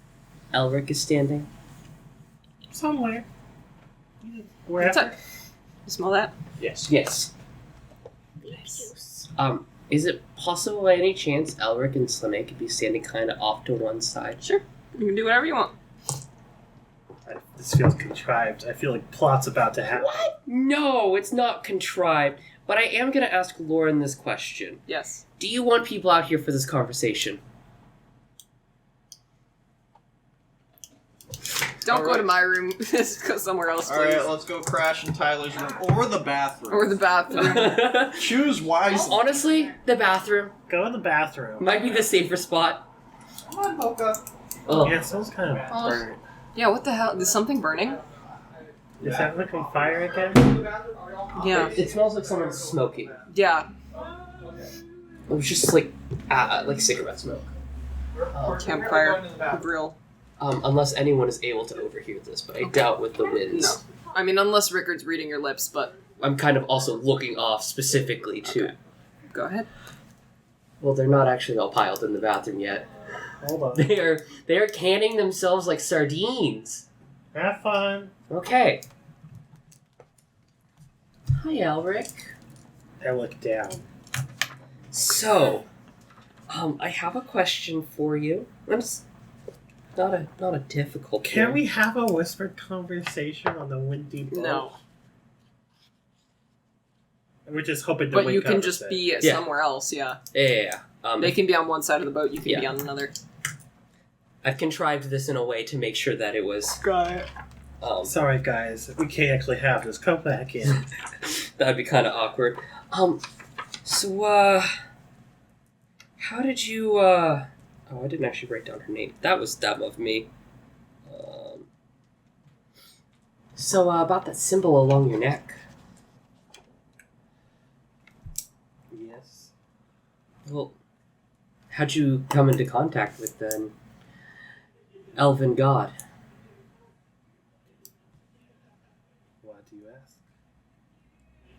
Elric is standing? Somewhere. What's Wherever. up? You smell that? Yes. Yes. Is it possible by any chance Elric and Slane could be standing kind of off to one side? Sure. You can do whatever you want. This feels contrived. I feel like plot's about to happen. What? No, it's not contrived. But I am going to ask Lauren this question. Yes. Do you want people out here for this conversation? Don't go Alright. to my room. Just go somewhere else, please. Alright, let's go crash in Tyler's room or the bathroom. Or the bathroom. Choose wisely. Honestly, the bathroom Go in the bathroom. might be the safer spot. Come on, Mocha. Oh, Yeah, it smells kind of burnt. Yeah, what the hell? Is something burning? Is that like on fire again? Yeah. it smells like someone's smoking. Yeah. It was just like cigarette smoke. Campfire. Grill. Unless anyone is able to overhear this, but I doubt with the winds. No. I mean, unless Rickard's reading your lips, but I'm kind of also looking off specifically too. Okay. Go ahead. Well, they're not actually all piled in the bathroom yet. Hold on. They are canning themselves like sardines. Have fun. Okay. Hi, Elric. I look down. So, I have a question for you. It's not a difficult Can one. we have a whispered conversation on the windy boat? No. We're just hoping to But wake you up can and just say- be Yeah. somewhere else, yeah. Yeah. They can be on one side of the boat, you can be Yeah. on another. I've contrived this in a way to make sure that it was. Got it. Sorry, guys. We can't actually have this. Come back in. That'd be kind of awkward. So, how did you, Oh, I didn't actually write down her name. That was dumb of me. So, about that symbol along your neck. Yes. Well, how'd you come into contact with an elven god? Why do you ask?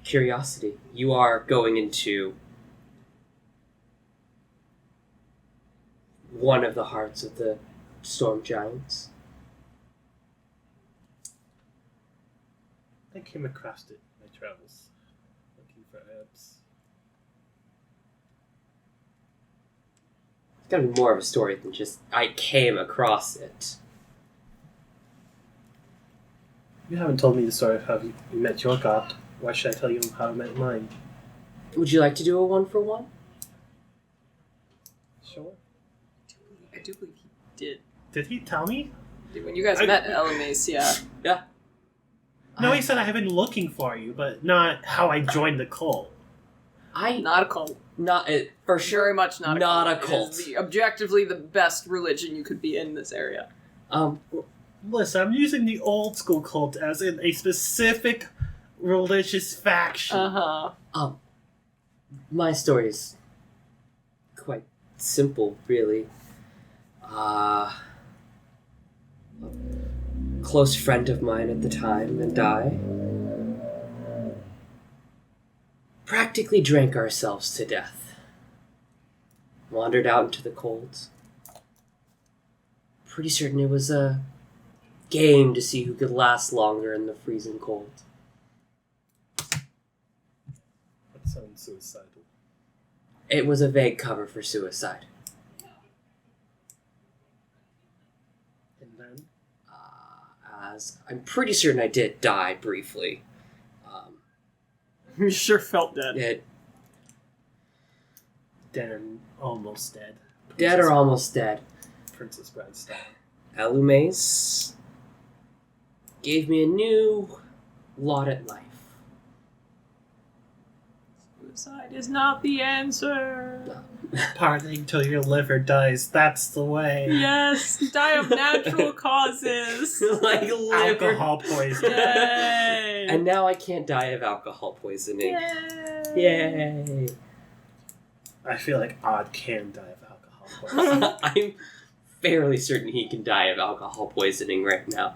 Curiosity. You are going into one of the hearts of the storm giants. I came across it in my travels, looking for herbs. It's gotta be more of a story than just I came across it. You haven't told me the story of how you met your god. Why should I tell you how I met mine? Would you like to do a 1-for-1? Sure. I do believe he did. Did he tell me? When you guys I- met at Elamace, yeah. Yeah. No, he said I have been looking for you, but not how I joined the cult. Not a cult. Not for sure. Very much not a Not cult. a cult. It is objectively the best religion you could be in this area. Listen, I'm using the old school cult as in a specific religious faction. Uh-huh. My story is quite simple, really. A close friend of mine at the time and I practically drank ourselves to death. Wandered out into the cold. Pretty certain it was a game to see who could last longer in the freezing cold. That sounds suicidal. It was a vague cover for suicide. And then? As I'm pretty certain I did die briefly. You sure felt dead. It, Dan almost dead. dead or almost dead. Princess Bride style. Elumace gave me a new lot at life. Suicide is not the answer. Partying till your liver dies, that's the way. Yes, die of natural causes. Like liver. Alcohol poisoning. Yay! And now I can't die of alcohol poisoning. Yay! Yay! I feel like Odd can die of alcohol poisoning. I'm fairly certain he can die of alcohol poisoning right now.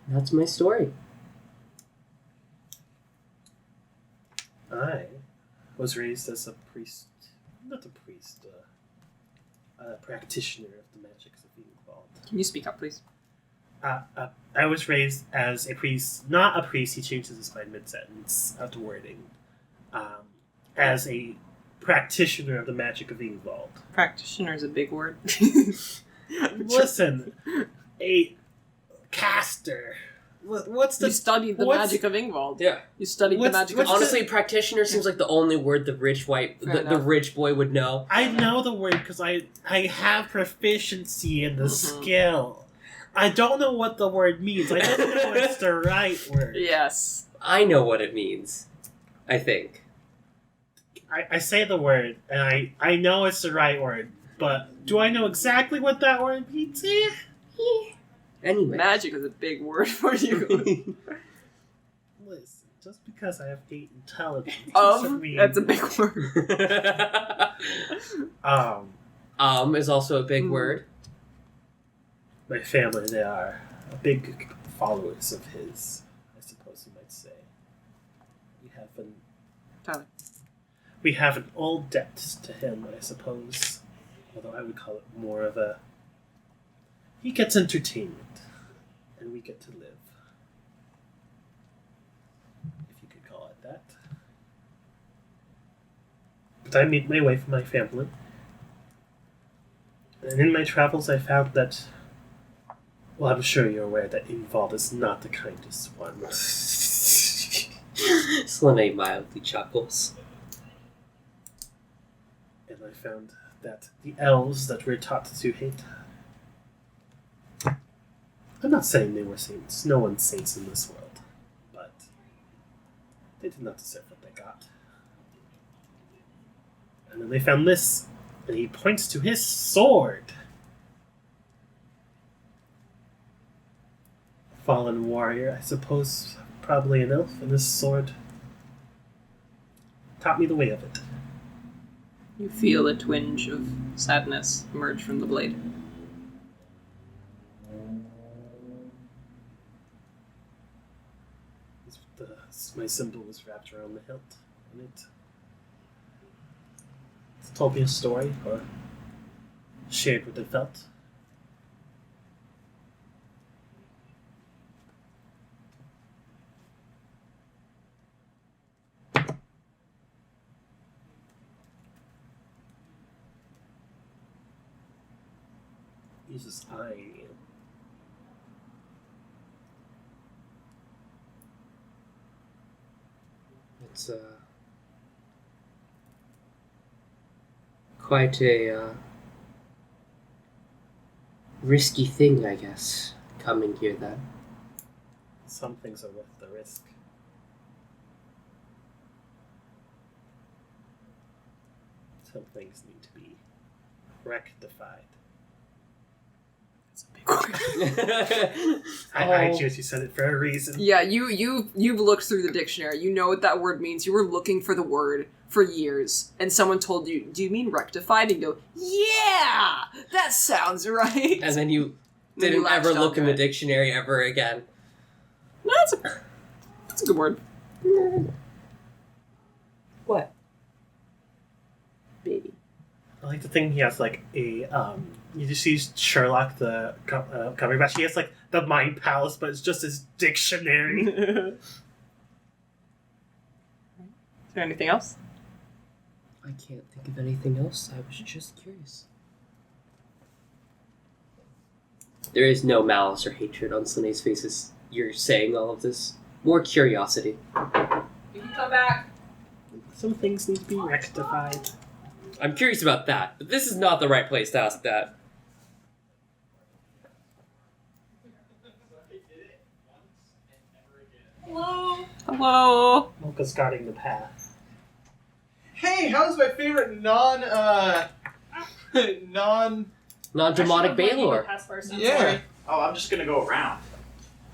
That's my story. I was raised as a priest. Not a priest, a practitioner of the magics of Eldingheim. Can you speak up, please? I was raised as a priest, not a priest, he changes his mind mid-sentence after wording. As a practitioner of the magic of Eldingheim. Practitioner is a big word. Listen, a caster. What's the... You studied the magic of Ingvald. Yeah. You studied the magic of... Honestly, practitioner seems like the only word the rich the rich boy would know. I know the word because I have proficiency in the skill. I don't know what the word means. I don't know it's the right word. Yes. I know what it means. I think. I say the word, and I know it's the right word, but do I know exactly what that word means? Anyway. Magic is a big word for you. Listen, just because I have 8 intelligence that's a big word. Is also a big word. My family, they are big followers of his, I suppose you might say. Tyler. We have an old debt to him, I suppose. Although I would call it more of a... He gets entertainment, and we get to live. If you could call it that. But I made my way from my family. And in my travels I found that... Well, I'm sure you're aware that Ingvald is not the kindest one. Slane mildly chuckles. And I found that the elves that we're taught to hate... I'm not saying they were saints. No one's saints in this world. But they did not deserve what they got. And then they found this, and he points to his sword. Fallen warrior, I suppose, probably an elf, and this sword taught me the way of it. You feel a twinge of sadness emerge from the blade. My symbol was wrapped around the hilt, and it told me a story, or shared what it felt. He's just eyeing you. It's quite a risky thing, I guess, coming here then. Some things are worth the risk. Some things need to be rectified. It's a big word. I just you said it for a reason. Yeah, you've looked through the dictionary. You know what that word means. You were looking for the word for years, and someone told you, "Do you mean rectified?" And you go, "Yeah, that sounds right." And then you Then didn't you ever latched look onto in the it. dictionary ever again. No, that's a good word. What? Baby. I like the thing he has like a you just see Sherlock the cover batch. He has like the mind palace, but it's just his dictionary. Is there anything else? I can't think of anything else. I was just curious. There is no malice or hatred on Slane's face as you're saying all of this. More curiosity. You can come back. Some things need to be rectified. I'm curious about that, but this is not the right place to ask that. Hello. Hello. Mocha's guarding the path. Hey, how's my favorite Non-demonic Baylor. Yeah. Oh, I'm just gonna go around.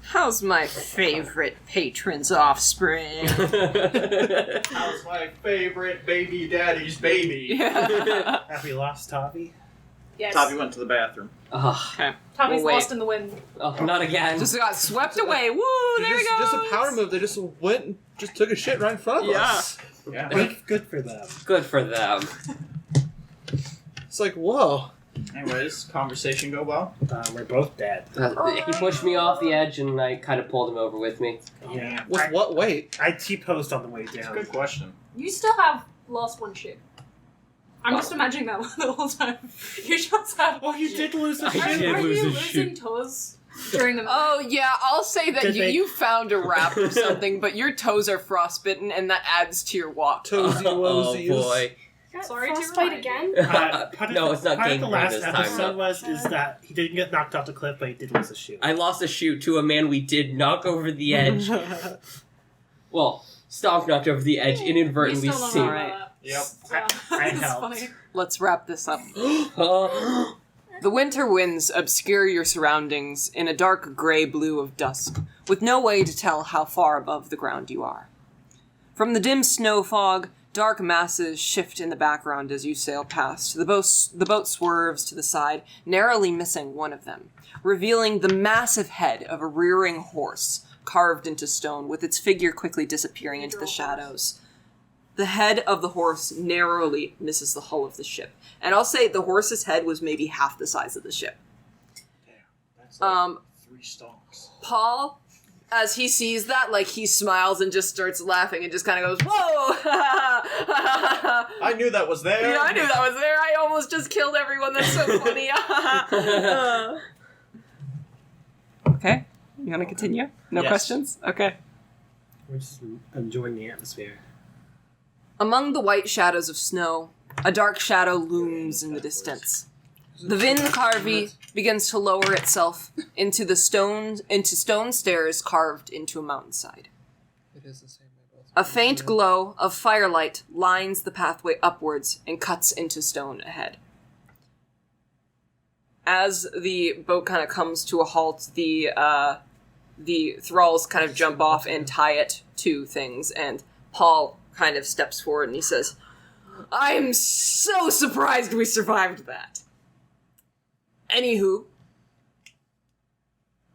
How's my favorite patron's offspring? How's my favorite baby daddy's baby? Yeah. Have we lost Tavi? Yes. Tavi went to the bathroom. Oh, Okay. Tavi's We'll wait. lost in the wind. not again. Just got swept away. Woo! There he goes. Just a power move. They just went and just took a shit right in front of us. Yeah. Good for them. Good for them. It's like, whoa. Anyways, conversation go well? We're both dead. He pushed me off the edge, and I kind of pulled him over with me. Yeah. With what weight? I T-posed on the way That's a down. good question. You still have lost one ship. I'm just imagining that the whole time. You just have. Oh, you did lose a I ship. did Are lose you a losing ship. toes during the Oh yeah, I'll say that Did they- you found a wrap or something, but your toes are frostbitten, and that adds to your walk. Toesy Oh woesies. boy. Sorry to Frostbite remind again? No, it's not part of game the plan last this time, episode though. is that he didn't get knocked off the cliff, but he did lose a shoe. I lost a shoe to a man we did knock over the edge. Well, Stomp knocked over the edge, inadvertently You still don't seen. know Alright. that. Yep. So, I it's helped. funny. Let's wrap this up. Oh. The winter winds obscure your surroundings in a dark gray-blue of dusk, with no way to tell how far above the ground you are. From the dim snow fog, dark masses shift in the background as you sail past. The boat swerves to the side, narrowly missing one of them, revealing the massive head of a rearing horse carved into stone, with its figure quickly disappearing into the shadows. The head of the horse narrowly misses the hull of the ship. And I'll say the horse's head was maybe half the size of the ship. That's like 3 stalks. Paul, as he sees that, like, he smiles and just starts laughing and just kind of goes, whoa! I knew that was there. Yeah, I knew that was there. I almost just killed everyone. That's so funny. Okay. You want to continue? No Yes. questions? Okay. We're just enjoying the atmosphere. Among the white shadows of snow, a dark shadow looms in the distance. The Vindurklettar begins to lower itself into stone stairs carved into a mountainside. It is the same way. A faint glow of firelight lines the pathway upwards and cuts into stone ahead. As the boat kind of comes to a halt, the thralls kind of jump off and tie it to things, and Paul kind of steps forward and he says, I am so surprised we survived that. Anywho,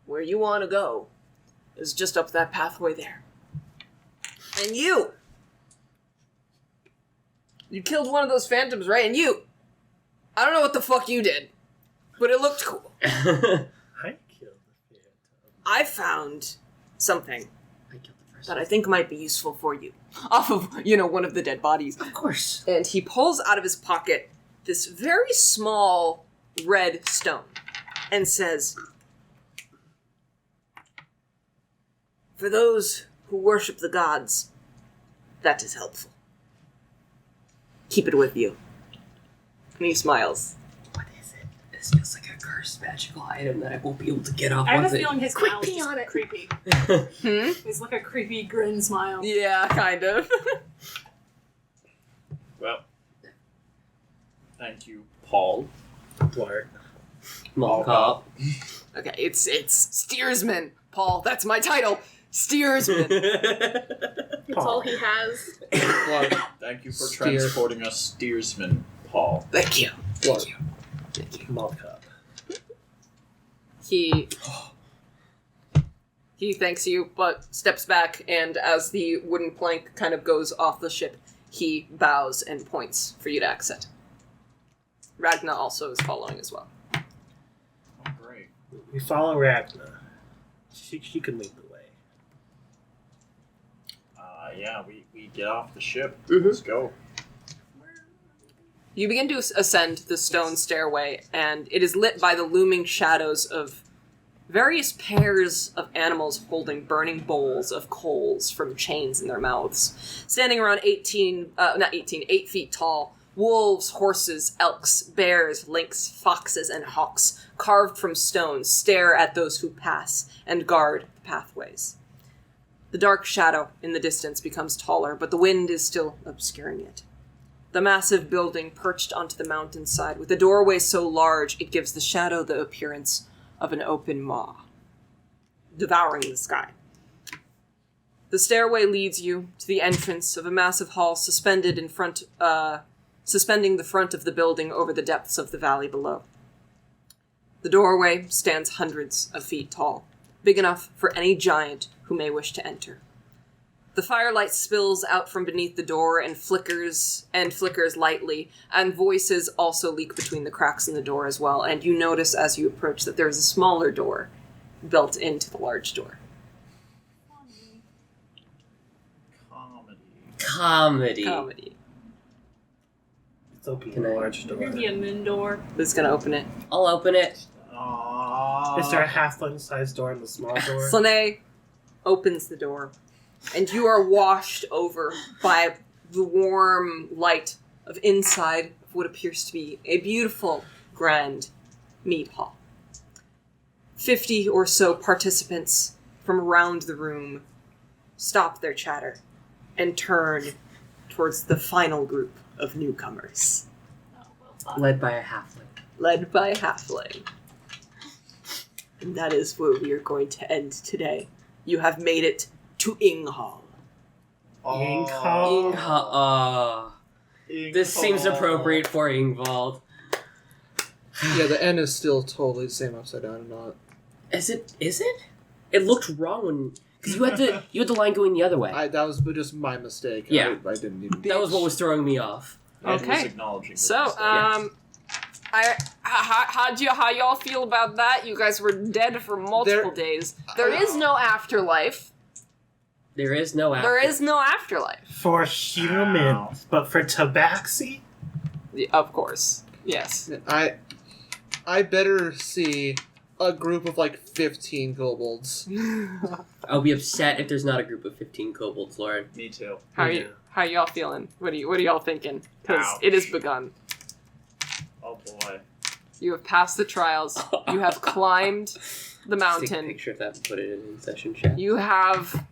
where you want to go is just up that pathway there. And you killed one of those phantoms, right? And I don't know what the fuck you did, but it looked cool. I killed the phantom. I found something I killed the first that I think might be useful for you. Off of, one of the dead bodies. Of course. And he pulls out of his pocket this very small red stone and says, for those who worship the gods, that is helpful. Keep it with you. And he smiles. What is it? This feels like a cursed magical item that I won't be able to get off I have a once it... feeling his Quick smile is pee just on it. creepy. It's like a creepy grin smile. Yeah, kind of. Well, thank you, Paul. Blart. Mall cop. Okay, it's steersman. Paul, that's my title. Steersman. That's all he has. Thank you for Steer. transporting us, steersman, Paul. Thank you. Blart. Malt cup. He thanks you, but steps back, and as the wooden plank kind of goes off the ship, he bows and points for you to exit. Ragna also is following as well. Oh, great. We follow Ragna. She can lead the way. Yeah, we get off the ship. Mhm. Let's go. You begin to ascend the stone stairway, and it is lit by the looming shadows of various pairs of animals holding burning bowls of coals from chains in their mouths. Standing around 8 feet tall, wolves, horses, elks, bears, lynx, foxes, and hawks, carved from stone, stare at those who pass and guard the pathways. The dark shadow in the distance becomes taller, but the wind is still obscuring it. The massive building perched onto the mountainside, with a doorway so large it gives the shadow the appearance of an open maw, devouring the sky. The stairway leads you to the entrance of a massive hall suspending the front of the building over the depths of the valley below. The doorway stands hundreds of feet tall, big enough for any giant who may wish to enter. The firelight spills out from beneath the door and flickers lightly, and voices also leak between the cracks in the door as well, and you notice as you approach that there is a smaller door built into the large door. Comedy. Let's open Can the I- large door. Maybe a moon door. Who's gonna open it? I'll open it. Is there a halfling-sized door in the small door? Slane opens the door, and you are washed over by the warm light of inside of what appears to be a beautiful, grand mead hall. 50 or so participants from around the room stop their chatter and turn towards the final group of newcomers, Led by a halfling. led by a halfling. And that is where we are going to end today. You have made it to Inghall. This seems appropriate for Ingvald. Yeah, the N is still totally the same upside down and not. Is it? It looked wrong when... Because you had the line going the other way. That was just my mistake. Yeah. I didn't even. That was what was throwing me off. Ed was Okay. acknowledging So, the mistake. how y'all feel about that? You guys were dead for multiple days. There is no afterlife. There is no after. There is no afterlife. For humans, but for tabaxi? Yeah, of course. Yes. I better see a group of like 15 kobolds. I'll be upset if there's not a group of 15 kobolds, Lauren. Me too. How y'all feeling? What are y'all thinking? Because Ouch. it has begun. Oh boy. You have passed the trials. You have climbed the Take a mountain. picture of that and put it in session chat. You have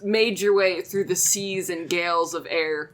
made your way through the seas and gales of air.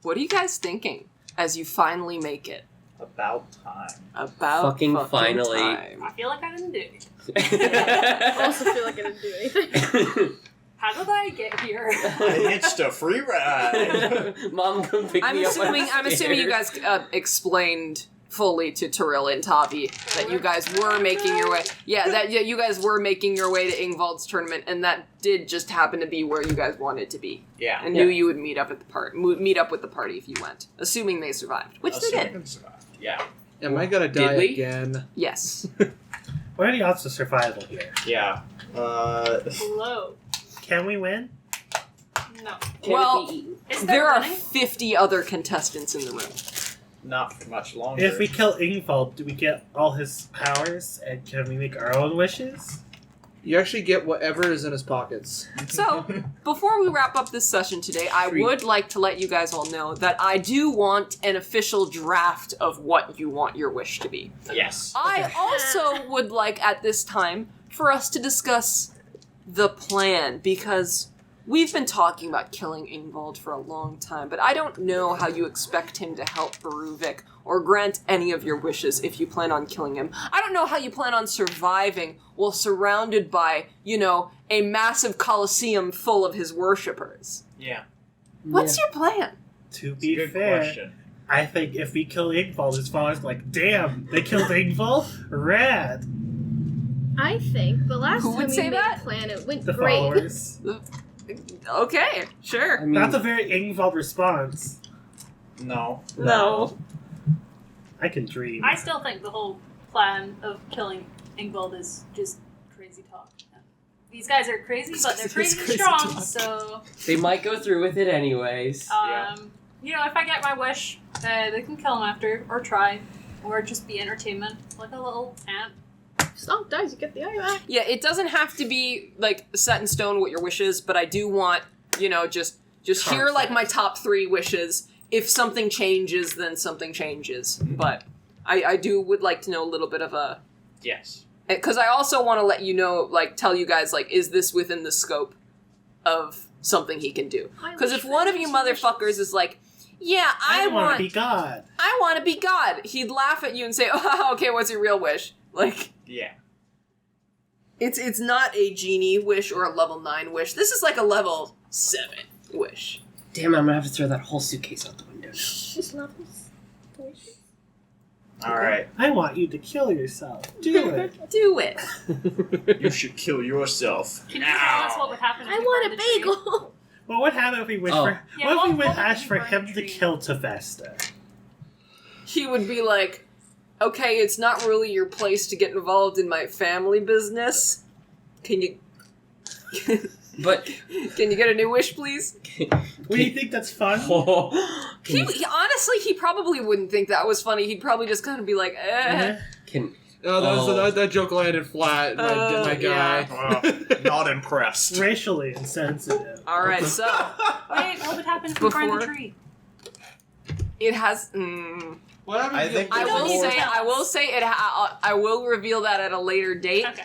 What are you guys thinking as you finally make it? About time. About Fucking finally. time. I feel like I didn't do it. I also feel like I didn't do anything. How did I get here? I hitched a free ride. Mom, come pick I'm me up. I'm assuming you guys explained fully to Tiril and Tavi that you guys were making your way. Yeah, you guys were making your way to Ingvald's tournament, and that did just happen to be where you guys wanted to be, Yeah. and knew you would meet up at the meet up with the party if you went, assuming they survived, which they did. Yeah. Am I gonna Did die we? again? Yes. What are the odds of survival here? Yeah. Low. Can we win? No. Can Well, it be eaten? Is There are running? 50 other contestants in the room. Not for much longer. If we kill Ingvald, do we get all his powers, and can we make our own wishes? You actually get whatever is in his pockets. So, before we wrap up this session today, I Sweet. would like to let you guys all know that I do want an official draft of what you want your wish to be. Yes. I also would like at this time for us to discuss the plan, because we've been talking about killing Ingvald for a long time, but I don't know how you expect him to help Beruvik or grant any of your wishes if you plan on killing him. I don't know how you plan on surviving while surrounded by, a massive coliseum full of his worshippers. Yeah. What's your plan? To be Good fair, question. I think if we kill Ingvald, his father's like, damn, they killed Ingvald? Rad. I think the last Who time would we say made that? a plan, it went The great. followers. Okay, sure. I mean, That's a very Ingvald response. No. No. I can dream. I still think the whole plan of killing Ingvald is just crazy talk. These guys are crazy, but they're It's crazy, crazy strong, talk. so... they might go through with it anyways. If I get my wish, they can kill him after, or try, or just be entertainment, like a little ant. Stomp dies, you get the eye back. Yeah, it doesn't have to be, set in stone what your wish is, but I do want, just hear, my top 3 wishes. If something changes, then something changes. But I would like to know a little bit of a... Yes. Because I also want to let you know, tell you guys, is this within the scope of something he can do? Because if one of you motherfuckers is like, yeah, I want to be God. I want to be God, he'd laugh at you and say, oh, okay, what's your real wish? Yeah. It's not a genie wish or a level 9 wish. This is a level 7 wish. Damn, I'm gonna have to throw that whole suitcase out the window now. Just levels. Alright. I want you to kill yourself. Do it. Do it. You should kill yourself. Can you tell us what would happen if I we want burned a the tree? bagel. Well, what happened if we wish Oh. for? Yeah, what if we what if asked we for burned him the to tree? kill Tavesta? He would be like, okay, it's not really your place to get involved in my family business. Can you... But Can you get a new wish, please? Well, you think that's fun? He honestly, he probably wouldn't think that was funny. He'd probably just kind of be like, eh. can That joke landed flat, my guy. Not impressed. Racially insensitive. Alright, so, Wait, what would happen if we burned the Before- tree? it has... What happened I if think you- I don't will need to say, tell I will us. say it. I will reveal that at a later date. Okay.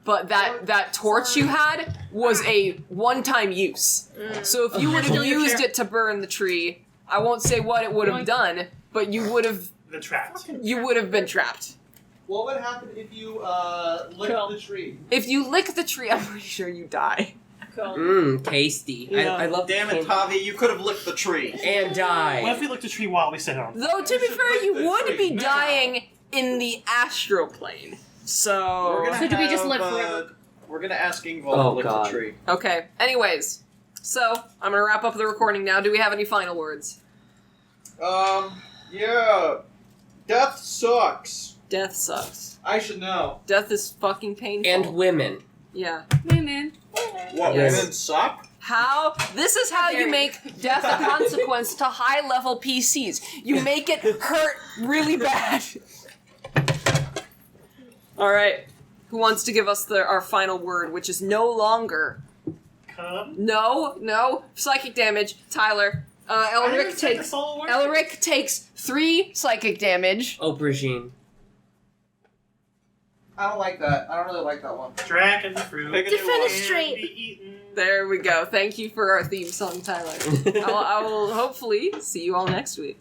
But that torch you had was a one-time use. So if you would have used it to burn the tree, I won't say what it would have done, but you would have The trap. been trapped. What would happen if you licked Cool. the tree? If you lick the tree, I'm pretty sure you die. Cool. tasty. Yeah. I love Damn it, Tavi, you could have licked the tree. and die. What if we looked at the tree while we sit on? Though to be fair, you lick the would tree be now. dying in the astral plane. So So do we just live forever? We're gonna ask Ingval Oh, to lick God. the tree. okay. Anyways, so I'm gonna wrap up the recording now. Do we have any final words? Yeah. Death sucks. Death sucks. I should know. Death is fucking painful. And women. yeah. Hey, man. What, Yes. women suck? How? This is how you make death a consequence to high-level PCs. You make it hurt really bad. All right. Who wants to give us our final word, which is no longer? Come. No. Psychic damage. Tyler. Elric takes 3 psychic damage. Aubergine. I don't like that. I don't really like that one. Dragon fruit. Pick a new one. Defenestrate. Be eaten. There we go. Thank you for our theme song, Tyler. I will hopefully see you all next week.